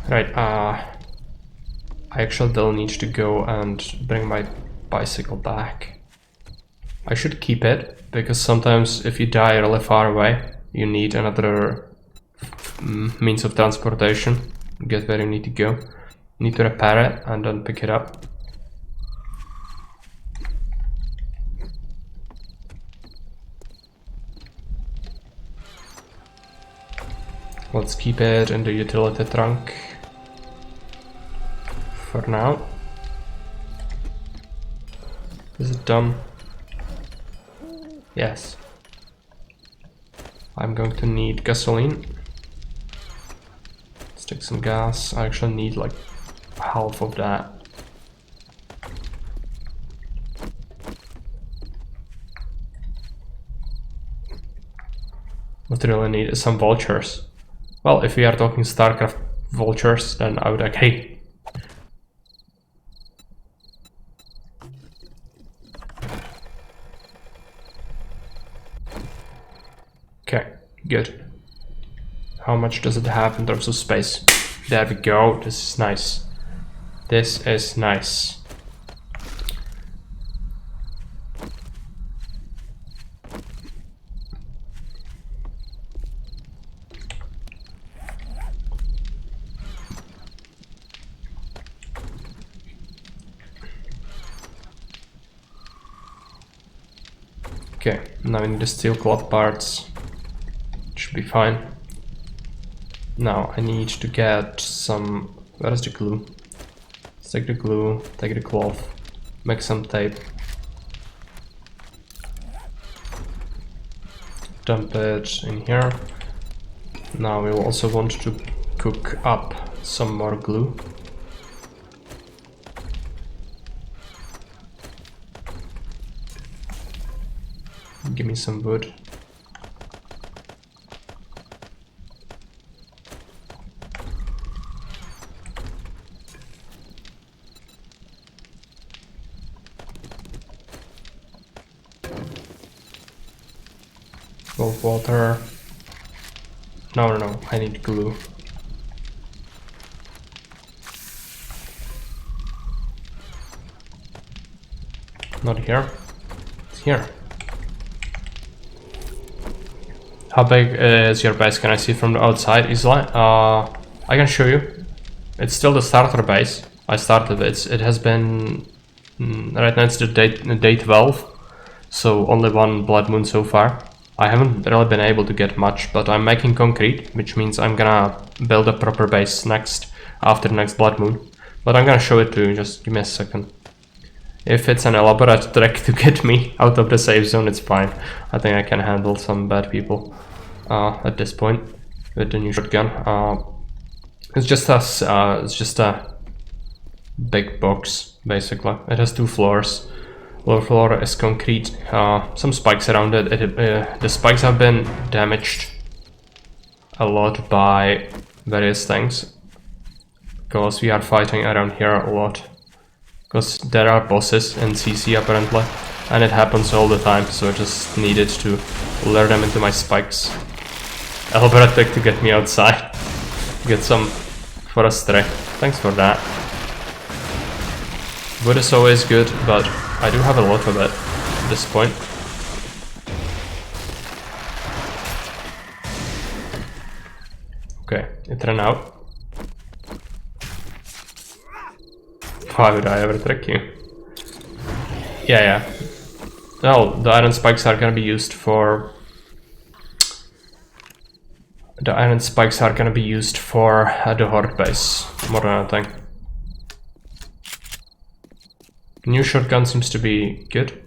Right, I actually still need to go and bring my bicycle back. I should keep it, because sometimes if you die really far away, you need another means of transportation. Get where you need to go. Need to repair it and then pick it up. Let's keep it in the utility trunk for now. Is it done? Yes. I'm going to need gasoline. Let's take some gas. I actually need like half of that. What I really need is some vultures. Well, if we are talking StarCraft vultures, then I would agree. Okay, good. How much does it have in terms of space? There we go, this is nice. This is nice. Okay, now we need the steel cloth parts. Should be fine. Now I need to get some... where is the glue? Let's take the glue, take the cloth, make some tape. Dump it in here. Now we will also want to cook up some more glue. Give me some wood. Cold water. No, I need glue. Not here. It's here. How big is your base? Can I see from the outside easily? I can show you. It's still the starter base. I started it. It has been... right now it's the day 12. So only one blood moon so far. I haven't really been able to get much, but I'm making concrete, which means I'm gonna build a proper base next, after the next blood moon. But I'm gonna show it to you, just give me a second. If it's an elaborate trick to get me out of the safe zone, it's fine. I think I can handle some bad people at this point with the new shotgun. It's just a big box, basically. It has 2 floors. Lower floor is concrete, some spikes around it. The spikes have been damaged a lot by various things, because we are fighting around here a lot. Because there are bosses in CC apparently, and it happens all the time, so I just needed to lure them into my spikes. Elaborate trick to get me outside. Get some forestry. Thanks for that. Wood is always good, but I do have a lot of it at this point. Okay, it ran out. Why would I ever trick you? Yeah. Well, the iron spikes are gonna be used for The iron spikes are gonna be used for the horde base, more than anything. New shotgun seems to be good.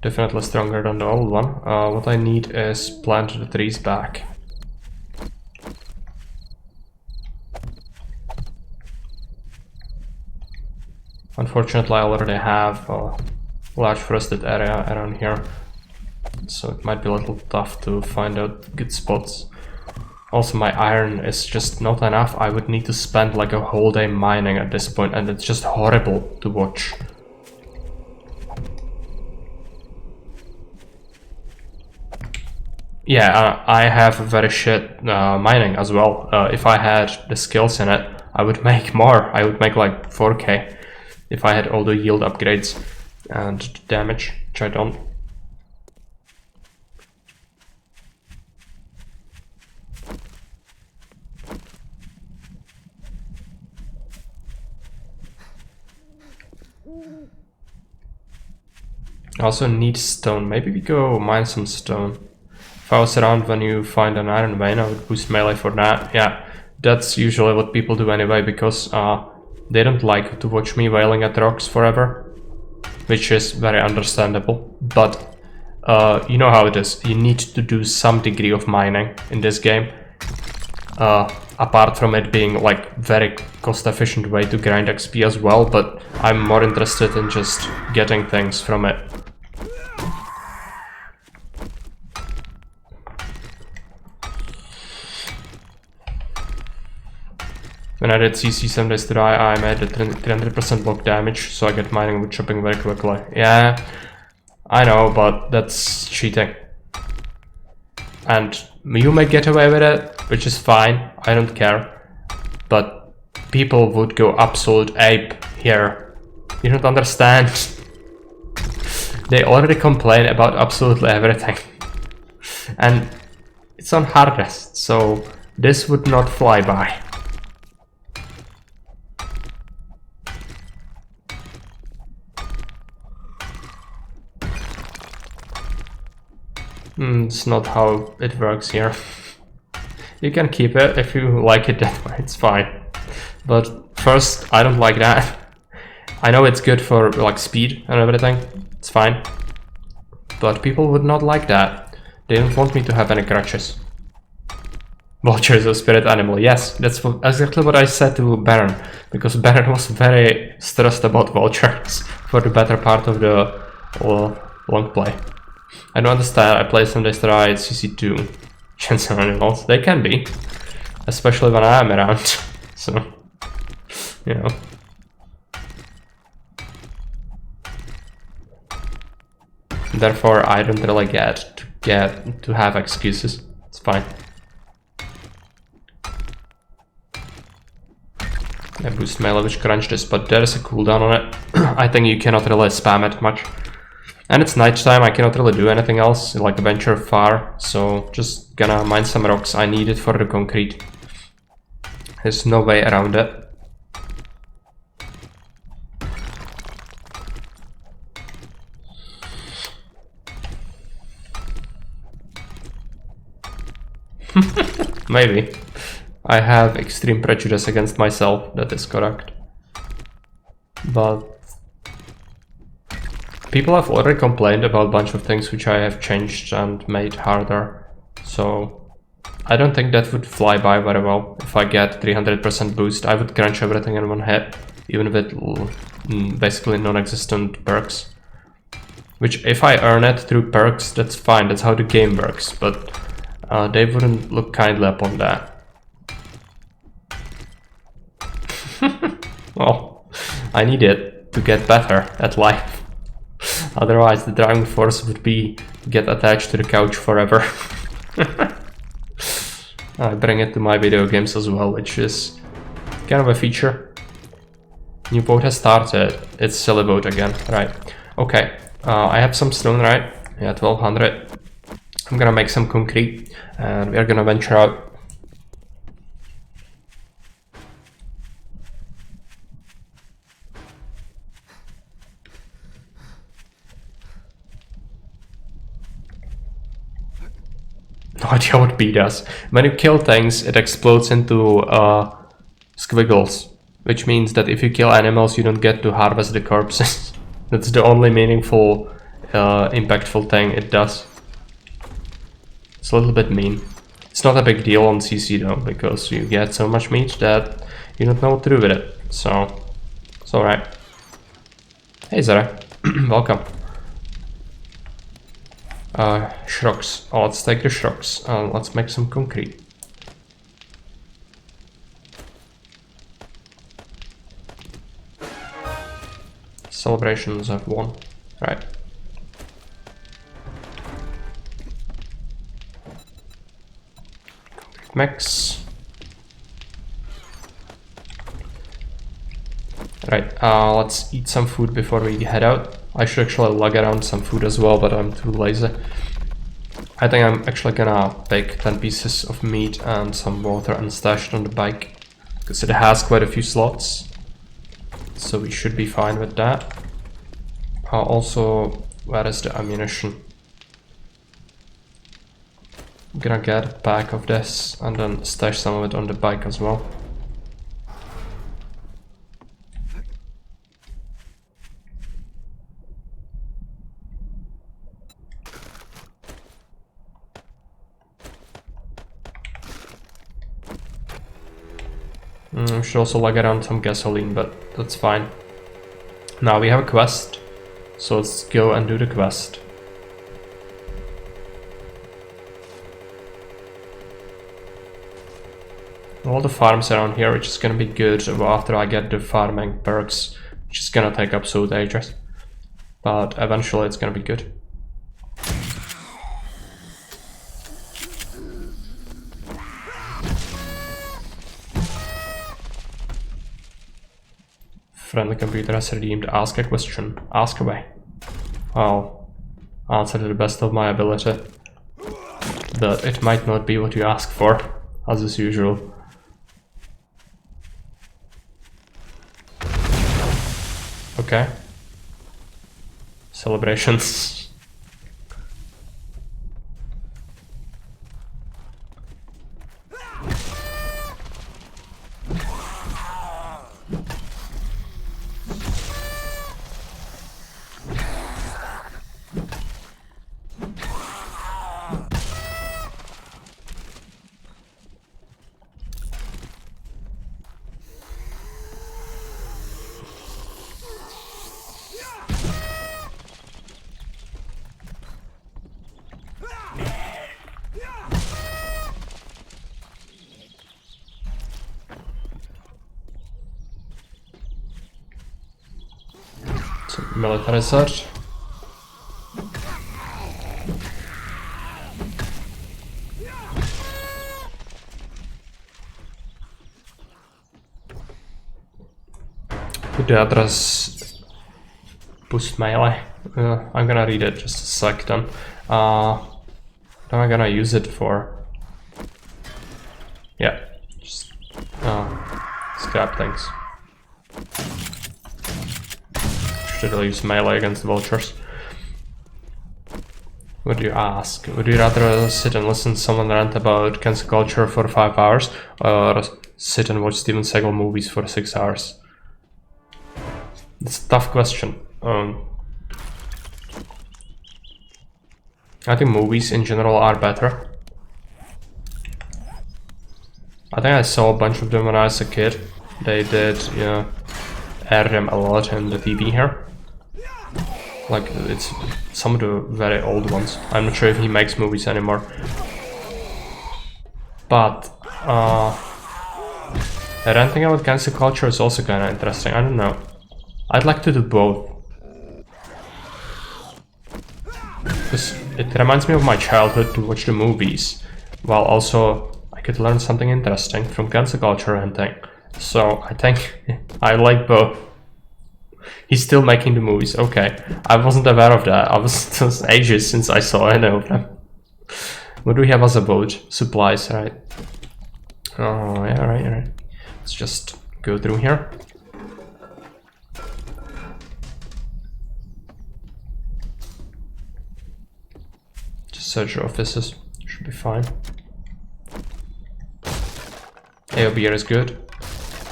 Definitely stronger than the old one. What I need is plant the trees back. Unfortunately, I already have a large forested area around here, so it might be a little tough to find out good spots. Also, my iron is just not enough. I would need to spend like a whole day mining at this point, and it's just horrible to watch. Yeah, I have very shit mining as well. If I had the skills in it, I would make more. I would make like 4k if I had all the yield upgrades and damage, which I don't. I also need stone. Maybe we go mine some stone. If I was around when you find an iron vein, I would boost melee for that. Yeah, that's usually what people do anyway, because they don't like to watch me wailing at rocks forever, which is very understandable. But you know how it is. You need to do some degree of mining in this game. Apart from it being like very cost-efficient way to grind XP as well, but I'm more interested in just getting things from it. When I did CC 7 days to die, I made a 300% block damage, so I get mining wood chopping very quickly. Yeah, I know, but that's cheating. And you may get away with it, which is fine, I don't care. But people would go absolute ape here. You don't understand. They already complain about absolutely everything. And it's on hardest, so this would not fly by. It's not how it works here. You can keep it if you like it that way, it's fine. But first, I don't like that. I know it's good for like speed and everything, it's fine. But people would not like that. They don't want me to have any crutches. Vulture is a spirit animal. Yes, that's exactly what I said to Baron, because Baron was very stressed about vultures for the better part of the long play. I don't understand. I play some days that I CC2 chance on animals. They can be, especially when I am around. So, you know. Therefore, I don't really get to have excuses. It's fine. I boost melee, which crunch this, but there is a cooldown on it. I think you cannot really spam it much. And it's nighttime, I cannot really do anything else, like venture far, so just gonna mine some rocks. I need it for the concrete. There's no way around it. Maybe. I have extreme prejudice against myself, that is correct. But people have already complained about a bunch of things which I have changed and made harder, so I don't think that would fly by very well. If I get 300% boost, I would crunch everything in one hit, even with basically non-existent perks. Which, if I earn it through perks, that's fine, that's how the game works, but they wouldn't look kindly upon that. Well, I need it to get better at life. Otherwise, the driving force would be get attached to the couch forever. I bring it to my video games as well, which is kind of a feature. New boat has started. It's silly boat again, right? Okay, I have some stone, right? Yeah, 1200. I'm gonna make some concrete and we're gonna venture out. No idea what B does. When you kill things, it explodes into squiggles, which means that if you kill animals, you don't get to harvest the corpses. That's the only meaningful, impactful thing it does. It's a little bit mean. It's not a big deal on CC though, because you get so much meat that you don't know what to do with it. So, it's alright. Hey Zara, welcome. Shrooks. Oh, let's take the shrooks. Let's make some concrete. Celebrations have won. Right. Mix. Right, let's eat some food before we head out. I should actually lug around some food as well, but I'm too lazy. I think I'm actually gonna pick 10 pieces of meat and some water and stash it on the bike, because it has quite a few slots. So we should be fine with that. Also, where is the ammunition? I'm gonna get a pack of this and then stash some of it on the bike as well. We should also lug around some gasoline, but that's fine. Now we have a quest, so let's go and do the quest. All the farms around here, which is gonna be good after I get the farming perks, which is gonna take absolute ages. But eventually it's gonna be good. Friendly computer has redeemed. Ask a question. Ask away. I'll answer to the best of my ability. But it might not be what you ask for, as is usual. Okay. Celebrations. Military search. Put the address boost melee. I'm gonna read it just a sec then. What am I gonna use it for? Yeah, just scrap things. Should I use melee against the vultures? What do you ask? Would you rather sit and listen to someone rant about cancel culture for 5 hours, or sit and watch Steven Seagal movies for 6 hours? It's a tough question. I think movies in general are better. I think I saw a bunch of them when I was a kid. They did, air them a lot in the TV here. Like, it's some of the very old ones. I'm not sure if he makes movies anymore. But, ranting about cancel culture is also kind of interesting. I don't know. I'd like to do both. Because it reminds me of my childhood to watch the movies, while also I could learn something interesting from cancel culture ranting. So I think I like both. He's still making the movies. Okay, I wasn't aware of that. It was ages since I saw any of them. What do we have as a boat? Supplies, right? Oh, yeah, right. Let's just go through here. Just search your offices. Should be fine. Ale beer is good.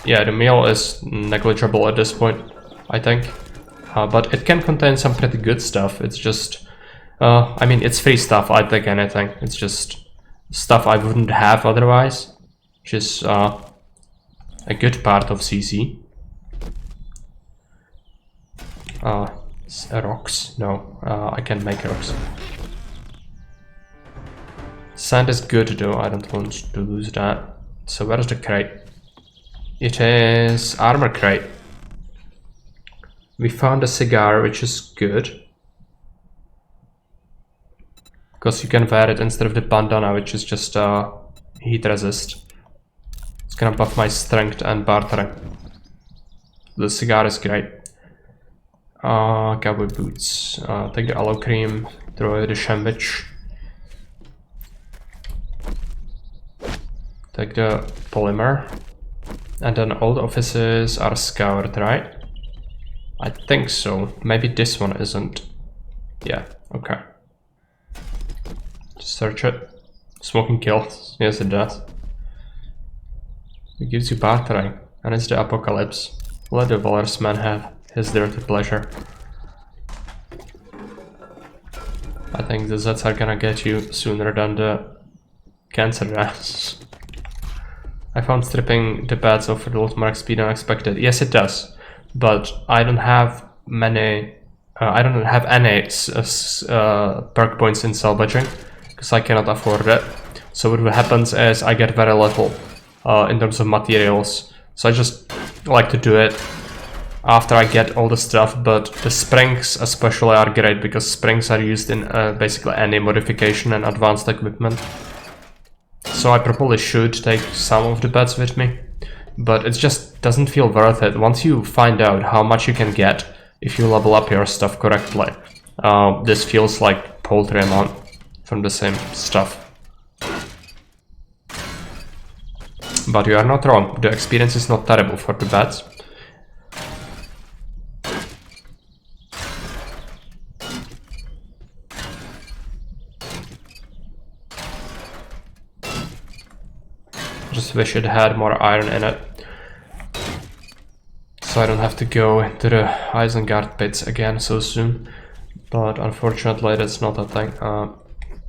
Yeah, the meal is negligible at this point, I think. But it can contain some pretty good stuff. It's just... I mean, it's free stuff, I'd take anything. It's just stuff I wouldn't have otherwise. Which is a good part of CC. Rocks? No, I can't make rocks. Sand is good though, I don't want to lose that. So where's the crate? It is armor crate. We found a cigar, which is good. Because you can wear it instead of the bandana, which is just heat resist. It's gonna buff my strength and bartering. The cigar is great. Cowboy boots. Take the aloe cream, throw away the sandwich. Take the polymer. And then all the offices are scoured, right? I think so. Maybe this one isn't. Yeah, okay. Just search it. Smoking kills. Yes, it does. It gives you bartering. And it's the apocalypse. Let the Valorous man have his dirty pleasure. I think the Zeds are gonna get you sooner than the cancer rats. I found stripping the beds offered a lot more XP than expected. Yes, it does. But I don't have many... I don't have any perk points in salvaging. Because I cannot afford it. So what happens is I get very little in terms of materials. So I just like to do it after I get all the stuff. But the springs especially are great because springs are used in basically any modification and advanced equipment. So I probably should take some of the beds with me. But it just doesn't feel worth it. Once you find out how much you can get if you level up your stuff correctly, this feels like paltry amount from the same stuff. But you are not wrong, the experience is not terrible for the beds. Just wish it had more iron in it. So I don't have to go into the Isengard pits again so soon. But unfortunately that's not a thing.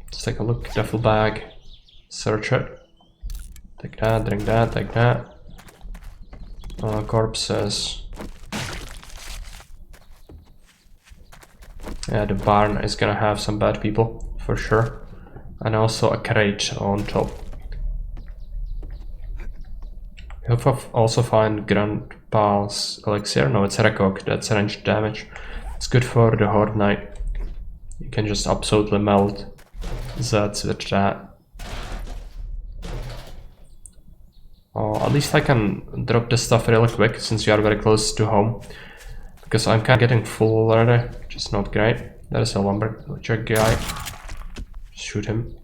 Let's take a look. Duffel bag. Search it. Take that, drink that, take that. Corpses. Yeah, the barn is gonna have some bad people, for sure. And also a crate on top. You'll also find Grandpa's elixir. No, it's Rekok, that's ranged damage. It's good for the Horde Knight. You can just absolutely melt Zeds with that. At least I can drop this stuff really quick since you are very close to home. Because I'm kind of getting full already, which is not great. There's a lumberjack guy. Shoot him.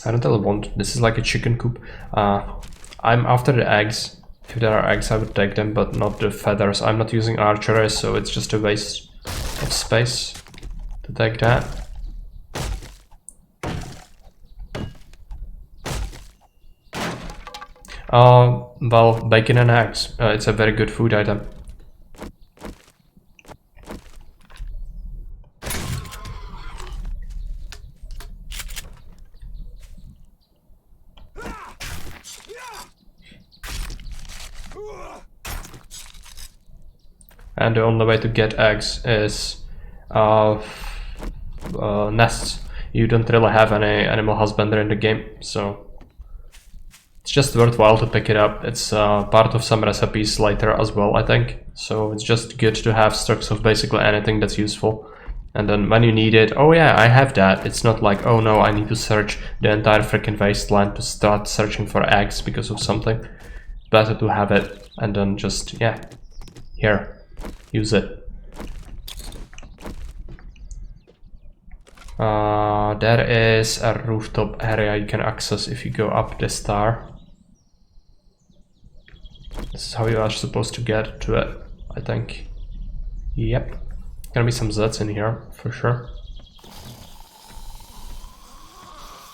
I don't really want, this is like a chicken coop. I'm after the eggs. If there are eggs I would take them, but not the feathers. I'm not using archery, so it's just a waste of space to take that. Well, bacon and eggs. It's a very good food item. And the only way to get eggs is nests. You don't really have any animal husbandry in the game, so it's just worthwhile to pick it up. It's part of some recipes later as well, I think. So it's just good to have stocks of basically anything that's useful. And then when you need it, oh yeah, I have that. It's not like, oh no, I need to search the entire freaking wasteland to start searching for eggs because of something. Better to have it and then just, yeah, here. Use it. There is a rooftop area you can access if you go up the star. This is how you are supposed to get to it, I think. Yep. Gonna be some Zeds in here, for sure.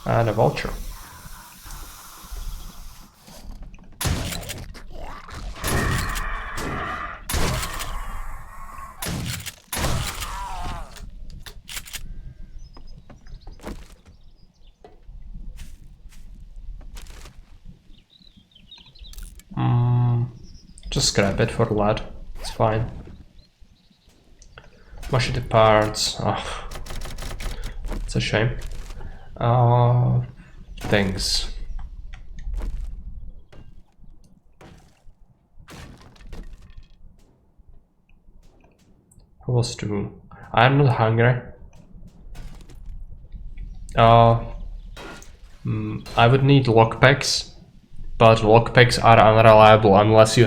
And a vulture. Just scrap it for lead. It's fine. Machete parts. Oh, it's a shame. Things. Who was to? I'm not hungry. I would need lockpicks, but lockpicks are unreliable unless you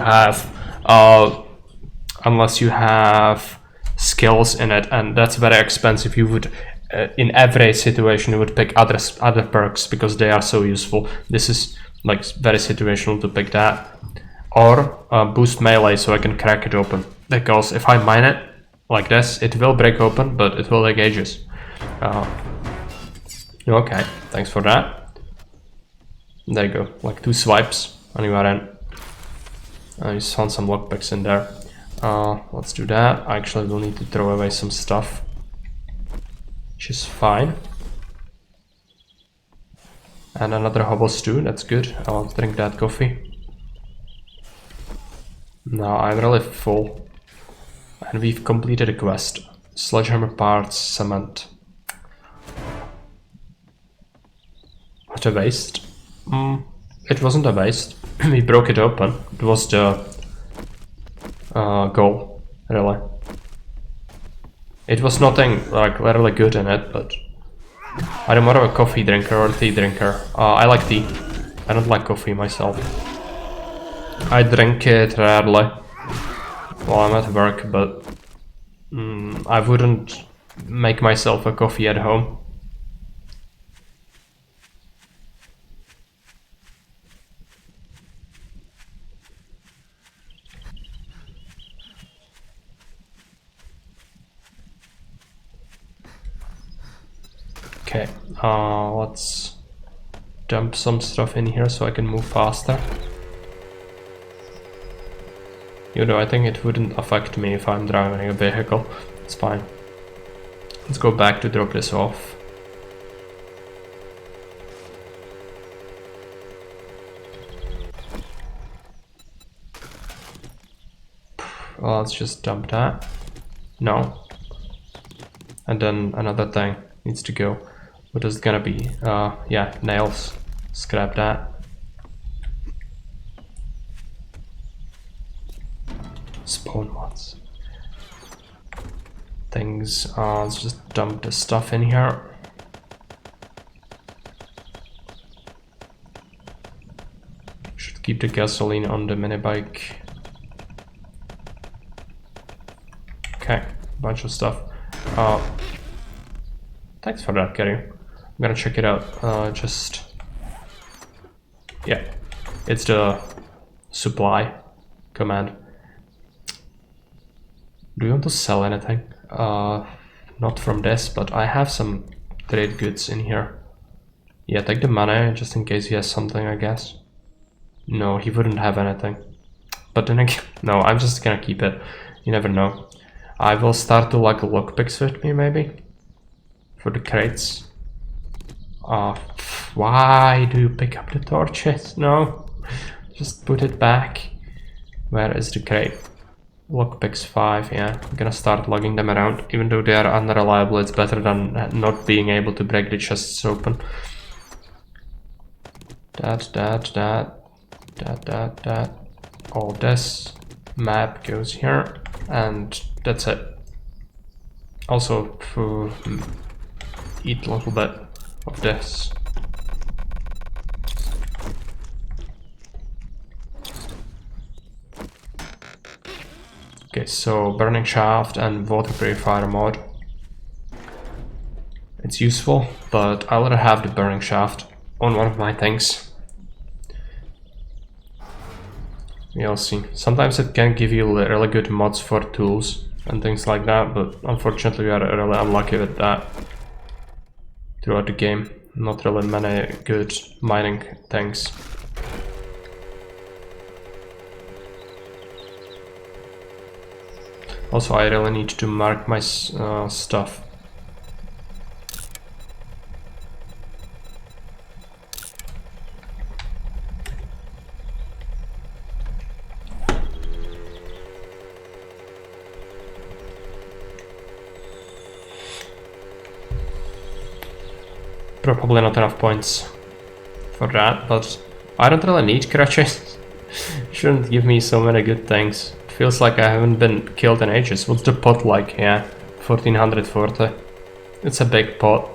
have skills in it, and that's very expensive. You would, in every situation, you would pick other perks because they are so useful. This is like very situational to pick that, or boost melee so I can crack it open. Because if I mine it like this, it will break open, but it will take ages. Okay, thanks for that. There you go, like 2 swipes and you are in. You found some lockpicks in there. Let's do that. I actually will need to throw away some stuff, which is fine. And another hobble stew, that's good. I'll drink that coffee. Now I'm really full. And we've completed a quest. Sledgehammer parts, cement. What a waste. It wasn't a waste. We broke it open. It was the goal, really. It was nothing like really good in it, but I'm more of a coffee drinker or a tea drinker. I like tea. I don't like coffee myself. I drink it rarely while I'm at work, but I wouldn't make myself a coffee at home. Okay, let's dump some stuff in here so I can move faster. You know, I think it wouldn't affect me if I'm driving a vehicle. It's fine. Let's go back to drop this off. Well, let's just dump that. No. And then another thing needs to go. What is it gonna be? Yeah, nails. Scrap that. Spawn mods. Things. Let's just dump the stuff in here. Should keep the gasoline on the mini bike. Okay, bunch of stuff. Thanks for that, Kerry. I'm gonna check it out. Yeah, it's the supply command. Do you want to sell anything? Not from this, but I have some trade goods in here. Yeah, take the money just in case he has something, I guess. No, he wouldn't have anything. But then again, no, I'm just gonna keep it. You never know. I will start to like lockpicks with me, maybe. For the crates. Why do you pick up the torches? No, just put it back. Where is the crate? Lockpicks 5, yeah. I'm gonna start lugging them around. Even though they are unreliable, it's better than not being able to break the chests open. That. All this map goes here, and that's it. Also, eat a little bit of this. Okay, so burning shaft and water purifier mod. It's useful, but I'll rather have the burning shaft on one of my things. We You'll see. Sometimes it can give you really good mods for tools and things like that, but unfortunately we are really unlucky with that throughout the game. Not really many good mining things. Also, I really need to mark my stuff. Probably not enough points for that, but I don't really need crutches. Shouldn't give me so many good things. It feels like I haven't been killed in ages. What's the pot like? Yeah, 1440. It's a big pot.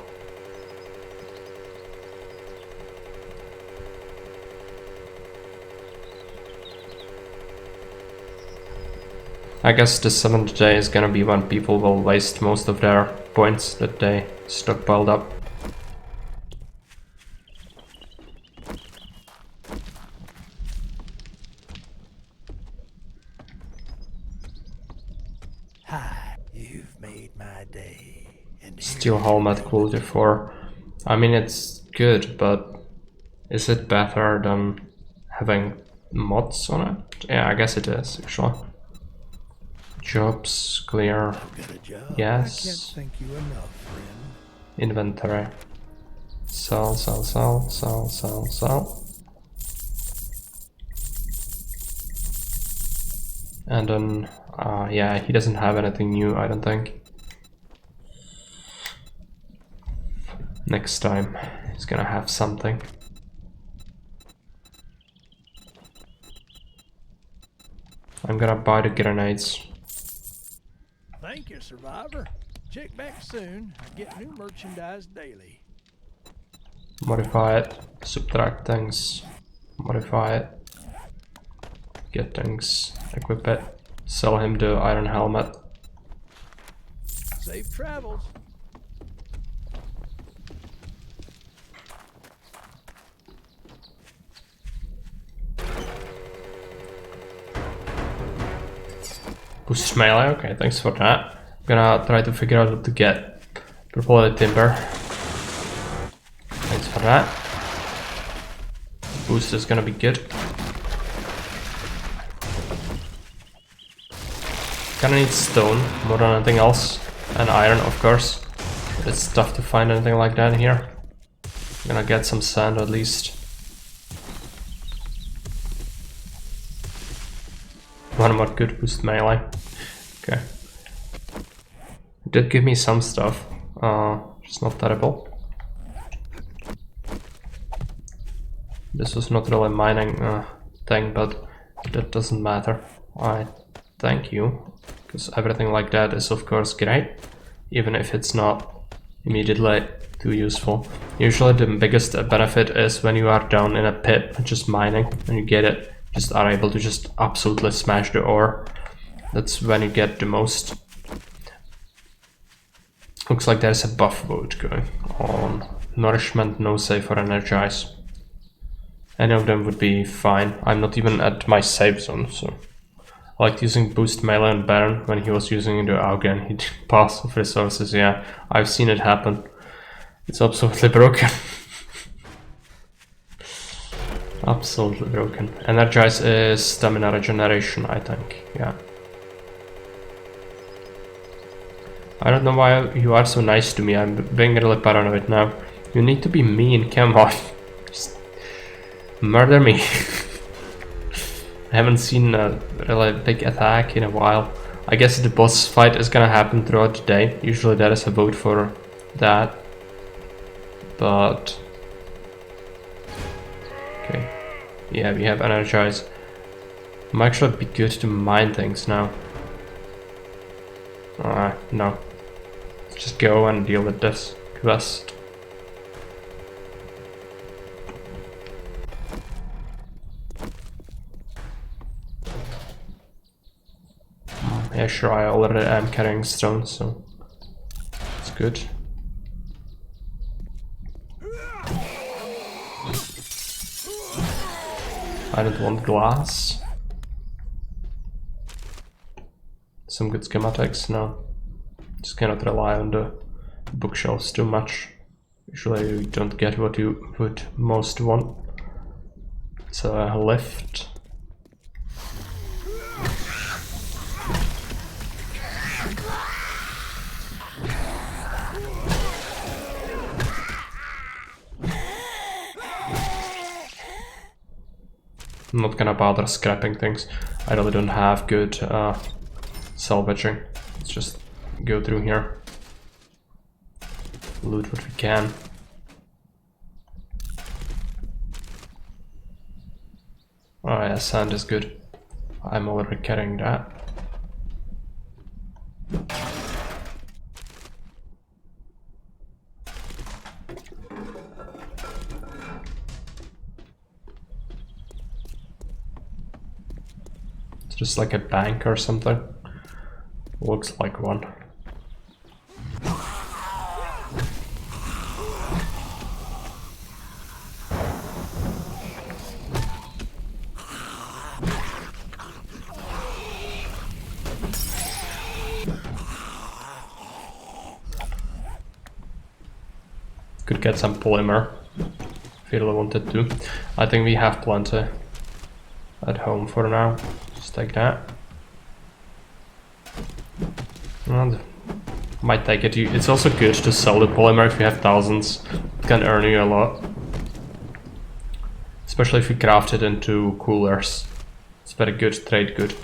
I guess the 7th day is gonna be when people will waste most of their points that they stockpiled up. Hi, you've made my day. And Steel helmet quality 4. I mean, it's good, but is it better than having mods on it? Yeah, I guess it is, actually. Jobs, clear. I've got a job. Yes. I can't thank you enough, friend. Inventory. Sell, sell, sell, sell, sell, sell. And then, yeah, he doesn't have anything new, I don't think. Next time, he's gonna have something. I'm gonna buy the grenades. Thank you, Survivor. Check back soon. I get new merchandise daily. Modify it, subtract things, modify it, get things, equip it, sell him the iron helmet. Safe travels. Boost melee, okay, thanks for that. I'm gonna try to figure out what to get. Purple timber. Thanks for that. Boost is gonna be good. Gonna need stone more than anything else. And iron, of course. But it's tough to find anything like that here. I'm gonna get some sand at least. One more good boost melee. Okay. It did give me some stuff. It's not terrible. This was not really a mining thing, but that doesn't matter. I thank you, because everything like that is of course great, even if it's not immediately too useful. Usually the biggest benefit is when you are down in a pit just mining and you get it, just are able to just absolutely smash the ore. That's when you get the most. Looks like there's a buff vote going on. Nourishment, no save or energize. Any of them would be fine. I'm not even at my save zone, so I liked using boost melee on Baron when he was using the Auge and he'd pass of resources. Yeah, I've seen it happen. It's absolutely broken. Absolutely broken. Energize is stamina regeneration, I think. Yeah. I don't know why you are so nice to me. I'm being really paranoid now. You need to be mean, come on. Just murder me. I haven't seen a really big attack in a while. I guess the boss fight is gonna happen throughout the day. Usually there is a vote for that. But... okay. Yeah, we have energize. Might actually be good to mine things now. No. Let's just go and deal with this quest. Yeah, sure, I already am carrying stone, so it's good. I don't want glass. some good schematics? No. Just cannot rely on the bookshelves too much. Usually you don't get what you would most want. It's a lift. I'm not gonna bother scrapping things. I really don't have good salvaging. Let's just go through here. Loot what we can. Oh yeah, sand is good. I'm already carrying that. It's just like a bank or something. Looks like one. Could get some polymer if you really wanted to. I think we have plenty at home for now. Just take that. And might take it. It's also good to sell the polymer if you have thousands. It can earn you a lot. Especially if you craft it into coolers. It's very good, trade good.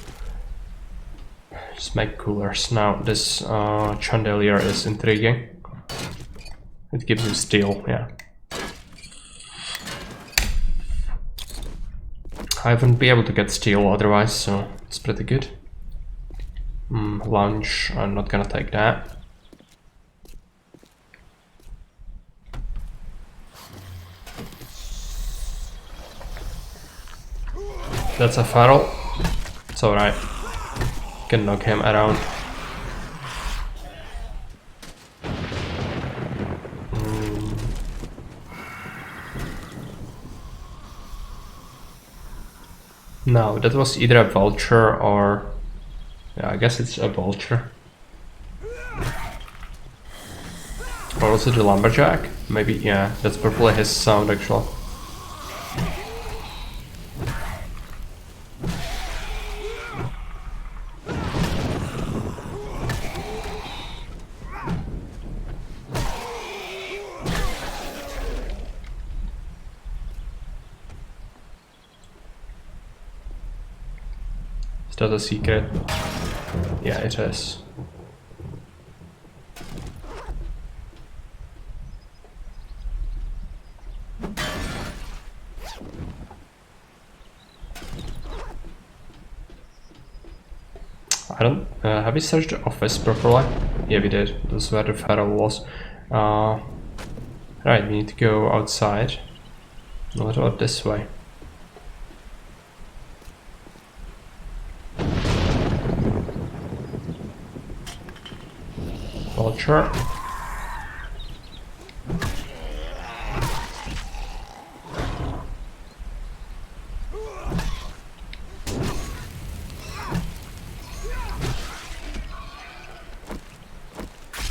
Just make coolers. Now this chandelier is intriguing. It gives you steel, yeah. I wouldn't be able to get steel otherwise, so it's pretty good. Lunch, I'm not gonna take that. That's a feral. It's alright. Can knock him around. No, that was either a vulture or... yeah, I guess it's a vulture. Or was it a lumberjack? Maybe, yeah, that's probably his sound actually. Is that a secret? Yeah, it is. I don't... have we searched the office properly? Yeah, we did. That's where the feral was. Right, we need to go outside. What about this way? Vulture.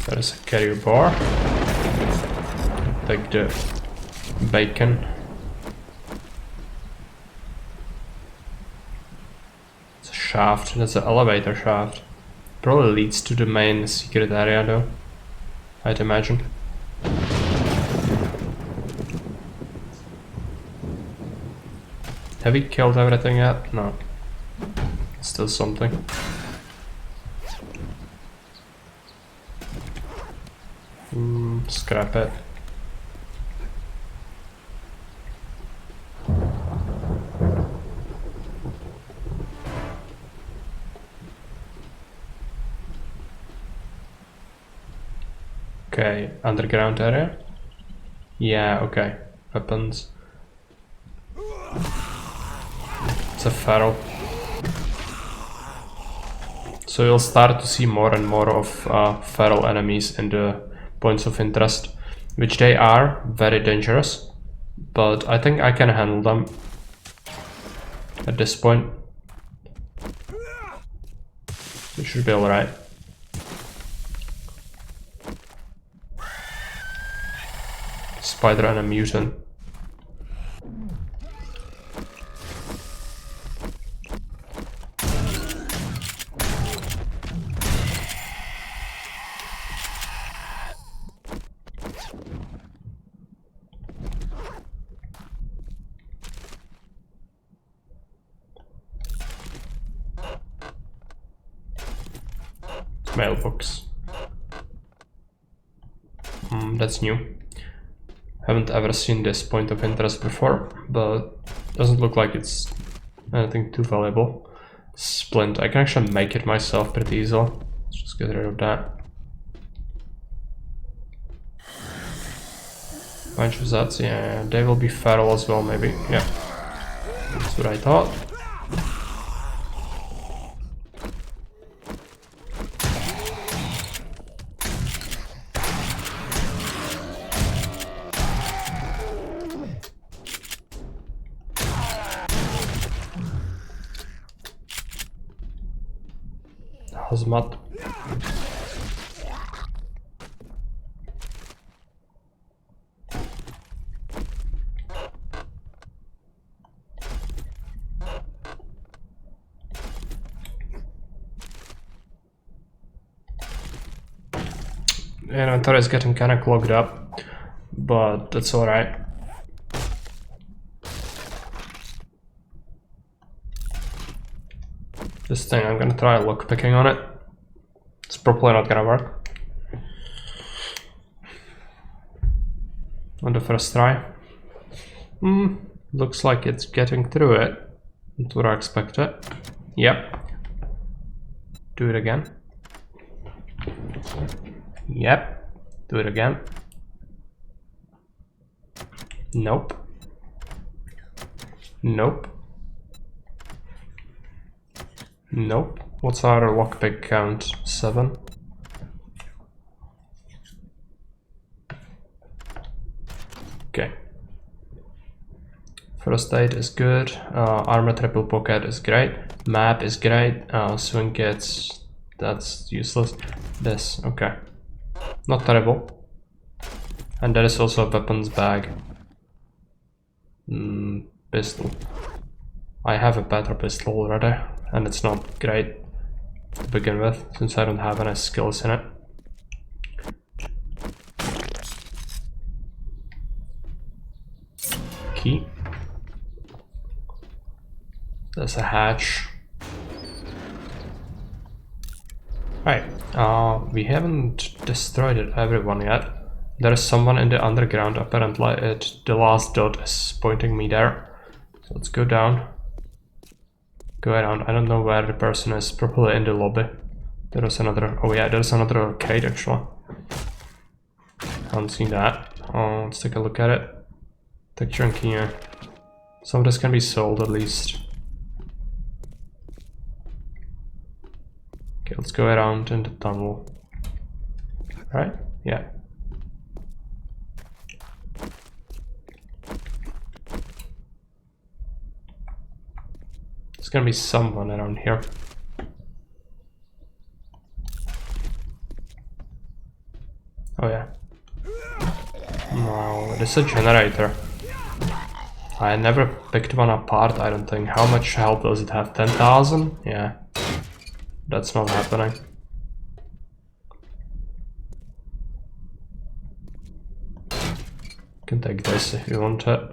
There is a carrier bar. Take the bacon. It's a shaft. That's an elevator shaft. Probably leads to the main secret area though, I'd imagine. Have we killed everything yet? No. Still something. Scrap it. Okay, underground area? Yeah, okay. Weapons. It's a feral. So you'll start to see more and more of feral enemies in the points of interest, which they are very dangerous, but I think I can handle them at this point. We should be alright. Spider and a mutant. Mailbox. That's new. Haven't ever seen this point of interest before, but doesn't look like it's anything too valuable. Splint. I can actually make it myself pretty easily. Let's just get rid of that. Bunch of Zats, yeah, they will be feral as well, maybe. Yeah, that's what I thought. Hazmat. Inventory is getting kinda clogged up, but that's alright. This thing, I'm gonna try lockpicking on it. It's probably not gonna work. On the first try. Looks like it's getting through it. That's what I expected. Yep. Do it again. Yep. Do it again. Nope. Nope. Nope. What's our lockpick count? 7? Okay. First aid is good. Armor triple pocket is great. Map is great. Swing kits, that's useless. This, okay. Not terrible. And there is also a weapons bag. Pistol. I have a better pistol already, and it's not great to begin with, since I don't have any skills in it. Key. There's a hatch. Right, we haven't destroyed everyone yet. There is someone in the underground, apparently. The last dot is pointing me there. So let's go down. Go around. I don't know where the person is, probably in the lobby. There is another, oh yeah, there's another crate actually. Haven't seen that. Let's take a look at it. Texture and key. Some of this can be sold at least. Okay, let's go around in the tunnel. Right? Yeah. There's gonna be someone around here. Oh yeah. No, it is a generator. I never picked one apart, I don't think. How much health does it have? 10,000? Yeah. That's not happening. You can take this if you want it.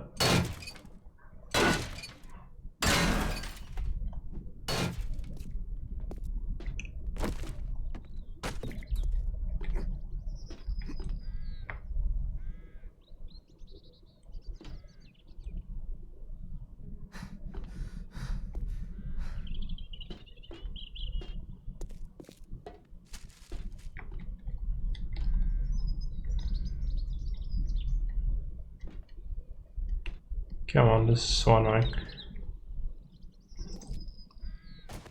Come on, this is so annoying.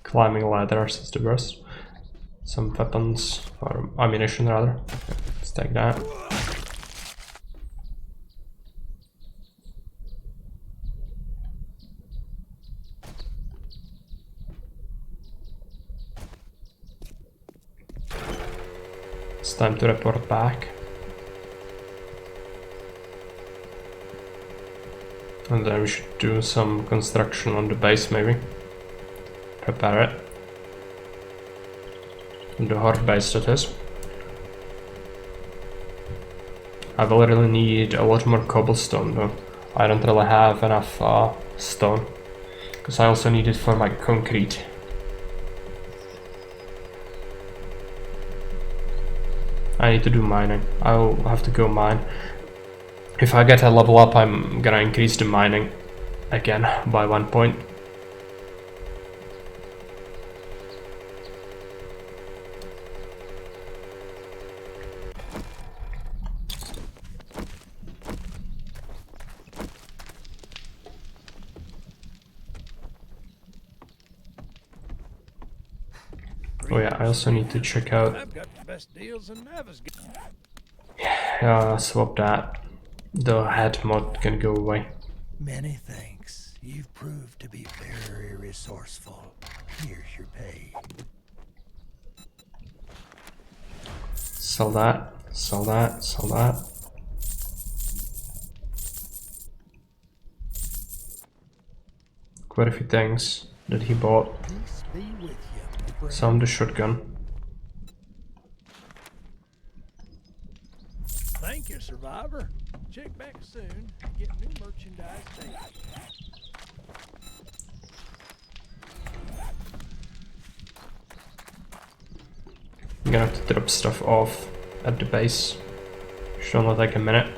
Climbing ladders is the worst. Some weapons, or ammunition rather. Let's take that. It's time to report back. And then we should do some construction on the base maybe. Prepare it. The hard base that is. I will really need a lot more cobblestone though. I don't really have enough stone. Because I also need it for my concrete. I need to do mining. I'll have to go mine. If I get a level up, I'm gonna increase the mining again by 1 point. Oh yeah, I also need to check out. I've got the best deals in Navisgate. Swap that. The head mod can go away. Many thanks. You've proved to be very resourceful. Here's your pay. Sell that, sell that, sell that. Quite a few things that he bought. Peace be with you, my friend. Some the shotgun. Thank you, Survivor. Check back soon. Get new merchandise daily. I'm gonna have to drop stuff off at the base. Should only take a minute.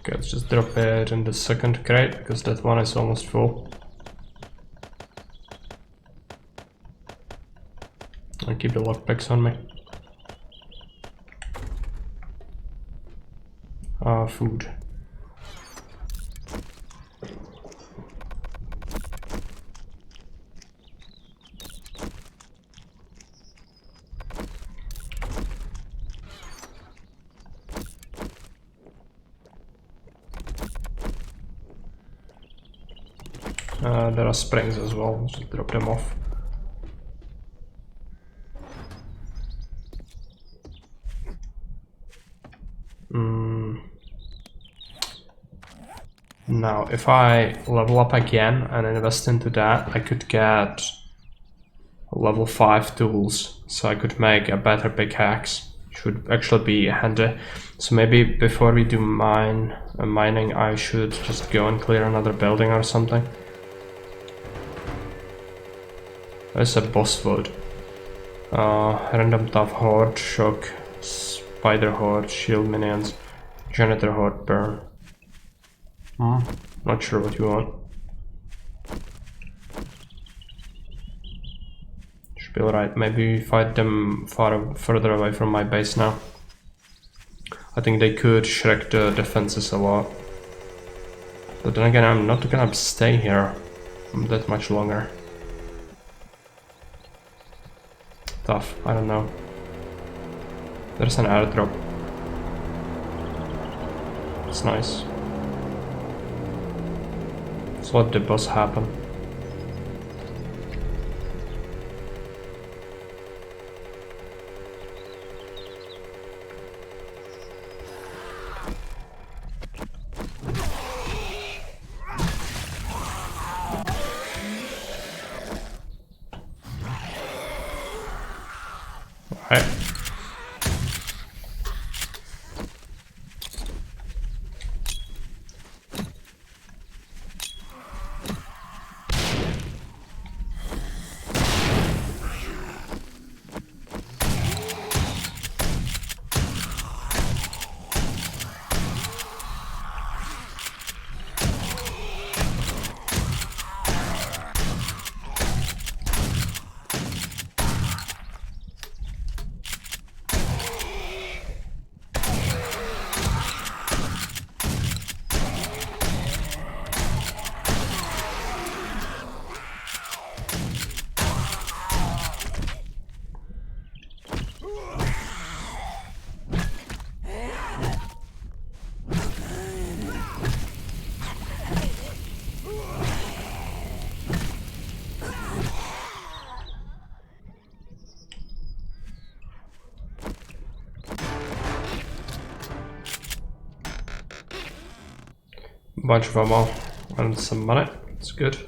Okay, let's just drop it in the second crate because that one is almost full. I'll keep the lockpicks on me. Food. There are springs as well, just drop them off. Now, if I level up again and invest into that, I could get level 5 tools, so I could make a better pickaxe. Should actually be handy. So maybe before we do mining, I should just go and clear another building or something. There's a boss wood. Random tough horde, shock, spider horde, shield minions, janitor horde, burn. Not sure what you want. Should be alright. Maybe fight them further away from my base now. I think they could shrek the defenses a lot. But then again, I'm not gonna stay here that much longer. Tough, I don't know. There's an airdrop. It's nice. Let's let the boss happen. Alright. bunch of ammo and some money. It's good.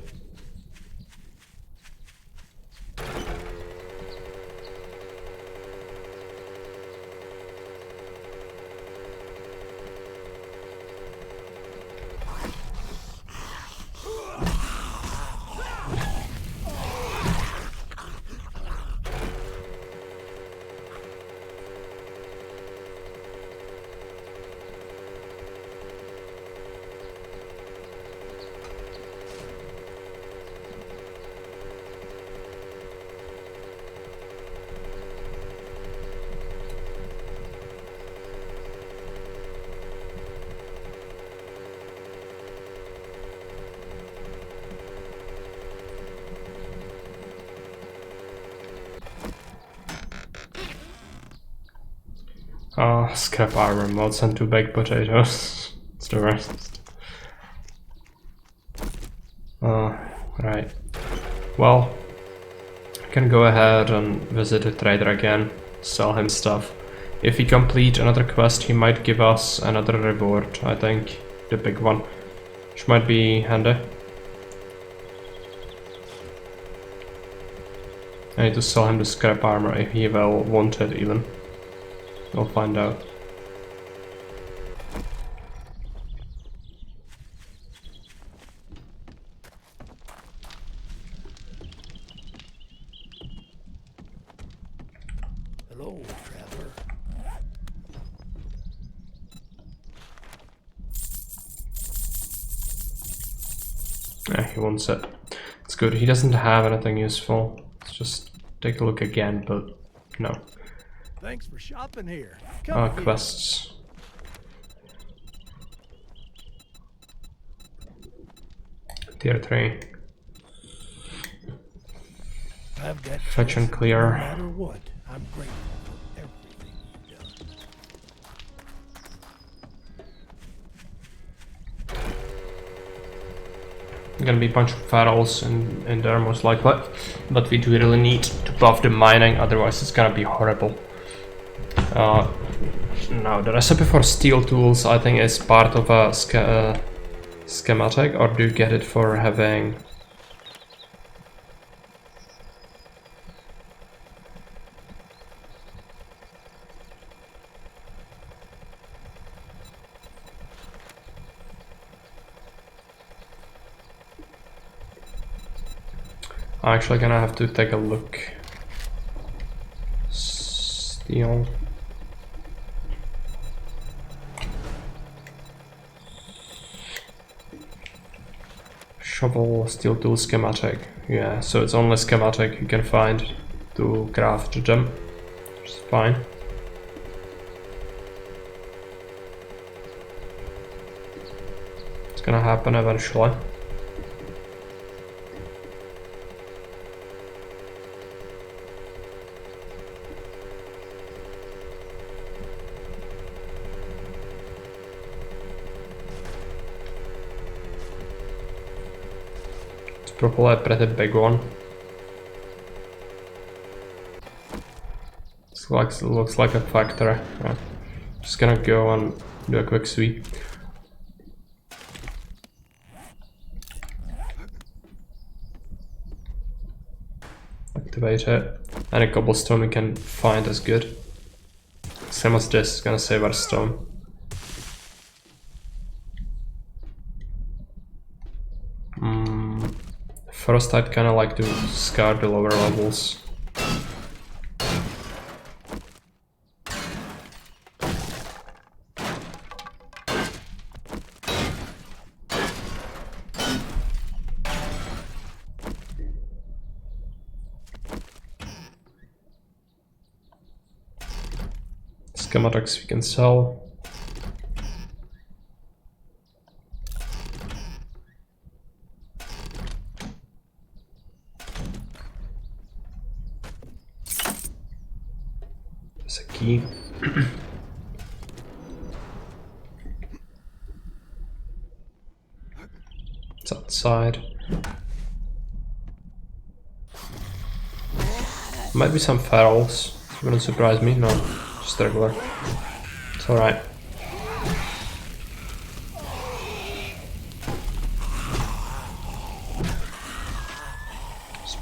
Scrap armor mods and 2 baked potatoes. It's the worst. Right. Well, I can go ahead and visit the trader again, sell him stuff. If we complete another quest, he might give us another reward, I think. The big one. Which might be handy. I need to sell him the scrap armor if he will want it even. We'll find out. Hello, traveler. Yeah, he wants it. It's good. He doesn't have anything useful. Let's just take a look again, but no. Thanks for shopping here. Come again. Quests. Tier 3. I've got Fetch and clear. no matter what. I'm grateful for everything you've done. Gonna be a bunch of pharaohs in there most likely, but we do really need to buff the mining, otherwise it's gonna be horrible. Now the recipe for steel tools I think is part of a schematic, or do you get it for having... I'm actually gonna have to take a look. Steel. Shovel, steel tool schematic. Yeah, so it's only schematic you can find to craft them. Which is fine. It's gonna happen eventually. Probably a pretty big one. Looks like a factory. Yeah. Just gonna go and do a quick sweep. Activate it. Any cobblestone we can find is good. Same as this, it's gonna save our stone. First I'd kinda like to scout the lower levels. Schematics we can sell. There's a key. It's outside. Might be some ferals. Wouldn't surprise me. No, just regular. It's alright.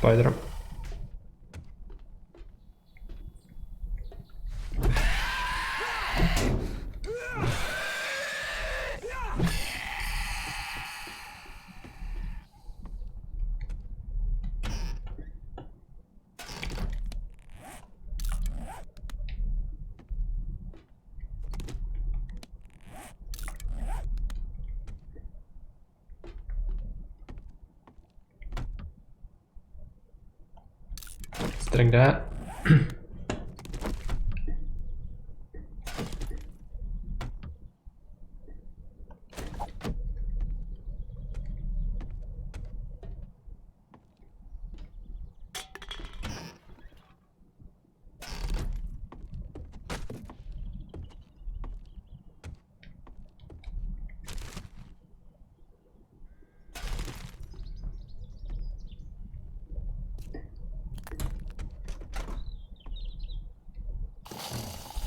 spider. Let's drink that.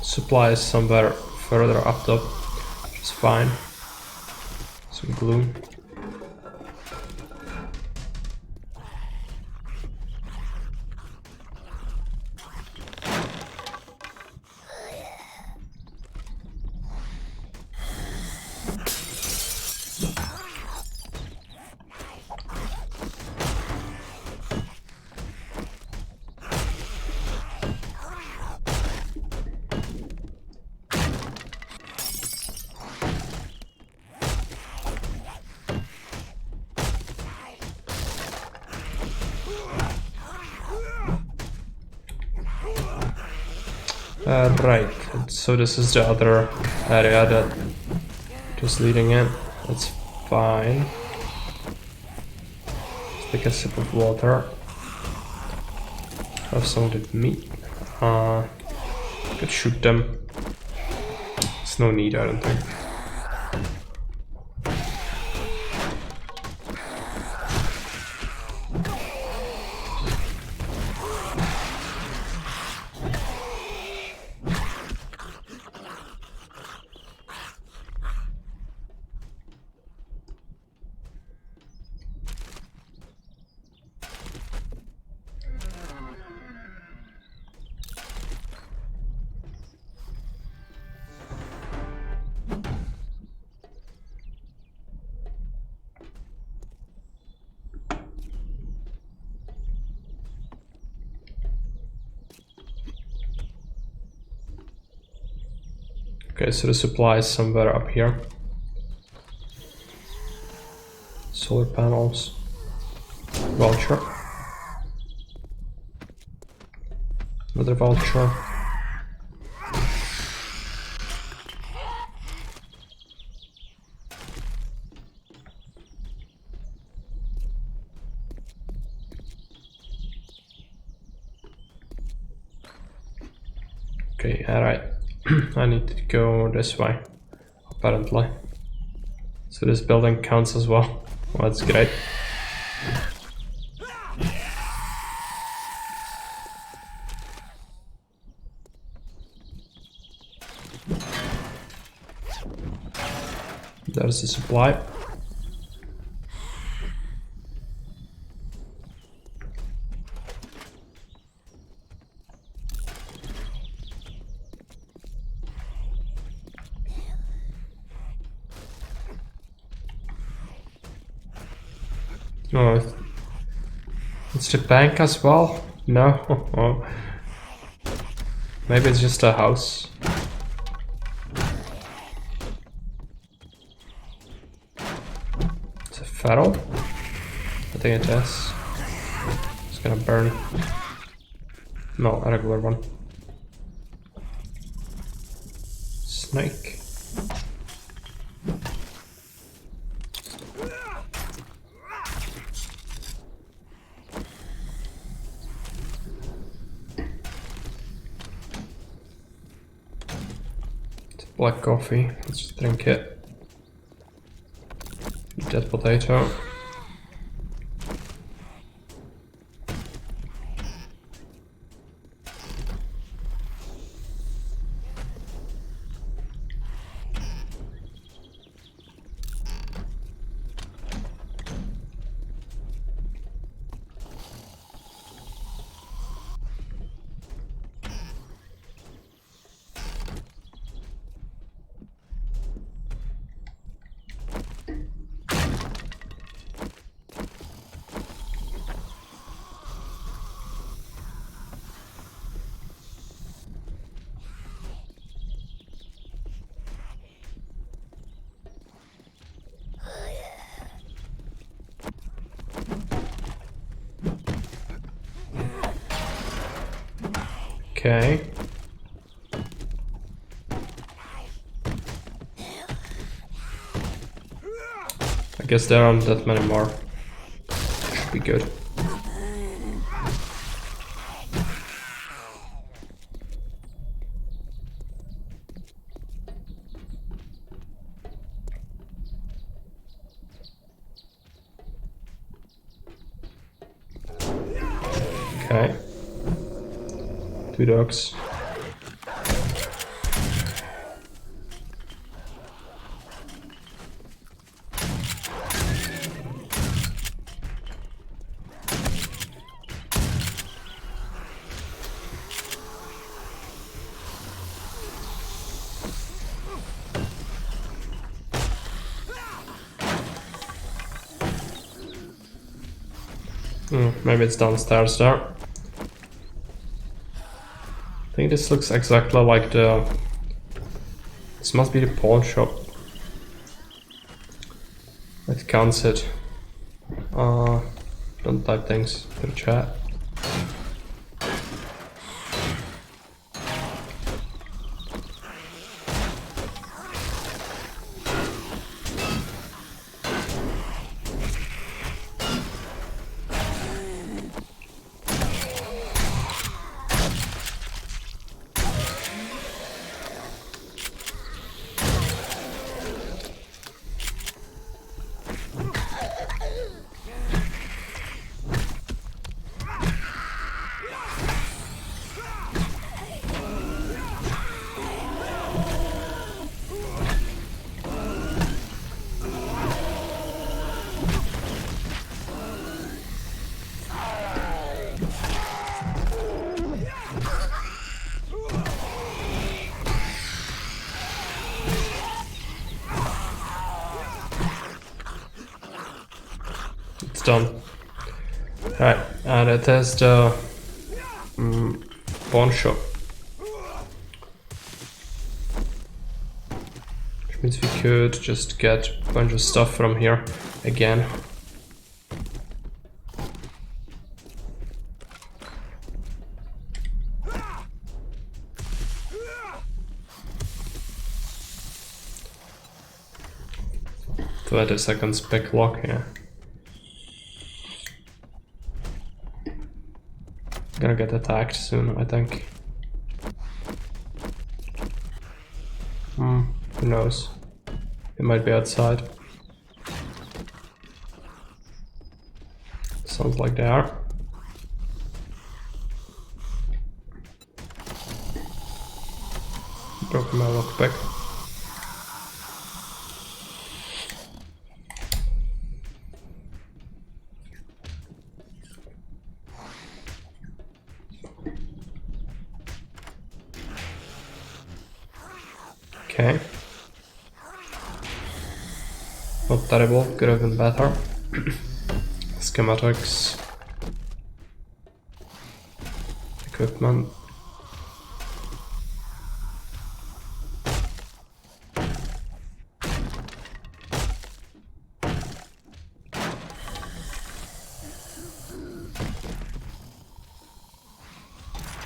Supply is somewhere further up top, which is fine. Some glue. Right, so this is the other area that just leading in. That's fine. Let's take a sip of water. Have some of the meat. Could shoot them. There's no need, I don't think. Okay, so the supply is somewhere up here. Solar panels. Vulture. Another vulture. Okay, alright. I need to go this way, apparently. So this building counts as well. Well, that's great. There's the supply. Oh, it's the bank as well? No. Maybe it's just a house. It's a feral? I think it is. It's gonna burn. No, a regular one. Snake. Black coffee, let's drink it. Dead potato. Okay. I guess there aren't that many more. Should be good. Okay. 2 dogs. Maybe it's downstairs there. I think this looks exactly like the... This must be the pawn shop. It counts it. Don't type things to the chat. Done. Right, and it is the pawn shop. Which means we could just get a bunch of stuff from here again. "20 seconds pick lock, yeah. Gonna get attacked soon, I think. Who knows? It might be outside. Sounds like they are. Broken my lockpick. Okay. Not terrible, could have been better. Schematics. Equipment.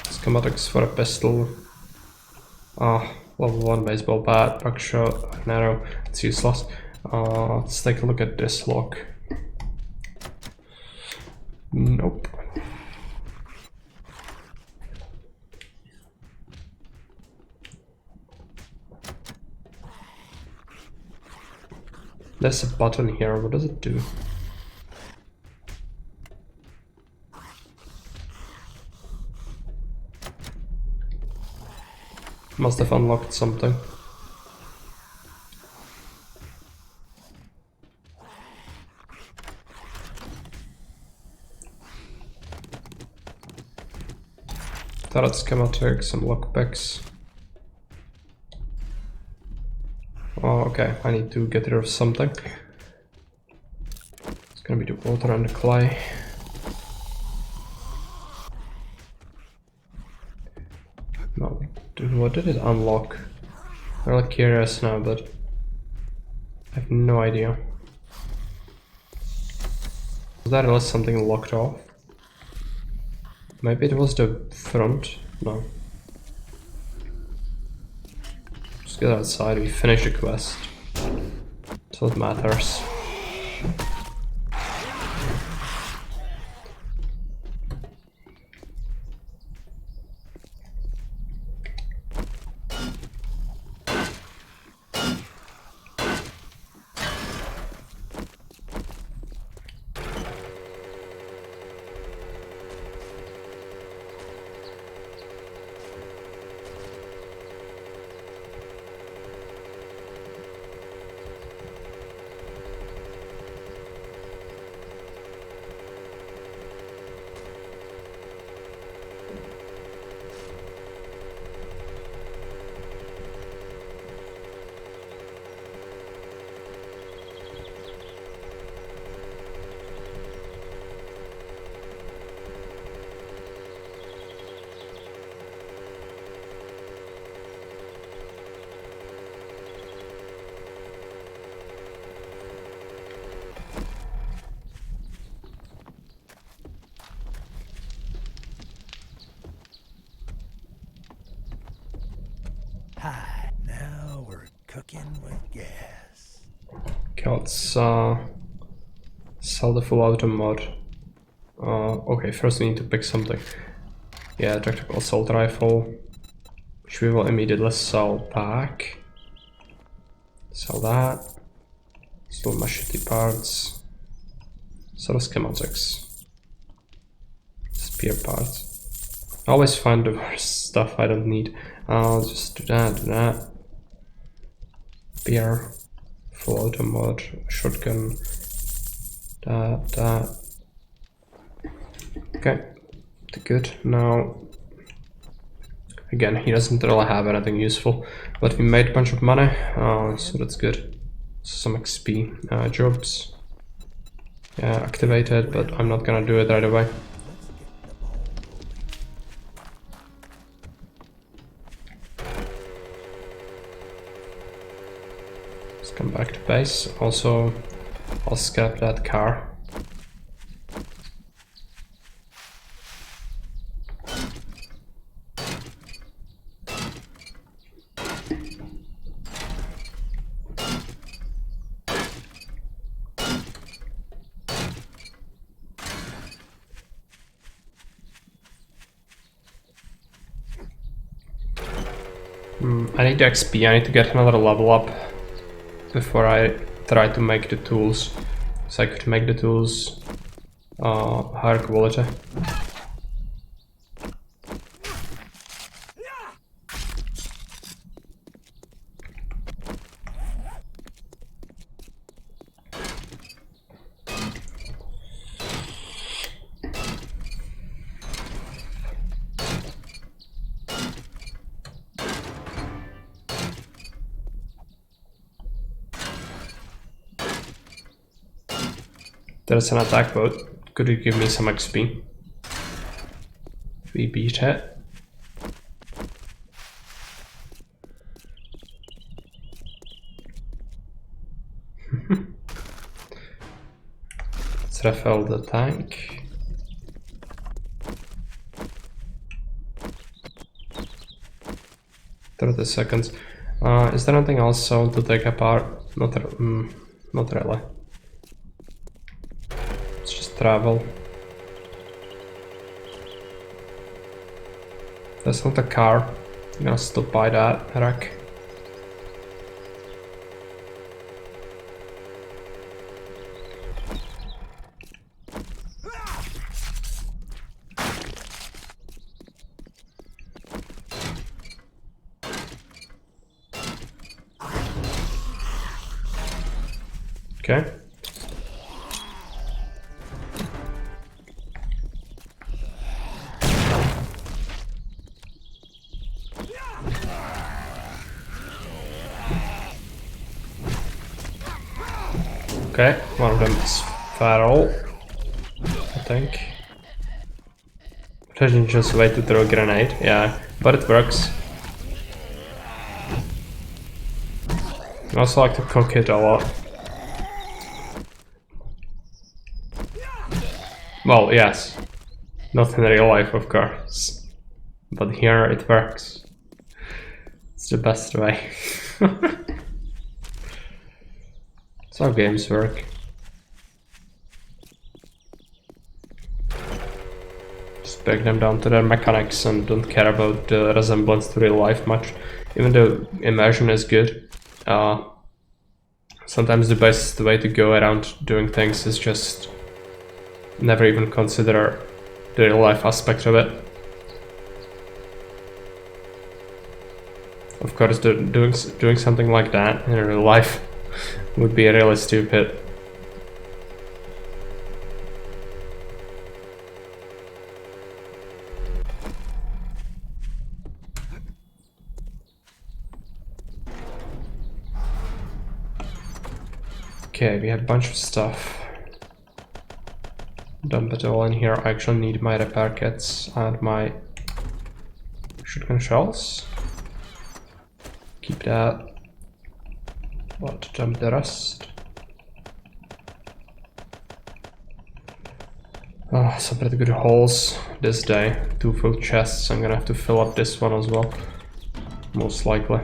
Schematics for a pistol. Level 1 baseball bat, buckshot, an arrow, it's useless. Let's take a look at this lock. Nope. There's a button here, what does it do? Must have unlocked something. Tarot schematics, some lockpicks. Oh, okay, I need to get rid of something. It's gonna be the water and the clay. No, dude, what did it unlock? I'm really curious now, but I have no idea. Was that really something locked off? Maybe it was the front? No. get outside, we finish the quest. That's what matters. Hi, now we're cooking with gas. Okay, let's sell the full auto mod. Okay, first we need to pick something. Yeah, tactical assault rifle, which we will immediately sell back. Sell that. Sell machete parts. Sell the schematics. Spear parts. I always find the worst stuff I don't need. I'll just do that. Spear. Full auto mod. Shotgun. That. Okay. Good. Now, again, he doesn't really have anything useful, but we made a bunch of money, so that's good. Some XP. Jobs. Yeah, activated, but I'm not gonna do it right away. Let's come back to base. Also, I'll scrap that car. I need the XP, I need to get another level up before I try to make the tools. So I could make the tools higher quality. There's an attack boat. Could you give me some XP? We beat it. Let's refill the tank. "30 seconds. Is there anything else to take apart? Not really. Let's just travel. That's not a car. I'm gonna stop by that wreck. Okay. Okay, one of them is feral, I think. Potentially just a way to throw a grenade, yeah, but it works. I also like to cook it a lot. Well, yes. Not in real life, of course. But here it works. It's the best way. That's how games work. Just break them down to their mechanics and don't care about the resemblance to real life much. Even though immersion is good, sometimes the best way to go around doing things is just never even consider the real life aspect of it. Of course, doing something like that in real life would be really stupid. Okay, we have a bunch of stuff. Dump it all in here. I actually need my repair kits and my shotgun shells. Keep that. But dump the rest. Oh, some pretty good hauls this day. 2 full chests. I'm gonna have to fill up this one as well. Most likely.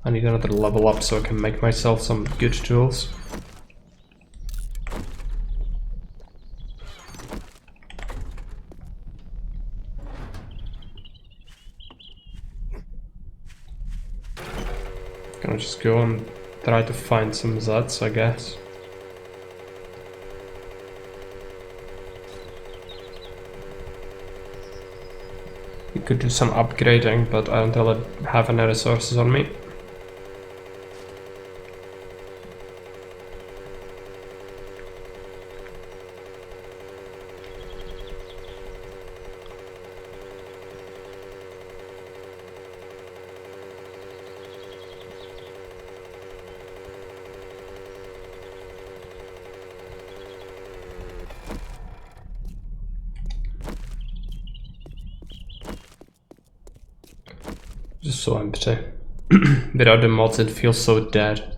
I need another level up so I can make myself some good tools. Gonna just go and try to find some Zeds, I guess. We could do some upgrading, but I don't really have any resources on me. Just so empty. Without the mods it feels so dead.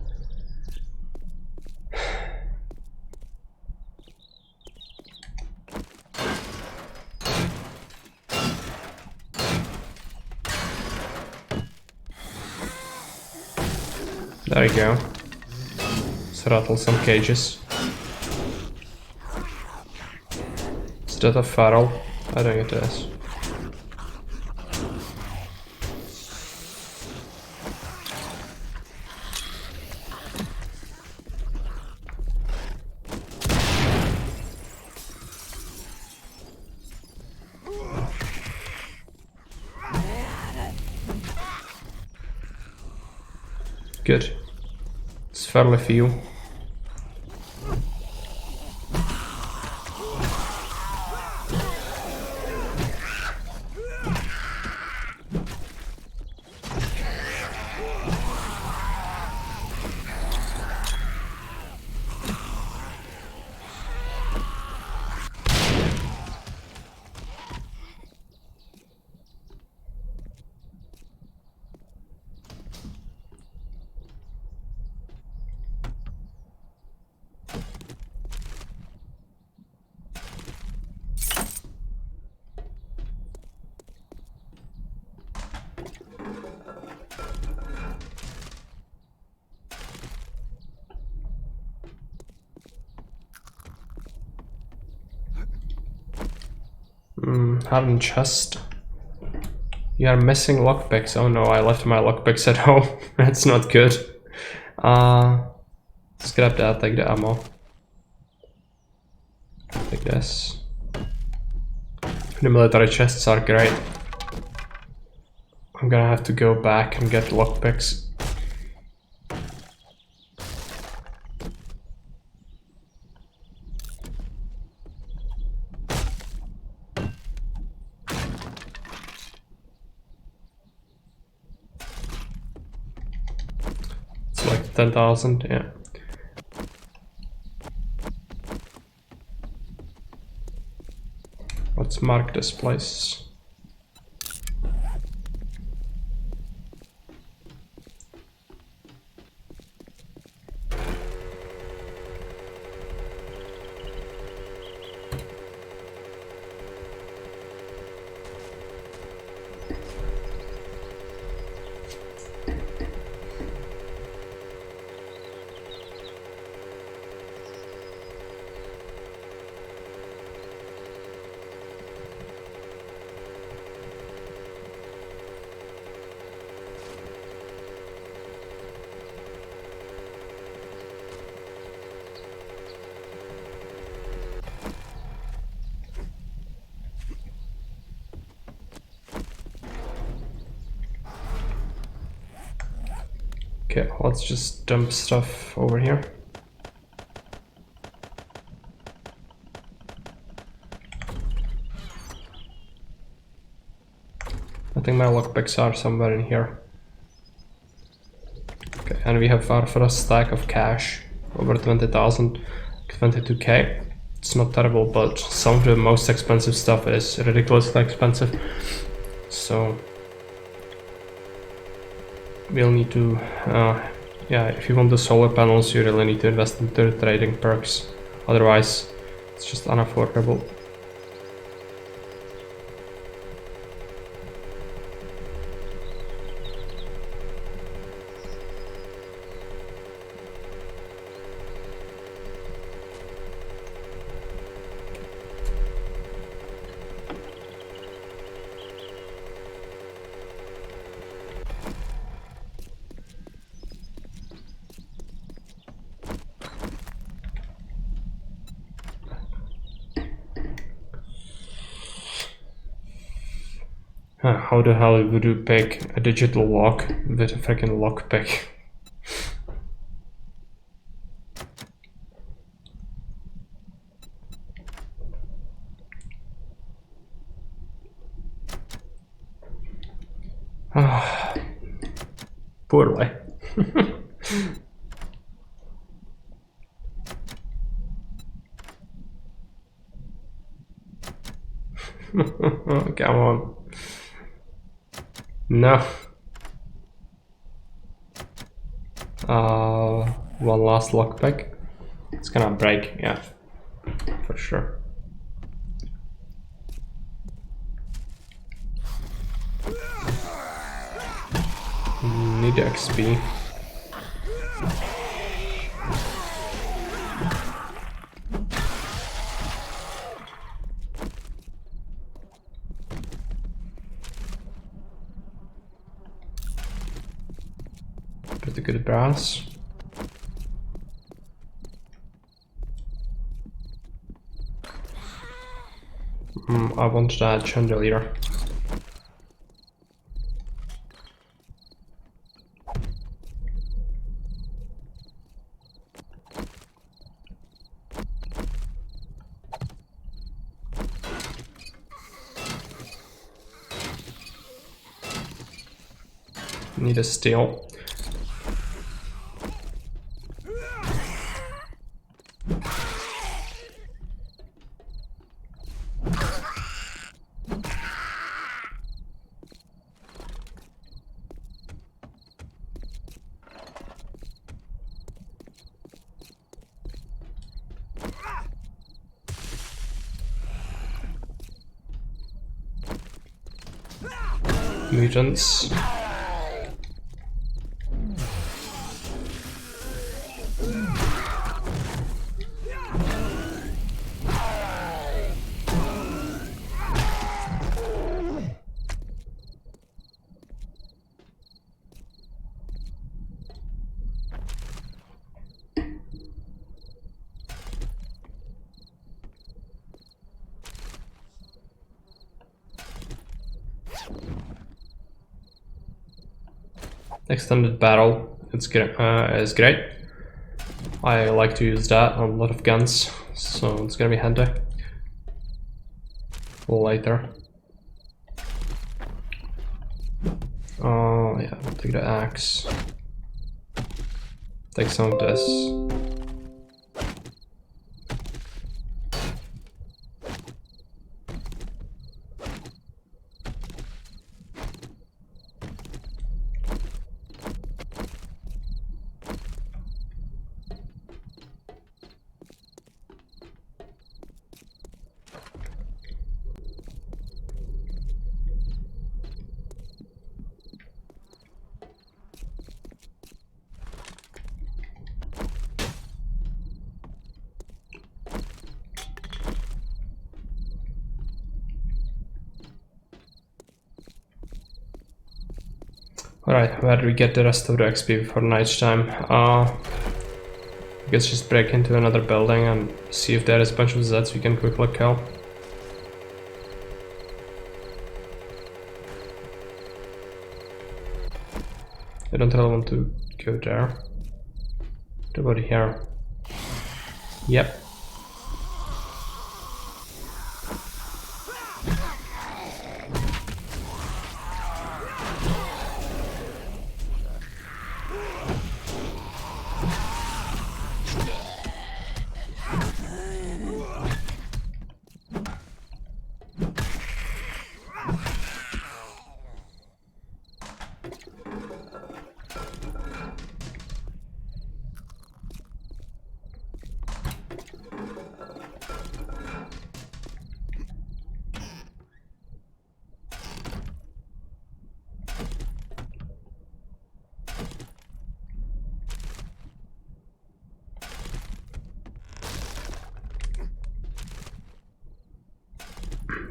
There you go. Let's rattle some cages. Is that a feral? I think it is. Good. It's fairly few. Hardened chest. You are missing lockpicks. Oh no, I left my lockpicks at home. That's not good. Scrap that, take the ammo. Take this. The military chests are great. I'm gonna have to go back and get lockpicks. It's like 10,000, yeah. Let's mark this place. Okay, let's just dump stuff over here. I think my lockpicks are somewhere in here. Okay, and we have our first stack of cash, over 20,000, 22k. It's not terrible, but some of the most expensive stuff is ridiculously expensive. So we'll need to, yeah, if you want the solar panels, you really need to invest into the trading perks. Otherwise, it's just unaffordable. How the hell would you pick a digital lock with a freaking lockpick? Poorly. Come on. No. One last lockpick. It's gonna break, yeah, for sure. Need XP. Pretty good brass. I want that chandelier. Need a steel. Mutants. Extended barrel, it's is great. I like to use that on a lot of guns, so it's gonna be handy later. Oh yeah, I'll take the axe. Take some of this. Alright, where do we get the rest of the XP before night time? I guess just break into another building and see if there is a bunch of Zeds we can quickly kill. I don't really want to go there. What about here? Yep.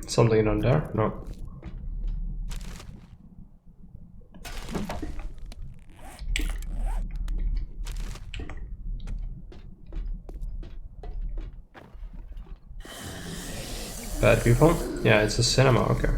Something on there? No. Bad people? Yeah, it's a cinema, okay.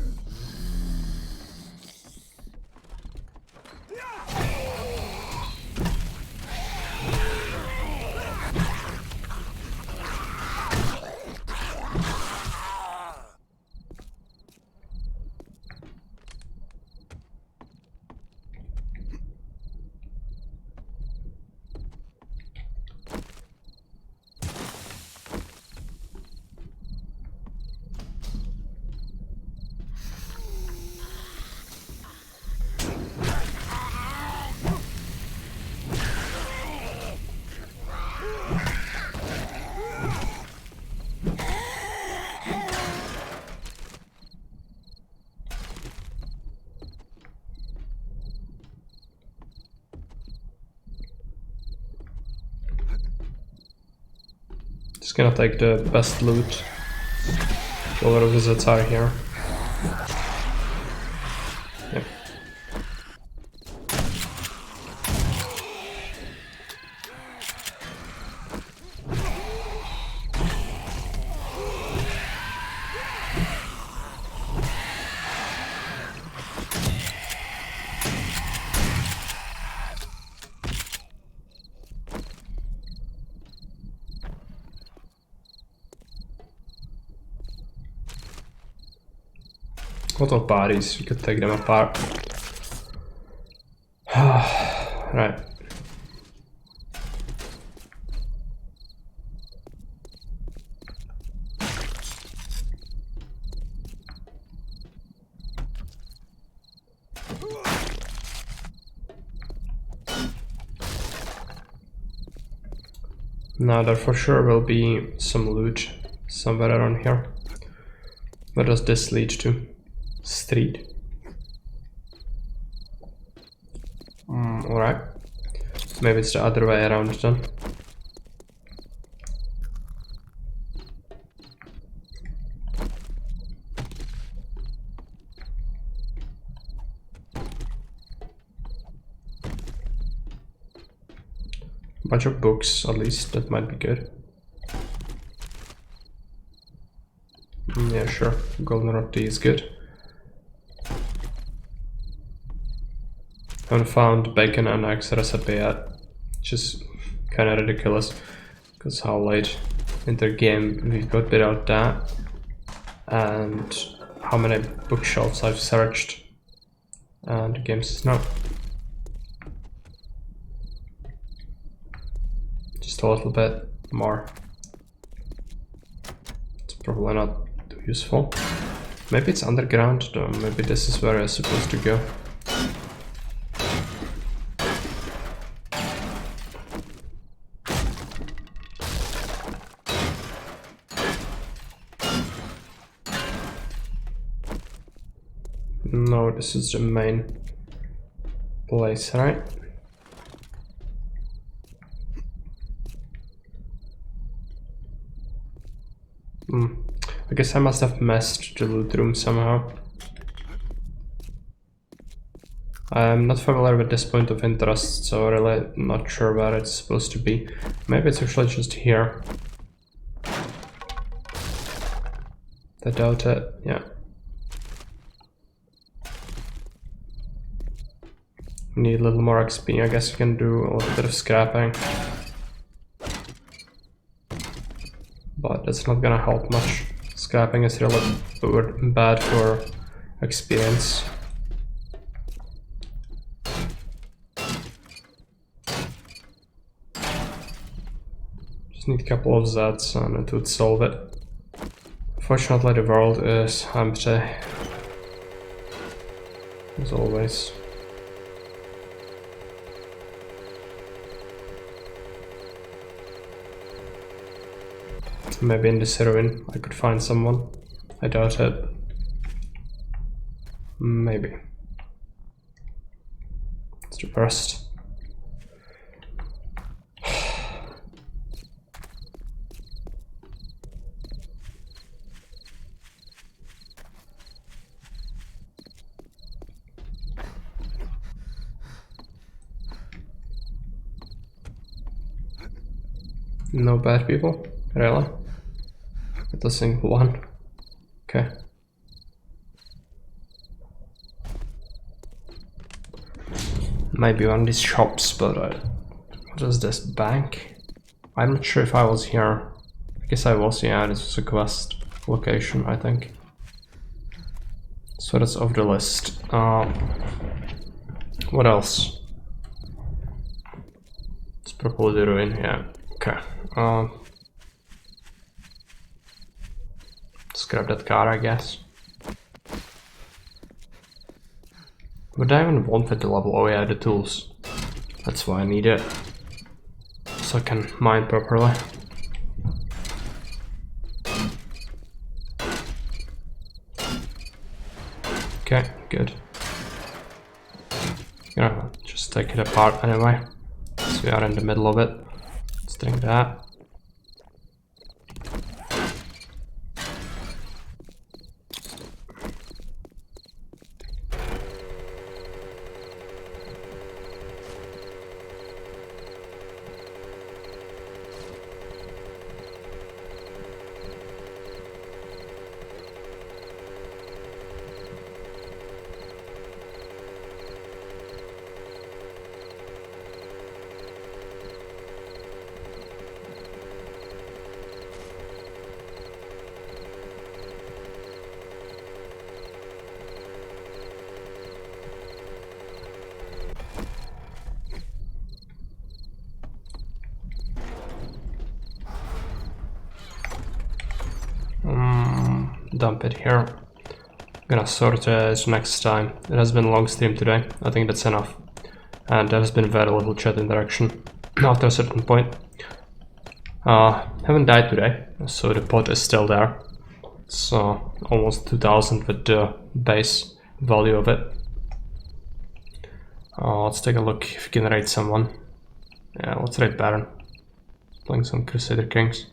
Just gonna take the best loot. A lot of visits are here. Yep. Lot of bodies, you could take them apart. Right. Now there for sure will be some loot somewhere around here. Where does this lead to? Street. Alright. Maybe it's the other way around then. Bunch of books, at least, that might be good. Yeah, sure. Golden roti is good. Haven't found bacon and eggs recipe yet, which is kind of ridiculous because how late in the game we've got without that, and how many bookshelves I've searched, and the game says no. Just a little bit more. It's probably not too useful. Maybe it's underground though. Maybe this is where I'm supposed to go. No, this is the main place, right? I guess I must have messed the loot room somehow. I'm not familiar with this point of interest, so really not sure where it's supposed to be. Maybe it's actually just here. I doubt it, yeah. need a little more XP. I guess you can do a little bit of scrapping. But that's not gonna help much. Scrapping is really bad for experience. Just need a couple of Zs and it would solve it. Fortunately, the world is empty. As always. Maybe in this ruin I could find someone. I doubt it. Maybe. It's the first. No bad people? Really? Not a single one. Okay. Maybe one of these shops, but what is this? Bank? I'm not sure if I was here. I guess I was, yeah, this was a quest location, I think. So that's off the list. What else? Let's propose the ruin, yeah. Okay. Let's grab that car, I guess. Would I even want it to level? Oh yeah, the tools. That's why I need it. So I can mine properly. Okay, good. Gonna just take it apart anyway. So we are in the middle of it. Let's take that. Dump it here. I'm gonna sort it next time. It has been a long stream today. I think that's enough. And there has been very little chat interaction after a certain point. Haven't died today, so the pot is still there. So almost 2000 with the base value of it. Let's take a look if we can raid someone. Yeah, let's raid Baron. Playing some Crusader Kings.